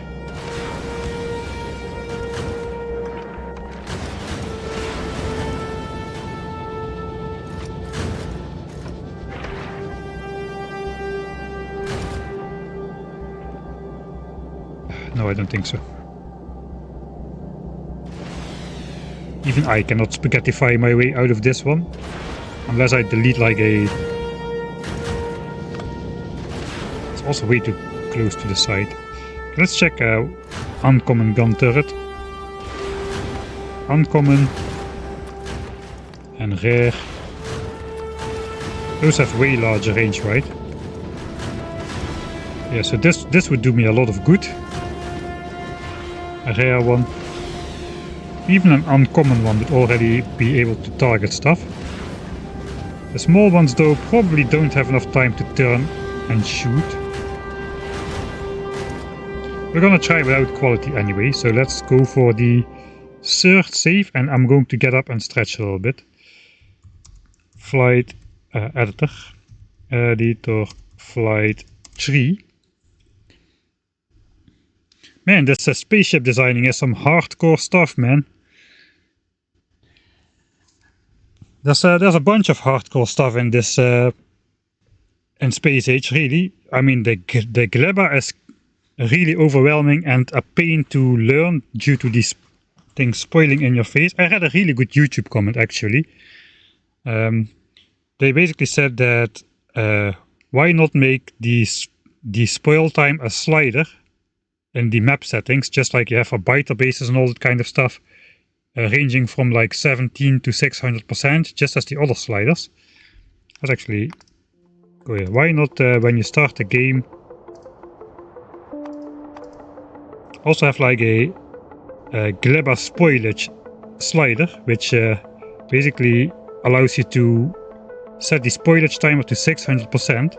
No, I don't think so. Even I cannot spaghettify my way out of this one. Unless I delete like a... It's also way too close to the side. Let's check uncommon gun turret. Uncommon. And rare. Those have way larger range, right? Yeah, so this would do me a lot of good. A rare one. Even an uncommon one would already be able to target stuff. The small ones though probably don't have enough time to turn and shoot. We're gonna try without quality anyway, so let's go for the third save, and I'm going to get up and stretch a little bit. Flight editor flight 3. Man, this spaceship designing is some hardcore stuff, man. There's a bunch of hardcore stuff in this in Space Age, really. I mean, the glabber is really overwhelming and a pain to learn due to these things spoiling in your face. I read a really good YouTube comment, actually. They basically said that why not make the spoil time a slider in the map settings, just like you have for biter bases and all that kind of stuff, ranging from like 17 to 600%, just as the other sliders. Let's actually go here. Why not when you start the game also have like a glabber spoilage slider, which basically allows you to set the spoilage timer to 600%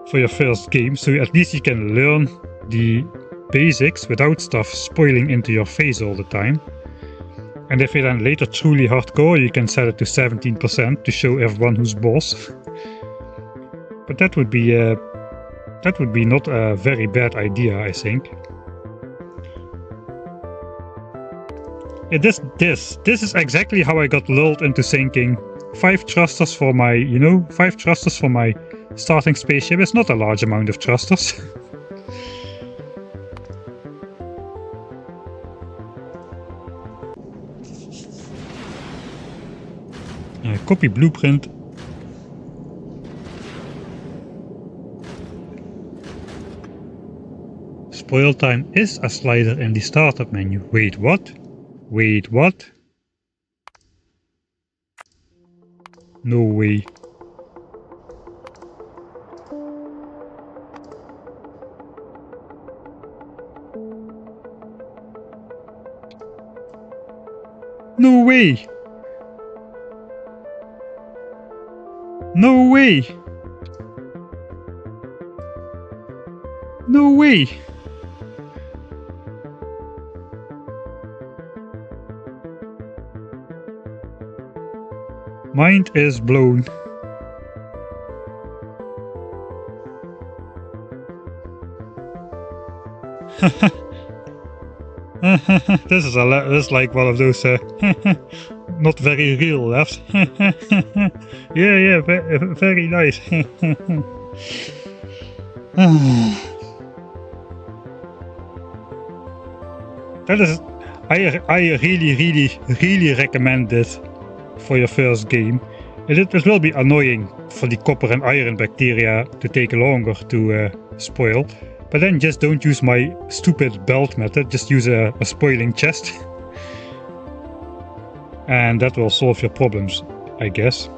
for your first game, so at least you can learn the basics without stuff spoiling into your face all the time. And if you're then later truly hardcore, you can set it to 17% to show everyone who's boss. But that would be not a very bad idea, I think. Yeah, this is exactly how I got lulled into thinking 5 thrusters for my, 5 thrusters for my starting spaceship is not a large amount of thrusters. Copy blueprint. Spoil time is a slider in the startup menu. Wait, what? Wait, what? No way. No way! No way! No way! Mind is blown. This is like one of those not very real laughs. Yeah, very nice. That is, I really recommend this for your first game. It will be annoying for the copper and iron bacteria to take longer to spoil, but then just don't use my stupid belt method, just use a spoiling chest. And that will solve your problems, I guess.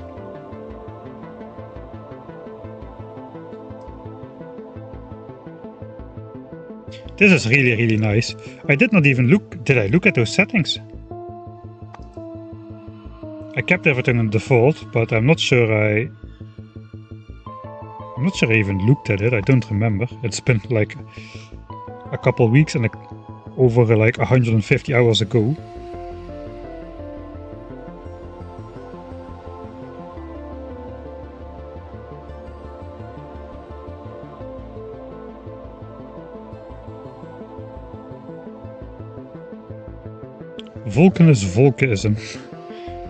This is really nice. I did not even look, did I look at those settings? I kept everything on default, but I'm not sure I even looked at it. I don't remember. It's been like a couple weeks and over like 150 hours ago. Vulcan is Volcanism.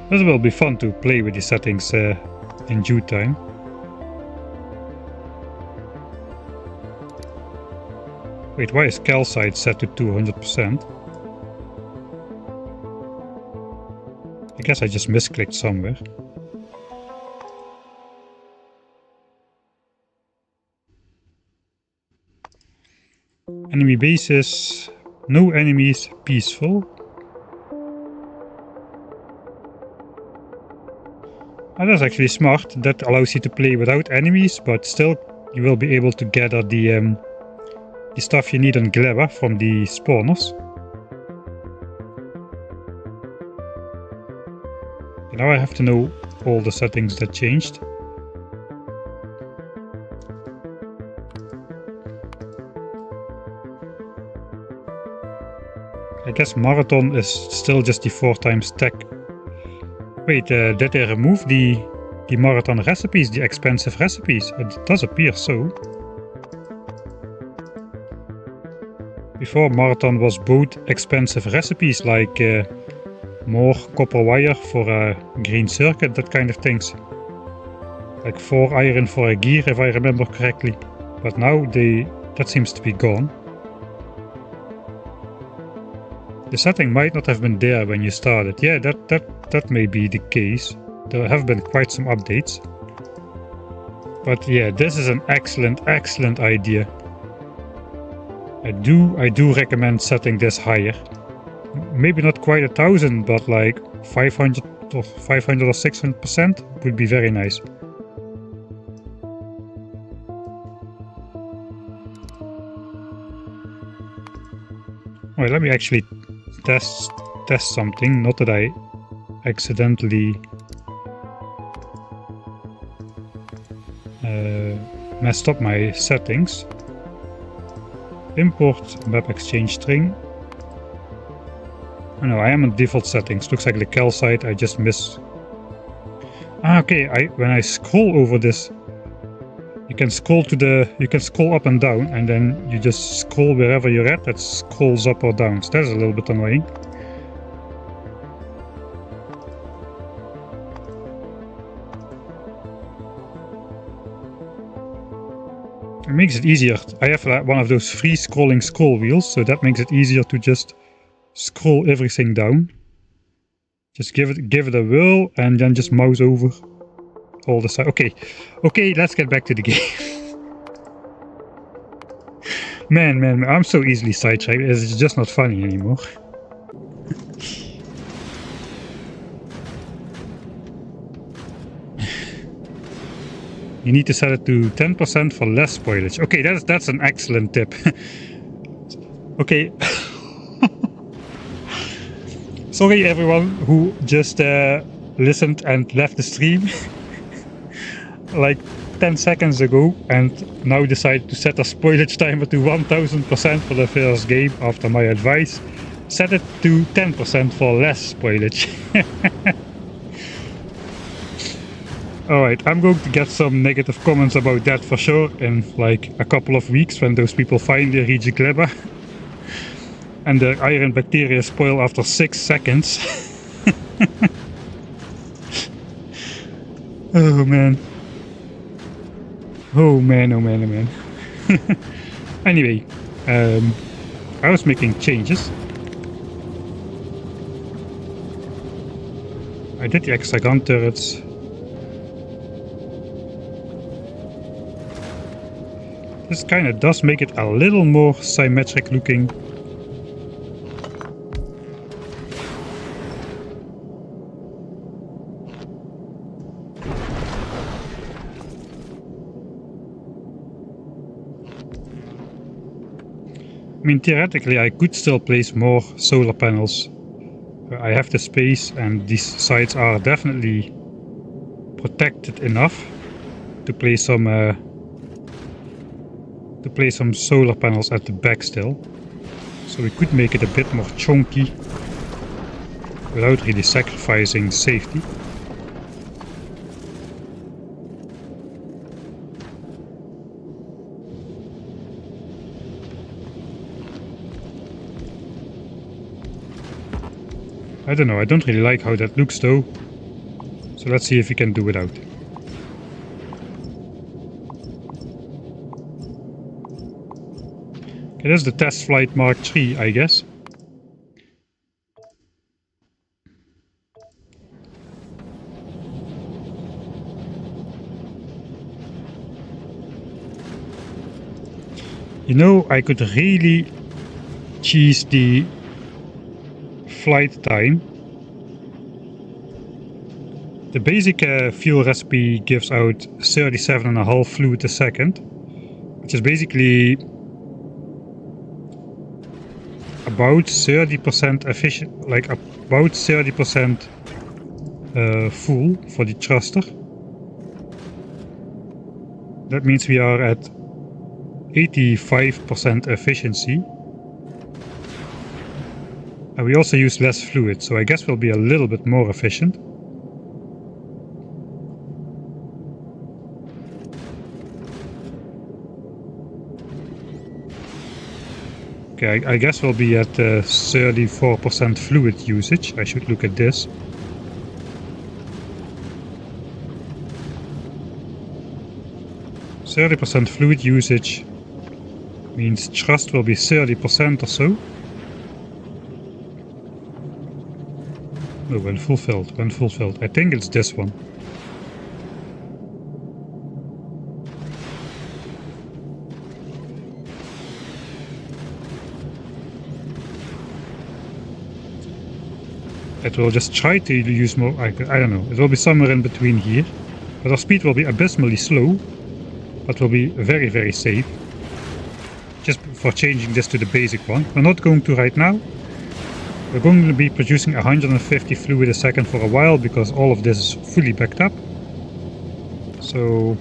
This will be fun to play with the settings in due time. Wait, why is calcite set to 200%? I guess I just misclicked somewhere. Enemy bases, no enemies, peaceful. Oh, that's actually smart. That allows you to play without enemies, but still you will be able to gather the stuff you need on Glabber from the spawners. And now I have to know all the settings that changed. I guess Marathon is still just the 4 times tech. Wait, did they remove the Marathon recipes, the expensive recipes? It does appear so. Before, Marathon was both expensive recipes like more copper wire for a green circuit, that kind of things. Like 4 iron for a gear, if I remember correctly. But now that seems to be gone. The setting might not have been there when you started. Yeah, that may be the case. There have been quite some updates. But yeah, this is an excellent idea. I do recommend setting this higher. Maybe not quite 1000, but like 500 or 600% would be very nice. Alright, let me actually test something, not that I accidentally messed up my settings. Import map exchange string. Oh no, I am on default settings. Looks like the calcite, I just miss. Ah, okay, when I scroll over this, you can scroll up and down, and then you just scroll wherever you're at, that scrolls up or down. So that's a little bit annoying. It makes it easier. I have one of those free scrolling scroll wheels, so that makes it easier to just scroll everything down. Just give it a whirl and then just mouse over all the side. Okay, let's get back to the game. man, I'm so easily sidetracked. It's just not funny anymore. You need to set it to 10% for less spoilage. Okay, that's an excellent tip. Okay. Sorry everyone who just listened and left the stream like 10 seconds ago and now decided to set a spoilage timer to 1000% for the first game after my advice. Set it to 10% for less spoilage. Alright, I'm going to get some negative comments about that for sure in like a couple of weeks when those people finally reach Gleba and the iron bacteria spoil after 6 seconds. Oh man. Oh man. Anyway, I was making changes. I did the hexagon turrets. This kind of does make it a little more symmetric looking. I mean, theoretically I could still place more solar panels. I have the space and these sites are definitely protected enough to place some solar panels at the back still. So we could make it a bit more chunky without really sacrificing safety. I don't know, I don't really like how that looks though. So let's see if we can do without. Okay, that's the test flight Mark III, I guess. You know, I could really cheese the flight time. The basic fuel recipe gives out 37.5 fluid a second, which is basically about 30% efficient, like about 30% full for the thruster. That means we are at 85% efficiency. And we also use less fluid, so I guess we'll be a little bit more efficient. Okay, I guess we'll be at 34% fluid usage. I should look at this. %30 fluid usage means thrust will be 30% or so. No, when fulfilled, when fulfilled. I think it's this one. It will just try to use more, I don't know, it will be somewhere in between here. But our speed will be abysmally slow, but will be very, very safe. Just for changing this to the basic one. We're not going to right now. We're going to be producing 150 fluid a second for a while, because all of this is fully backed up. So,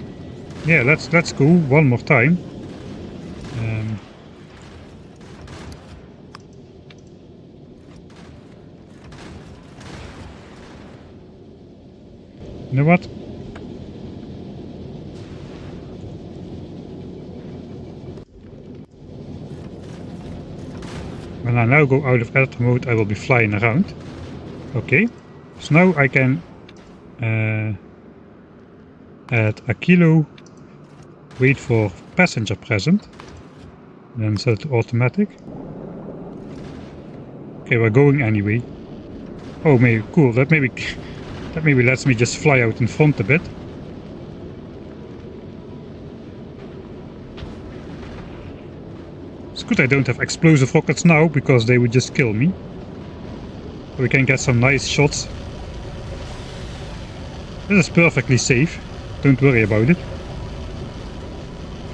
yeah, let's go one more time. You know what? When I now go out of editor mode, I will be flying around. Okay, so now I can add Aquilo, wait for passenger present, then set it to automatic. Okay, we're going anyway. Oh, maybe cool. That maybe lets me just fly out in front a bit. It's good I don't have explosive rockets now, because they would just kill me. We can get some nice shots. This is perfectly safe. Don't worry about it.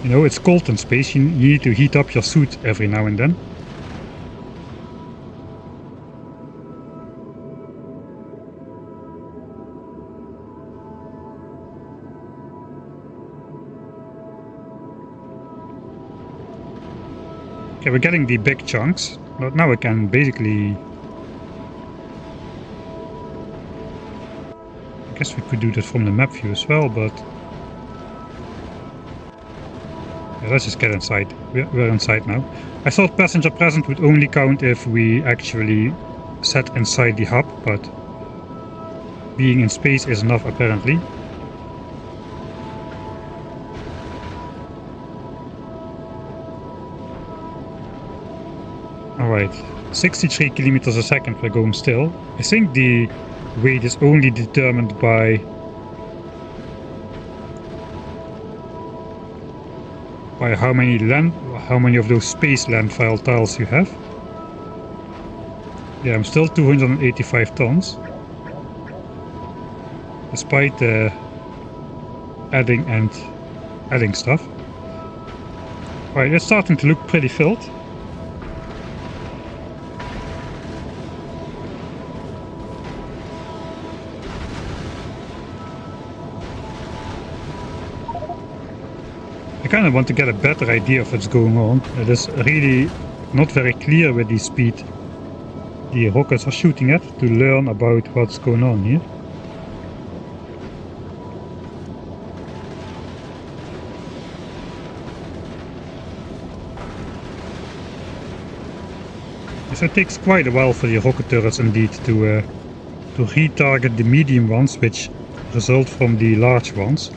You know, it's cold in space. You need to heat up your suit every now and then. Okay, we're getting the big chunks, but now I can basically... I guess we could do that from the map view as well, but... Yeah, let's just get inside. We're inside now. I thought passenger present would only count if we actually sat inside the hub, but... being in space is enough apparently. Alright, 63 kilometers a second we're going still. I think the weight is only determined by how many of those space landfall tiles you have. Yeah, I'm still 285 tons. Despite adding stuff. Alright, it's starting to look pretty filled. I kind of want to get a better idea of what's going on. It is really not very clear with the speed the rockets are shooting at, to learn about what's going on here. So it takes quite a while for the rocket turrets indeed to retarget the medium ones, which result from the large ones.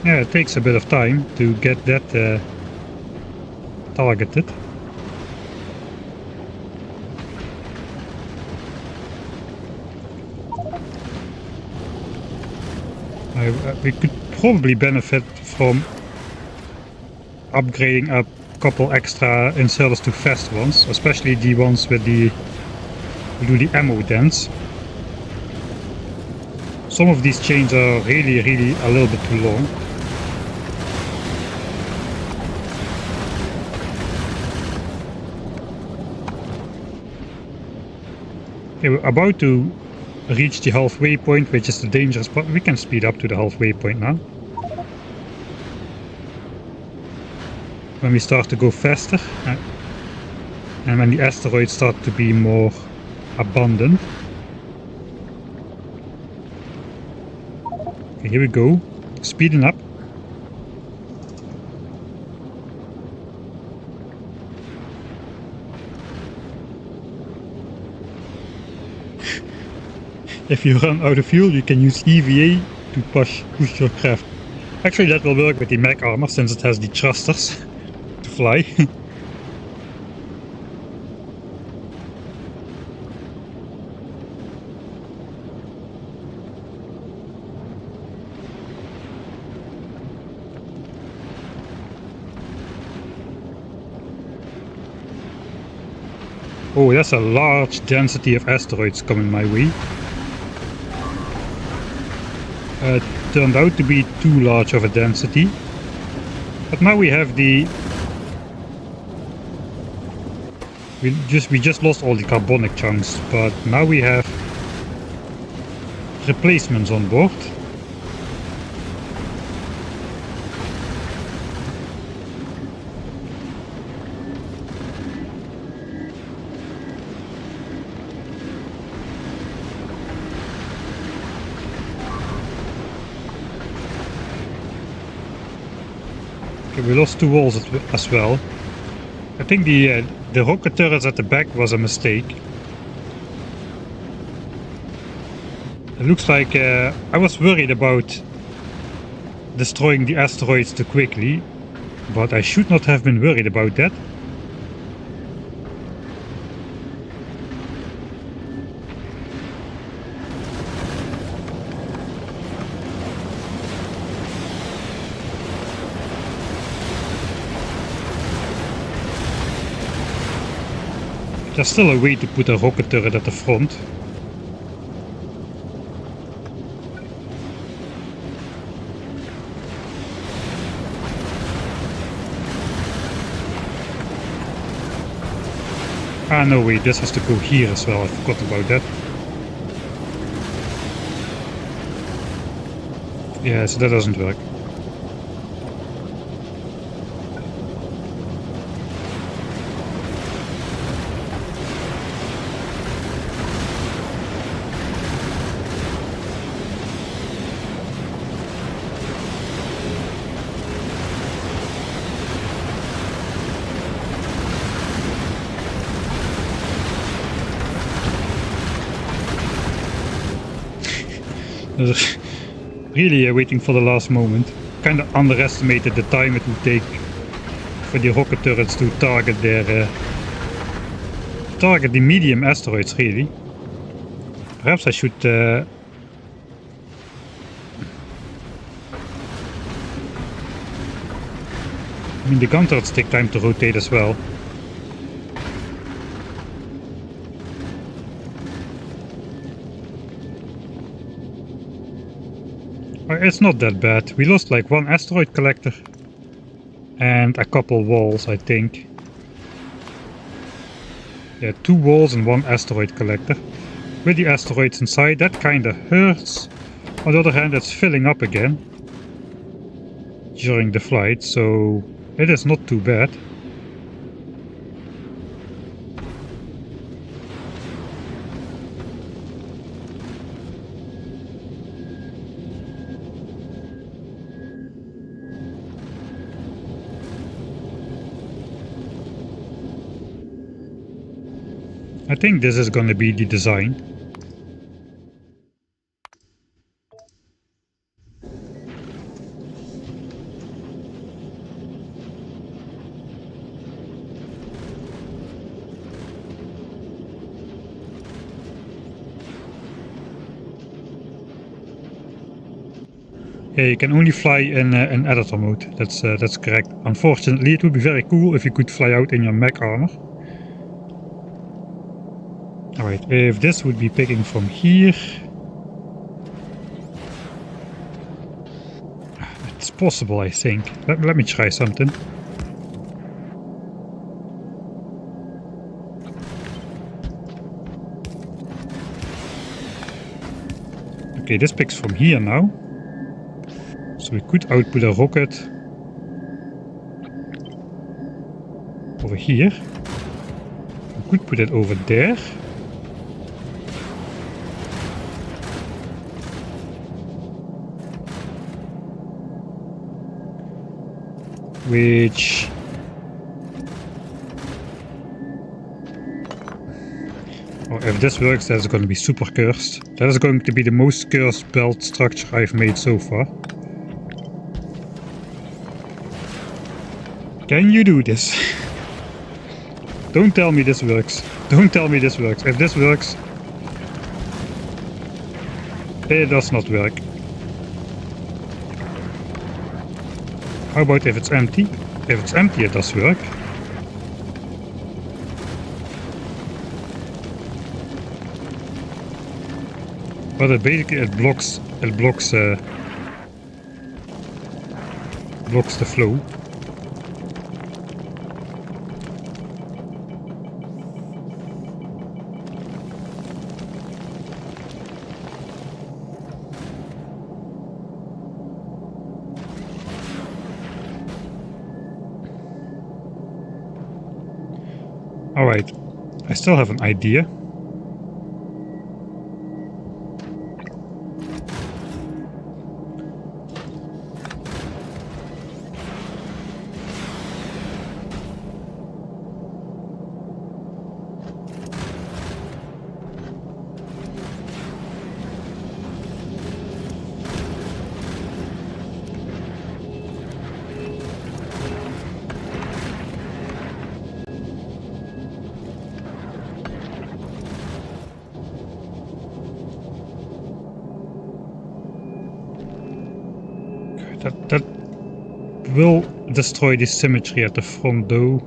Yeah, it takes a bit of time to get that targeted. We could probably benefit from upgrading a couple extra inserters to fast ones, especially the ones with the we do the ammo dance. Some of these chains are really a little bit too long. Okay, we're about to reach the halfway point, which is the dangerous part. We can speed up to the halfway point now. When we start to go faster, and when the asteroids start to be more abundant. Okay, here we go, speeding up. If you run out of fuel, you can use EVA to push your craft. Actually, that will work with the mech armor, since it has the thrusters to fly. Oh, that's a large density of asteroids coming my way. Turned out to be too large of a density. But now we have the... We just lost all the carbonic chunks, but now we have replacements on board. We lost 2 walls as well. I think the rocket turrets at the back was a mistake. It looks like I was worried about destroying the asteroids too quickly, but I should not have been worried about that. There's still a way to put a rocket turret at the front. Ah no, wait, this has to go here as well, I forgot about that. Yeah, so that doesn't work. Really waiting for the last moment. Kinda underestimated the time it would take for the rocket turrets to target target the medium asteroids, really. Perhaps I should I mean, the gun turrets take time to rotate as well. It's not that bad. We lost like 1 asteroid collector and a couple walls, I think. Yeah, 2 walls and 1 asteroid collector. With the asteroids inside, that kinda hurts. On the other hand, it's filling up again during the flight, so it is not too bad. I think this is gonna be the design. Yeah, you can only fly in editor mode. That's correct. Unfortunately, it would be very cool if you could fly out in your mech armor. Alright, if this would be picking from here... It's possible, I think. Let me try something. Okay, this picks from here now. So we could output a rocket over here. We could put it over there. Which... Oh, if this works, that's going to be super cursed. That is going to be the most cursed belt structure I've made so far. Can you do this? Don't tell me this works. Don't tell me this works. If this works... It does not work. How about if it's empty? If it's empty, it does work. But it basically blocks the flow. Alright, I still have an idea. That will destroy the symmetry at the front though.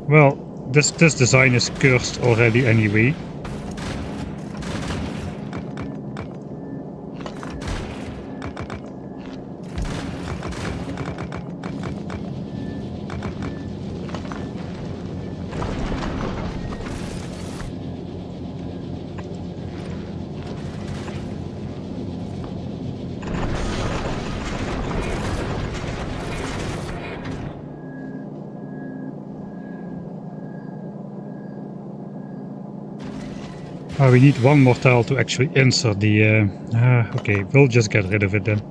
Well, this design is cursed already anyway. We need one more tile to actually insert the... okay, we'll just get rid of it then.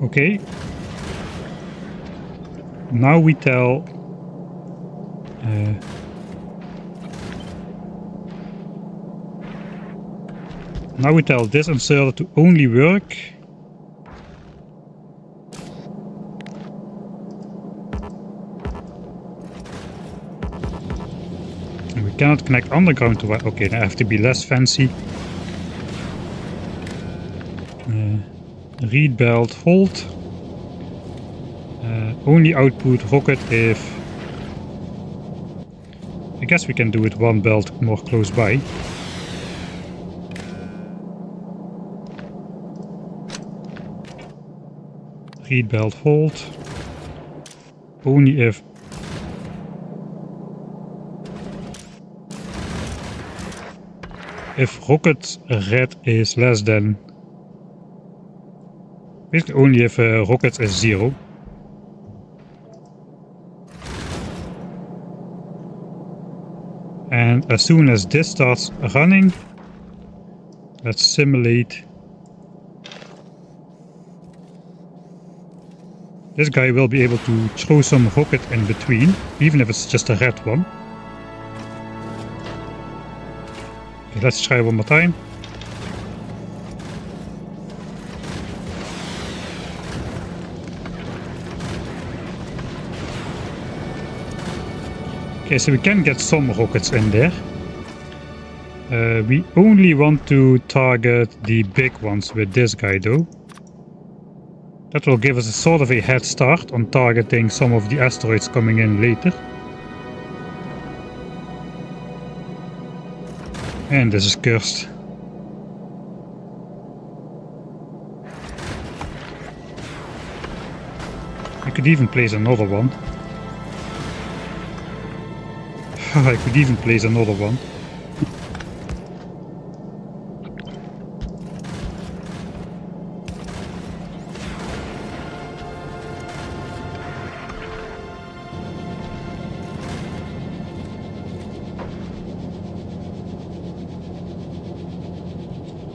Okay. Now we tell this inserter to only work and we cannot connect underground to it. Okay, now I have to be less fancy. Read belt, hold. Only output rocket if... I guess we can do it one belt more close by. Read belt, hold. Only if... rocket red is less than... Basically only if rocket is 0. And as soon as this starts running, let's simulate This guy will be able to throw some rocket in between, even if it's just a red one. Okay, let's try one more time. Okay, so we can get some rockets in there. We only want to target the big ones with this guy though. That will give us a sort of a head start on targeting some of the asteroids coming in later. And this is cursed. I could even place another one. I could even place another one.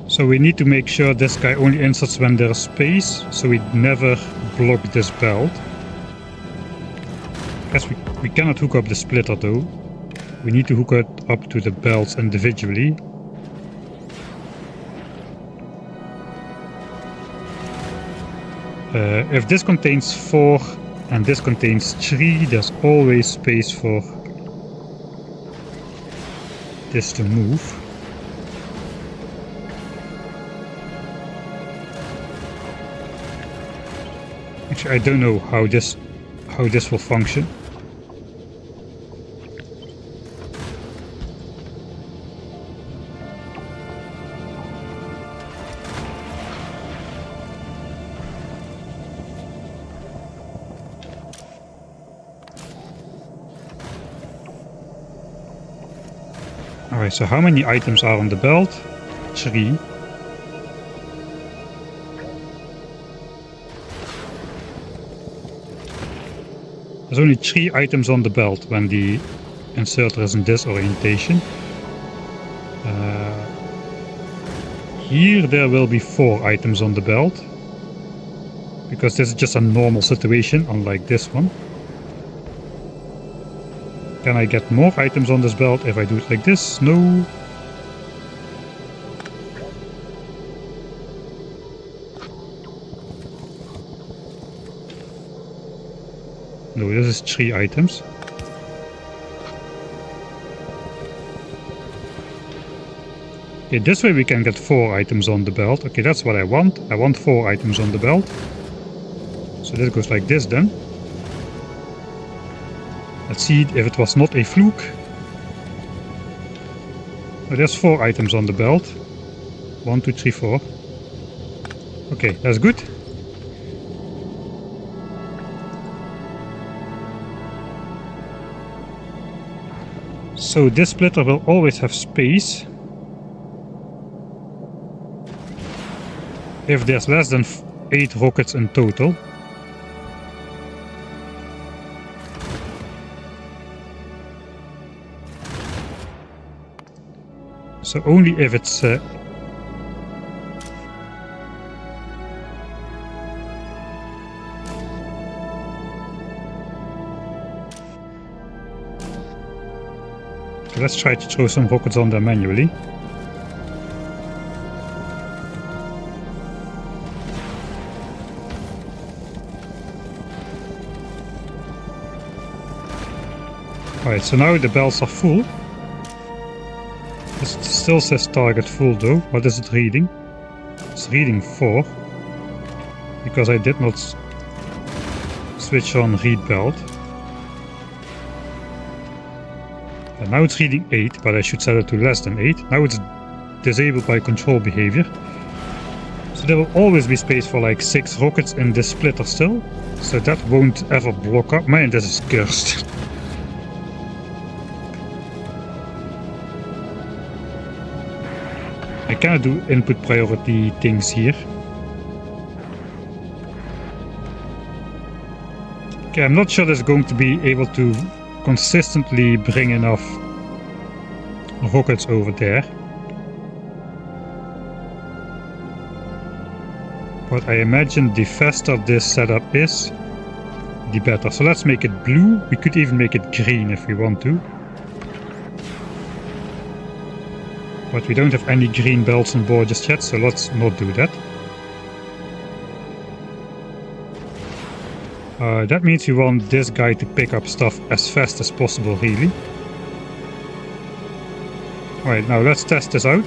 So we need to make sure this guy only inserts when there's space, so we never block this belt. I guess we cannot hook up the splitter though. We need to hook it up to the belts individually. If this contains 4 and this contains 3, there's always space for this to move. Actually, I don't know how this will function. Alright, so how many items are on the belt? 3. There's only 3 items on the belt when the inserter is in this orientation. Here there will be 4 items on the belt, because this is just a normal situation, unlike this one. Can I get more items on this belt if I do it like this? No. No, this is 3 items. Okay, this way we can get 4 items on the belt. Okay, that's what I want. I want 4 items on the belt. So this goes like this then. Let's see if it was not a fluke. Oh, there's 4 items on the belt. 1, 2, 3, 4. Okay, that's good. So this splitter will always have space if there's less than 8 rockets in total. So only if it's let's try to throw some rockets on there manually. Alright, so now the belts are full. It still says target full though. What is it reading? It's reading 4. Because I did not switch on read belt. And now it's reading 8, but I should set it to less than 8. Now it's disabled by control behavior. So there will always be space for like 6 rockets in this splitter still. So that won't ever block up. Man, this is cursed. I cannot do input priority things here. Okay, I'm not sure that's going to be able to consistently bring enough rockets over there. But I imagine the faster this setup is, the better. So let's make it blue. We could even make it green if we want to. But we don't have any green belts on board just yet, so let's not do that. That means we want this guy to pick up stuff as fast as possible, really. Alright, now let's test this out.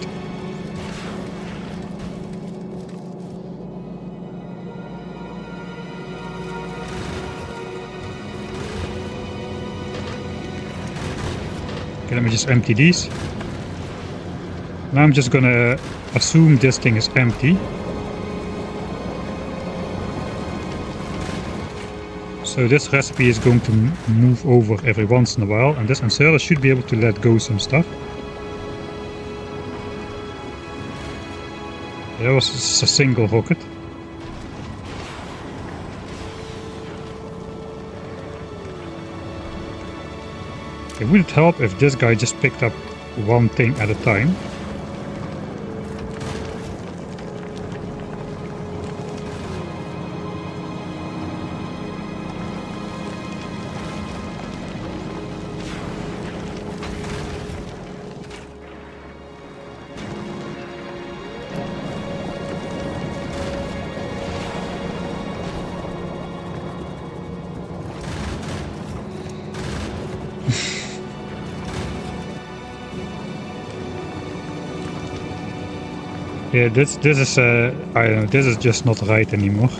Okay, let me just empty these. Now I'm just gonna assume this thing is empty. So this recipe is going to move over every once in a while, and this inserter should be able to let go some stuff. That was just a single rocket. It would help if this guy just picked up one thing at a time. Yeah, this is I don't know, this is just not right anymore.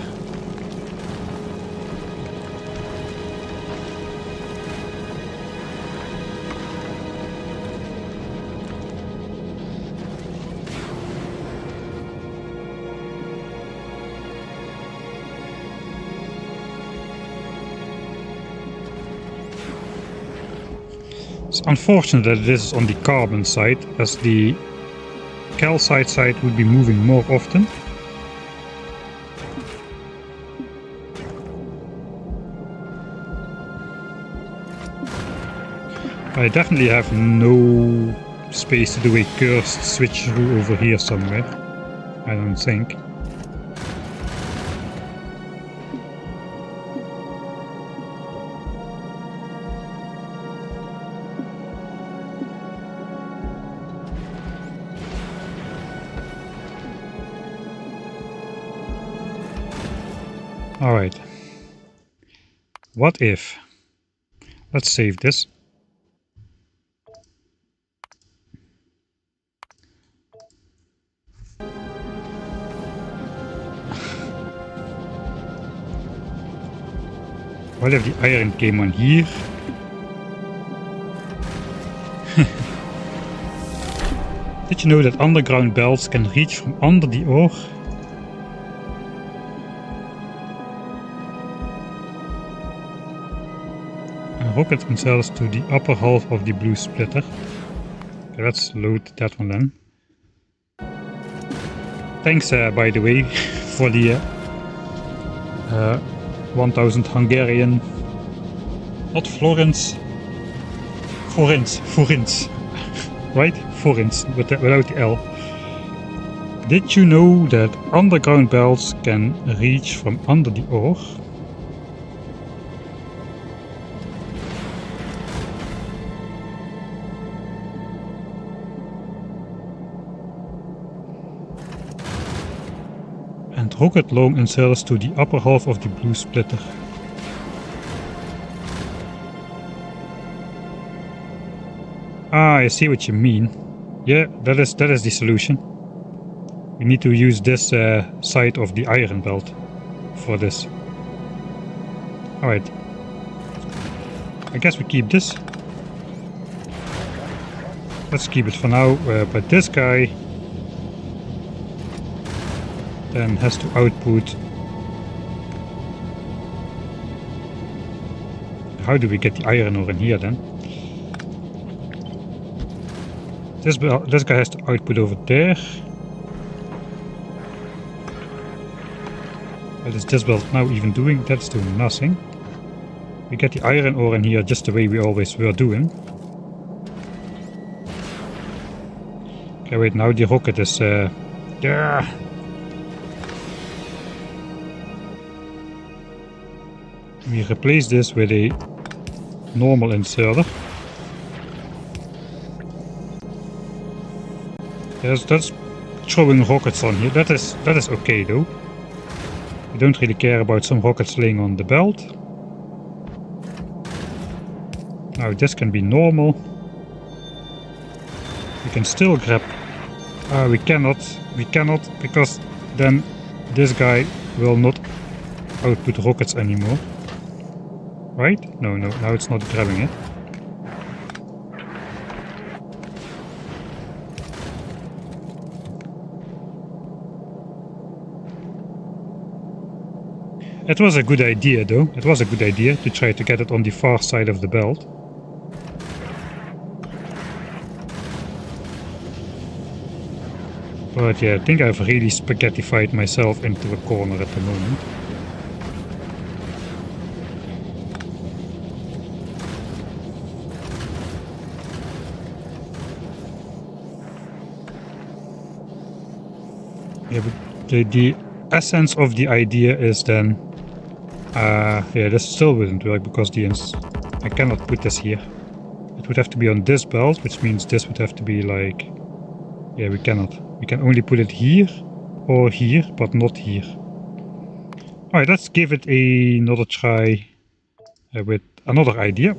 It's unfortunate that this is on the carbon side, as the calcite side would be moving more often. I definitely have no space to do a cursed switcheroo over here somewhere, I don't think. Alright, what if, let's save this. What if the iron came on here? Did you know that underground belts can reach from under the ore? Rocket themselves to the upper half of the blue splitter. Okay, let's load that one then. Thanks, by the way, for the 1000 Hungarian, not florins, forints, right? Forints, without the L. Did you know that underground belts can reach from under the ore? And rocket long inserters to the upper half of the blue splitter. Ah, I see what you mean. Yeah, that is the solution. We need to use this side of the iron belt for this. Alright. I guess we keep this. Let's keep it for now, but this guy then has to output. How do we get the iron ore in here then? This guy has to output over there. What is this belt now even doing? That's doing nothing. We get the iron ore in here just the way we always were doing. Okay, wait, now the rocket is yeah. We replace this with a normal inserter. Yes, that's throwing rockets on here. That is okay though. We don't really care about some rockets laying on the belt. Now this can be normal. We can still grab... we cannot because then this guy will not output rockets anymore. Right? No, now it's not grabbing it. It was a good idea though. It was a good idea to try to get it on the far side of the belt. But yeah, I think I've really spaghettified myself into a corner at the moment. Yeah, but the essence of the idea is then... yeah, this still wouldn't work because I cannot put this here. It would have to be on this belt, which means this would have to be like... Yeah, we cannot. We can only put it here or here, but not here. Alright, let's give it another try with another idea.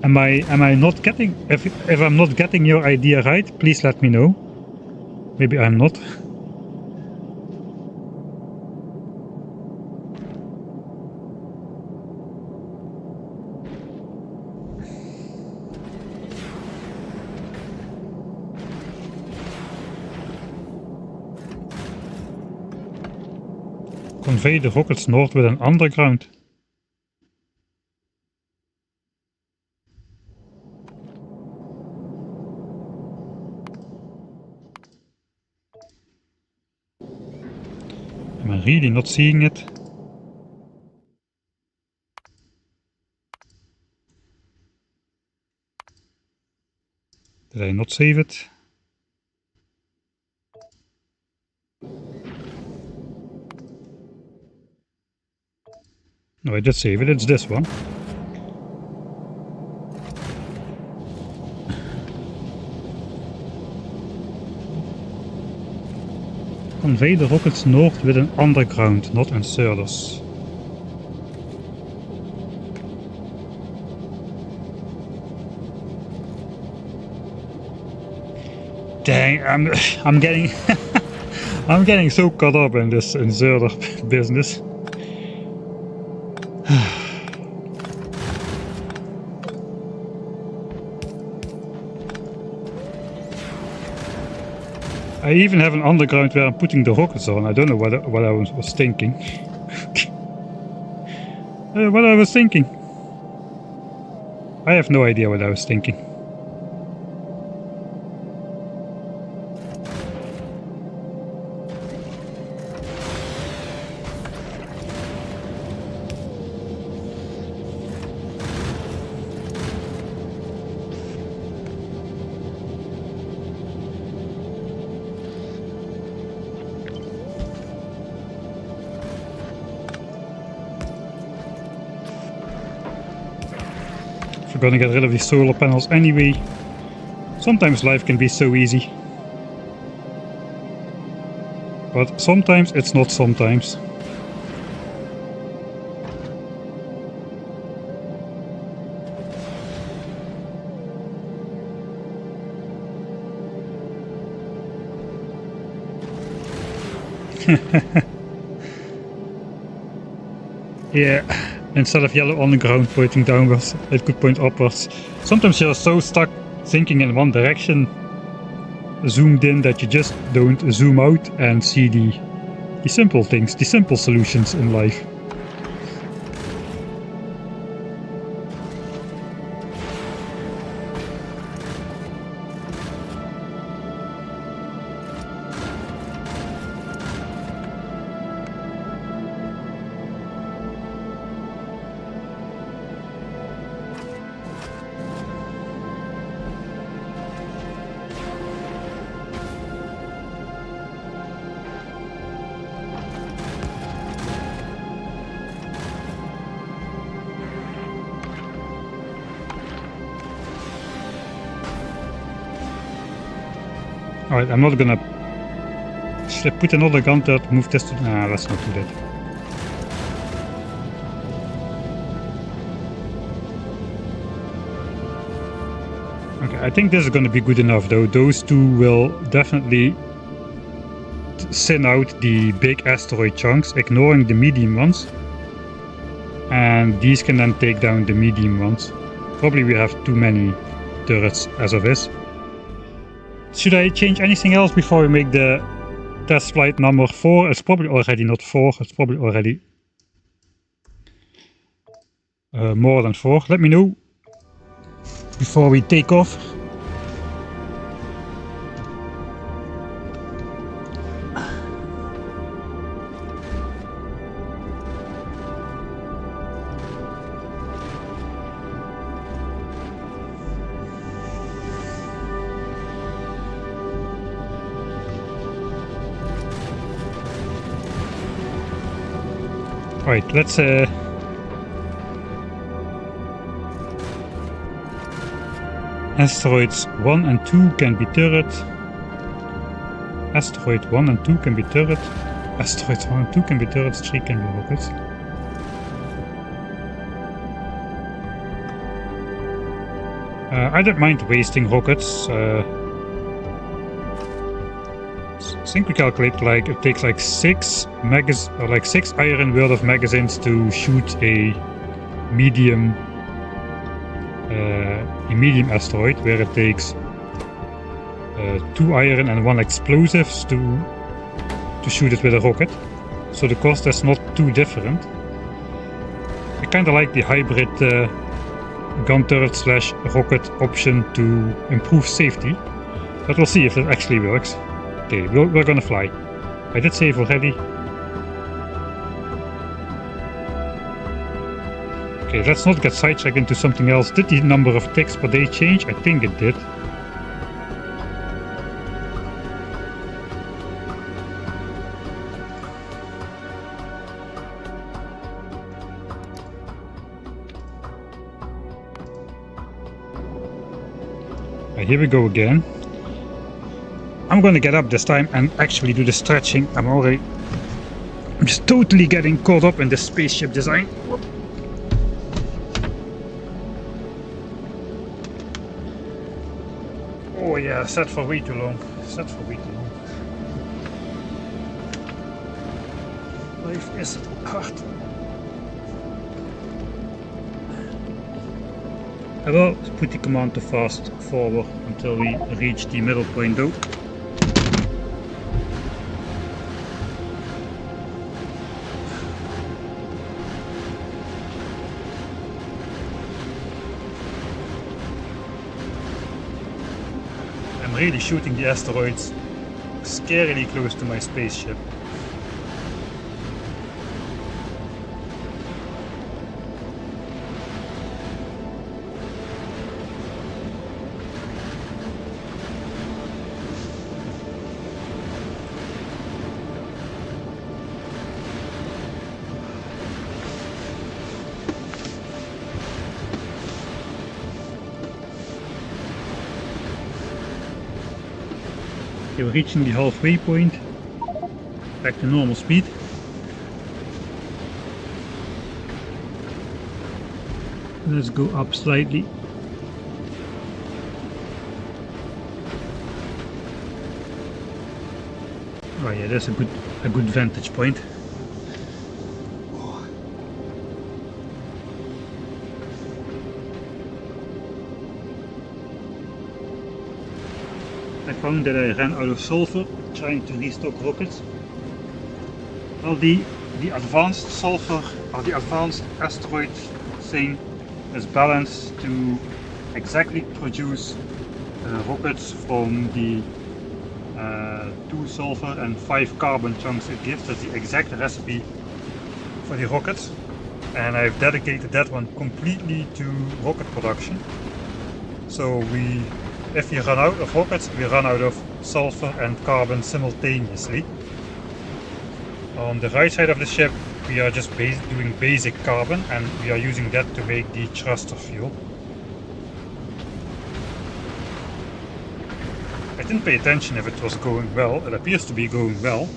Am I not getting... If I'm not getting your idea right, please let me know. Maybe I'm not. Convey the rockets north with an underground. Am I really not seeing it? Did I not save it? No, I did save it. It's this one. Convey the rockets north with an underground, not inserters. Dang, I'm getting I'm getting so caught up in this inserter business. I even have an underground where I'm putting the rockets on. I don't know what I was thinking. What I was thinking. I have no idea what I was thinking. We're gonna get rid of these solar panels anyway. Sometimes life can be so easy. But sometimes it's not sometimes. Yeah. Instead of yellow on the ground pointing downwards, it could point upwards. Sometimes you're so stuck thinking in one direction, zoomed in, that you just don't zoom out and see the simple things, the simple solutions in life. Alright, I'm not gonna... Should I put another gun turret, move this to... Nah, let's not do that. Okay, I think this is gonna be good enough though. Those two will definitely thin out the big asteroid chunks, ignoring the medium ones. And these can then take down the medium ones. Probably we have too many turrets as of is. Should I change anything else before we make the test flight number 4? It's probably already not 4, it's probably already more than 4. Let me know before we take off. Right, let's Asteroids 1 and 2 can be turret. Asteroid 1 and 2 can be turret. Asteroids 1 and 2 can be turrets, 3 can be rockets. I don't mind wasting rockets. I think we calculate like it takes like 6 iron worth of magazines to shoot a medium asteroid, where it takes 2 iron and 1 explosives to shoot it with a rocket. So the cost is not too different. I kind of like the hybrid gun turret slash rocket option to improve safety, but we'll see if it actually works. Okay, we're gonna fly. I did save already. Okay, let's not get sidetracked into something else. Did the number of ticks per day change? I think it did. Right, here we go again. I'm gonna get up this time and actually do the stretching. I'm just totally getting caught up in the spaceship design. Oh yeah, set for way too long. Set for way too long. Life is hard. I will put the command to fast forward until we reach the middle point though. I'm really shooting the asteroids scarily close to my spaceship. Okay, we're reaching the halfway point, back to normal speed. Let's go up slightly. Oh yeah, that's a good vantage point. I found that I ran out of sulfur trying to restock rockets. Well, the advanced sulfur, or the advanced asteroid thing, is balanced to exactly produce rockets from the 2 sulfur and 5 carbon chunks it gives. That's the exact recipe for the rockets, and I've dedicated that one completely to rocket production. So if we run out of rockets, we run out of sulfur and carbon simultaneously. On the right side of the ship, we are just doing basic carbon, and we are using that to make the thruster fuel. I didn't pay attention if it was going well. It appears to be going well.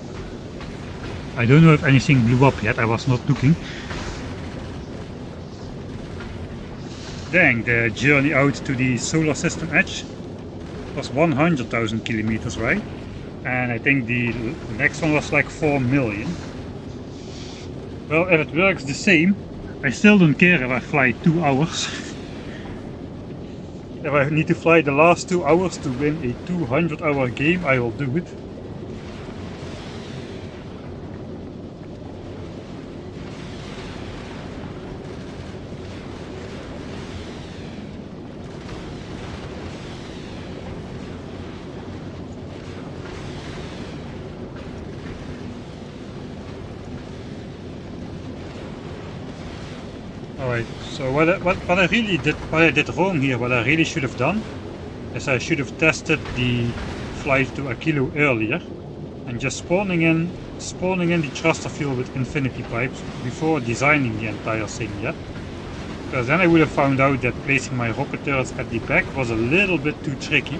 I don't know if anything blew up yet, I was not looking. Dang, the journey out to the solar system edge was 100,000 kilometers, right? And I think the next one was like 4 million. Well, if it works the same, I still don't care if I fly 2 hours. If I need to fly the last 2 hours to win a 200-hour game, I will do it. Alright, so what I did wrong here, what I really should have done, is I should have tested the flight to Aquilo earlier, and just spawning in the thruster field with infinity pipes before designing the entire thing yet. Because then I would have found out that placing my rocket turrets at the back was a little bit too tricky,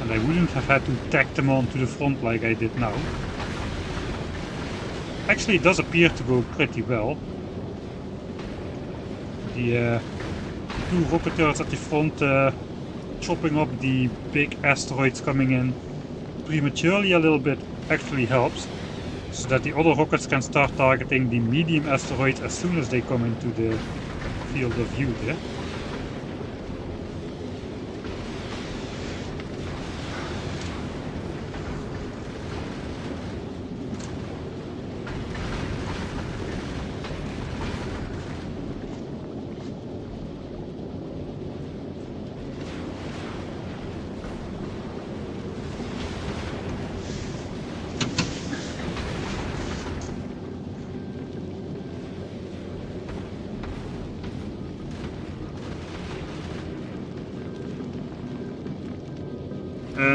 and I wouldn't have had to tack them on to the front like I did now. Actually, it does appear to go pretty well. The 2 rocket turrets at the front chopping up the big asteroids coming in prematurely a little bit actually helps, so that the other rockets can start targeting the medium asteroids as soon as they come into the field of view there.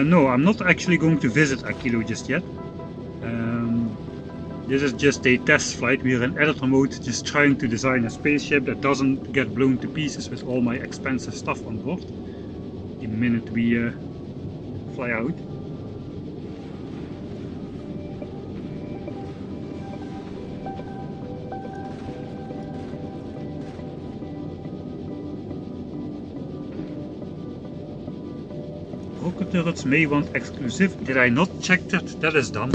No, I'm not actually going to visit Aquilo just yet. This is just a test flight. We're in editor mode, just trying to design a spaceship that doesn't get blown to pieces with all my expensive stuff on board the minute we fly out. Rocket turrets may want exclusive. Did I not check that? That is done.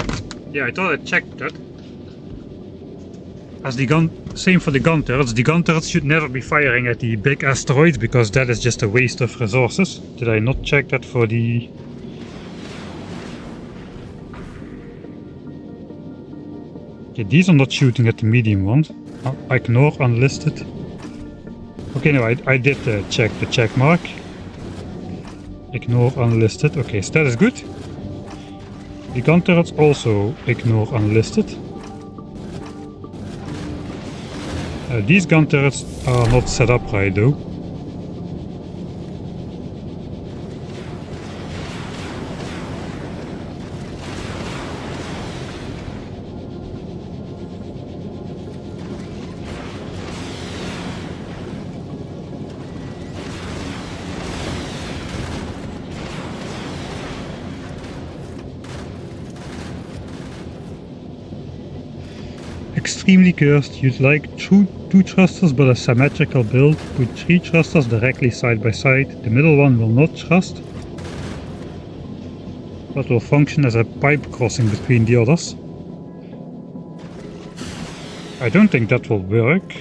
Yeah, I thought I checked that. As the gun, same for the gun turrets. The gun turrets should never be firing at the big asteroids because that is just a waste of resources. Did I not check that for the... Okay, these are not shooting at the medium ones. Ignore unlisted. Okay, no, I did check the check mark. Ignore unlisted. Okay, so that is good. The gun turrets also ignore unlisted. These gun turrets are not set up right though. Extremely cursed. You'd like two thrusters but a symmetrical build. Put 3 thrusters directly side by side. The middle one will not thrust, but will function as a pipe crossing between the others. I don't think that will work.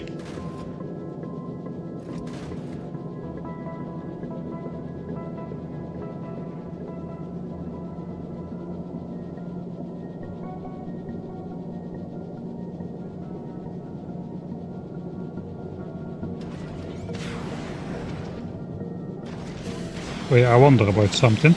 Wait, I wonder about something.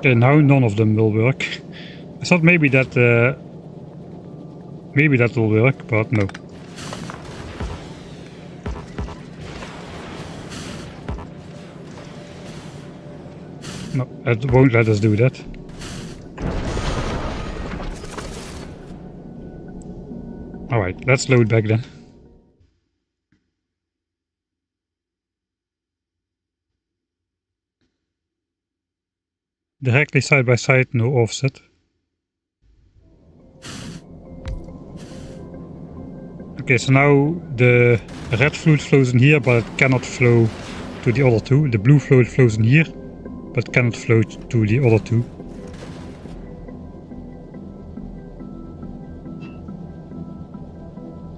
Okay, now none of them will work. I thought maybe that will work, but no. No, it won't let us do that. Alright, let's load back then. Directly side by side, no offset. Okay, so now the red fluid flows in here, but it cannot flow to the other two. The blue fluid flows in here, but cannot flow to the other two.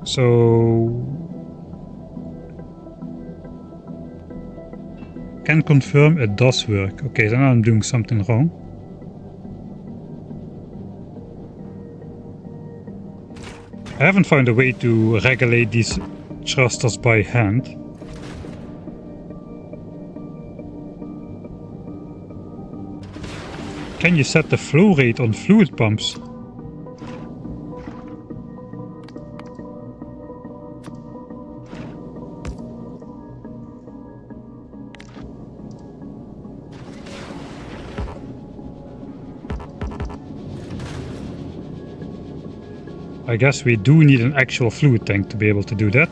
So can confirm it does work. Okay, then I'm doing something wrong. I haven't found a way to regulate these thrusters by hand. Can you set the flow rate on fluid pumps? I guess we do need an actual fluid tank to be able to do that.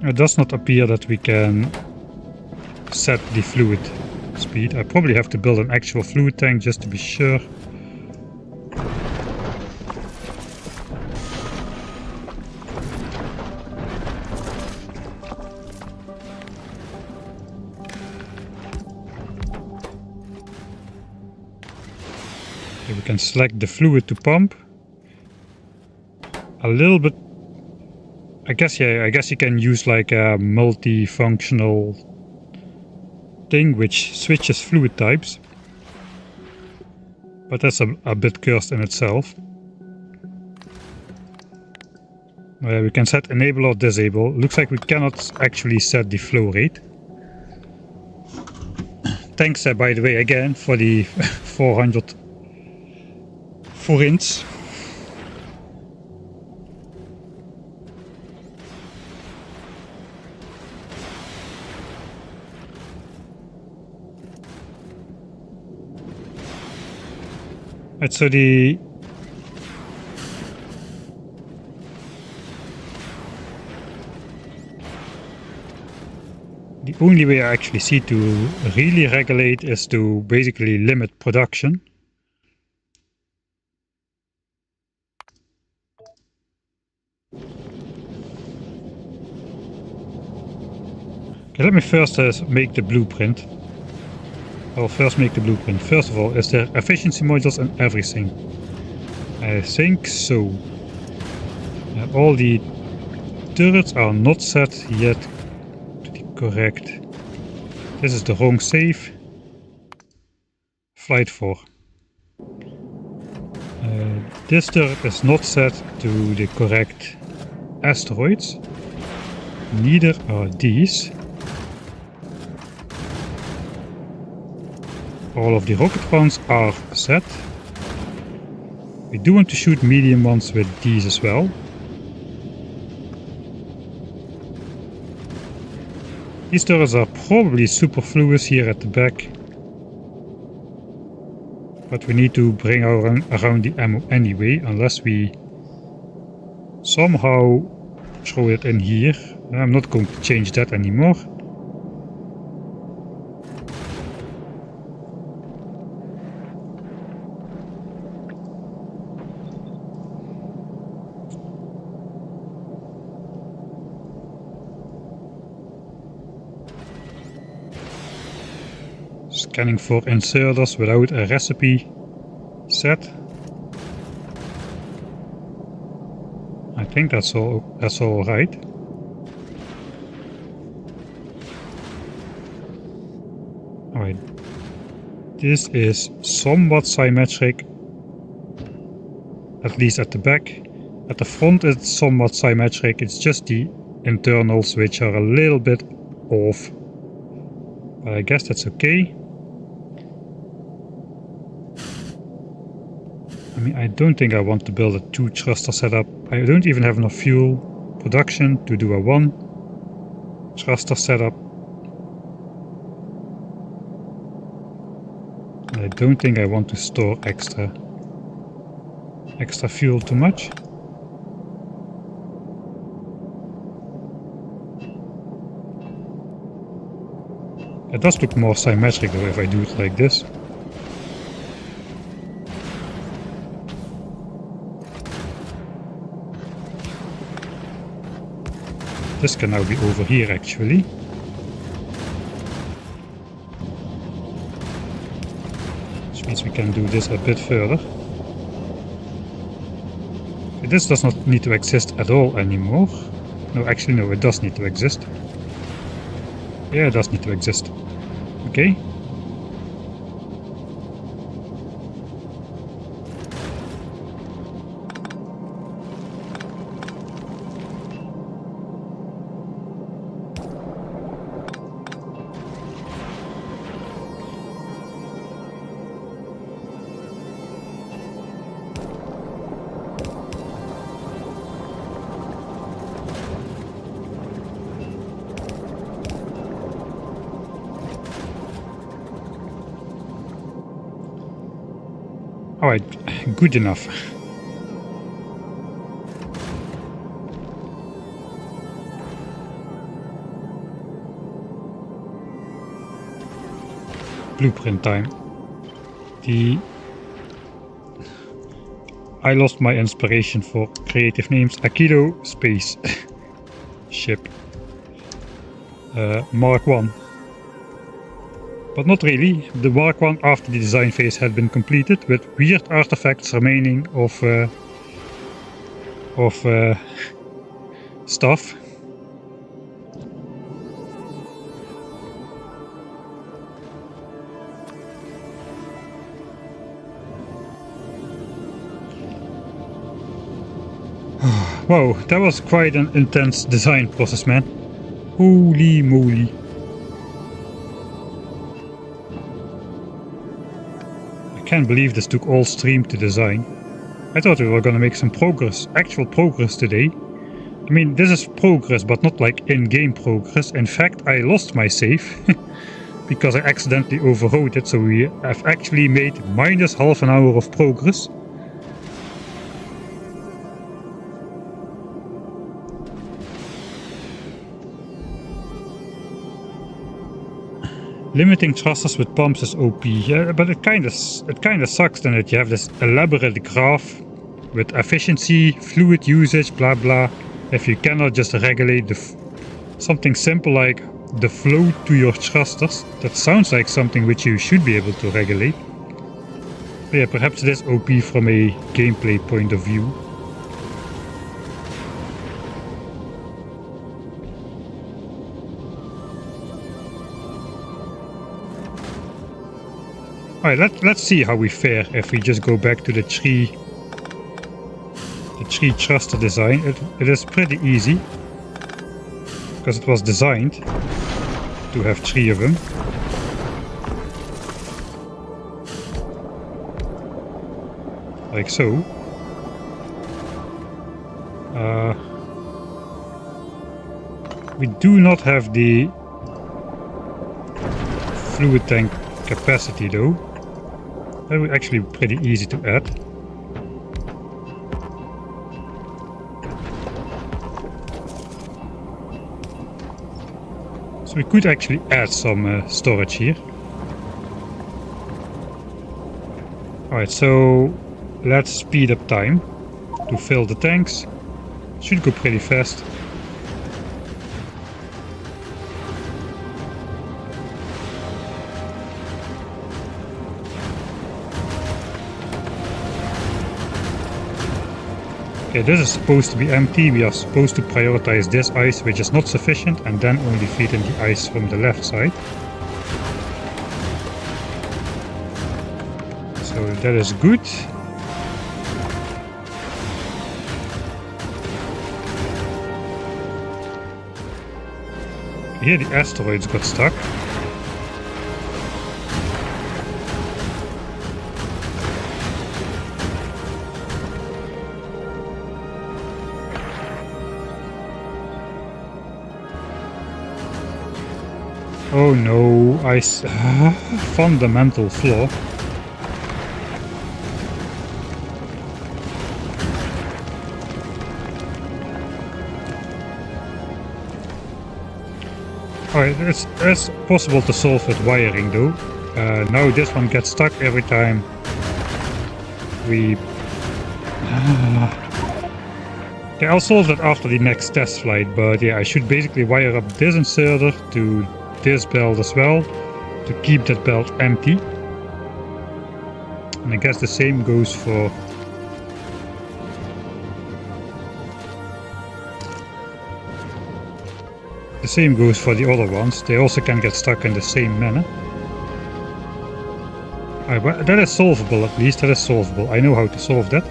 It does not appear that we can set the fluid speed. I probably have to build an actual fluid tank just to be sure. Okay, we can select the fluid to pump. A little bit. I guess you can use like a multi-functional thing which switches fluid types. But that's a bit cursed in itself. We can set enable or disable. Looks like we cannot actually set the flow rate. Thanks by the way again for the 400 forints. Right, so the only way I actually see to really regulate is to basically limit production. Okay, let me first make the blueprint. I'll first make the blueprint. First of all, is there efficiency modules and everything? I think so. All the turrets are not set yet to the correct. This is the wrong save. Flight 4. This turret is not set to the correct asteroids. Neither are these. All of the rocket ones are set. We do want to shoot medium ones with these as well. These turrets are probably superfluous here at the back. But we need to bring around the ammo anyway, unless we somehow throw it in here. I'm not going to change that anymore. Scanning for inserters without a recipe set. I think that's all right. Alright. This is somewhat symmetric. at least at the back. At the front it's somewhat symmetric, it's just the internals which are a little bit off. But I guess that's okay. I mean, I don't think I want to build a 2 thruster setup. I don't even have enough fuel production to do a 1 thruster setup. I don't think I want to store extra fuel too much. It does look more symmetric though if I do it like this. This can now be over here actually. Which means we can do this a bit further. Okay, this does not need to exist at all anymore. No, actually no, it does need to exist. Yeah, it does need to exist. Okay. Alright, good enough. Blueprint time. I lost my inspiration for creative names. Aquilo-worthy Spaceship. Mark 1. But not really. The Mark 1 after the design phase had been completed, with weird artifacts remaining of stuff. Wow, that was quite an intense design process, man. Holy moly. I can't believe this took all stream to design. I thought we were gonna make some progress, actual progress today. I mean, this is progress, but not like in-game progress. In fact, I lost my save because I accidentally overwrote it, so we have actually made minus half an hour of progress. Limiting thrusters with pumps is OP, yeah, but it kind of sucks then that you have this elaborate graph with efficiency, fluid usage, blah blah. If you cannot just regulate something simple like the flow to your thrusters, that sounds like something which you should be able to regulate. But yeah, perhaps it is OP from a gameplay point of view. Alright, let's see how we fare if we just go back to the tree thruster design. It is pretty easy because it was designed to have 3 of them. Like so. We do not have the fluid tank capacity though. That would actually be pretty easy to add. So we could actually add some storage here. Alright, so let's speed up time to fill the tanks. Should go pretty fast. Okay, this is supposed to be empty. We are supposed to prioritize this ice, which is not sufficient, and then only feed in the ice from the left side. So that is good. Here the asteroids got stuck. Oh no, fundamental flaw. Alright, it's possible to solve with wiring though. Now this one gets stuck every time we... Okay, I'll solve that after the next test flight, but yeah, I should basically wire up this inserter to this belt as well, to keep that belt empty. And I guess the same goes for... The same goes for the other ones. They also can get stuck in the same manner. Alright, but that is solvable at least. That is solvable. I know how to solve that.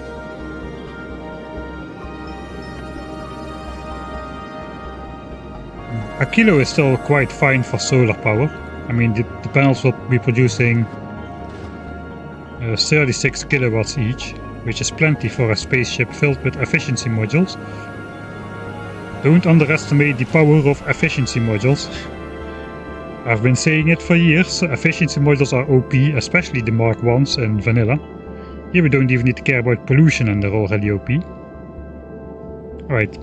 Aquilo is still quite fine for solar power. I mean, the panels will be producing 36 kilowatts each, which is plenty for a spaceship filled with efficiency modules. Don't underestimate the power of efficiency modules. I've been saying it for years, efficiency modules are OP, especially the Mark 1s in vanilla. Here we don't even need to care about pollution and they're already OP. Alright.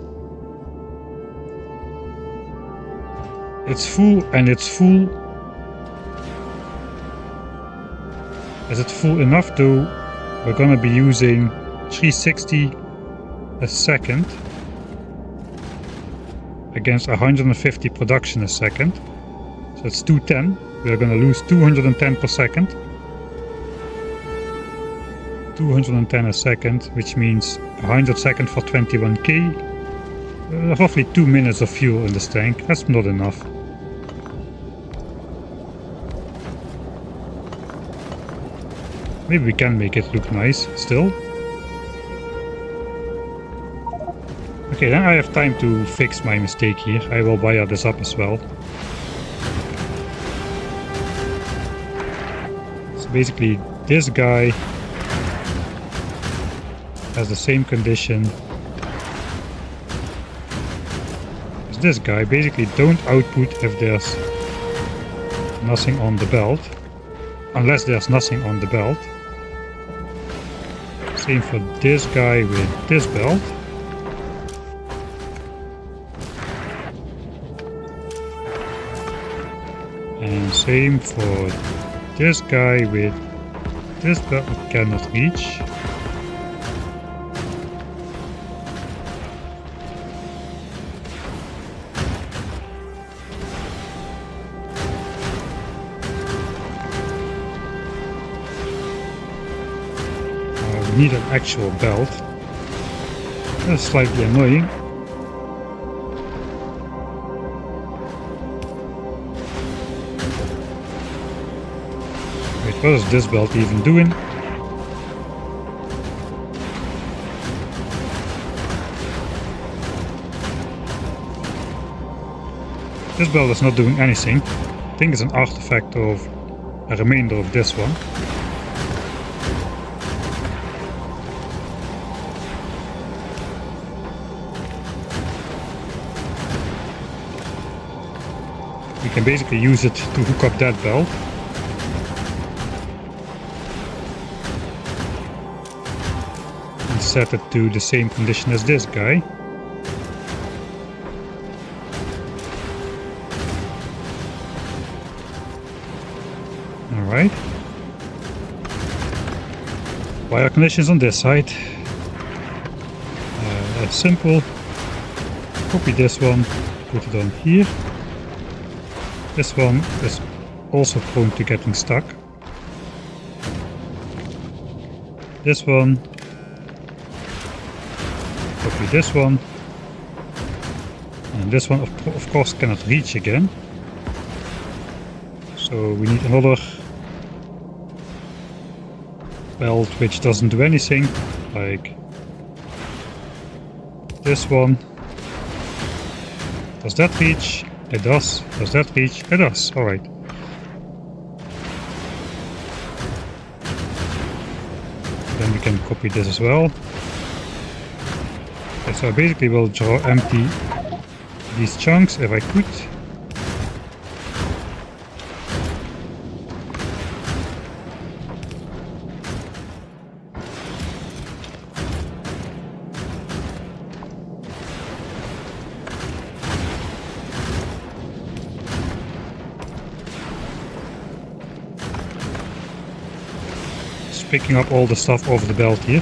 It's full and it's full. Is it full enough though? We're gonna be using 360 a second against 150 production a second. So it's 210. We're gonna lose 210 per second. 210 a second, which means 100 seconds for 21k. Roughly 2 minutes of fuel in this tank. That's not enough. Maybe we can make it look nice still. Okay, then I have time to fix my mistake here. I will wire this up as well. So basically this guy has the same condition as this guy. Basically don't output if there's nothing on the belt. Unless there's nothing on the belt. Same for this guy with this belt. And same for this guy with this belt cannot reach. We need an actual belt. That's slightly annoying. Wait, what is this belt even doing? This belt is not doing anything. I think it's an artifact of a remainder of this one. We can basically use it to hook up that belt. And set it to the same condition as this guy. Alright. Wire conditions on this side. Simple. Copy this one, put it on here. This one is also prone to getting stuck. This one. Copy this one. And this one of course cannot reach again. So we need another belt which doesn't do anything, like this one. Does that reach? It does. Does that reach? It does. Alright. Then we can copy this as well. Okay, so I basically will draw empty these chunks if I could. Picking up all the stuff over the belt here.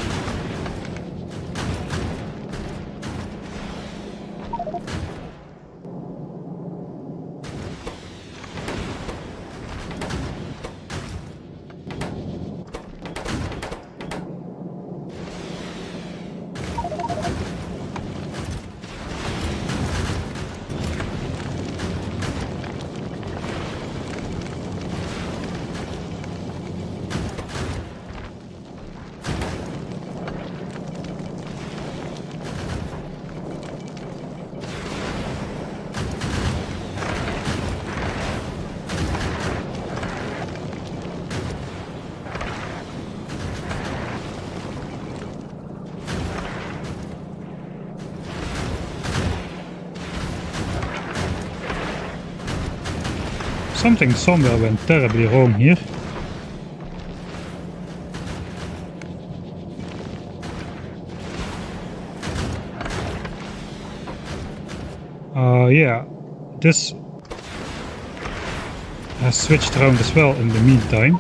Something somewhere went terribly wrong here. Yeah, this has switched around as well in the meantime.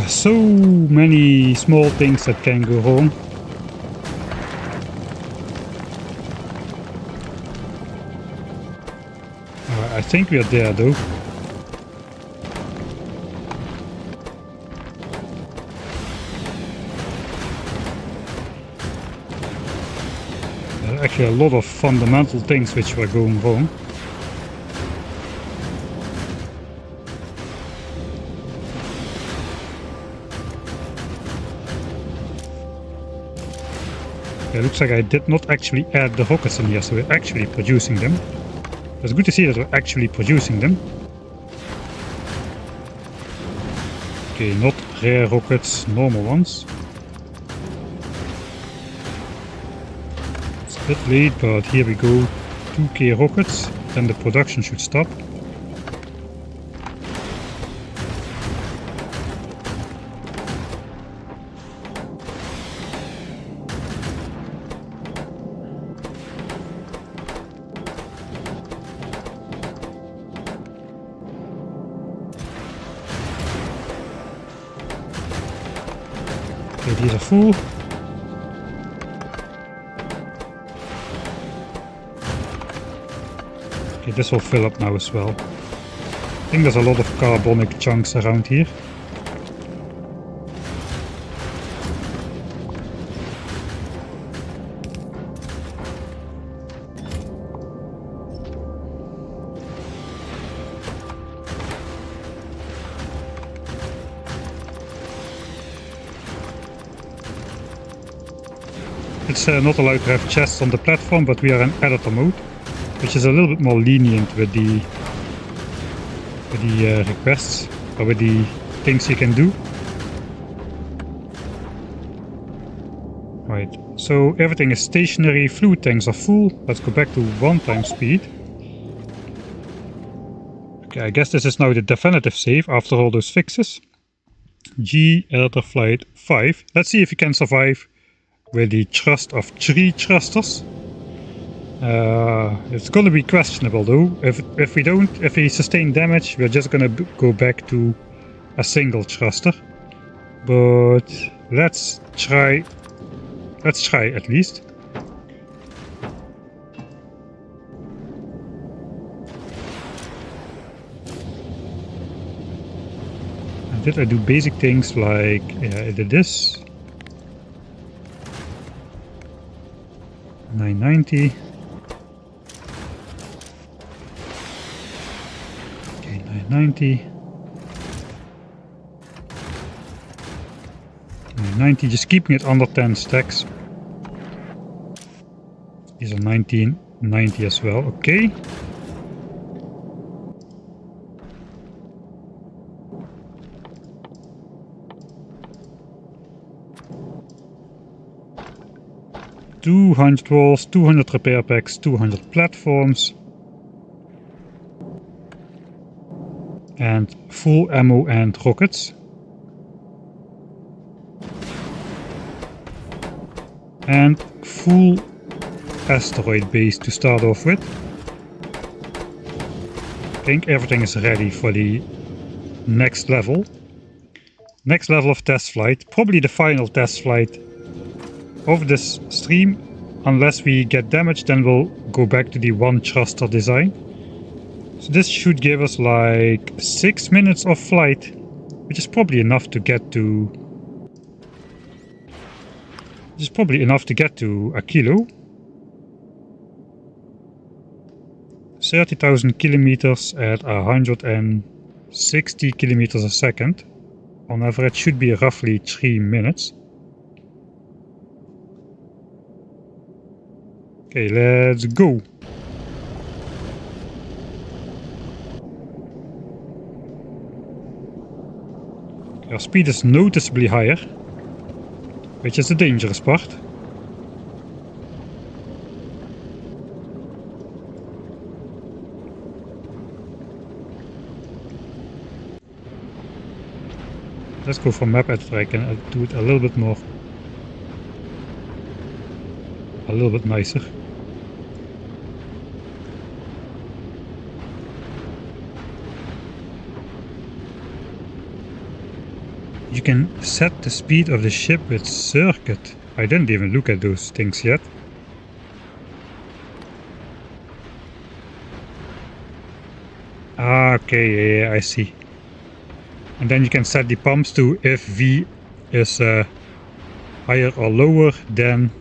So many small things that can go wrong. I think we are there though. There are actually a lot of fundamental things which were going wrong. It looks like I did not actually add the rockets in here, so we're actually producing them. It's good to see that we're actually producing them. Okay, not rare rockets, normal ones. It's a bit late, but here we go. 2k rockets, then the production should stop. Okay, these are full. Okay, this will fill up now as well. I think there's a lot of carbonic chunks around here. It's not allowed to have chests on the platform, but we are in editor mode, which is a little bit more lenient with the requests, or with the things you can do. Right, so everything is stationary, fluid tanks are full. Let's go back to 1x speed. Okay, I guess this is now the definitive save after all those fixes. G editor flight 5. Let's see if we can survive with the thrust of 3 thrusters. It's gonna be questionable though. If we sustain damage, we're just gonna go back to a single thruster. But let's try at least. Did I do basic things like, yeah, I did this. 990. Okay, 990. 990, just keeping it under 10 stacks. These are 1990 as well, okay. $200 walls, 200 repair packs, 200 platforms. And full ammo and rockets. And full asteroid base to start off with. I think everything is ready for the next level. Next level of test flight, probably the final test flight of this stream. Unless we get damaged, then we'll go back to the one thruster design. So this should give us like 6 minutes of flight, which is probably enough to get to... Aquilo. 30,000 kilometers at 160 kilometers a second. On average should be roughly 3 minutes. Okay, let's go. Our speed is noticeably higher, which is the dangerous part. Let's go for map editor. I can do it a little bit more, a little bit nicer. You can set the speed of the ship with circuit. I didn't even look at those things yet. Ah, okay, yeah, I see. And then you can set the pumps to if V is higher or lower than...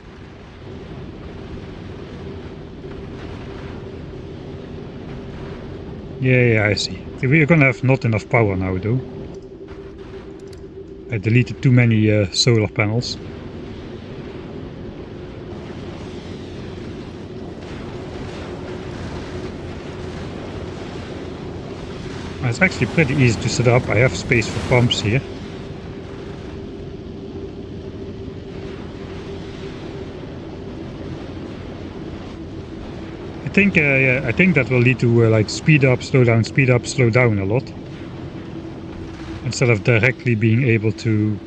Yeah, I see. We're gonna have not enough power now though. I deleted too many solar panels. It's actually pretty easy to set up. I have space for pumps here. I think that will lead to like speed up, slow down a lot. Instead of directly being able to...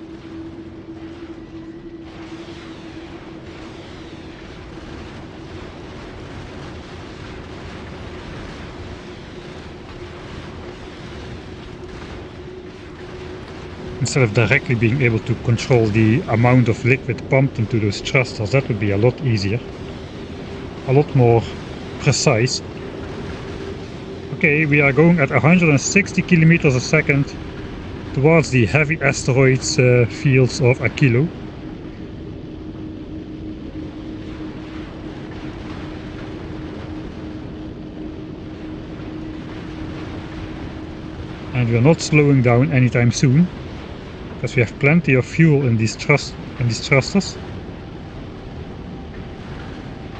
Instead of directly being able to control the amount of liquid pumped into those thrusters, that would be a lot easier. A lot more precise. Okay, we are going at 160 kilometers a second towards the heavy asteroids fields of Aquilo. And we are not slowing down anytime soon, because we have plenty of fuel in these thrusters.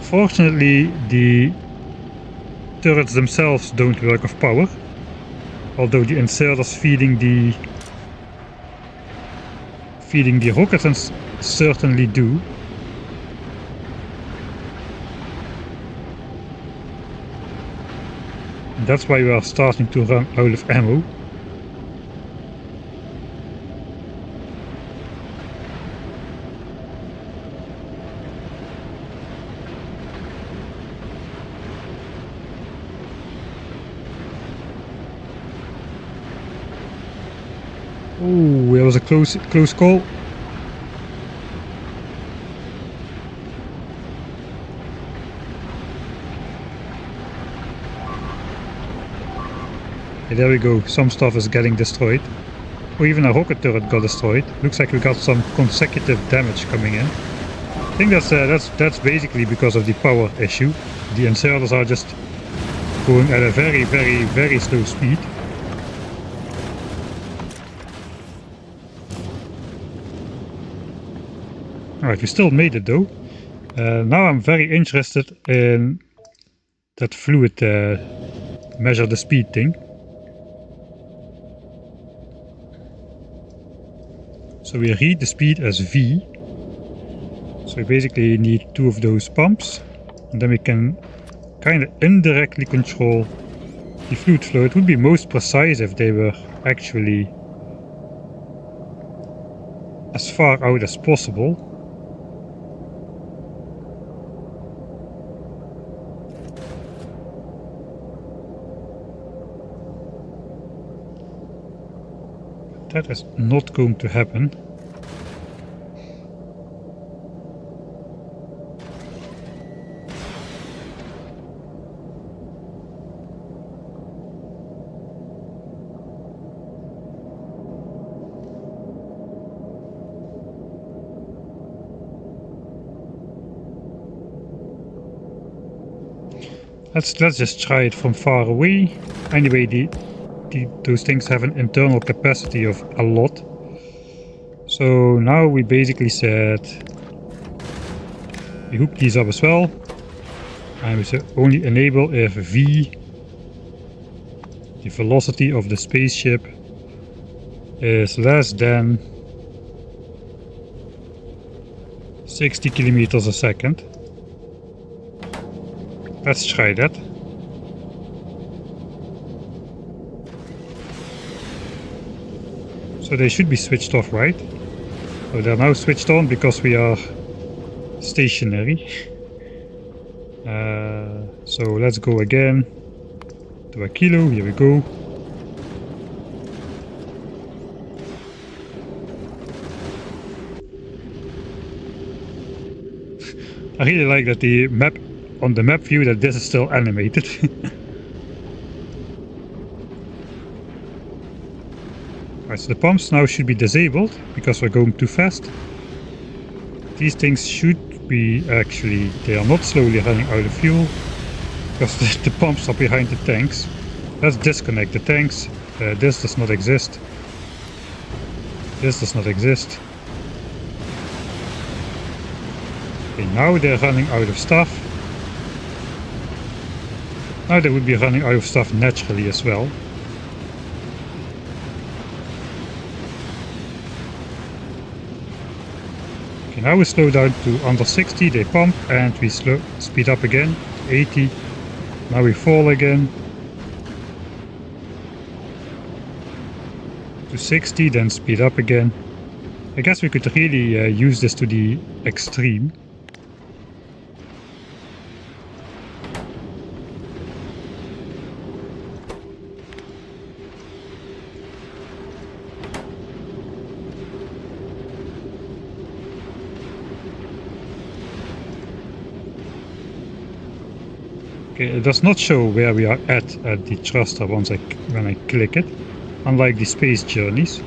Fortunately, the turrets themselves don't work off power, although the inserters feeding the rockets certainly do. And that's why we are starting to run out of ammo. Oh, it was a close call. Okay, there we go. Some stuff is getting destroyed. Or even a rocket turret got destroyed. Looks like we got some consecutive damage coming in. I think that's basically because of the power issue. The inserters are just going at a very slow speed. Alright, we still made it though. Now I'm very interested in that fluid measure the speed thing. So we read the speed as V. So we basically need 2 of those pumps. And then we can kind of indirectly control the fluid flow. It would be most precise if they were actually as far out as possible. That is not going to happen. Let's just try it from far away. Anyway, those things have an internal capacity of a lot. So now we basically said we hook these up as well, and we should only enable if V, the velocity of the spaceship, is less than 60 kilometers a second. Let's try that. So they should be switched off, right? So they're now switched on because we are stationary. So let's go again to Aquilo. Here we go. I really like that the map, on the map view, that this is still animated. Right, so the pumps now should be disabled because we're going too fast. These things should be actually, they are not slowly running out of fuel because the pumps are behind the tanks. Let's disconnect the tanks. This does not exist. This does not exist. Okay, now they're running out of stuff. Now they would be running out of stuff naturally as well. Okay, now we slow down to under 60, they pump, and we speed up again to 80. Now we fall again to 60, then speed up again. I guess we could really use this to the extreme. Okay, it does not show where we are at the thruster when I click it, unlike the space journeys.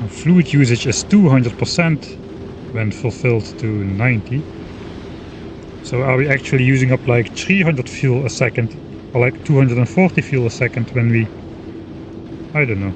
Our fluid usage is 200% when fulfilled to 90. So are we actually using up like 300 fuel a second, or like 240 fuel a second when we... I don't know.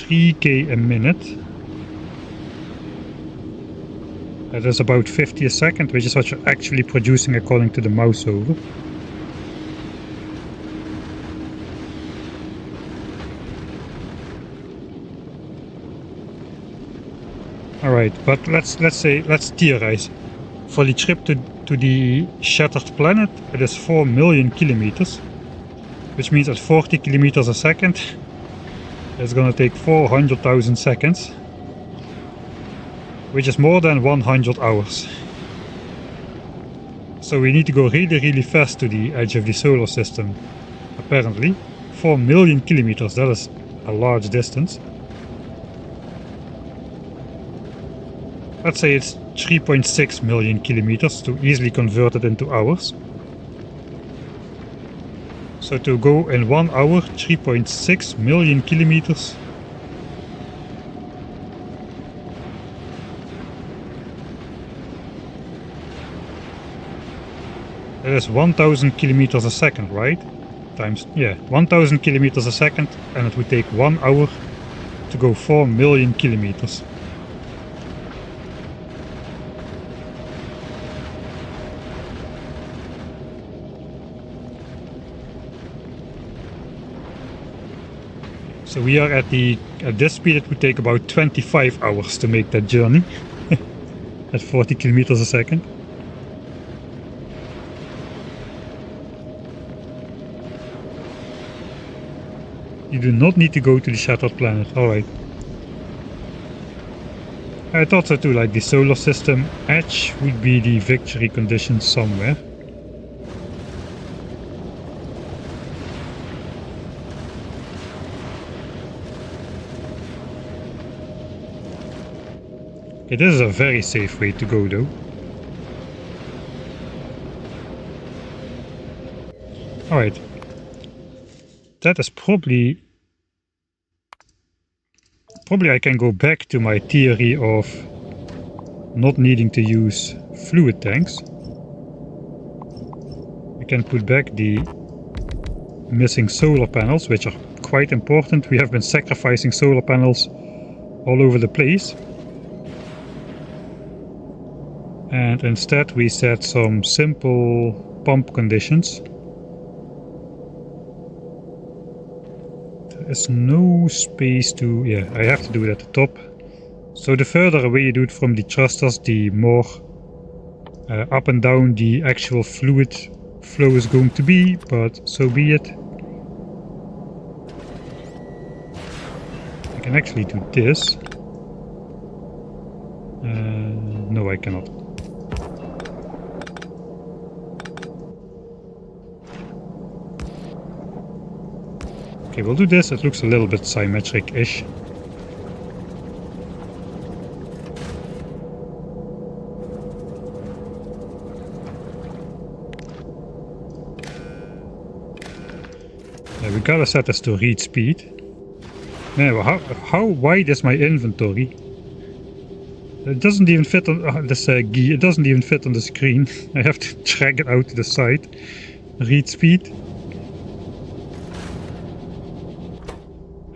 K a minute. That is about 50 a second, which is what you're actually producing according to the mouse over. Alright, but let's theorize. For the trip to the shattered planet, it is 4 million kilometers. which means at 40 kilometers a second, it's gonna take 400,000 seconds, which is more than 100 hours. So we need to go really fast to the edge of the solar system, apparently. 4 million kilometers, that is a large distance. Let's say it's 3.6 million kilometers to easily convert it into hours. So to go in 1 hour, 3.6 million kilometers. That is 1000 kilometers a second, right? Times, yeah, 1000 kilometers a second, and it would take 1 hour to go 4 million kilometers. So we are at this speed. It would take about 25 hours to make that journey at 40 kilometers a second. You do not need to go to the shattered planet. Alright. I thought so too, like the solar system edge would be the victory condition somewhere. Okay, this is a very safe way to go though. Alright. That is probably I can go back to my theory of not needing to use fluid tanks. We can put back the missing solar panels, which are quite important. We have been sacrificing solar panels all over the place. And instead we set some simple pump conditions. There is no space to... yeah, I have to do it at the top. So the further away you do it from the thrusters, the more up and down the actual fluid flow is going to be, but so be it. I can actually do this. No, I cannot. Okay, we'll do this. It looks a little bit symmetric-ish. Yeah, we gotta set this to read speed. Now, how wide is my inventory? It doesn't even fit on this key. It doesn't even fit on the screen. I have to drag it out to the side. Read speed.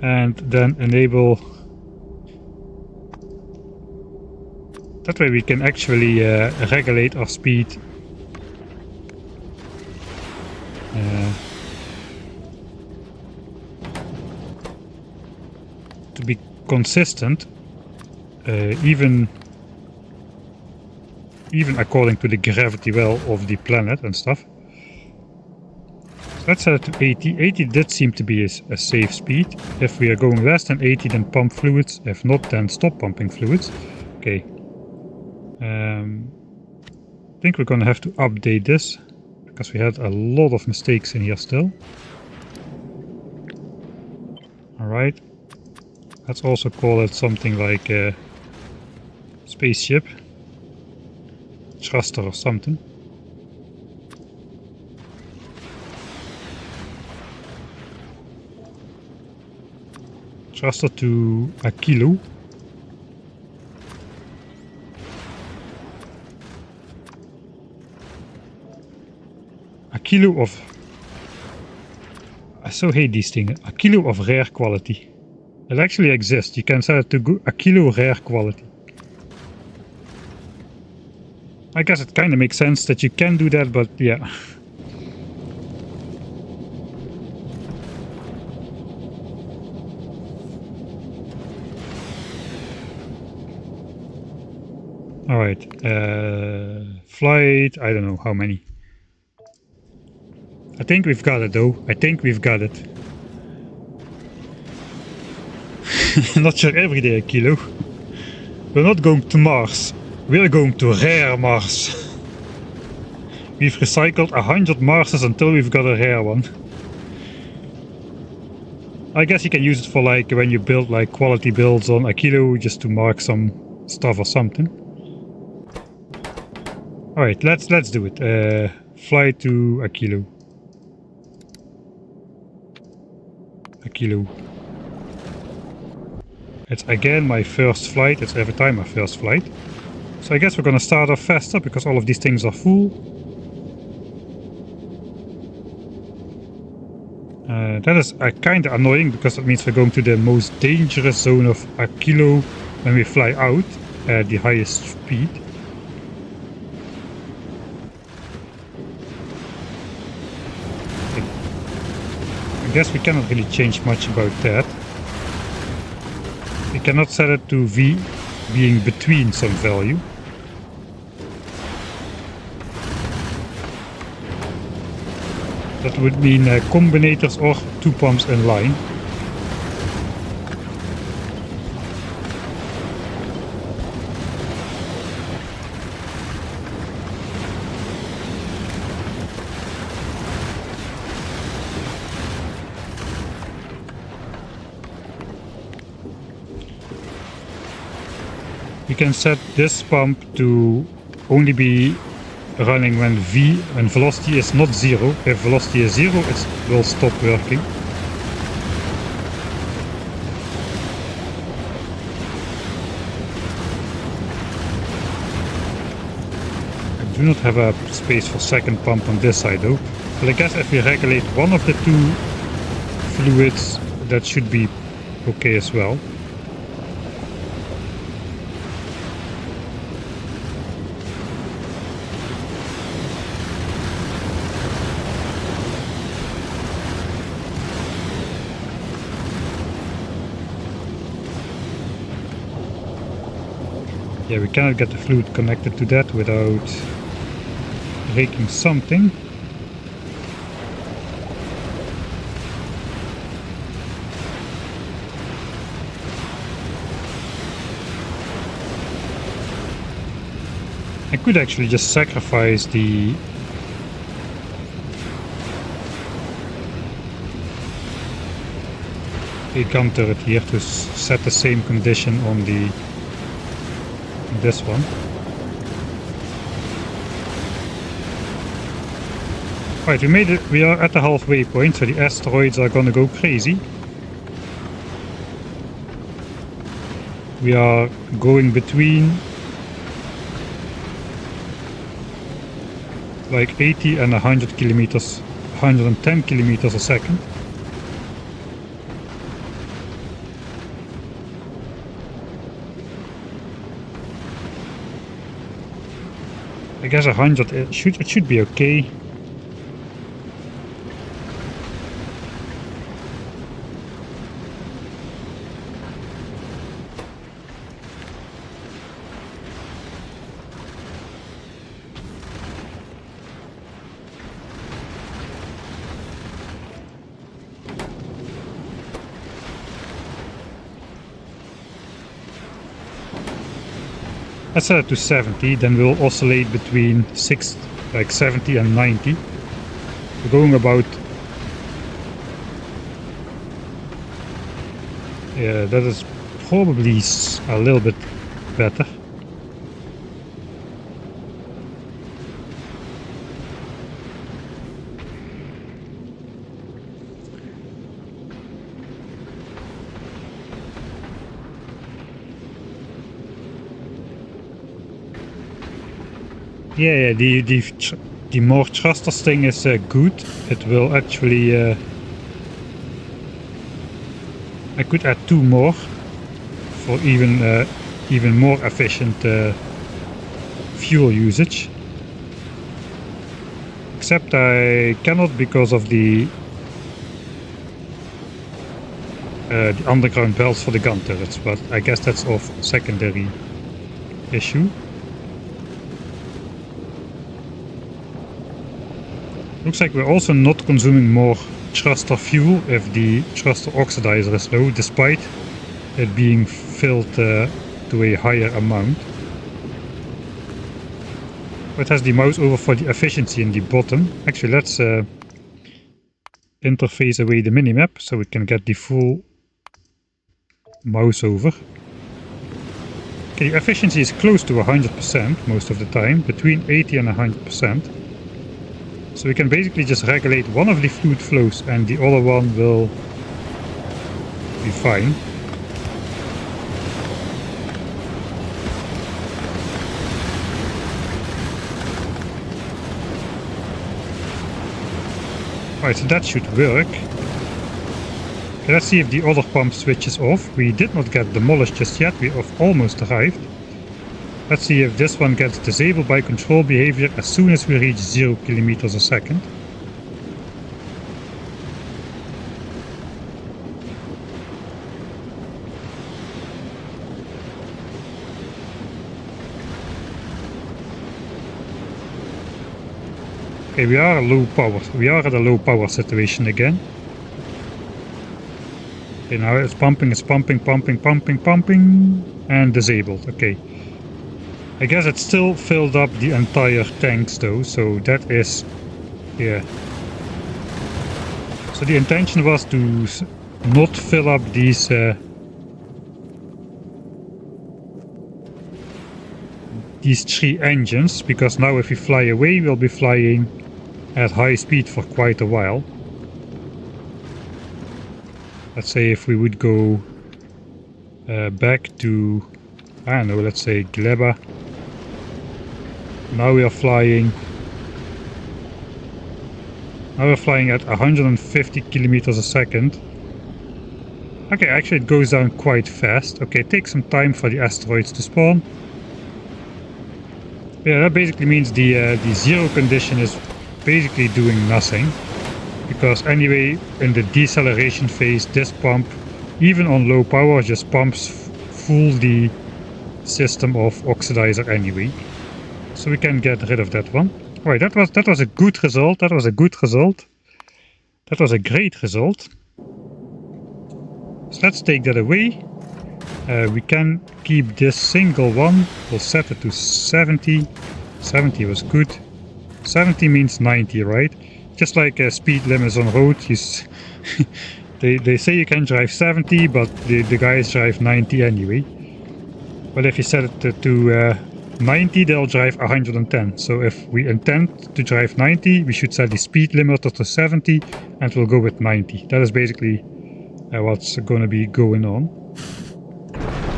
And then enable. That way we can actually regulate our speed. To be consistent, even according to the gravity well of the planet and stuff. So let's set it to 80. 80 did seem to be a safe speed. If we are going less than 80, then pump fluids. If not, then stop pumping fluids. Okay. I think we're gonna have to update this because we had a lot of mistakes in here still. Alright. Let's also call it something like a spaceship. Thruster or something. Thruster to Aquilo. Aquilo of... I so hate these things. Aquilo of rare quality. It actually exists. You can set it to Aquilo rare quality. I guess it kind of makes sense that you can do that, but yeah. Alright. Flight, I don't know how many. I think we've got it though. I think we've got it. Not sure every day, Kilo. We're not going to Mars. We're going to rare Mars. We've recycled 100 Marses until we've got a rare one. I guess you can use it for like when you build like quality builds on Aquilo, just to mark some stuff or something. Alright, let's do it. Fly to Aquilo. Aquilo. It's again my first flight. It's every time my first flight. So I guess we're gonna start off faster because all of these things are full. That is kind of annoying because that means we're going to the most dangerous zone of Aquilo when we fly out at the highest speed. I guess we cannot really change much about that. We cannot set it to V being between some value. That would mean combinators or 2 pumps in line. You can set this pump to only be running when velocity is not 0. If velocity is 0, it will stop working. I do not have a space for second pump on this side though. But I guess if we regulate one of the two fluids, that should be okay as well. Yeah, we cannot get the fluid connected to that without breaking something. I could actually just sacrifice the gun turret here to set the same condition on this one. Right, we made it. We are at the halfway point, so the asteroids are gonna go crazy. We are going between like 80 and 100 kilometers, 110 kilometers a second. I guess 100, it should be okay. Let's set it to 70, then we'll oscillate between 70 and 90. We're going about... Yeah, that is probably a little bit better. Yeah, the more thrusters thing is good. It will actually... I could add 2 more for even more efficient fuel usage. Except I cannot because of the underground belts for the gun turrets, but I guess that's of secondary issue. Looks like we're also not consuming more thruster fuel if the thruster oxidizer is low, despite it being filled to a higher amount. It has the mouse over for the efficiency in the bottom. Actually, let's interface away the minimap so we can get the full mouse over. Okay, the efficiency is close to 100% most of the time, between 80 and 100%. So we can basically just regulate one of the fluid flows and the other one will be fine. Alright, so that should work. Okay, let's see if the other pump switches off. We did not get demolished just yet, we have almost arrived. Let's see if this one gets disabled by control behavior as soon as we reach 0 kilometers a second. Okay, we are low power. We are at a low power situation again. Okay, now it's pumping, pumping, and disabled. Okay. I guess it still filled up the entire tanks though, so that is, yeah. So the intention was to not fill up these three engines, because now if we fly away, we'll be flying at high speed for quite a while. Let's say if we would go back to, I don't know, let's say Gleba. Now we are flying. Now we're flying at 150 kilometers a second. Okay, actually it goes down quite fast. Okay, it takes some time for the asteroids to spawn. Yeah, that basically means the zero condition is basically doing nothing. Because anyway, in the deceleration phase, this pump, even on low power, just pumps full the system of oxidizer anyway. So we can get rid of that one. Alright, that was a good result. That was a good result. That was a great result. So let's take that away. We can keep this single one. We'll set it to 70. 70 was good. 70 means 90, right? Just like speed limits on road. They say you can drive 70, but the guys drive 90 anyway. But if you set it to 90, they'll drive 110. So if we intend to drive 90, we should set the speed limiter to 70 and we'll go with 90. That is basically what's going to be going on.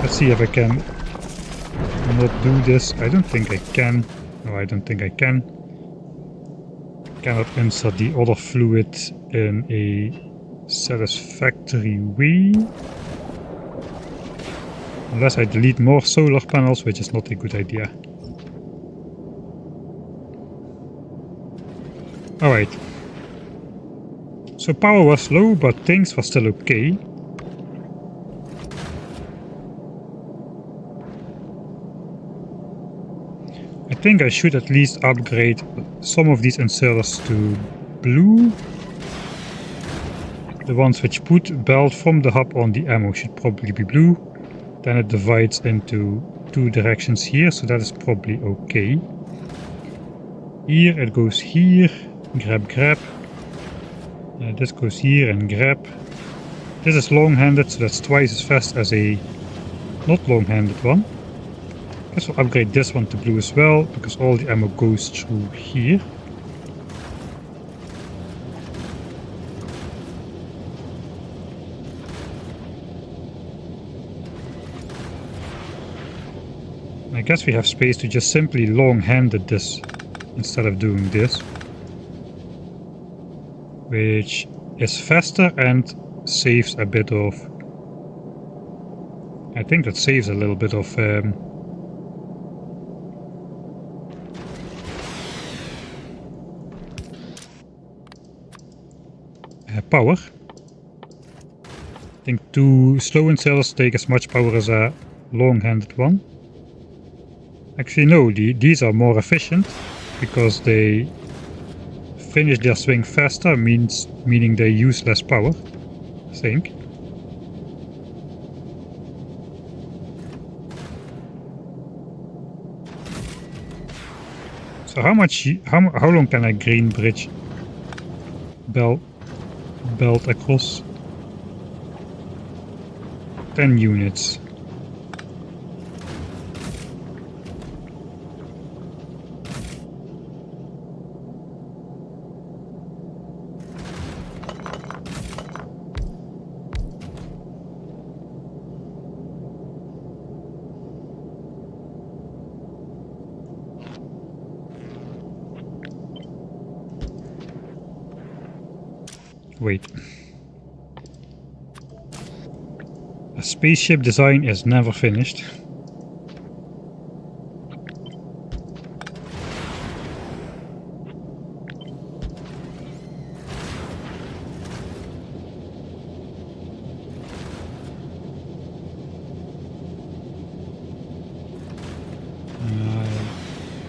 Let's see if I can not do this. I don't think I can. No, I don't think I can. Cannot insert the other fluid in a satisfactory way. Unless I delete more solar panels, which is not a good idea. Alright. So power was low, but things were still okay. I think I should at least upgrade some of these inserters to blue. The ones which put belt from the hub on the ammo should probably be blue. Then it divides into two directions here, so that is probably okay. Here it goes here, grab. This goes here and grab. This is long-handed, so that's twice as fast as a not long-handed one. I guess we'll upgrade this one to blue as well, because all the ammo goes through here. I guess we have space to just simply long-handed this instead of doing this. Which is faster and saves a bit of... I think that saves a little bit of... power. I think two slow inserters take as much power as a long-handed one. Actually no, these are more efficient because they finish their swing faster, meaning they use less power, I think. So how long can a green bridge belt across? 10 units. Wait. A spaceship design is never finished.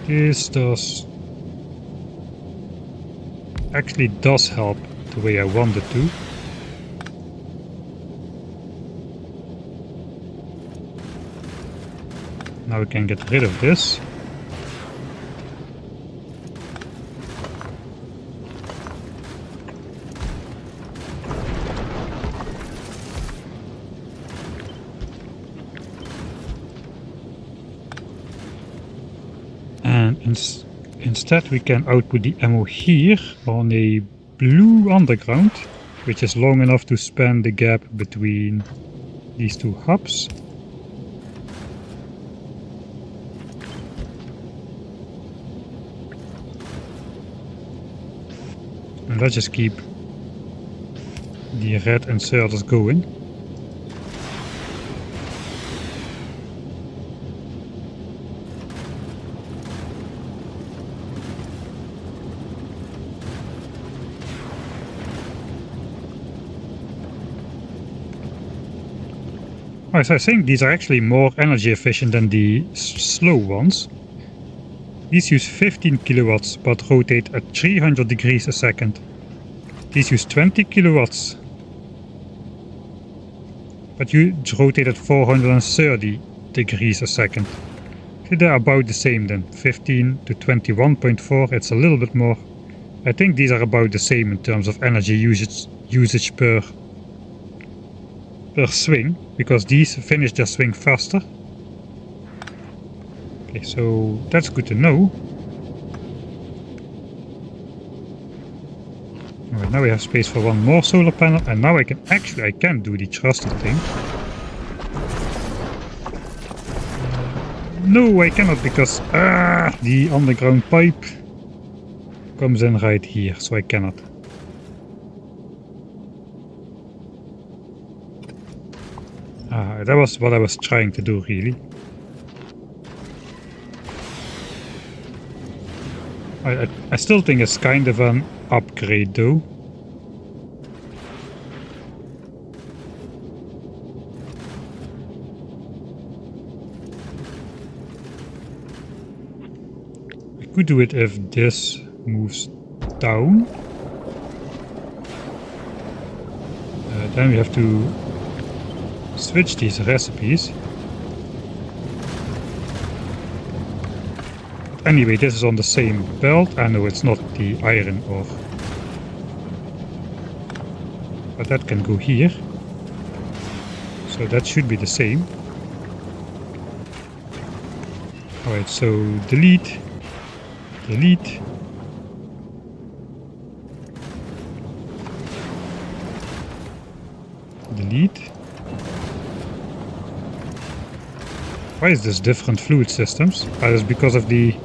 This actually does help the way I want it to. Now we can get rid of this. And instead we can output the ammo here on a blue underground, which is long enough to span the gap between these two hubs. And let's just keep the red inserters going. Right, so I think these are actually more energy efficient than the slow ones. These use 15 kilowatts but rotate at 300 degrees a second. These use 20 kilowatts but you rotate at 430 degrees a second. So they're about the same then, 15 to 21.4, it's a little bit more. I think these are about the same in terms of energy usage per swing, because these finish their swing faster. Okay, so that's good to know. Alright, now we have space for one more solar panel, and now I can do the thruster thing. No, I cannot, because the underground pipe comes in right here, so I cannot. That was what I was trying to do, really. I still think it's kind of an upgrade, though. I could do it if this moves down. Then we have to switch these recipes. But anyway, this is on the same belt. I know it's not the iron ore, but that can go here, so that should be the same. Alright, so delete, delete. Delete. Why is this different fluid systems? That is because of the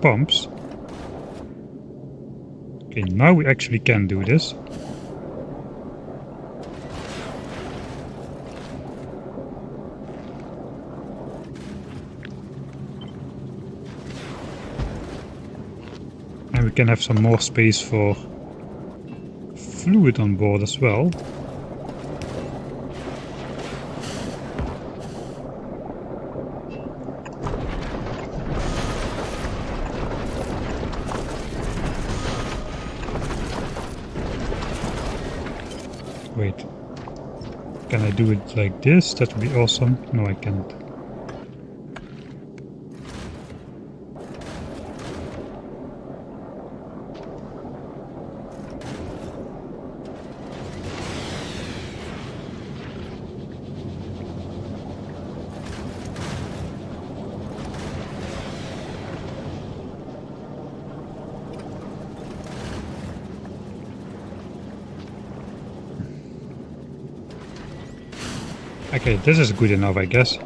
pumps. Okay, now we actually can do this. And we can have some more space for fluid on board as well. Wait. Can I do it like this? That would be awesome. No, I can't. Okay, this is good enough, I guess.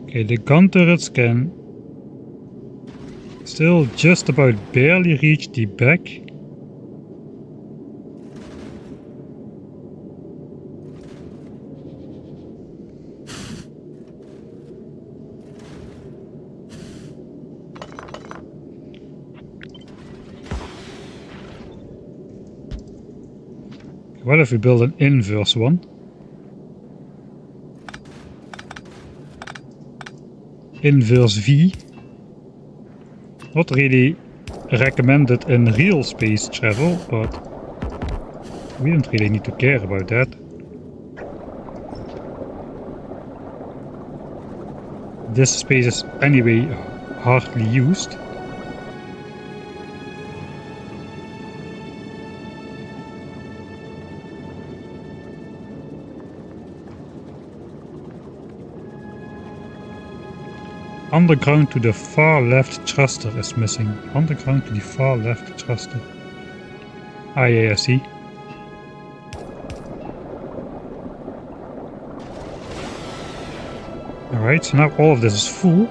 Okay, the gun turrets can still just about barely reach the back. What if we build an inverse one? Inverse V. Not really recommended in real space travel, but we don't really need to care about that. This space is anyway hardly used. Underground to the far left thruster is missing. Underground to the far left thruster. Ah, yeah, I see. Alright, so now all of this is full.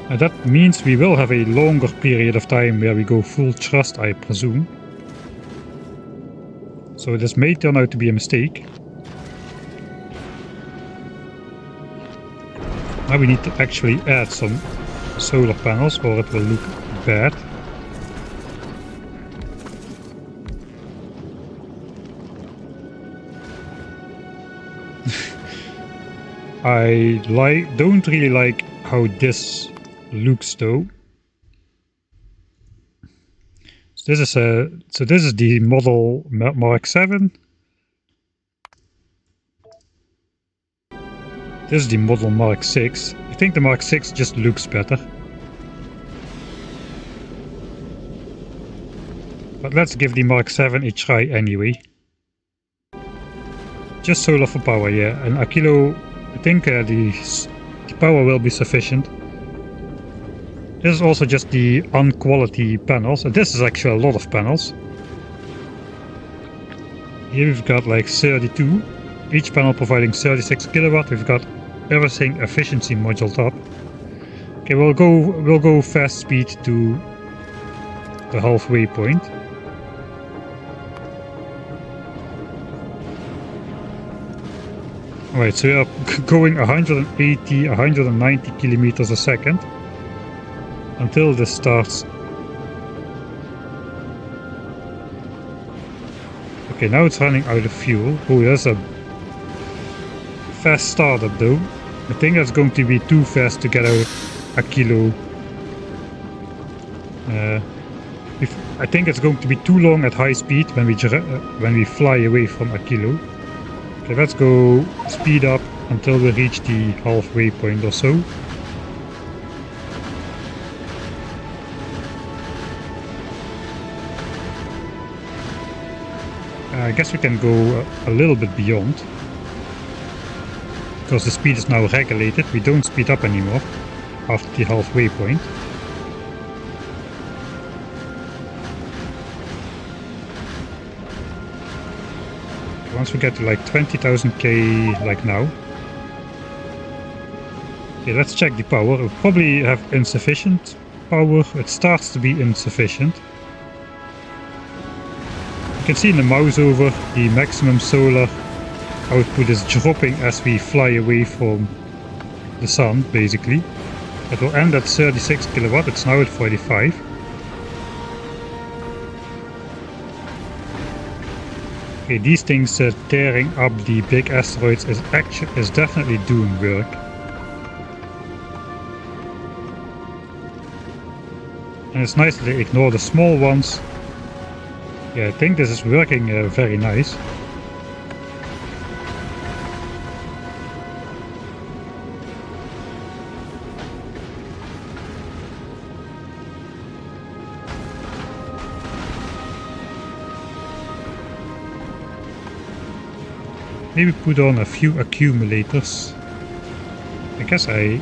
And that means we will have a longer period of time where we go full thrust, I presume. So this may turn out to be a mistake. Now we need to actually add some solar panels or it will look bad. I don't really like how this looks though. So this is the model Mark 7. This is the model Mark 6. I think the Mark 6 just looks better. But let's give the Mark 7 a try anyway. Just solar for power, yeah. And Aquilo, I think the power will be sufficient. This is also just the unquality panels. And this is actually a lot of panels. Here we've got like 32. Each panel providing 36 kilowatt. We've got everything efficiency module up. Okay, we'll go fast speed to the halfway point. Alright, so we are going 180, 190 kilometers a second until this starts. Okay, now it's running out of fuel. Oh, that's a fast startup though. I think that's going to be too fast to get out of Aquilo. I think it's going to be too long at high speed when we fly away from Aquilo. Okay, let's go speed up until we reach the halfway point or so. I guess we can go a little bit beyond. Because the speed is now regulated, we don't speed up anymore. after the halfway point. Once we get to like 20,000k like now. Okay, let's check the power. We'll probably have insufficient power. It starts to be insufficient. You can see in the mouse over the maximum solar output is dropping as we fly away from the sun, basically. It will end at 36 kilowatt, it's now at 45. Okay, these things tearing up the big asteroids is definitely doing work. And it's nice that they ignore the small ones. Yeah, I think this is working very nice. Maybe put on a few accumulators. I guess I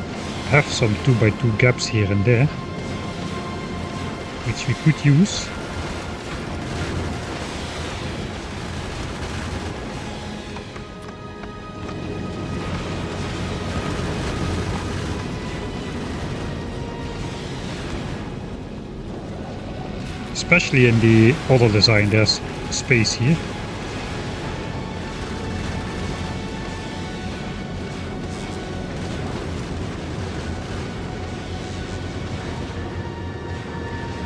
have some 2x2 gaps here and there, which we could use. Especially in the other design, there's space here.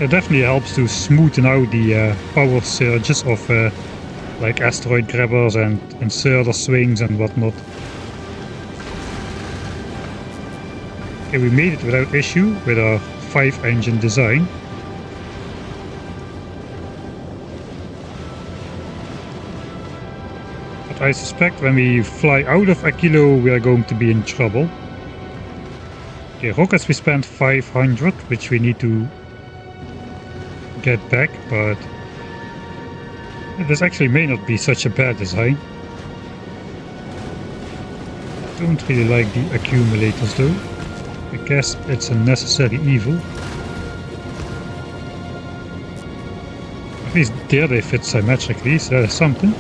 It definitely helps to smoothen out the power surges of like asteroid grabbers and inserter swings and whatnot. Okay, we made it without issue with our 5-engine design. But I suspect when we fly out of Aquilo we are going to be in trouble. Okay, rockets we spent 500, which we need to get back, but this actually may not be such a bad design. Don't really like the accumulators though. I guess it's a necessary evil. At least there they fit symmetrically, so that is something.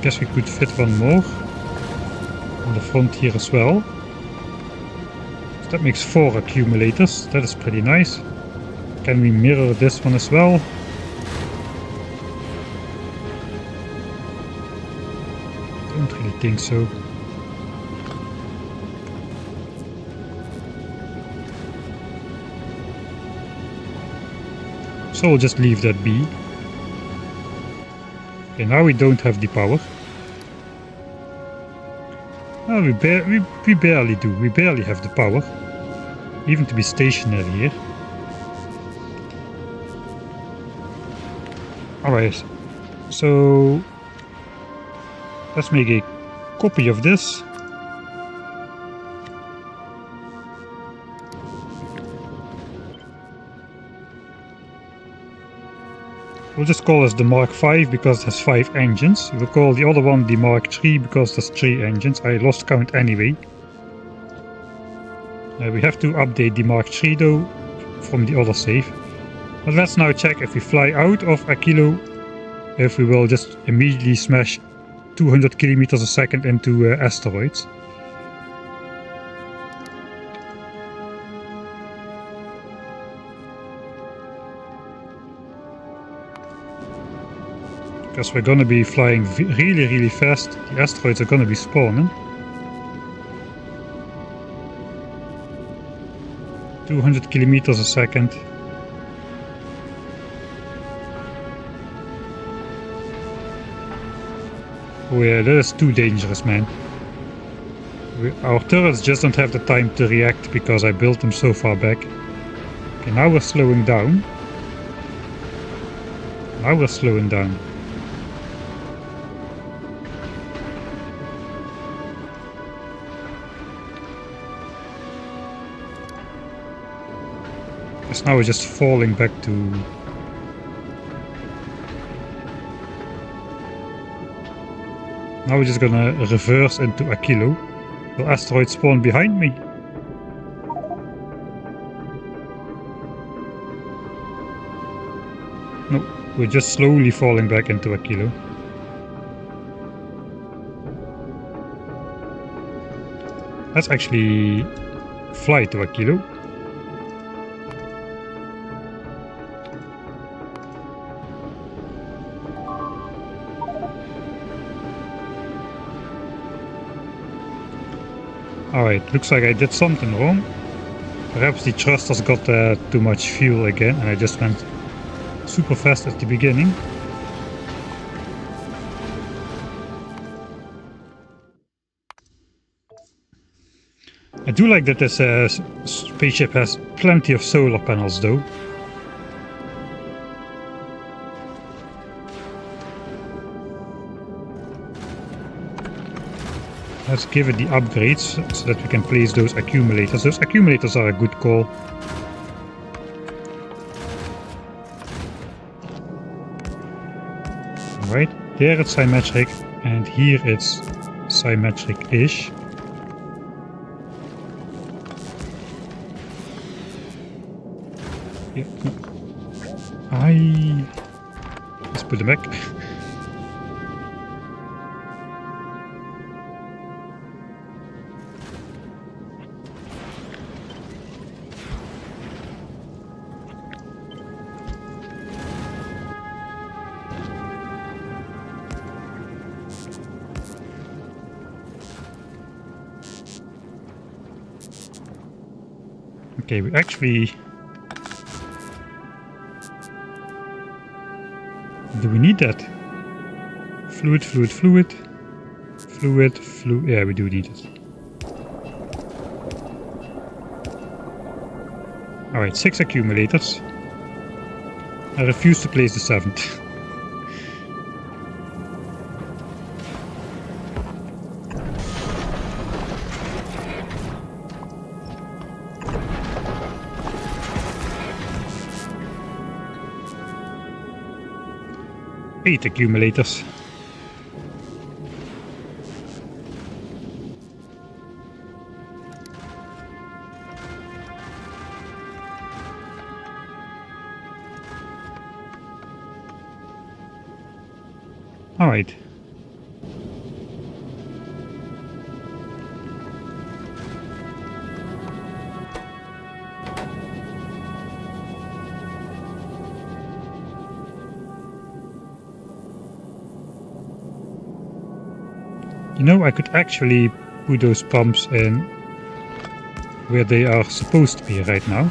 Guess we could fit one more on the front here as well. So that makes 4 accumulators. That is pretty nice. Can we mirror this one as well? Don't really think so. So we'll just leave that be. Okay, now we don't have the power. Oh, we barely do. We barely have the power. Even to be stationary here. Alright. So let's make a copy of this. We'll just call this the Mark V because it has 5 engines. We'll call the other one the Mark III because there's 3 engines. I lost count anyway. We have to update the Mark III though from the other save. But let's now check if we fly out of Aquilo, if we will just immediately smash 200 kilometers a second into asteroids. Because we're gonna be flying really fast. The asteroids are gonna be spawning. 200 kilometers a second. Oh yeah, that is too dangerous, man. Our turrets just don't have the time to react because I built them so far back. Okay, now we're slowing down. Now we're slowing down. Because now we're just falling back to... Now we're just gonna reverse into Aquilo. Will asteroid spawn behind me? No, we're just slowly falling back into Aquilo. Let's actually fly to Aquilo. Alright, looks like I did something wrong. Perhaps the thrusters got too much fuel again and I just went super fast at the beginning. I do like that this spaceship has plenty of solar panels though. Let's give it the upgrades so that we can place those accumulators. Those accumulators are a good call. Alright, there it's symmetric and here it's symmetric-ish. Yeah, no. Let's put them back. Okay, we actually... Do we need that? Fluid. Yeah, we do need it. Alright, 6 accumulators. I refuse to place the 7th. Eight accumulators. All right. You know, I could actually put those pumps in where they are supposed to be right now.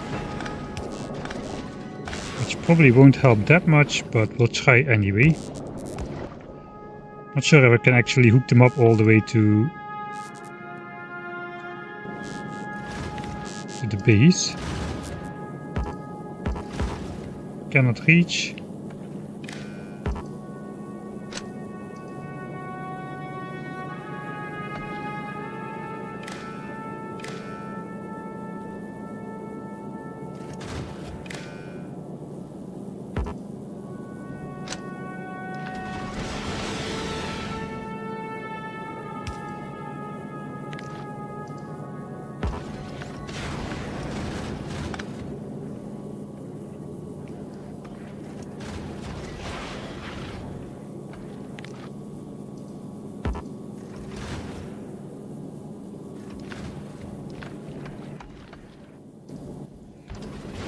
Which probably won't help that much, but we'll try anyway. Not sure if I can actually hook them up all the way to the base. Cannot reach.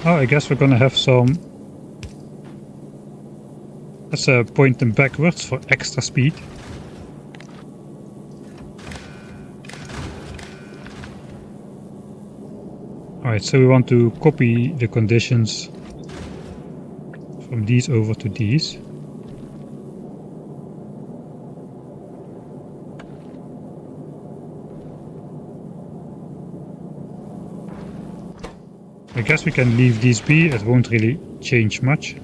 Oh, I guess we're gonna have some... Let's point them backwards for extra speed. Alright, so we want to copy the conditions from these over to these. I guess we can leave these be, it won't really change much.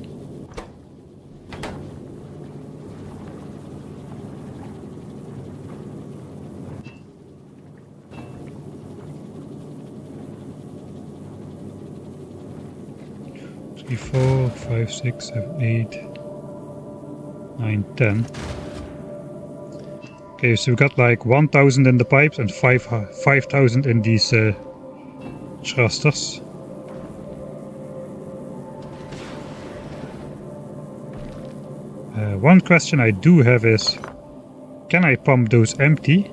3, 4, 5, 6, 7, 8, 9, 10. Okay, so we got like 1000 in the pipes and 5000 in these thrusters. One question I do have is, can I pump those empty?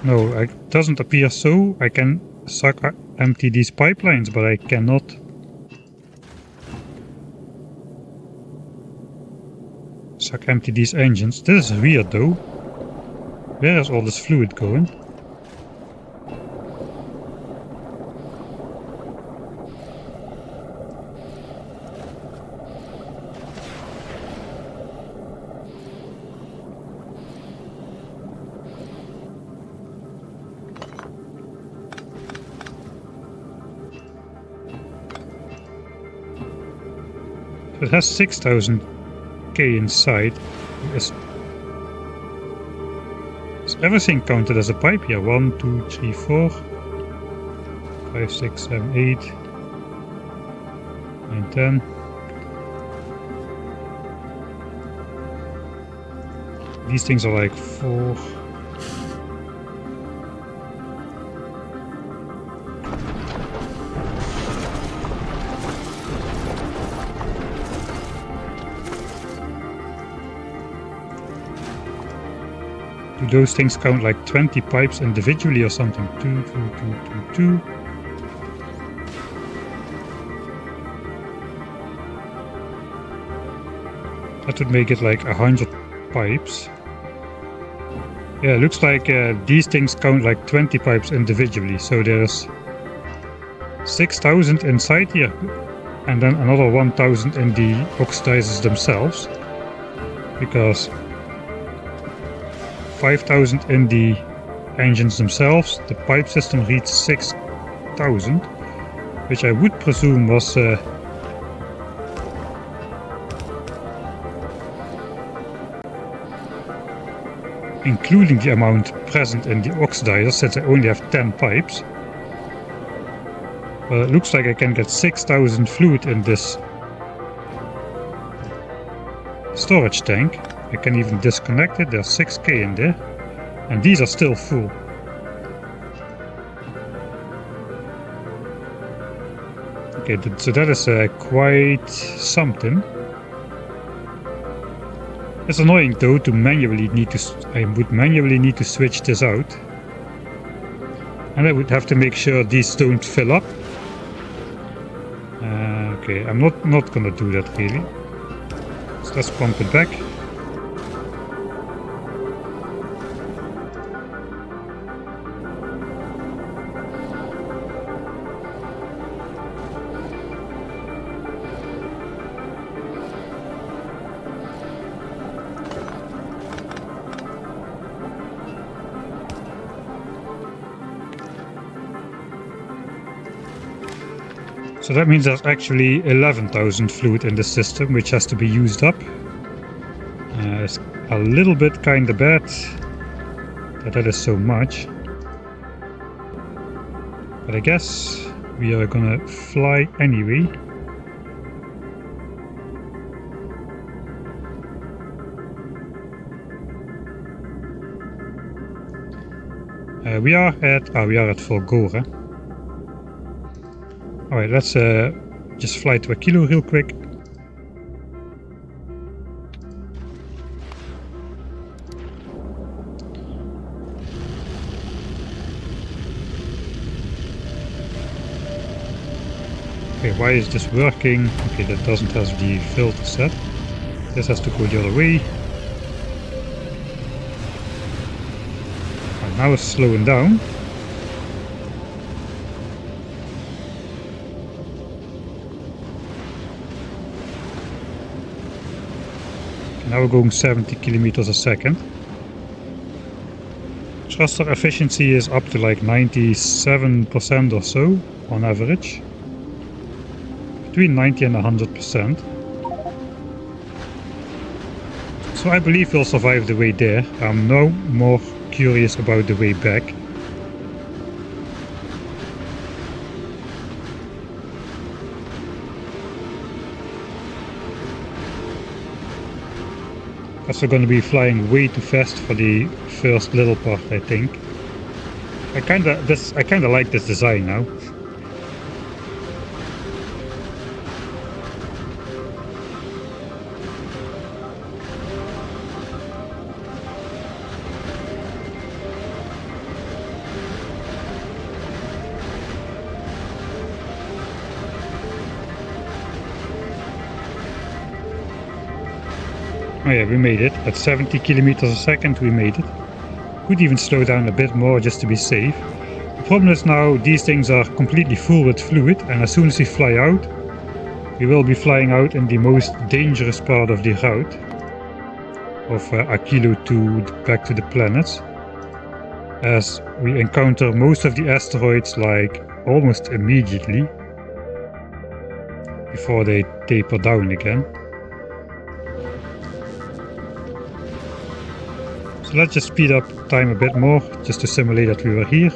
No, it doesn't appear so. I can empty these pipelines, but I cannot empty these engines. This is weird though. Where is all this fluid going? It has 6000k inside. Is everything counted as a pipe here? 1, 2, 3, 4, 5, 6, 7, 8, 9, 10. These things are like 4. Do those things count like 20 pipes individually or something? 2, 2, 2, 2, 2. That would make it like 100 pipes. Yeah, it looks like these things count like 20 pipes individually. So there's 6000 inside here. And then another 1000 in the oxidizers themselves. Because 5000 in the engines themselves. The pipe system reads 6000, which I would presume was including the amount present in the oxidizer, since I only have 10 pipes. Well, it looks like I can get 6000 fluid in this storage tank. I can even disconnect it. There's 6k in there, and these are still full. Okay, so that is quite something. It's annoying though to manually I would manually need to switch this out, and I would have to make sure these don't fill up. Okay, I'm not gonna do that really. So let's pump it back. So that means there's actually 11,000 fluid in the system, which has to be used up. It's a little bit kinda bad that is so much. But I guess we are gonna fly anyway. We are at Volgora. Alright, let's just fly to Aquilo real quick. Okay, why is this working? Okay, that doesn't have the filter set. This has to go the other way. And now it's slowing down. Now we're going 70 kilometers a second. Thruster efficiency is up to like 97% or so on average. Between 90 and 100%. So I believe we'll survive the way there. I'm now more curious about the way back. Because we're going to be flying way too fast for the first little part, I think. I kinda like this design now. Oh yeah, we made it. At 70 kilometers a second we made it. Could even slow down a bit more just to be safe. The problem is now these things are completely full with fluid, and as soon as we fly out, we will be flying out in the most dangerous part of the route of Aquilo back to the planets, as we encounter most of the asteroids like almost immediately before they taper down again. So let's just speed up time a bit more, just to simulate that we were here.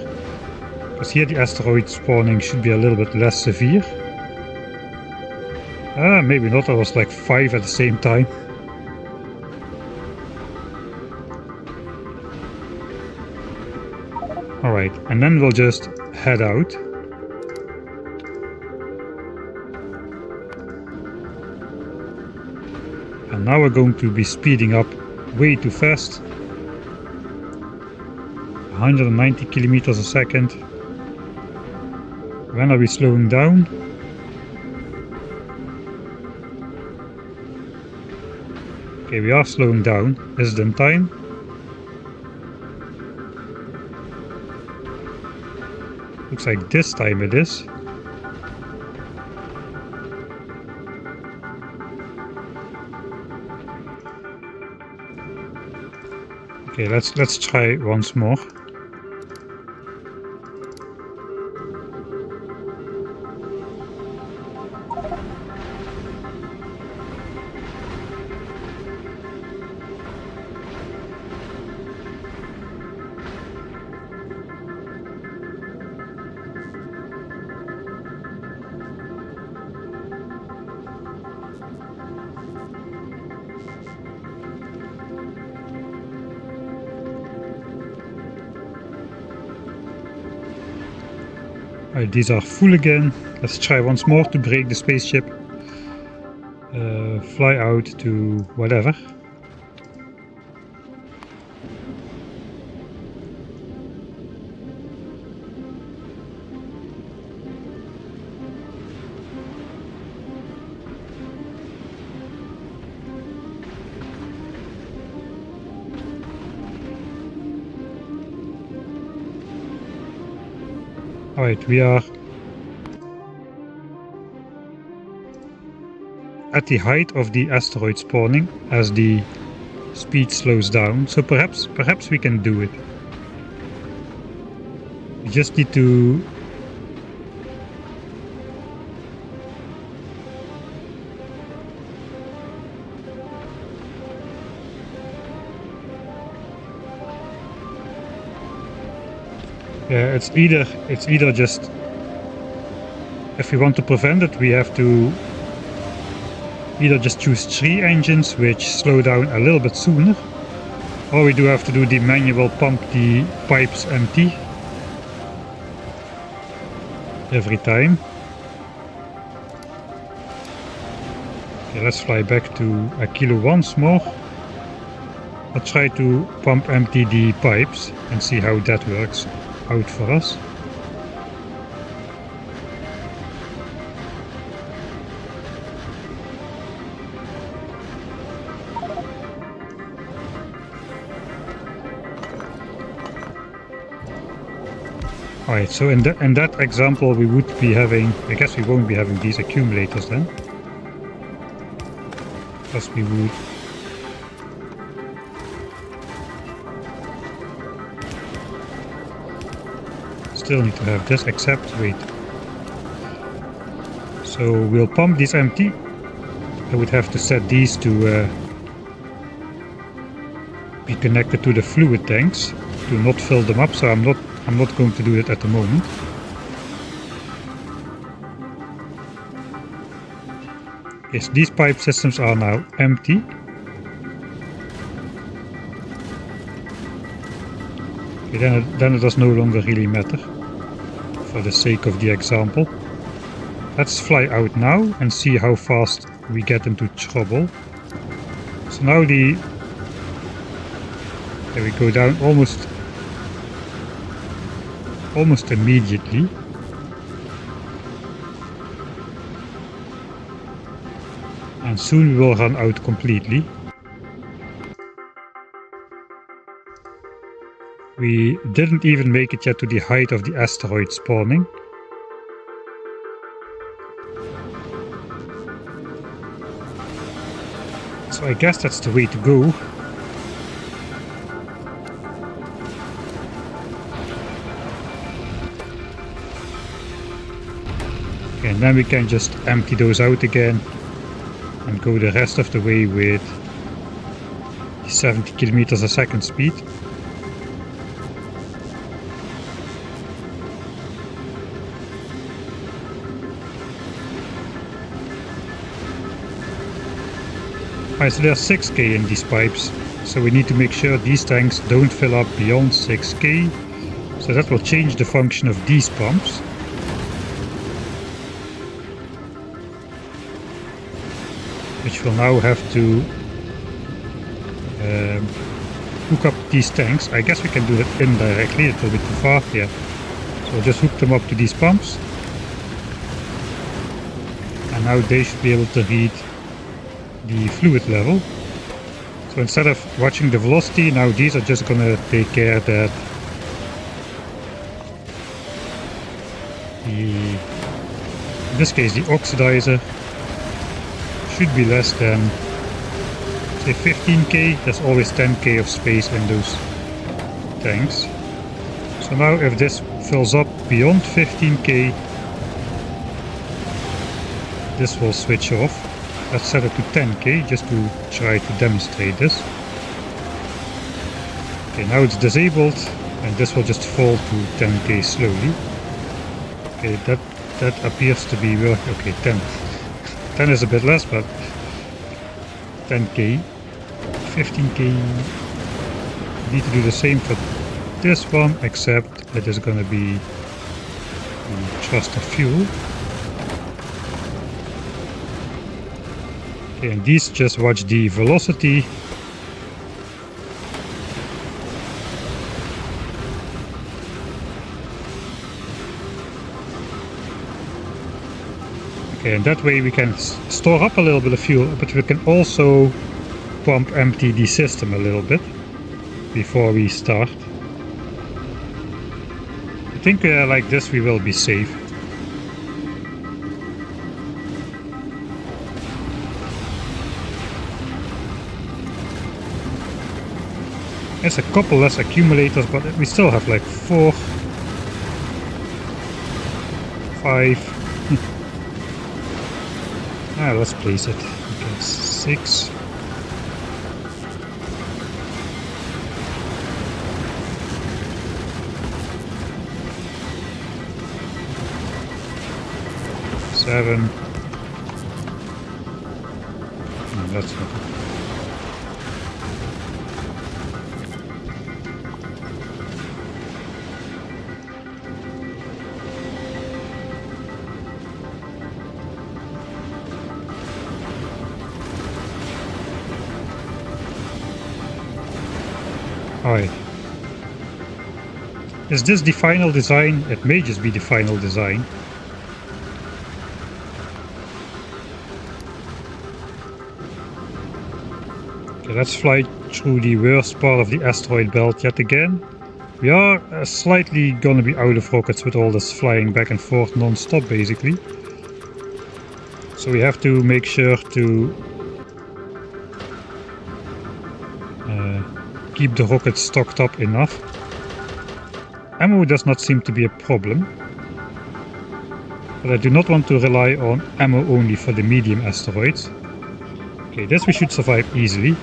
Because here the asteroid spawning should be a little bit less severe. Maybe not, there was like 5 at the same time. Alright, and then we'll just head out. And now we're going to be speeding up way too fast. 190 kilometers a second. When are we slowing down? Okay, we are slowing down. Is it in time? Looks like this time it is. Okay, let's try once more. Alright, these are full again. Let's try once more to break the spaceship. Fly out to whatever. Alright, we are at the height of the asteroid spawning as the speed slows down, so perhaps we can do it. We just need to it's either just, if we want to prevent it, we have to either just choose 3 engines which slow down a little bit sooner, or we do have to do the manual pump the pipes empty every time. Okay, let's fly back to Aquilo once more. I'll try to pump empty the pipes and see how that works out for us. Alright, so in that example we would be having, I guess we won't be having these accumulators then, because we would still need to have this, except, wait. So we'll pump these empty. I would have to set these to be connected to the fluid tanks to not fill them up, so I'm not going to do it at the moment. Yes, these pipe systems are now empty. Okay, then it does no longer really matter for the sake of the example. Let's fly out now and see how fast we get into trouble. So now there we go down almost immediately. And soon we will run out completely. We didn't even make it yet to the height of the asteroid spawning. So I guess that's the way to go. Okay, and then we can just empty those out again and go the rest of the way with 70 kilometers a second speed. Alright, so there's 6k in these pipes, so we need to make sure these tanks don't fill up beyond 6k, so that will change the function of these pumps. Which will now have to hook up these tanks. I guess we can do that indirectly, it will be too far here. So we'll just hook them up to these pumps. And now they should be able to read the fluid level. So instead of watching the velocity, now these are just gonna take care that in this case the oxidizer should be less than, say, 15k. There's always 10k of space in those tanks. So now if this fills up beyond 15k, this will switch off. Let's set it to 10k just to try to demonstrate this. Okay, now it's disabled and this will just fall to 10k slowly. Okay, that appears to be working. Okay, 10 is a bit less, but 10k, 15k. Need to do the same for this one, except it is going to be thruster fuel. Okay, and these just watch the velocity. Okay, and that way we can store up a little bit of fuel, but we can also pump empty the system a little bit before we start. I think like this we will be safe. There's a couple less accumulators, but we still have like 4, 5. Let's place it. Okay, 6. Seven. No, that's not it. Alright. Is this the final design? It may just be the final design. Okay, let's fly through the worst part of the asteroid belt yet again. We are slightly gonna be out of rockets with all this flying back and forth non-stop basically. So we have to make sure to keep the rockets stocked up enough. Ammo does not seem to be a problem. But I do not want to rely on ammo only for the medium asteroids. Okay, this we should survive easily.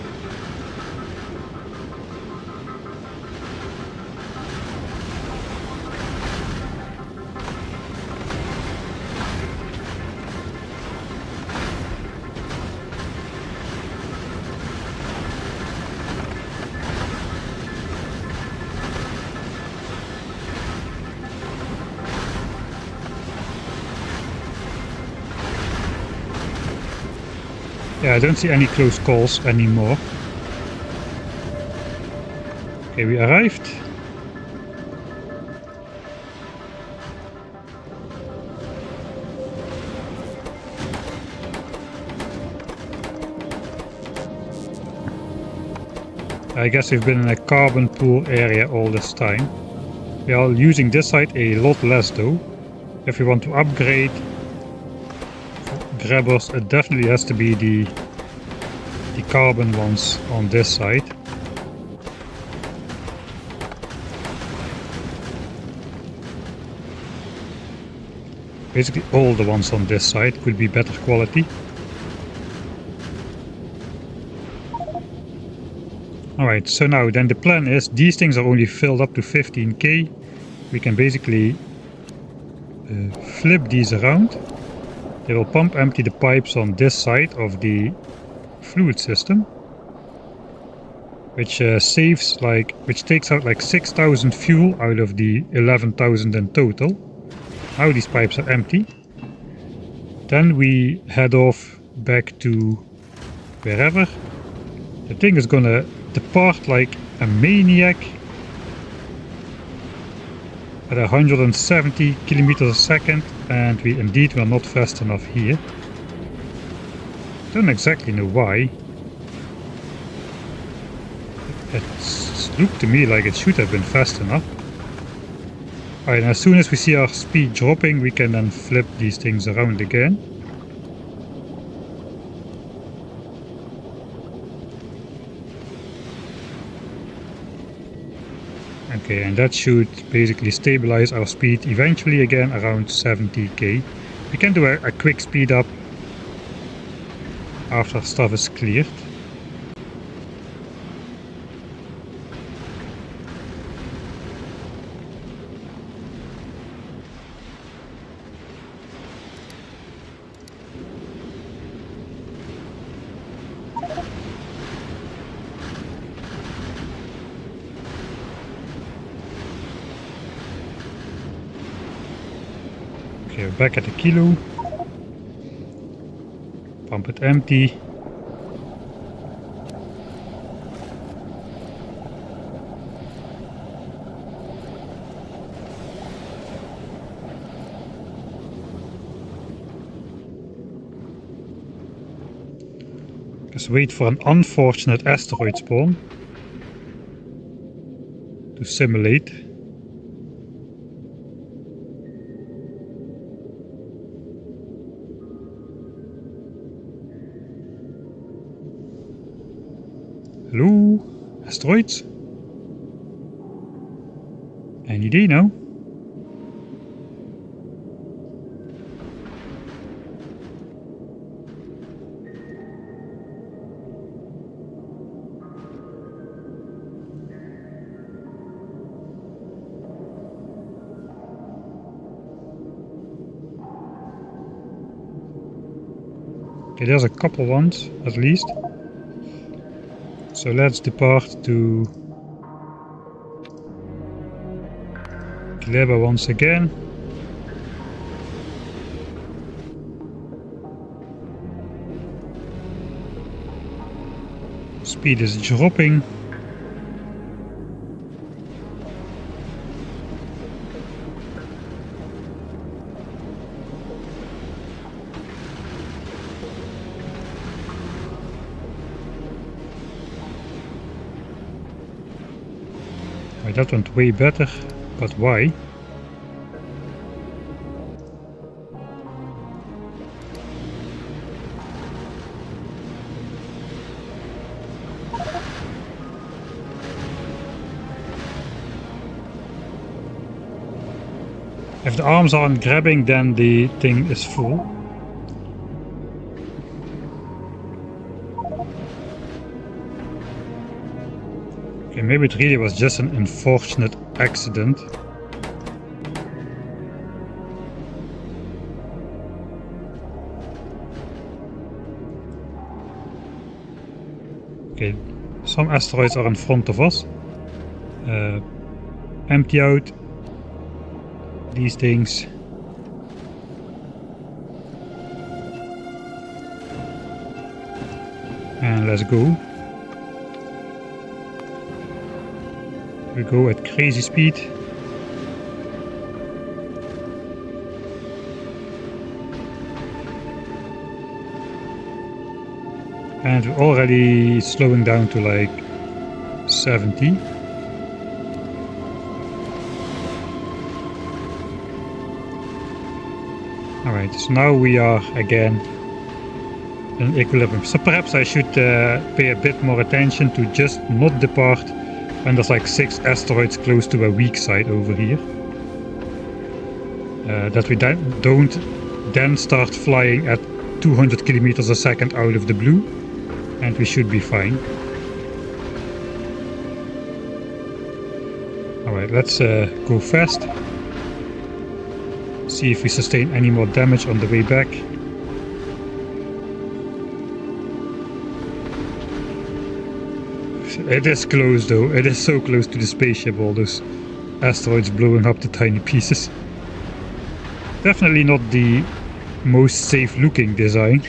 Yeah, I don't see any close calls anymore. Okay, we arrived. I guess we've been in a carbon poor area all this time. We are using this site a lot less though. If we want to upgrade grabbers, it definitely has to be the carbon ones on this side. Basically all the ones on this side could be better quality. Alright, so now then the plan is these things are only filled up to 15k. We can basically flip these around. They will pump empty the pipes on this side of the fluid system, which takes out like 6,000 fuel out of the 11,000 in total. Now these pipes are empty. Then we head off back to wherever. The thing is gonna depart like a maniac at 170 kilometers a second, and we indeed were not fast enough here. Don't exactly know why. It looked to me like it should have been fast enough. Alright, and as soon as we see our speed dropping, we can then flip these things around again. Okay, and that should basically stabilize our speed eventually again around 70k. We can do a quick speed up after stuff is cleared. Okay, we're back at the Kilo. Pump it empty. Just wait for an unfortunate asteroid spawn to simulate. Hello, asteroids? Any day now? Okay, there's a couple ones at least. So let's depart to Gleba once again. Speed is dropping. That went way better, but why? If the arms aren't grabbing, then the thing is full. Okay, maybe it really was just an unfortunate accident. Okay, some asteroids are in front of us. Empty out these things. And let's go. We go at crazy speed. And we're already slowing down to like 70. Alright, so now we are again in equilibrium. So perhaps I should pay a bit more attention to just not depart when there's like 6 asteroids close to a weak side over here. That we don't then start flying at 200 kilometers a second out of the blue, and we should be fine. Alright, let's go fast. See if we sustain any more damage on the way back. It is close though, it is so close to the spaceship, all those asteroids blowing up to tiny pieces. Definitely not the most safe looking design.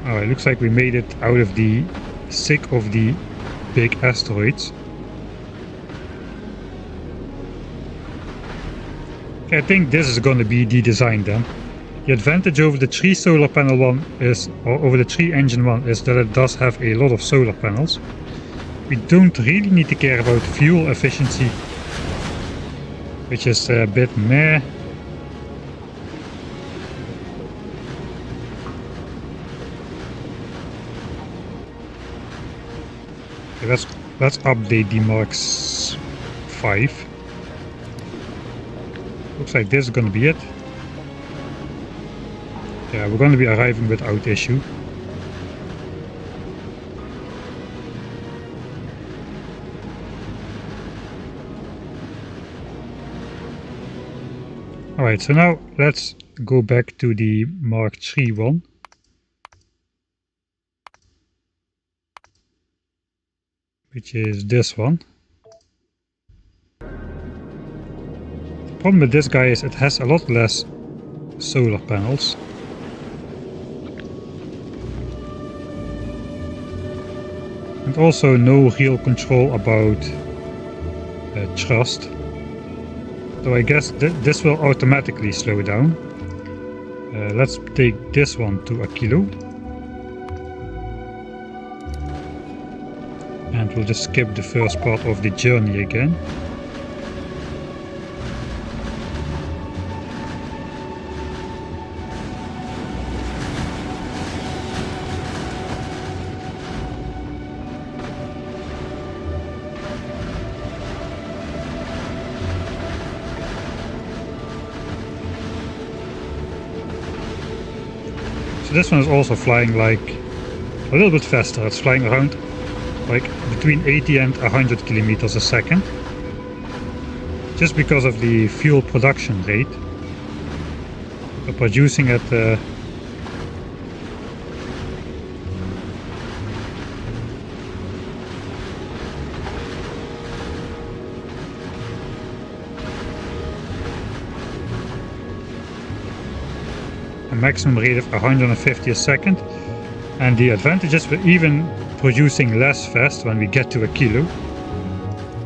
Alright, looks like we made it out of the thick of the big asteroids. I think this is going to be the design then. The advantage over the 3 solar panel one is, or over the 3 engine one, is that it does have a lot of solar panels. We don't really need to care about fuel efficiency, which is a bit meh. Okay, let's update the Marks 5. Looks like this is going to be it. Yeah, we're going to be arriving without issue. Alright, so now let's go back to the Mark III one. Which is this one. The problem with this guy is it has a lot less solar panels. And also no real control about thrust. So I guess this will automatically slow down. Let's take this one to Aquilo. And we'll just skip the first part of the journey again. This one is also flying like a little bit faster. It's flying around like between 80 and 100 kilometers a second. Just because of the fuel production rate. We're producing at maximum rate of 150 a second, and the advantage is we're even producing less fast when we get to a kilo.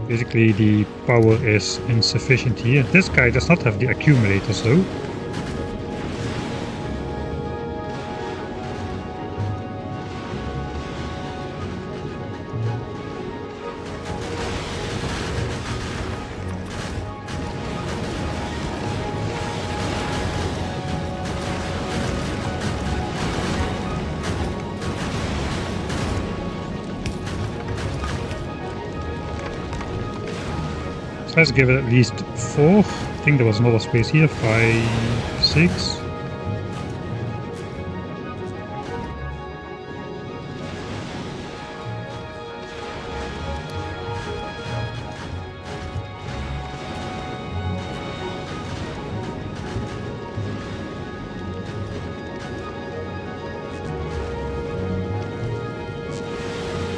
Basically the power is insufficient here. This guy does not have the accumulators though. Let's give it at least 4. I think there was another space here. 5, 6.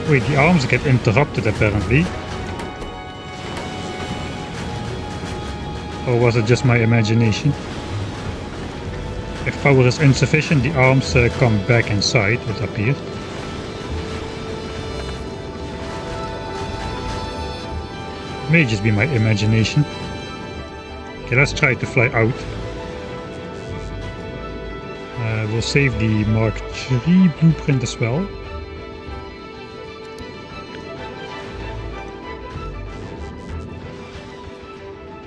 Wait, the arms get interrupted apparently. Or was it just my imagination? If power is insufficient, the arms come back inside, it appeared. May just be my imagination. Okay, let's try to fly out. We'll save the Mark III blueprint as well.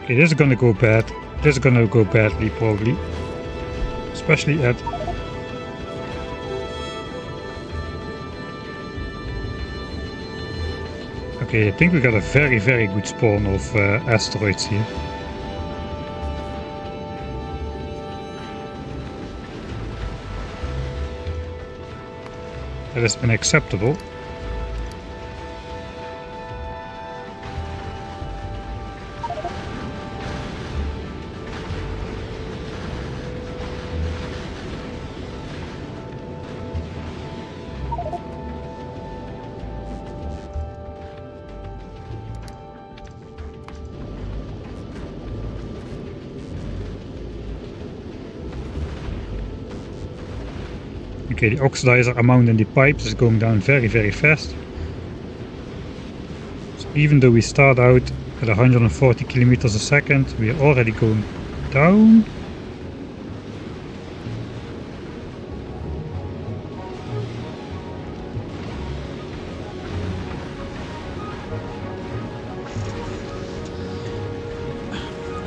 Okay, this is gonna go bad. This is gonna go badly, probably. Especially at... Okay, I think we got a very, very good spawn of asteroids here. That is unacceptable. Okay, the oxidizer amount in the pipes is going down very, very fast. So even though we start out at 140 kilometers a second, we are already going down.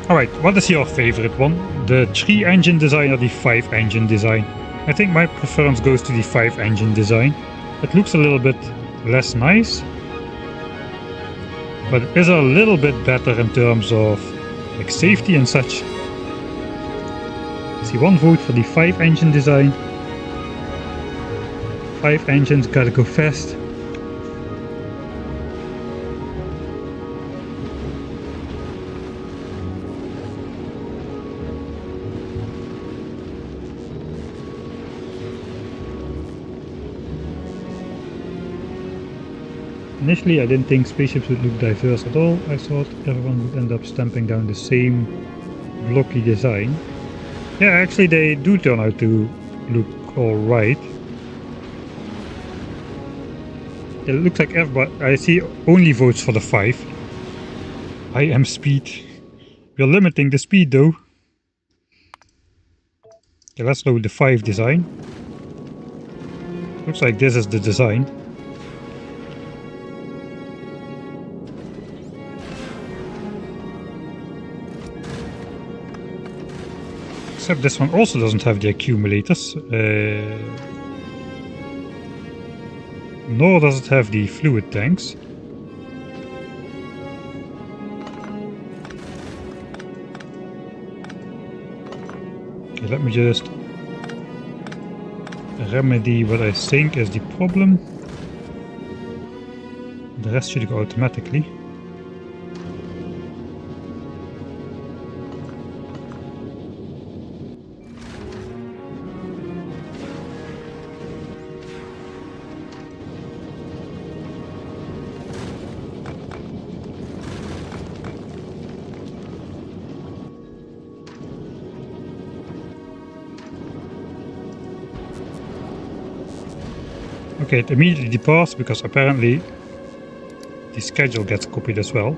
Alright, what is your favorite one? The 3 engine design or the 5 engine design? I think my preference goes to the 5 engine design. It looks a little bit less nice, but it is a little bit better in terms of like safety and such. I see 1 vote for the 5 engine design. 5 engines, gotta go fast. Initially I didn't think spaceships would look diverse at all. I thought everyone would end up stamping down the same blocky design. Yeah, actually they do turn out to look alright. It looks like everybody... I see only votes for the 5. I am speed. We're limiting the speed though. Okay, let's load the 5 design. Looks like this is the design. Except this one also doesn't have the accumulators, nor does it have the fluid tanks. Okay, let me just remedy what I think is the problem. The rest should go automatically. Okay, it immediately departs because apparently the schedule gets copied as well.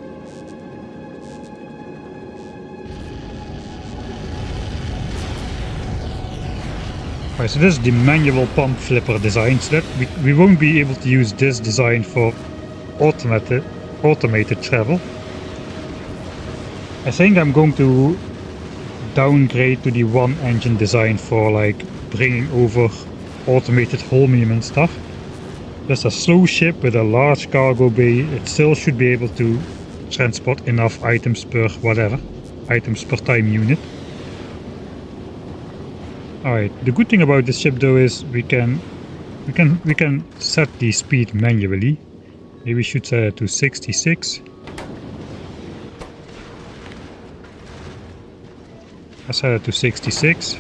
Right, so this is the manual pump flipper design, so that we won't be able to use this design for automated travel. I think I'm going to downgrade to the 1 engine design for like bringing over automated holmium and stuff. Just a slow ship with a large cargo bay, it still should be able to transport enough items per whatever, items per time unit. Alright, the good thing about this ship though is we can set the speed manually. Maybe we should set it to 66. I set it to 66.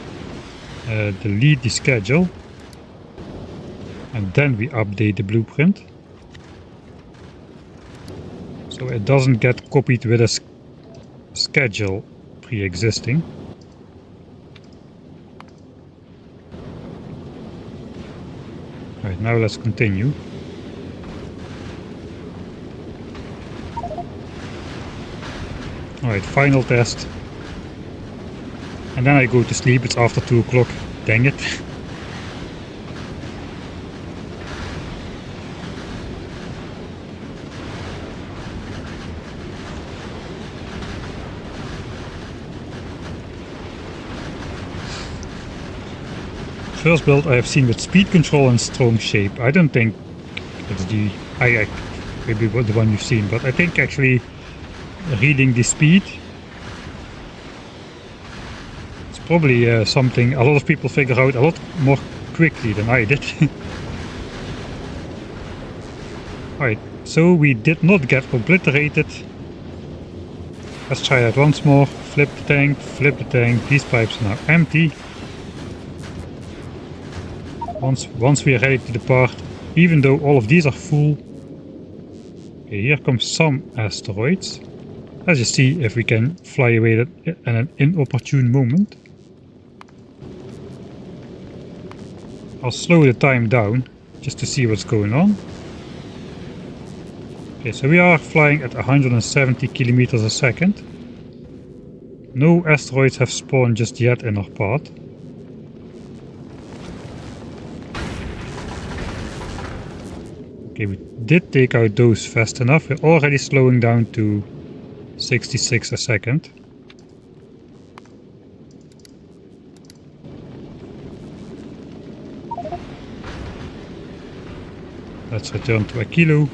Delete the schedule. And then we update the blueprint. So it doesn't get copied with a schedule pre-existing. Alright, now let's continue. Alright, final test. And then I go to sleep, it's after 2 o'clock. Dang it. First build I have seen with speed control and strong shape. I don't think it's the... maybe the one you've seen, but I think actually reading the speed, it's probably something a lot of people figure out a lot more quickly than I did. Alright, so we did not get obliterated. Let's try that once more. Flip the tank, flip the tank. These pipes are now empty. Once we are ready to depart, even though all of these are full. Okay, here comes some asteroids. Let's just see if we can fly away at an inopportune moment. I'll slow the time down just to see what's going on. Okay, so we are flying at 170 kilometers a second. No asteroids have spawned just yet in our path. Okay, we did take out those fast enough. We're already slowing down to 66 a second. Let's return to Aquilo.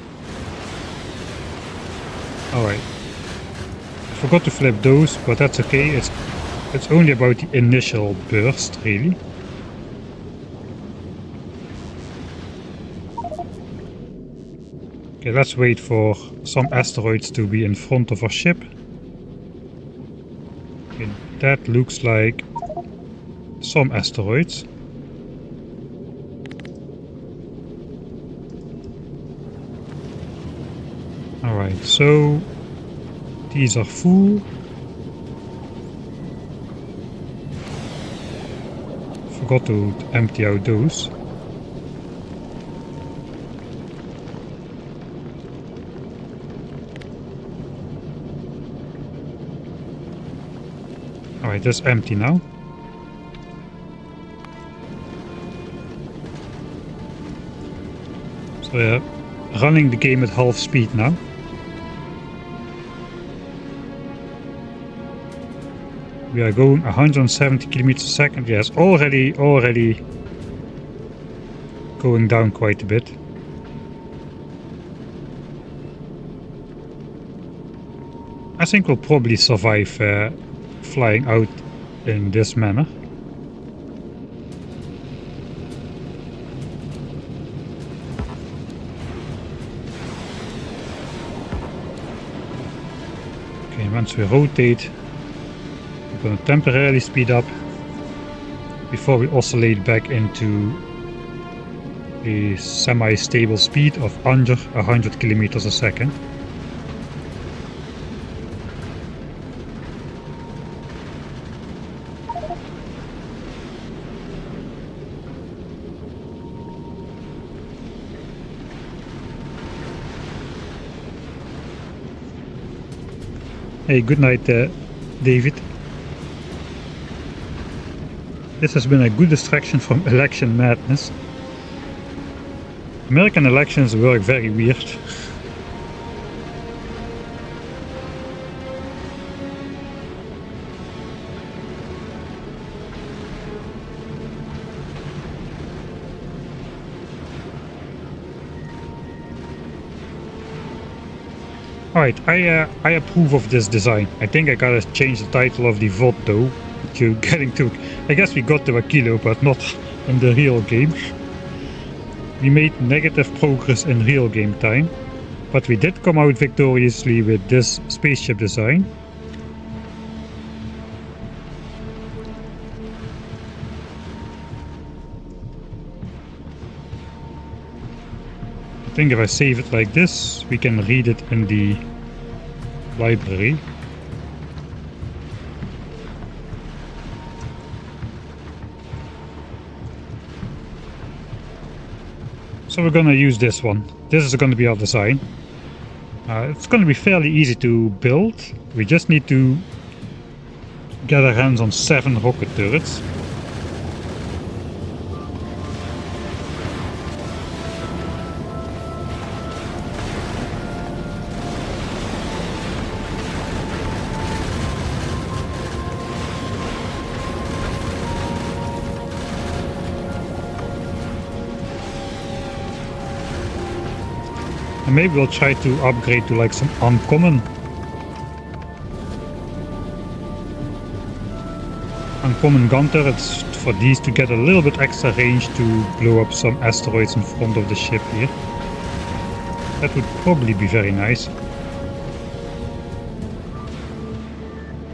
Alright. I forgot to flip those, but that's okay. It's only about the initial burst, really. Okay, let's wait for some asteroids to be in front of our ship. Okay, that looks like some asteroids. Alright, so these are full. Forgot to empty out those. Alright, that's empty now. So we're running the game at half speed now. We are going 170 kilometers a second. Yes, already going down quite a bit. I think we'll probably survive flying out in this manner. Okay, once we rotate, we're going to temporarily speed up before we oscillate back into a semi-stable speed of under 100 kilometers a second. Hey, good night, David. This has been a good distraction from election madness. American elections work very weird. Alright, I approve of this design. I think I gotta change the title of the VOD though. To getting to... I guess we got to Aquilo, but not in the real game. We made negative progress in real game time. But we did come out victoriously with this spaceship design. I think if I save it like this, we can read it in the library. So we're gonna use this one. This is gonna be our design. It's gonna be fairly easy to build. We just need to get our hands on 7 rocket turrets. And maybe we'll try to upgrade to like some uncommon gun turrets for these to get a little bit extra range to blow up some asteroids in front of the ship here. That would probably be very nice.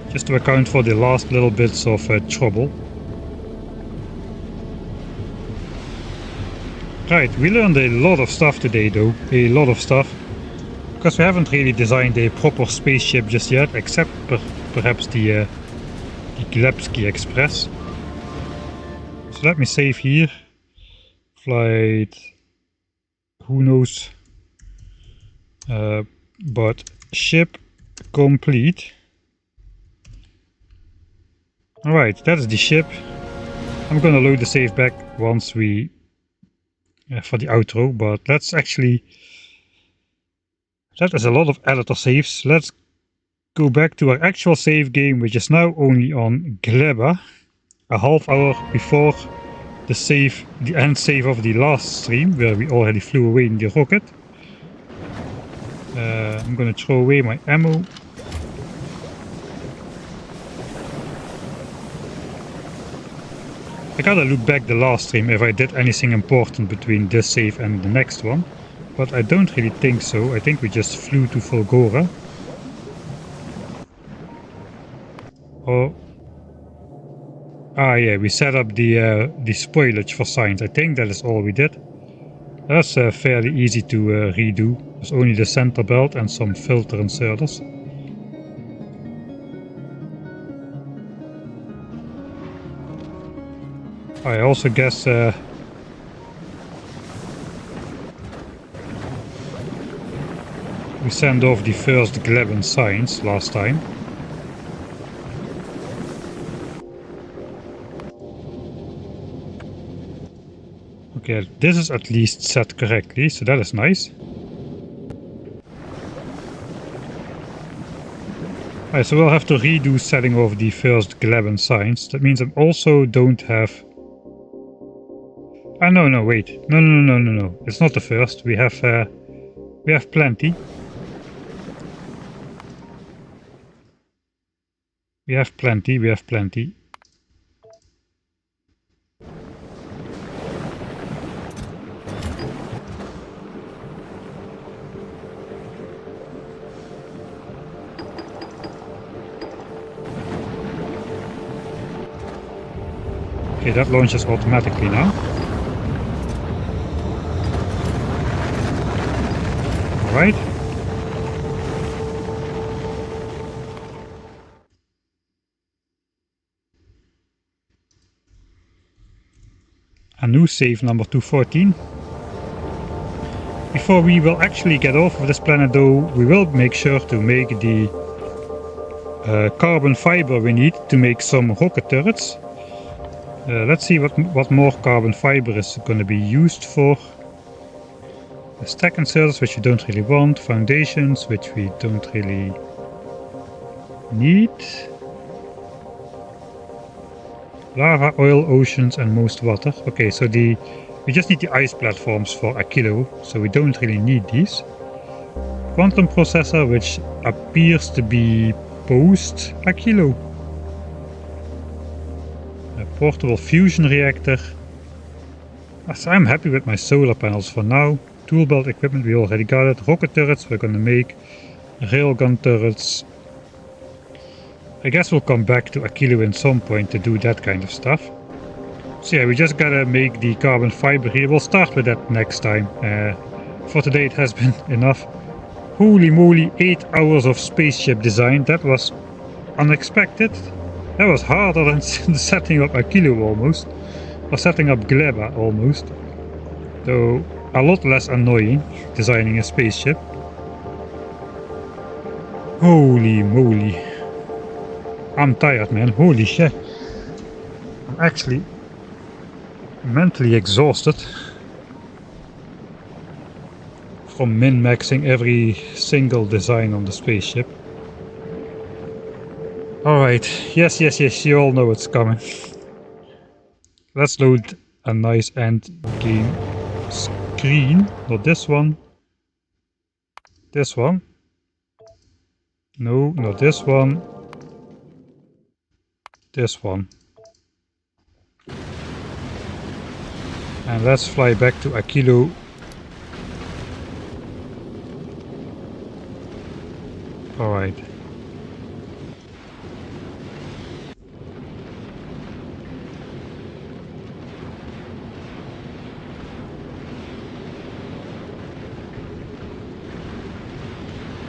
Just to account for the last little bits of trouble. Right, we learned a lot of stuff today though, a lot of stuff. Because we haven't really designed a proper spaceship just yet, except perhaps the Gillespie Express. So let me save here. Flight... who knows. But ship complete. Alright, that is the ship. I'm gonna load the save back once we... for the outro, but let's actually... that is a lot of editor saves. Let's go back to our actual save game, which is now only on Gleba, a half hour before the end save of the last stream, where we already flew away in the rocket. I'm gonna throw away my ammo. I gotta look back the last stream if I did anything important between this save and the next one, but I don't really think so. I think we just flew to Fulgora. Oh. Ah yeah, we set up the spoilage for science. I think that is all we did. That's fairly easy to redo. There's only the center belt and some filter inserters. I also guess we sent off the first Gleban signs last time. Okay, this is at least set correctly, so that is nice. Alright, so we'll have to redo setting off the first Gleban signs. That means I also don't have... ah, no, wait. No. It's not the first. We have plenty. We have plenty. Okay, that launches automatically now. Alright. A new save number 214. Before we will actually get off of this planet though, we will make sure to make the carbon fiber we need to make some rocket turrets. Let's see what more carbon fiber is going to be used for. Stack inserters, which we don't really want. Foundations, which we don't really need. Lava, oil, oceans and most water. Okay, so we just need the ice platforms for Aquilo, so we don't really need these. quantum processor, which appears to be post Aquilo. A portable fusion reactor. So I'm happy with my solar panels for now. Tool belt equipment, we already got it. Rocket turrets we're gonna make. Railgun turrets. I guess we'll come back to Aquilo in some point to do that kind of stuff. So yeah, we just gotta make the carbon fiber here. We'll start with that next time. For today it has been enough. Holy moly, 8 hours of spaceship design. That was unexpected. That was harder than setting up Aquilo almost. Or setting up Gleba almost. Though a lot less annoying designing a spaceship. Holy moly. I'm tired, man. Holy shit. I'm actually mentally exhausted from min-maxing every single design on the spaceship. Alright, yes, you all know what's coming. Let's load a nice end game screen. Not this one. This one. No, not this one. This one. And let's fly back to Aquilo. Alright.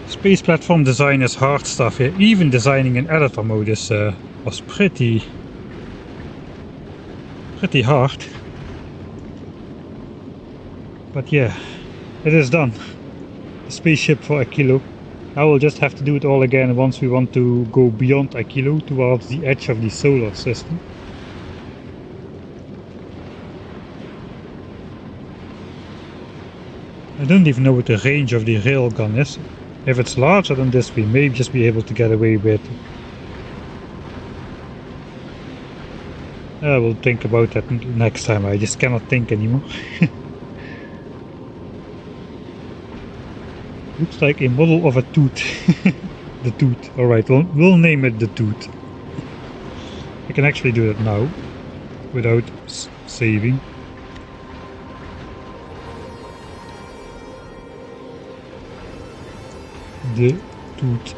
Space platform design is hard stuff here. Even designing in editor mode is, was pretty hard. But yeah, it is done. The spaceship for Aquilo. I will just have to do it all again once we want to go beyond Aquilo towards the edge of the solar system. I don't even know what the range of the railgun is. If it's larger than this, we may just be able to get away with. We'll think about that next time. I just cannot think anymore. Looks like a model of a tooth. The tooth. Alright, we'll name it the tooth. I can actually do that now without saving. The tooth.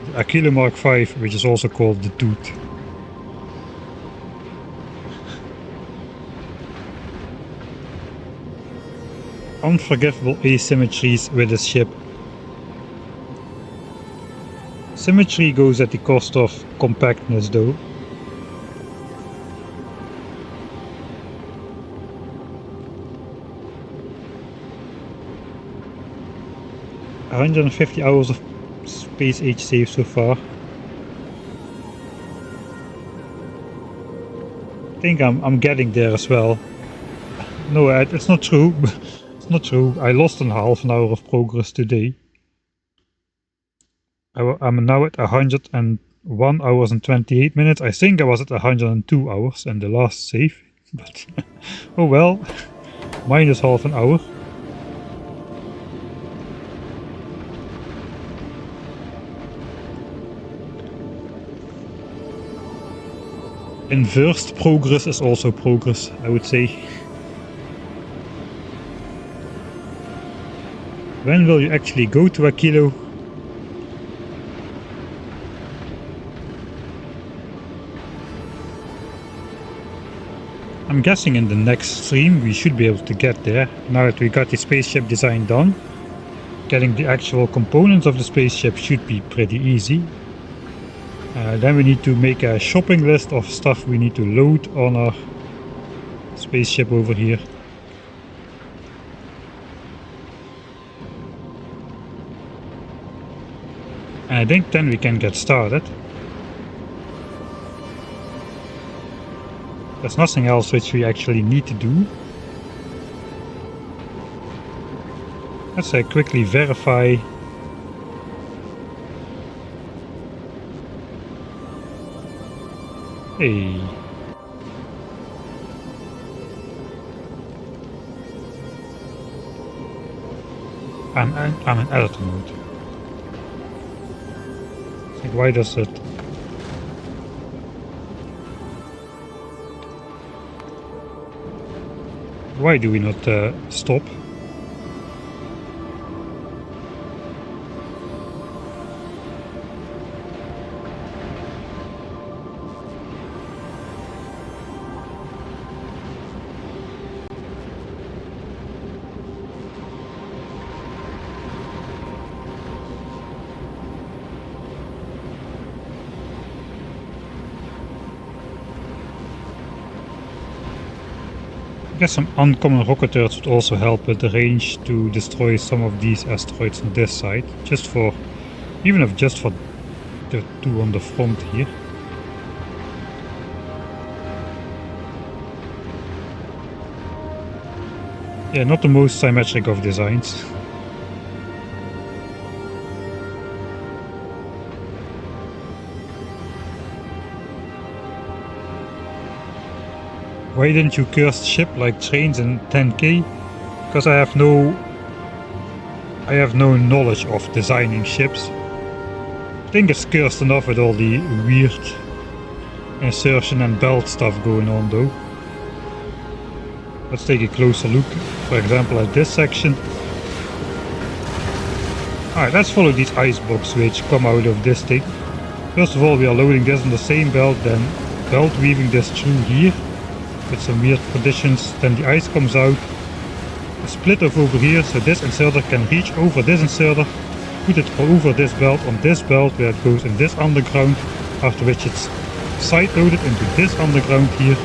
The Aquilo Mark V, which is also called the tooth. Unforgivable asymmetries with this ship. Symmetry goes at the cost of compactness though. $150 hours of space age saved so far. I think I'm getting there as well. No, it's not true. It's not true. I lost half an hour of progress today. I'm now at 101 hours and 28 minutes. I think I was at 102 hours in the last save. But oh well. Minus half an hour. Inversed progress is also progress, I would say. When will you actually go to Aquilo? I'm guessing in the next stream we should be able to get there. Now that we got the spaceship design done, getting the actual components of the spaceship should be pretty easy. Then we need to make a shopping list of stuff we need to load on our spaceship over here. And I think then we can get started. There's nothing else which we actually need to do. Let's quickly verify. Hey. I'm in editor mode. Like, why does it? Why do we not stop? I guess some uncommon rocketers would also help with the range to destroy some of these asteroids on this side, just for, even if just for the two on the front here. Yeah, not the most symmetric of designs. Why didn't you curse ship like trains in 10K? Because I have no knowledge of designing ships. I think it's cursed enough with all the weird insertion and belt stuff going on though. Let's take a closer look, for example at this section. Alright, let's follow these ice blocks which come out of this thing. First of all, we are loading this on the same belt, then belt weaving this through here with some weird conditions. Then the ice comes out, a split over here, so this inserter can reach over this inserter, put it over this belt on this belt where it goes in this underground, after which it's side loaded into this underground here,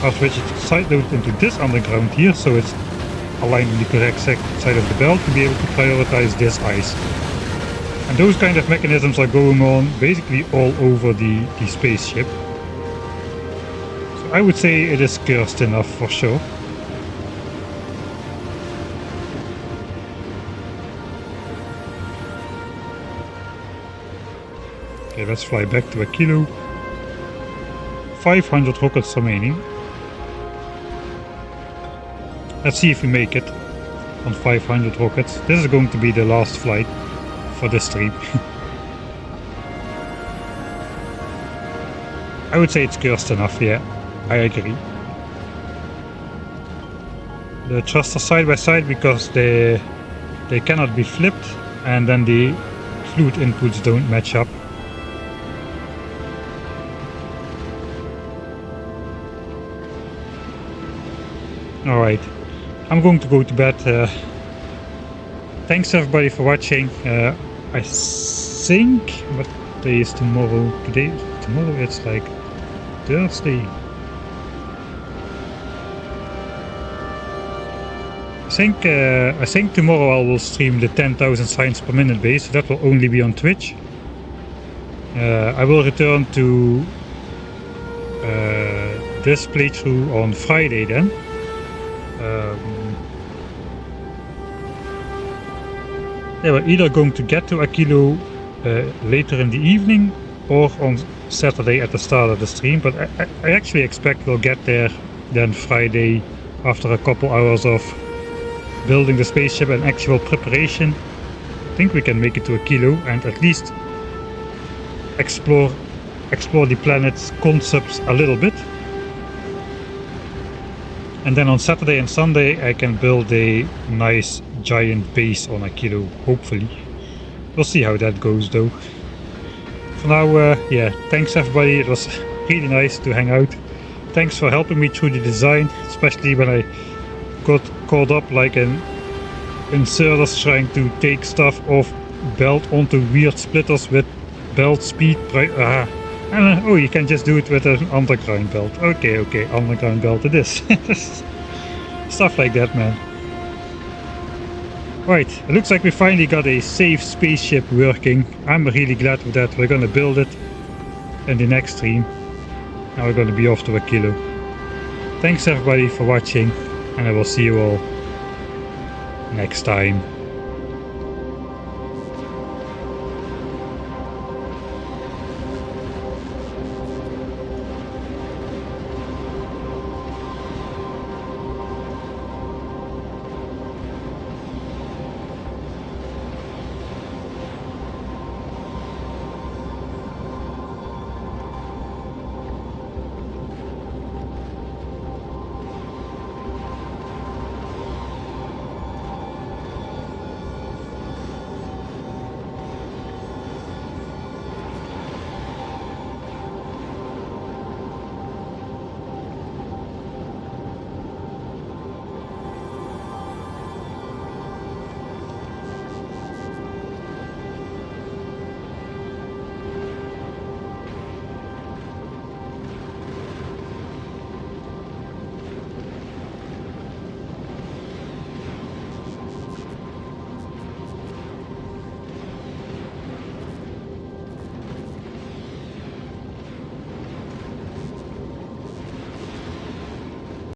after which it's side loaded into this underground here, so it's aligned in the correct side of the belt to be able to prioritize this ice. And those kind of mechanisms are going on basically all over the spaceship. I would say it is cursed enough for sure. Okay, let's fly back to Aquilo. 500 rockets remaining. Let's see if we make it on 500 rockets. This is going to be the last flight for this stream. I would say it's cursed enough, yeah. I agree. The thrusters side by side because they cannot be flipped, and then the fluid inputs don't match up. Alright, I'm going to go to bed. Thanks everybody for watching. I think, what day is tomorrow? Tomorrow it's like Thursday. I think tomorrow I will stream the 10,000 signs per minute base, so that will only be on Twitch. I will return to this playthrough on Friday then. Yeah, we're either going to get to Aquilo later in the evening or on Saturday at the start of the stream, but I actually expect we'll get there then Friday after a couple hours of building the spaceship and actual preparation. I think we can make it to Aquilo and at least explore the planet's concepts a little bit. And then on Saturday and Sunday I can build a nice giant base on Aquilo, hopefully. We'll see how that goes though. For now, yeah, thanks everybody, it was really nice to hang out. Thanks for helping me through the design, especially when I got caught up like an inserters trying to take stuff off belt onto weird splitters with belt speed. Oh, you can just do it with an underground belt. Okay, underground belt it is. Stuff like that, man. Right, it looks like we finally got a safe spaceship working. I'm really glad with that. We're gonna build it in the next stream. Now we're gonna be off to Aquilo. Thanks everybody for watching, and I will see you all next time.